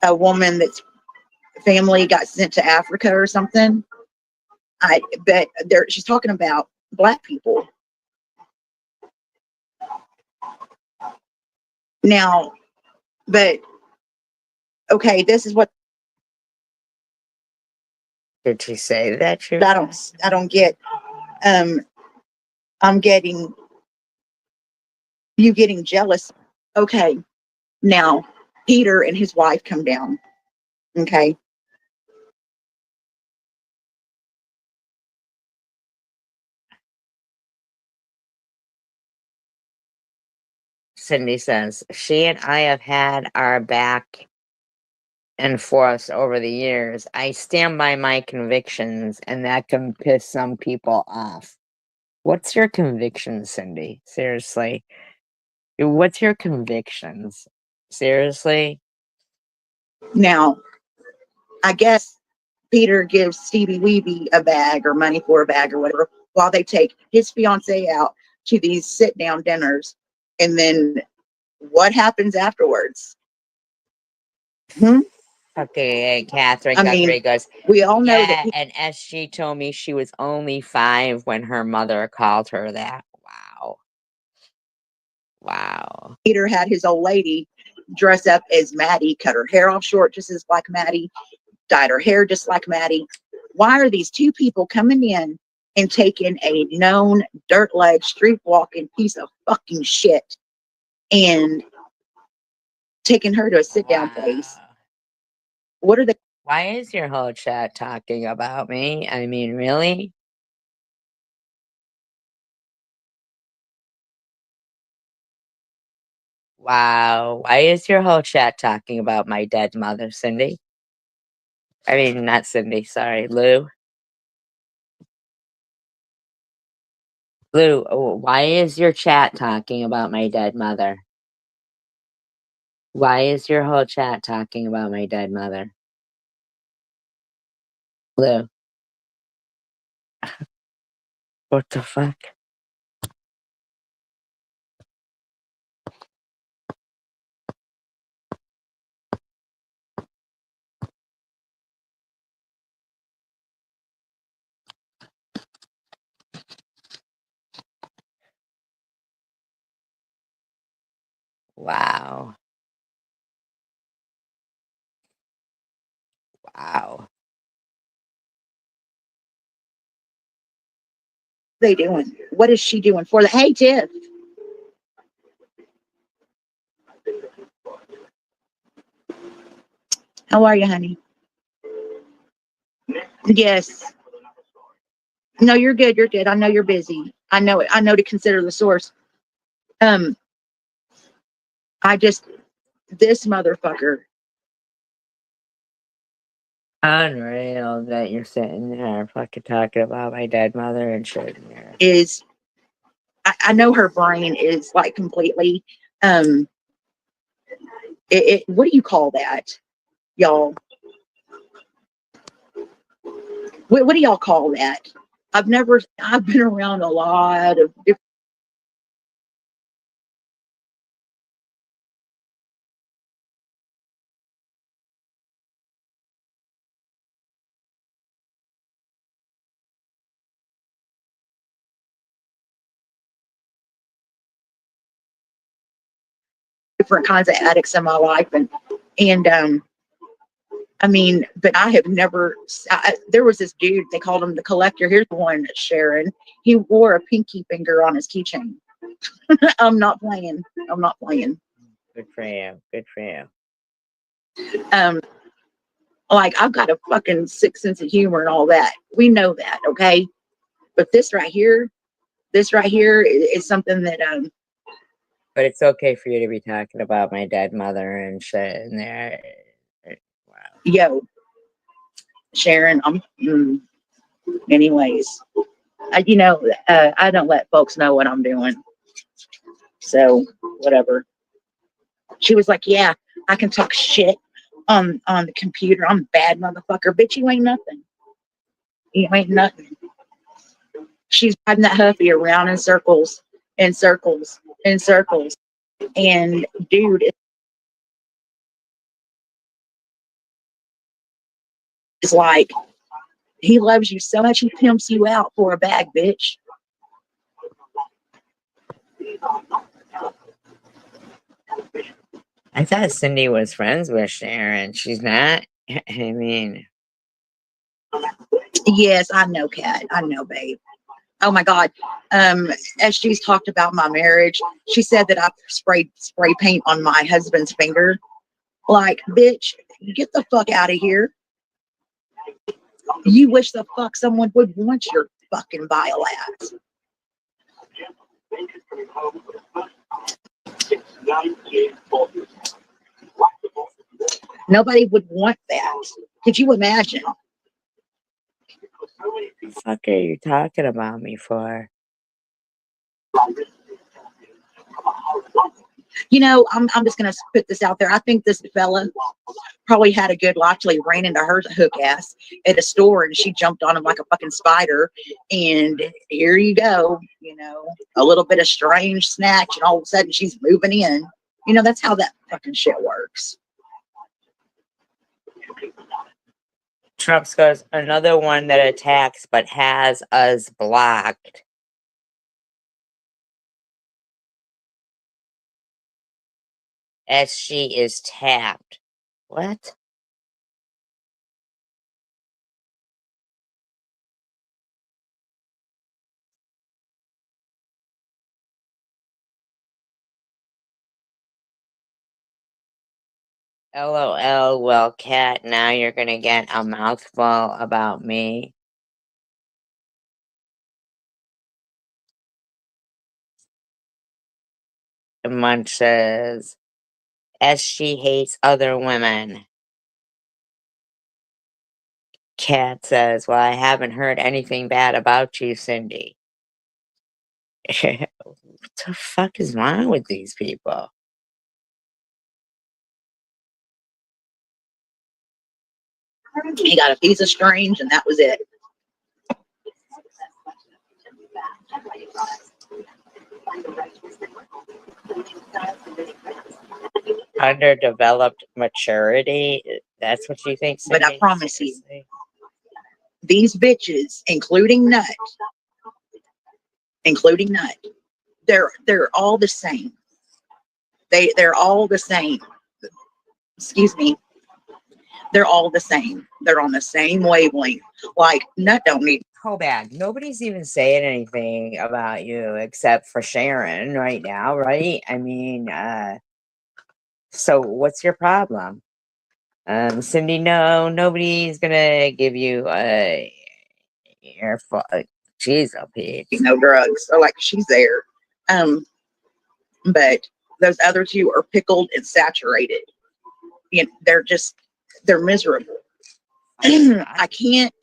Speaker 16: a woman that's family got sent to Africa or something. I bet she's talking about Black people. Now, but okay, this is what.
Speaker 1: Did she say that?
Speaker 16: I don't get. I'm getting you getting jealous. Okay, now Peter and his wife come down. Okay.
Speaker 1: Cindy says, she and I have had our back and forth over the years. I stand by my convictions, and that can piss some people off. What's your convictions, Cindy? Seriously. What's your convictions? Seriously?
Speaker 16: Now, I guess Peter gives Stevie Weeby a bag or money for a bag or whatever while they take his fiance out to these sit down dinners. And then what happens afterwards?
Speaker 1: Okay, Catherine
Speaker 16: I
Speaker 1: Guthrie
Speaker 16: mean,
Speaker 1: goes,
Speaker 16: we all know that
Speaker 1: yeah, and SG told me she was only 5 when her mother called her that. Wow. Wow.
Speaker 16: Peter had his old lady dress up as Maddie, cut her hair off short just as like Maddie, dyed her hair just like Maddie. Why are these two people coming in and taking a known dirt leg, street walking piece of fucking shit and taking her to a sit down place? What are the
Speaker 1: Why is your whole chat talking about me? I mean, really? Wow. Why is your whole chat talking about my dead mother, Cindy? I mean, not Cindy, sorry, Lou. Lou, why is your chat talking about my dead mother? Why is your whole chat talking about my dead mother? Lou. What the fuck? Wow. Wow.
Speaker 16: they doing? What is she doing for the hey Tiff? How are you, honey? Yes. No, you're good. You're good. I know you're busy. I know it. I know to consider the source. I just this motherfucker
Speaker 1: Unreal that you're sitting there fucking talking about my dead mother and shit.
Speaker 16: is I know her brain is like completely what do you call that, y'all? What do y'all call that? I've been around a lot of different kinds of addicts in my life, and I mean, but I have never. There was this dude. They called him the Collector. Here's the one, Sharon. He wore a pinky finger on his keychain. I'm not playing. I'm not playing.
Speaker 1: Good for you. Good for you.
Speaker 16: Like I've got a fucking sick sense of humor and all that. We know that, okay? But this right here is something that
Speaker 1: But it's okay for you to be talking about my dead mother and shit in there. Wow.
Speaker 16: Yo, Sharon, anyways, I don't let folks know what I'm doing. So whatever. She was like, yeah, I can talk shit on the computer. I'm a bad motherfucker. Bitch, you ain't nothing. You ain't nothing. She's riding that huffy around in circles, in circles, in circles. And dude, it's like, he loves you so much, he pimps you out for a bag, bitch.
Speaker 1: I thought Cindy was friends with Sharon. She's not. I mean,
Speaker 16: Yes, I know, Kat. I know, babe. Oh my God. As she's talked about my marriage, she said that I sprayed spray paint on my husband's finger. Like, bitch, get the fuck out of here. You wish the fuck someone would want your fucking vile ass. Nobody would want that. Could you imagine?
Speaker 1: What the fuck are you talking about me for?
Speaker 16: You know, I'm just gonna put this out there. I think this fella probably had a good lot till he ran into her hook ass at a store and she jumped on him like a fucking spider. And here you go, you know, a little bit of strange snatch, and all of a sudden she's moving in. You know, that's how that fucking shit works.
Speaker 1: Trump goes, another one that attacks but has us blocked. SG is tapped. What? LOL, well, Cat, now you're gonna get a mouthful about me. Munch says, SG hates other women. Cat says, well, I haven't heard anything bad about you, Cindy. What the fuck is wrong with these people?
Speaker 16: He got a piece of strange and that was it.
Speaker 1: Underdeveloped maturity? That's what you think, Cindy?
Speaker 16: But I promise you, these bitches, including Nut, they're all the same. They're all the same. Excuse me. They're all the same. They're on the same wavelength. Like, Nut don't need.
Speaker 1: Hold back. Nobody's even saying anything about you except for Sharon right now, right? I mean, so what's your problem? Cindy, no, nobody's gonna give you a earful. Jeez, oh, Pete.
Speaker 16: No drugs. Or like she's there. But those other two are pickled and saturated. You know, they're miserable. I can't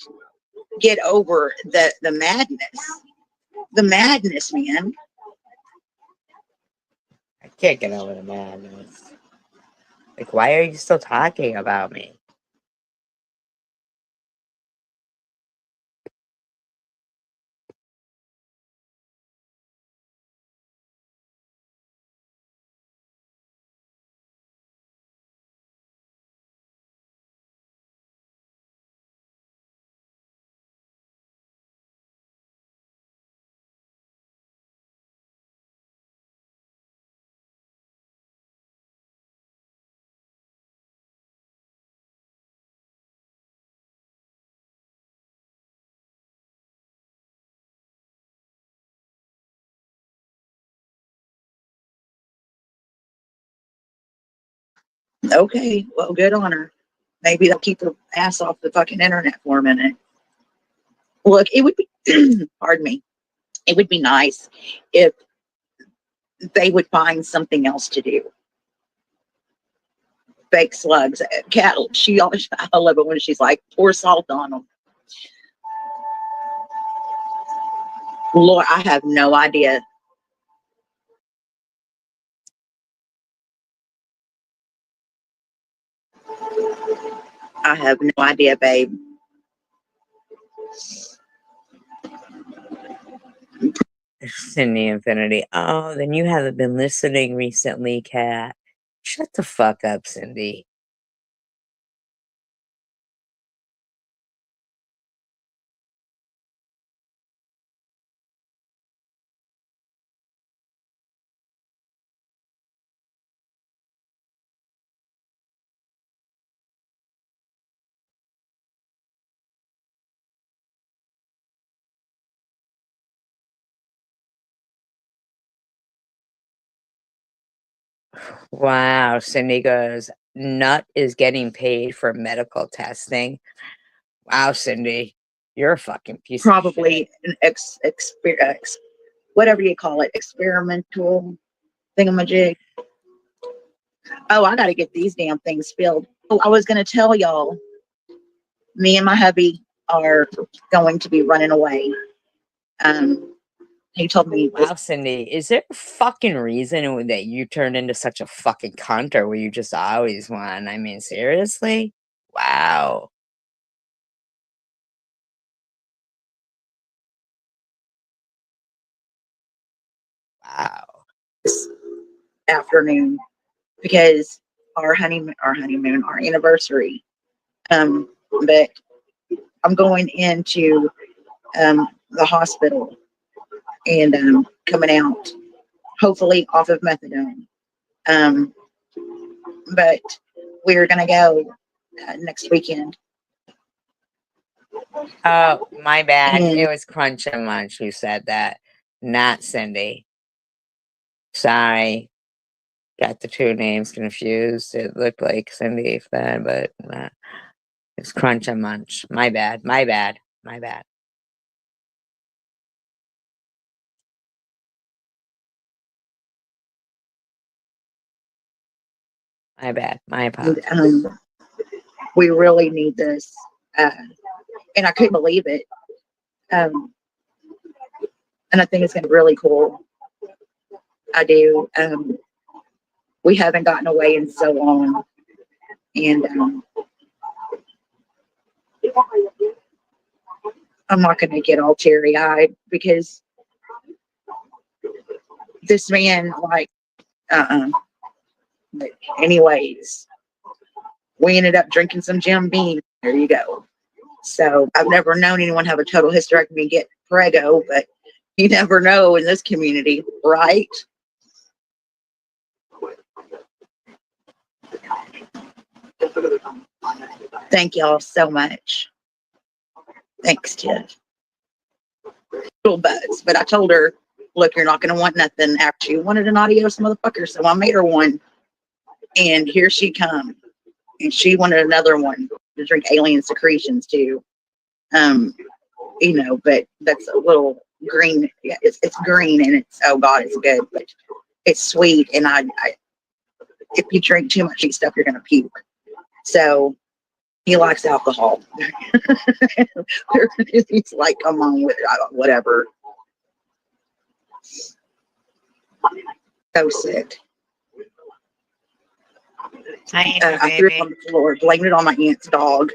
Speaker 16: get over the madness. The madness, man.
Speaker 1: I can't get over the madness. Like, why are you still talking about me?
Speaker 16: Okay, well, good on her. Maybe they'll keep her ass off the fucking internet for a minute. Look, it would be, pardon me, it would be nice if they would find something else to do. Fake slugs, cattle. She always, I love it when she's like, pour salt on them. Lord, I have no idea. I have no idea, babe.
Speaker 1: Cindy Infinity. Oh, then you haven't been listening recently, Cat. Shut the fuck up, Cindy. Wow, Cindy goes, Nut is getting paid for medical testing. Wow, Cindy, you're a fucking piece
Speaker 16: Probably
Speaker 1: of shit.
Speaker 16: an whatever you call it, experimental thingamajig. Oh, I gotta get these damn things filled. Oh, I was gonna tell y'all, me and my hubby are going to be running away. He told me,
Speaker 1: wow, Cindy, is there a fucking reason that you turned into such a fucking cunt, or were you just always one? I mean, seriously? Wow. Wow.
Speaker 16: this afternoon because our anniversary. But I'm going into the hospital and coming out, hopefully off of methadone. But we're gonna go next weekend.
Speaker 1: Oh, my bad.
Speaker 16: And
Speaker 1: It was Crunch and Munch who said that, not Cindy. Sorry. Got the two names confused. It looked like Cindy then, but it's Crunch and Munch. My bad. My bad. My bad. My bad. My apologies.
Speaker 16: We really need this. And I couldn't believe it. And I think it's gonna be really cool. I do. We haven't gotten away in so long. And I'm not gonna get all teary-eyed because this man, like, But anyways, we ended up drinking some Jim Beam. There you go. So I've never known anyone have a total hysterectomy and get prego, but you never know in this community, right? Thank y'all so much. Thanks, Tiff. Little buzz, but I told her, look, you're not going to want nothing after you wanted an adios motherfucker, so I made her one. And here she come. And she wanted another one to drink alien secretions too. You know, but that's a little green. Yeah, it's green and it's, oh God, it's good, but it's sweet. And I if you drink too much sweet stuff, you're going to puke. So he likes alcohol. He's like, come on with it, whatever. So sick. I threw it on the floor, blamed it on my aunt's dog.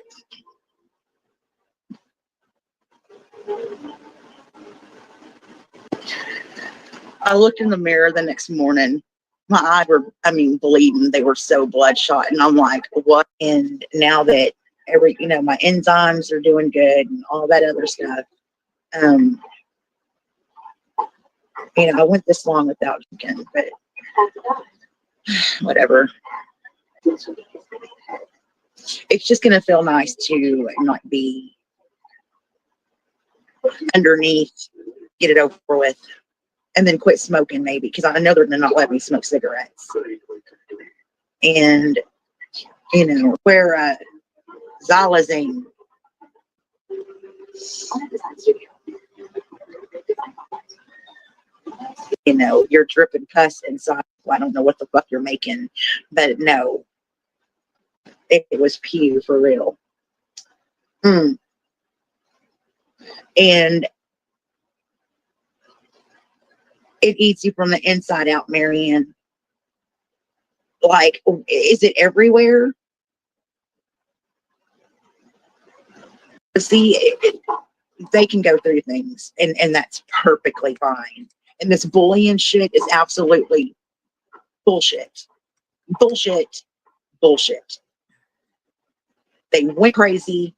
Speaker 16: I looked in the mirror the next morning. My eyes were, bleeding. They were so bloodshot. And I'm like, what? And now that my enzymes are doing good and all that other stuff, I went this long without drinking, but whatever. It's just going to feel nice to not be underneath, get it over with, and then quit smoking maybe, because I know they're going to not let me smoke cigarettes. And, where xylazine. You're dripping pus inside. I don't know what the fuck you're making, but no, it was pew for real. And it eats you from the inside out, Marianne. Like, is it everywhere? See, they can go through things, and that's perfectly fine. And this bullying shit is absolutely bullshit. Bullshit. Bullshit. They went crazy.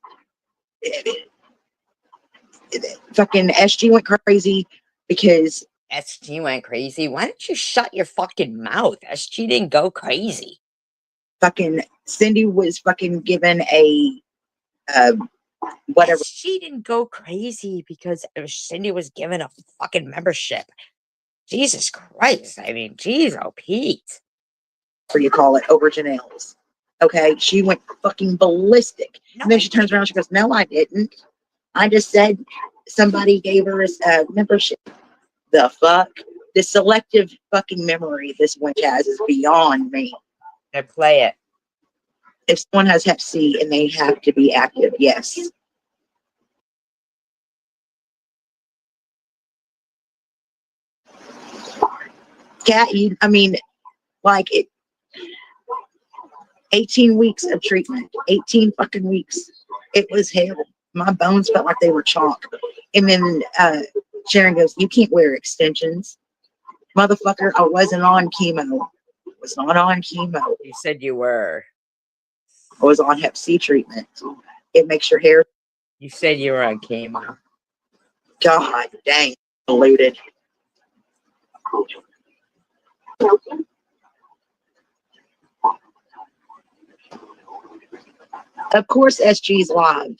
Speaker 16: Fucking SG went crazy because
Speaker 1: SG went crazy? Why don't you shut your fucking mouth? SG didn't go crazy.
Speaker 16: Fucking Cindy was fucking given a whatever.
Speaker 1: SG didn't go crazy because Cindy was given a fucking membership. Jesus Christ. Jeez, oh Pete.
Speaker 16: What do you call it? Over Janelle's. Okay, she went fucking ballistic. No, and then she turns around and she goes, no, I didn't. I just said somebody gave her a membership. The fuck? The selective fucking memory this witch has is beyond me.
Speaker 1: I play it.
Speaker 16: If someone has Hep C and they have to be active, yes. Cat, I mean, like it. 18 weeks of treatment. 18 fucking weeks. It was hell. My bones felt like they were chalk. And then Sharon goes, "You can't wear extensions." Motherfucker, I wasn't on chemo. I was not on chemo.
Speaker 1: You said you were.
Speaker 16: I was on Hep C treatment. It makes your hair.
Speaker 1: You said you were on chemo.
Speaker 16: God dang, polluted. Of course, SG's live.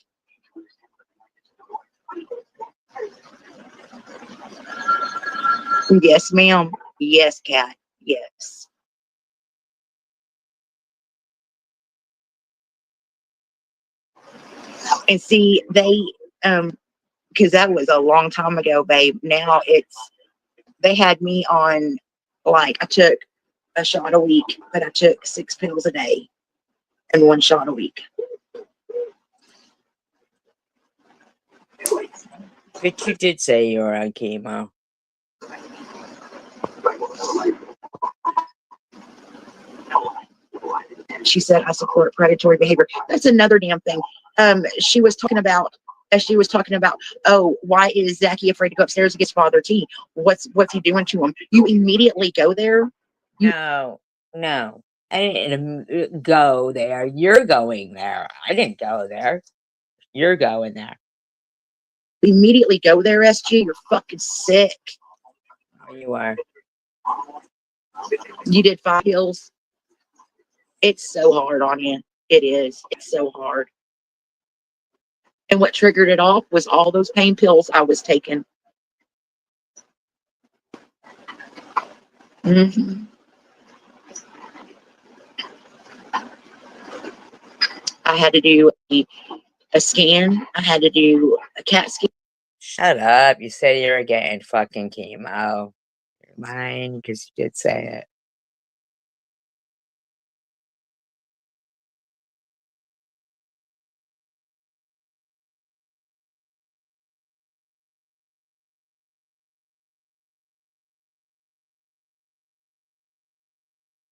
Speaker 16: Yes, ma'am. Yes, Cat. Yes. And see, they, because that was a long time ago, babe. Now they had me on, like, I took a shot a week, but I took 6 pills a day and 1 shot a week.
Speaker 1: But you did say you were on chemo.
Speaker 16: She said, "I support predatory behavior." That's another damn thing. She was talking about, oh, why is Zachy afraid to go upstairs against Father T? What's he doing to him? You immediately go there?
Speaker 1: No. I didn't go there. You're going there. I didn't go there. You're going there.
Speaker 16: Immediately go there, SG? You're fucking sick.
Speaker 1: Oh, you are.
Speaker 16: You did 5 pills? It's so hard on you. It is. It's so hard. And what triggered it off was all those pain pills I was taking. Mm-hmm. I had to do a scan. I had to do a CAT scan.
Speaker 1: Shut up. You said you were getting fucking chemo. You're lying because you did say it.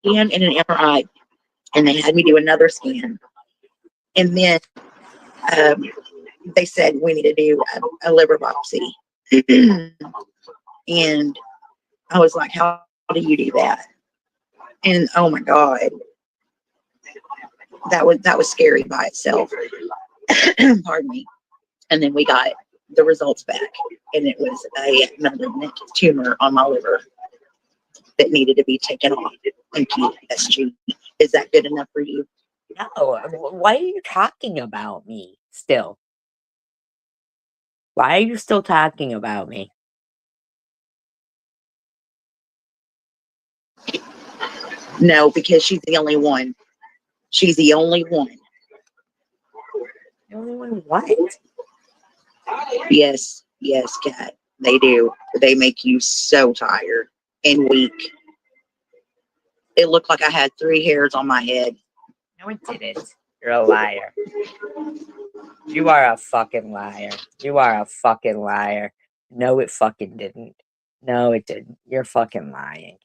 Speaker 16: And an MRI, and they had me do another scan, and then they said we need to do a liver biopsy. And I was like, "How do you do that?" And oh my god, that was scary by itself. Pardon me. And then we got the results back, and it was a malignant tumor on my liver that needed to be taken off. Thank you, SG. Is that good enough for you?
Speaker 1: No. Why are you talking about me still? Why are you still talking about me?
Speaker 16: No, because she's the only one. She's the only one.
Speaker 1: The only one what?
Speaker 16: Yes, Kat. They do. They make you so tired and weak. It looked like I had 3 hairs on my head.
Speaker 1: No, it didn't. You're a liar. You are a fucking liar. You are a fucking liar. No, it fucking didn't. No, it didn't. You're fucking lying.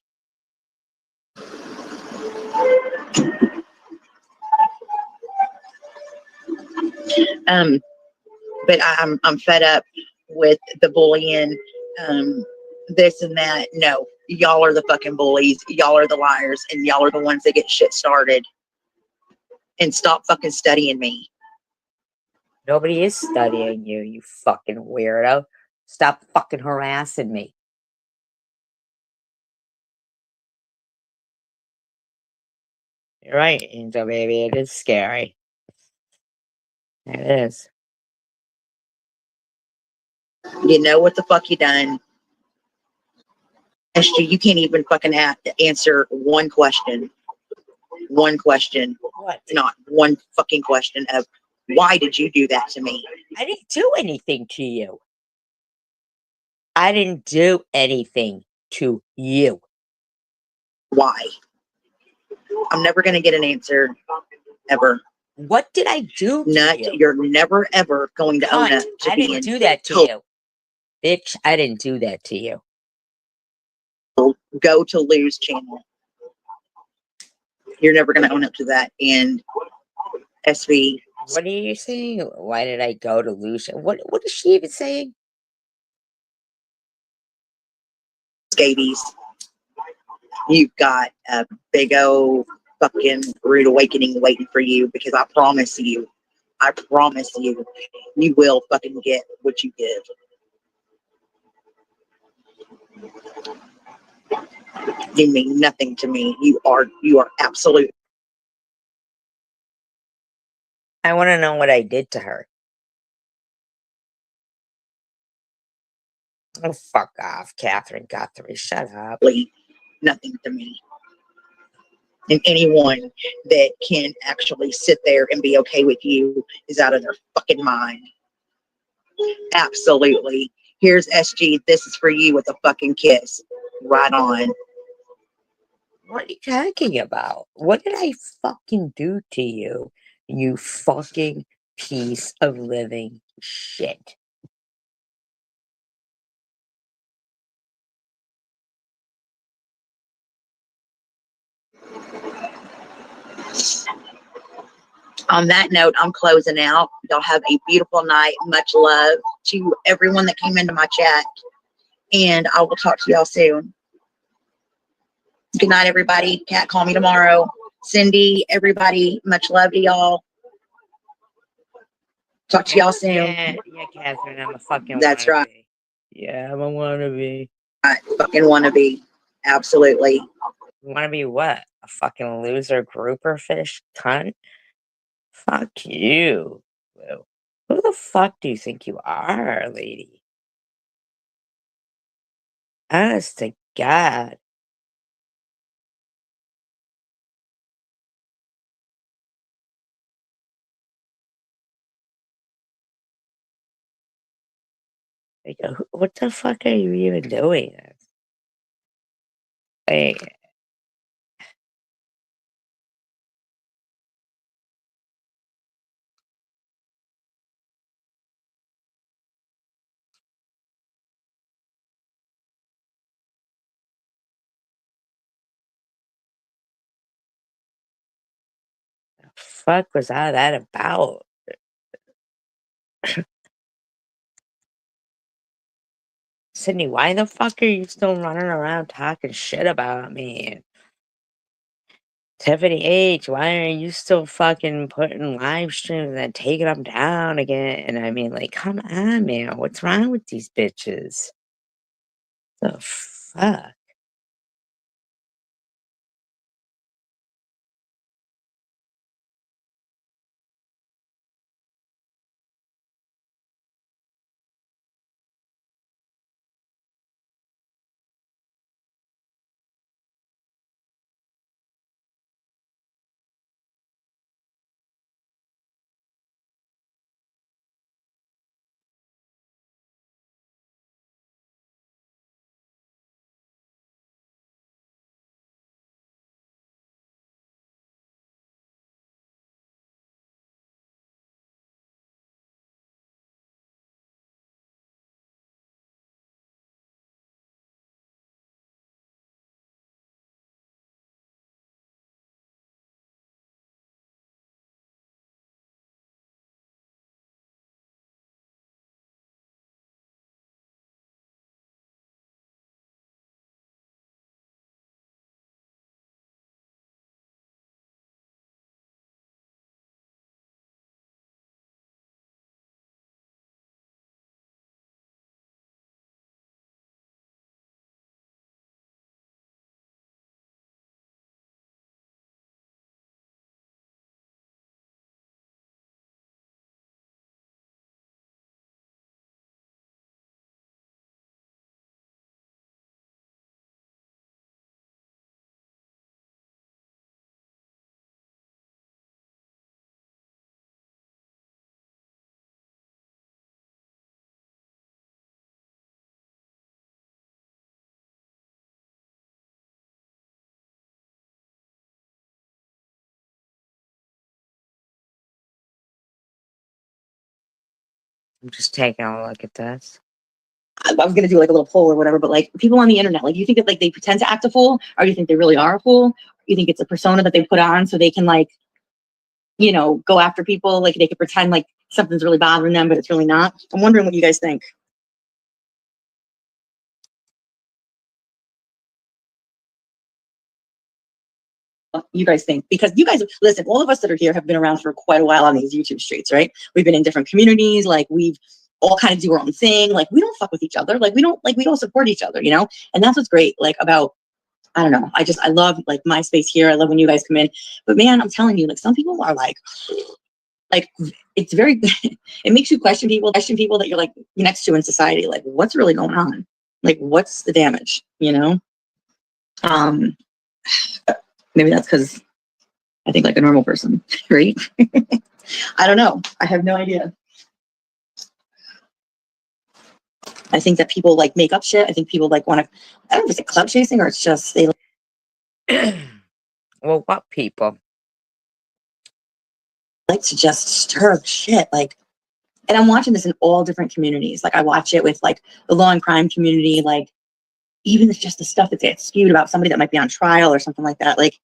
Speaker 16: But I'm fed up with the bullying, this and that. No, y'all are the fucking bullies. Y'all are the liars, and y'all are the ones that get shit started. And stop fucking studying me.
Speaker 1: Nobody is studying you, you fucking weirdo. Stop fucking harassing me. You're right, Angel baby. It is scary. It is.
Speaker 16: You know what the fuck you done. SG, you can't even fucking answer one question. One question.
Speaker 1: What?
Speaker 16: Not one fucking question of why did you do that to me?
Speaker 1: I didn't do anything to you. I didn't do anything to you?
Speaker 16: Why? I'm never going to get an answer, ever.
Speaker 1: What did I do to you?
Speaker 16: You're never, ever going to own up to
Speaker 1: I didn't do that to you. Bitch, I didn't do that to you.
Speaker 16: Go to Lou's channel. You're never going to own up to that. And SV.
Speaker 1: What are you saying? Why did I go to Lou's? What is she even saying?
Speaker 16: Scabies. You've got a big old fucking rude awakening waiting for you, because I promise you, you will fucking get what you give. You mean nothing to me. You are absolute.
Speaker 1: I want to know what I did to her. Oh, fuck off, Catherine Guthrie. Shut up.
Speaker 16: Nothing to me. And anyone that can actually sit there and be okay with you is out of their fucking mind. Absolutely. Here's SG. This is for you with a fucking kiss. Right on.
Speaker 1: What are you talking about? What did I fucking do to you? You fucking piece of living shit.
Speaker 16: On that note, I'm closing out. Y'all have a beautiful night. Much love to everyone that came into my chat. And I will talk to y'all soon. Good night, everybody. Kat, call me tomorrow. Cindy, everybody, much love to y'all. Talk to y'all soon.
Speaker 1: Yeah, Catherine, I'm a fucking
Speaker 16: That's
Speaker 1: wannabe.
Speaker 16: right.
Speaker 1: Yeah, I'm a wannabe.
Speaker 16: I fucking wannabe. Absolutely.
Speaker 1: Wannabe what? A fucking loser grouper fish cunt? Fuck you, Blue. Who the fuck do you think you are, lady? Honest to God. Like, what the fuck are you even doing? Like, the fuck was all that about? Sydney, why the fuck are you still running around talking shit about me? Tiffany H, why are you still fucking putting live streams and then taking them down again? And I mean, like, come on, man. What's wrong with these bitches? The fuck? I'm just taking a look at this.
Speaker 16: I was gonna do like a little poll or whatever, but like people on the internet, like, you think that like they pretend to act a fool, or do you think they really are a fool? You think it's a persona that they put on so they can like, you know, go after people, like they could pretend like something's really bothering them, but it's really not. I'm wondering what you guys think. You guys think, because you guys listen, all of us that are here have been around for quite a while on these YouTube streets, right? We've been in different communities, like we've all kind of do our own thing, like we don't fuck with each other, like we don't support each other, you know. And that's what's great, like about, I don't know, I love like my space here. I love when you guys come in, but man, I'm telling you, like some people are like it's very it makes you question people that you're like next to in society, like what's really going on, like what's the damage, you know. Maybe that's because I think like a normal person, right? I don't know. I have no idea. I think that people like make up shit. I think people like want to, I don't know if it's club chasing or it's just they.
Speaker 1: Well, what people?
Speaker 16: Like to just stir up shit. Like, and I'm watching this in all different communities. Like I watch it with like the law and crime community, like even it's just the stuff that gets spewed about somebody that might be on trial or something like that. Like,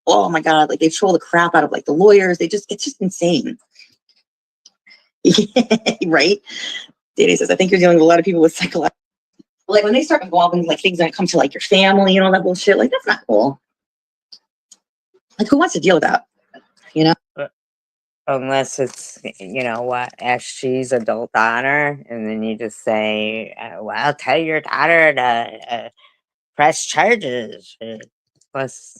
Speaker 16: oh my God, like they troll the crap out of like the lawyers. It's just insane. Right? Data says, I think you're dealing with a lot of people with psychological, like when they start involving like things that come to like your family and all that bullshit, like that's not cool. Like who wants to deal with that? You know?
Speaker 1: Unless it's, you know what, SG's adult daughter, and then you just say, well, tell your daughter to press charges. Plus,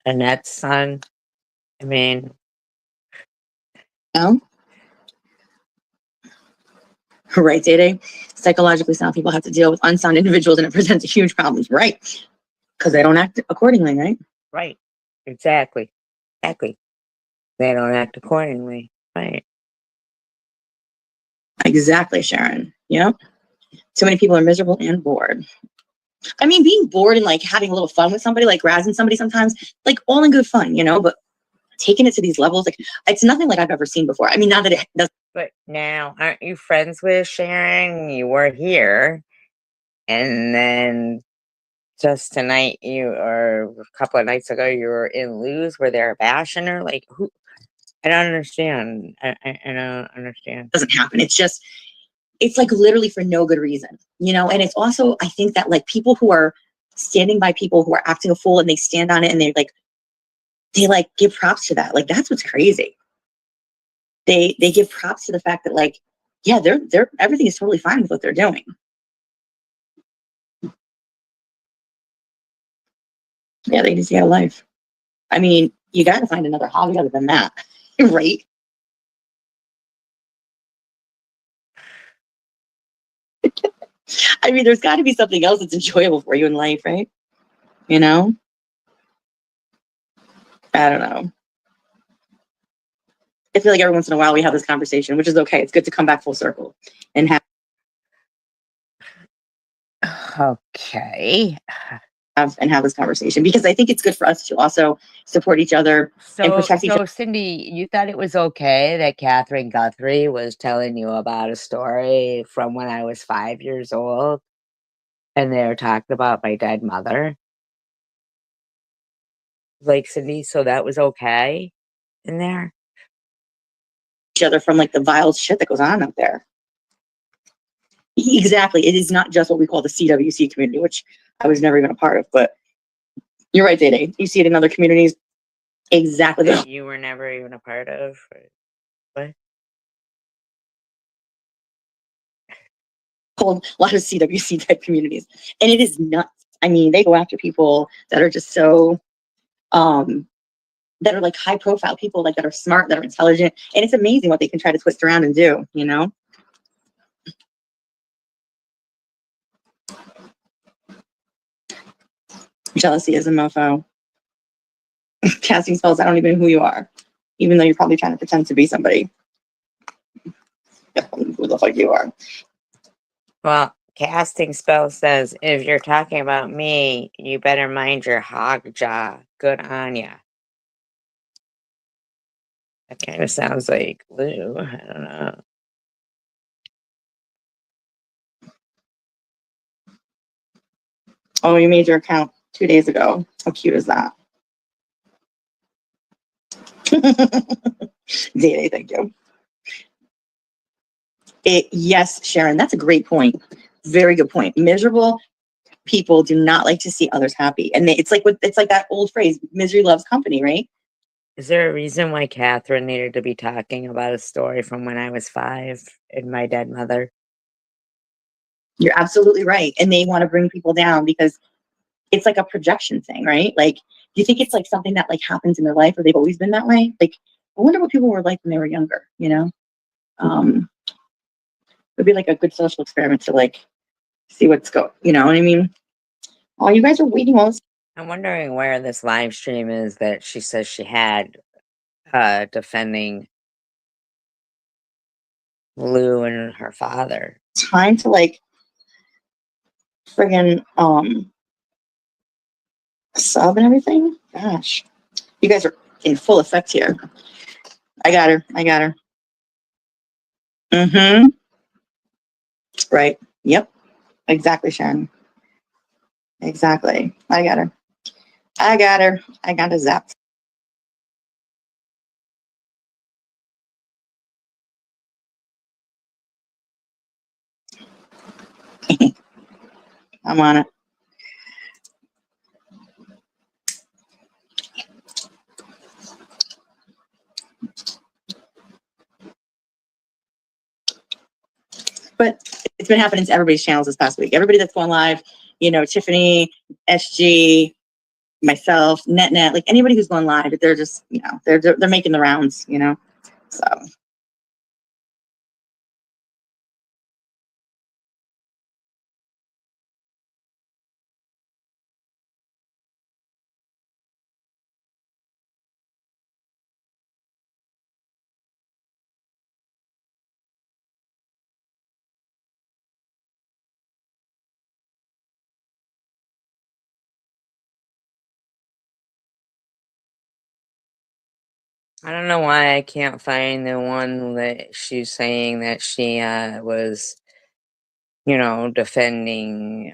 Speaker 1: Annette's son. I mean,
Speaker 16: no. Right, Day. Psychologically sound people have to deal with unsound individuals, and it presents huge problems, right? Because they don't act accordingly, right?
Speaker 1: Right. Exactly. They don't act accordingly. Right.
Speaker 16: Exactly, Sharon. Yep. Too many people are miserable and bored. I mean, being bored and like having a little fun with somebody, like razzing somebody sometimes, like all in good fun, you know, but taking it to these levels, like it's nothing like I've ever seen before. I mean, now that it does.
Speaker 1: But now, aren't you friends with Sharon? You were here. And then just tonight, or a couple of nights ago, you were in Lou's where they're bashing her. Like, who? I don't understand. I don't understand.
Speaker 16: Doesn't happen. It's like literally for no good reason, you know? And it's also, I think that like people who are standing by people who are acting a fool and they stand on it and they give props to that. Like, that's what's crazy. They give props to the fact that like, yeah, they're everything is totally fine with what they're doing. Yeah, they just got a life. I mean, you got to find another hobby other than that, right? I mean, there's got to be something else that's enjoyable for you in life, right? You know? I don't know. I feel like every once in a while we have this conversation, which is okay. It's good to come back full circle and have.
Speaker 1: Okay.
Speaker 16: Have this conversation, because I think it's good for us to also support each other and protect each other.
Speaker 1: So, Cindy, you thought it was okay that Catherine Guthrie was telling you about a story from when I was 5 years old, and they were talking about my dead mother? Like, Cindy, so that was okay in there?
Speaker 16: Each other from like the vile shit that goes on out there. Exactly. It is not just what we call the CWC community, which I was never even a part of, but you're right, Day. You see it in other communities. Exactly.
Speaker 1: That you were never even a part of? What?
Speaker 16: A lot of CWC type communities. And it is nuts. I mean, they go after people that are just so, that are like high profile people, like that are smart, that are intelligent. And it's amazing what they can try to twist around and do, you know? Jealousy is a mofo. Casting spells, I don't even know who you are, even though you're probably trying to pretend to be somebody. Who the fuck you are?
Speaker 1: Well, casting spell says, if you're talking about me, you better mind your hog jaw. Good on ya. That kind of sounds like blue. I don't know.
Speaker 16: Oh, you made your account 2 days ago. How cute is that? Dana, thank you. Yes, Sharon, that's a great point. Very good point. Miserable people do not like to see others happy, and it's like that old phrase: "Misery loves company." Right?
Speaker 1: Is there a reason why Catherine needed to be talking about a story from when I was 5 and my dead mother?
Speaker 16: You're absolutely right, and they want to bring people down because it's like a projection thing, right? Like, do you think it's like something that like happens in their life, or they've always been that way? Like, I wonder what people were like when they were younger. It'd be like a good social experiment to like see what's going. You know what I mean? Oh, you guys are waiting all this.
Speaker 1: I'm wondering where this live stream is that she says she had defending Lou and her father.
Speaker 16: Time to like friggin' sub and everything. Gosh, you guys are in full effect here. I got her. Mm-hmm. Right. Yep. Exactly, Sharon. Exactly. I got her. I got a zap. I'm on it. But it's been happening to everybody's channels this past week. Everybody that's going live, Tiffany, SG, myself, NetNet, like anybody who's going live, they're just, they're making the rounds, So
Speaker 1: I don't know why I can't find the one that she's saying that she was, defending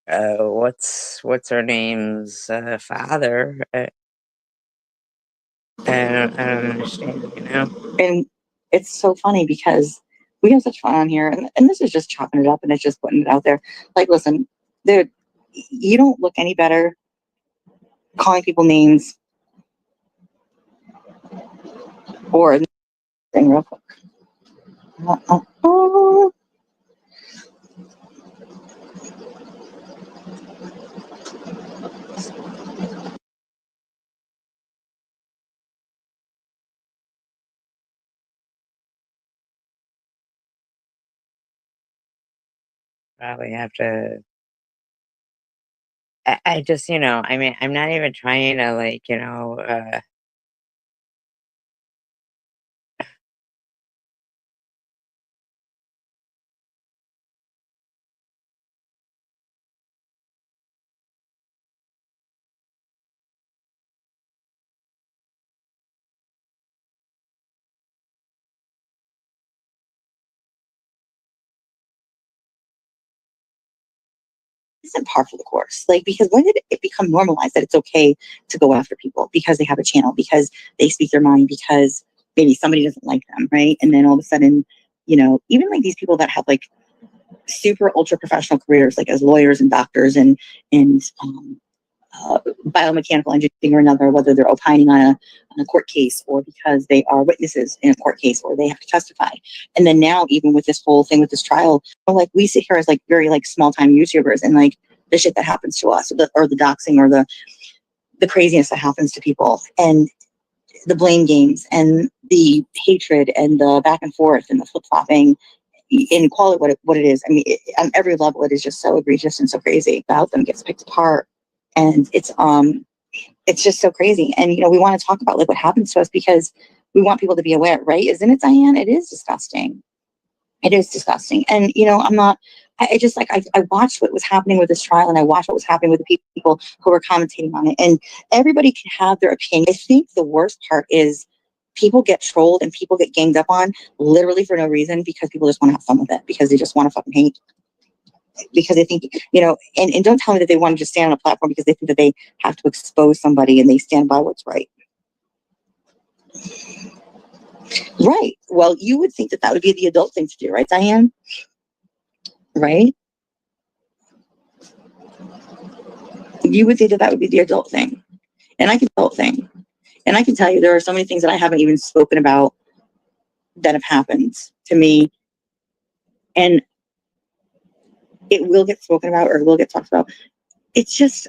Speaker 1: what's her name's father. I don't understand.
Speaker 16: And it's so funny because we have such fun on here, and this is just chopping it up and it's just putting it out there. Like, listen, dude, you don't look any better calling people names or thing real quick.
Speaker 1: Probably have to. I just, I mean, I'm not even trying to
Speaker 16: Isn't par for the course. Like, because when did it become normalized that it's okay to go after people because they have a channel, because they speak their mind, because maybe somebody doesn't like them, right? And then all of a sudden, even like these people that have like super ultra professional careers, like as lawyers and doctors and biomechanical engineering or another, whether they're opining on a court case or because they are witnesses in a court case or they have to testify. And then now, even with this whole thing with this trial, like we sit here as like very like small time YouTubers, and like the shit that happens to us, or the doxing, or the craziness that happens to people, and the blame games and the hatred and the back and forth and the flip flopping, and call it what it is. I mean, on every level, it is just so egregious and so crazy. About them gets picked apart, and it's just so crazy. And we want to talk about like what happens to us because we want people to be aware, right? Isn't it, Diane? It is disgusting. It is disgusting. And, I just like, I watched what was happening with this trial, and I watched what was happening with the people who were commentating on it, and everybody can have their opinion. I think the worst part is people get trolled and people get ganged up on literally for no reason, because people just want to have fun with it, because they just want to fucking hate, because they think, and don't tell me that they want to just stand on a platform because they think that they have to expose somebody and they stand by what's right. Right. Well, you would think that that would be the adult thing to do, right, Diane? Right? You would think that that would be the adult thing. And I can tell you there are so many things that I haven't even spoken about that have happened to me. And it will get spoken about, or it will get talked about. It's just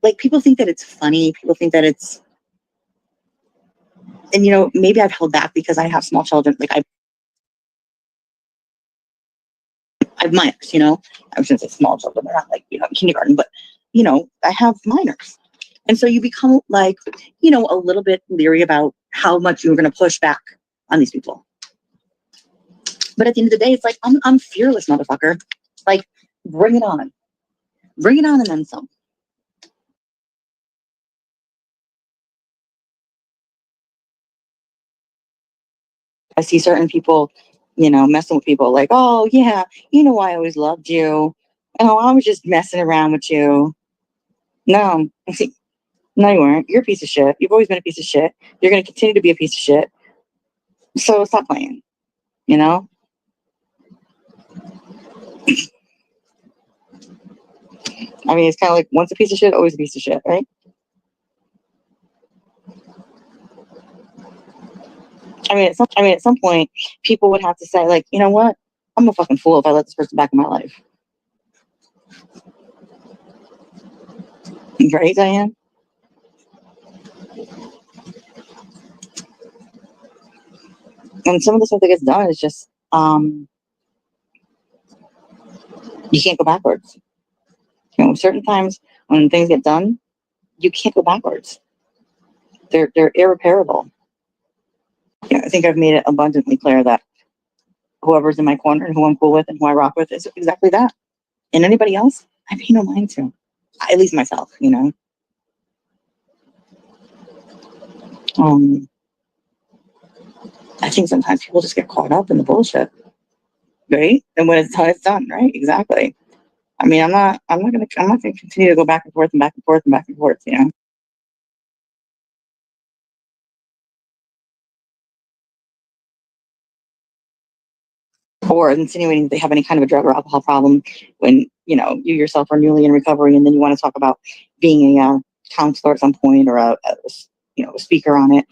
Speaker 16: like, people think that it's funny. People think that it's, and maybe I've held back because I have small children. Like I have minors, I shouldn't say small children. They're not like, kindergarten, but I have minors. And so you become like, a little bit leery about how much you're going to push back on these people. But at the end of the day, it's like, I'm fearless, motherfucker. Like, bring it on. Bring it on and then some. I see certain people, messing with people like, oh, yeah, I always loved you. Oh, I was just messing around with you. No, no, you weren't. You're a piece of shit. You've always been a piece of shit. You're going to continue to be a piece of shit. So stop playing, I mean, it's kind of like, once a piece of shit, always a piece of shit, right? I mean, at some point, people would have to say, like, you know what? I'm a fucking fool if I let this person back in my life. Right, Diane? And some of the stuff that gets done is just, you can't go backwards. Certain times when things get done, you can't go backwards. They're irreparable. I think I've made it abundantly clear that whoever's in my corner and who I'm cool with and who I rock with is exactly that. And anybody else, I pay no mind to. At least myself, I think sometimes people just get caught up in the bullshit, right? And when it's done, it's done, right? Exactly. I mean, I'm not gonna continue to go back and forth and back and forth and back and forth, Or insinuating that they have any kind of a drug or alcohol problem when, you yourself are newly in recovery, and then you want to talk about being a counselor at some point, or a speaker on it.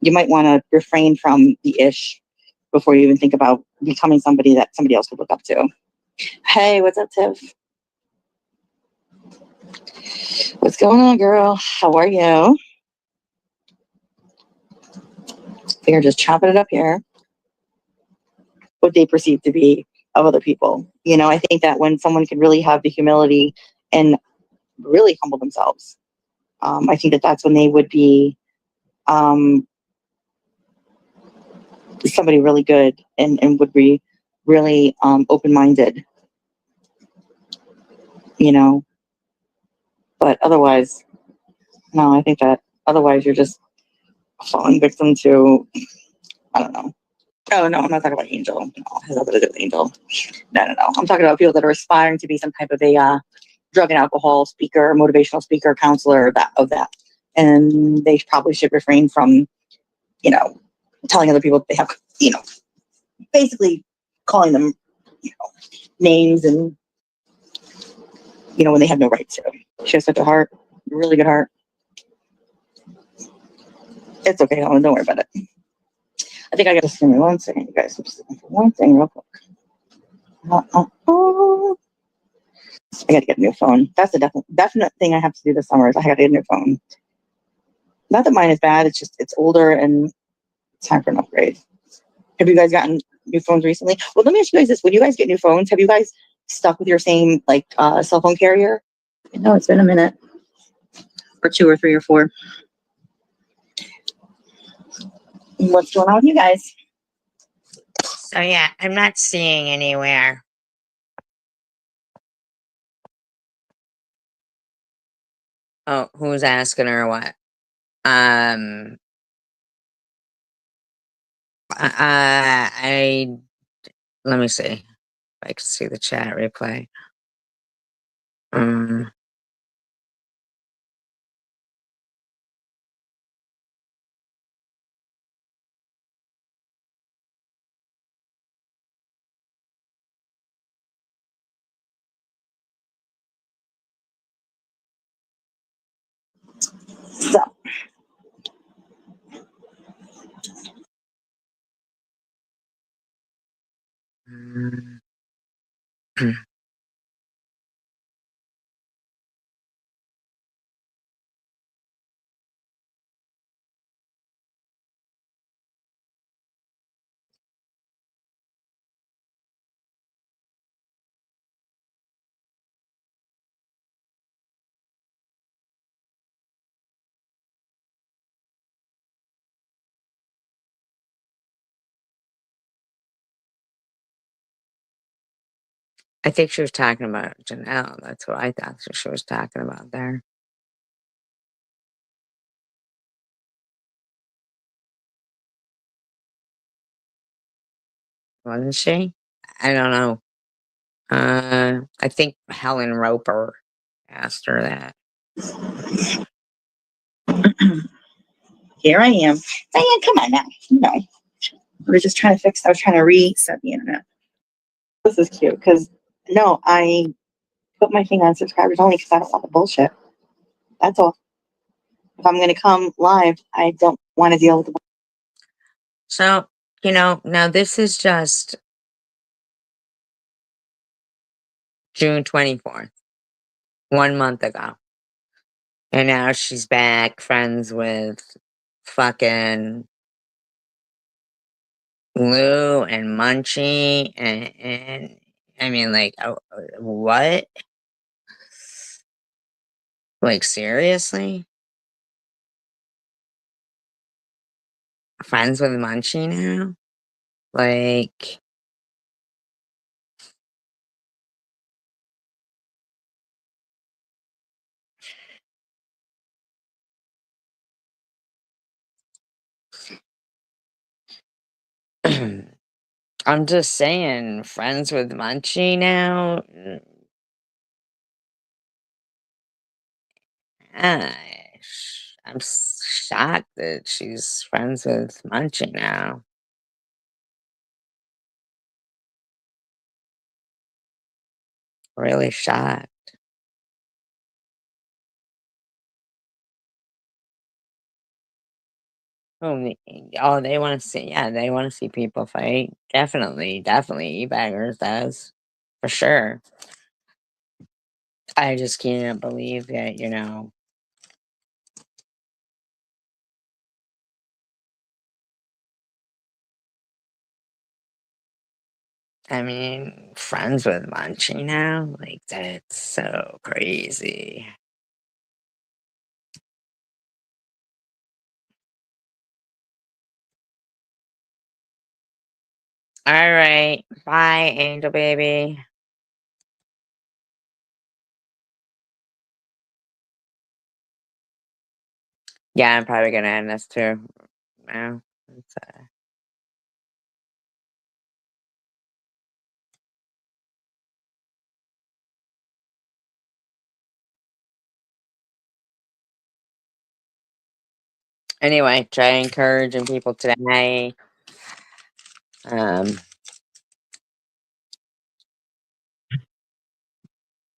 Speaker 16: You might want to refrain from the ish before you even think about becoming somebody that somebody else would look up to. Hey, what's up, Tiff? What's going on, girl? How are you? They're just chopping it up here. What they perceive to be of other people. I think that when someone can really have the humility and really humble themselves, I think that that's when they would be somebody really good, and would be really open-minded, but otherwise, no, I think that otherwise you're just falling victim to, I don't know. Oh, no, I'm not talking about Angel. No, it has nothing to do with Angel. No. I'm talking about people that are aspiring to be some type of a drug and alcohol speaker, motivational speaker, counselor, of that. And they probably should refrain from, telling other people that they have, basically calling them, names, and, when they have no right to. She has such a heart, really good heart. It's okay, Helen, don't worry about it. I think I got to give me 1 second, you guys. I'm just looking for one thing real quick. I got to get a new phone. That's a definite thing I have to do this summer. Is I got to get a new phone. Not that mine is bad. It's just it's older and it's time for an upgrade. Have you guys gotten new phones recently? Well, let me ask you guys this: when you guys get new phones, have you guys stuck with your same cell phone carrier? No, it's been a minute, or 2 or 3 or 4. What's going on with you guys?
Speaker 1: So yeah, I'm not seeing anywhere. Oh, who's asking her what? I let me see if I can see the chat replay.
Speaker 16: So,
Speaker 1: I think she was talking about Janelle. That's what I thought she was talking about there. Wasn't she? I don't know. I think Helen Roper asked her that.
Speaker 16: here I am. Diane, come on now. No. I was just trying to fix, I was trying to reset the internet. This is cute because, no, I put my thing on subscribers only because I don't want the bullshit. That's all. If I'm going to come live, I don't want to deal with the bullshit.
Speaker 1: So, now this is just June 24th, 1 month ago. And now she's back friends with fucking Bloo and Munchie. And I mean, like, what? Like, seriously? Friends with Munchie now? Like, I'm just saying, friends with Munchie now? Ah, I'm shocked that she's friends with Munchie now. Really shocked. Oh, they want to see, yeah, they want to see people fight. Definitely, E-Baggers does. For sure. I just can't believe that, I mean, friends with Munchie now? Like, that's so crazy. All right. Bye, Angel Baby. Yeah, I'm probably gonna end this too. Now. Anyway, try encouraging people today.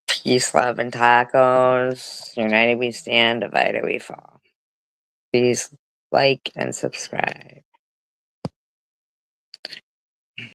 Speaker 1: Peace, love, and tacos. United we stand, divided we fall. Please like and subscribe.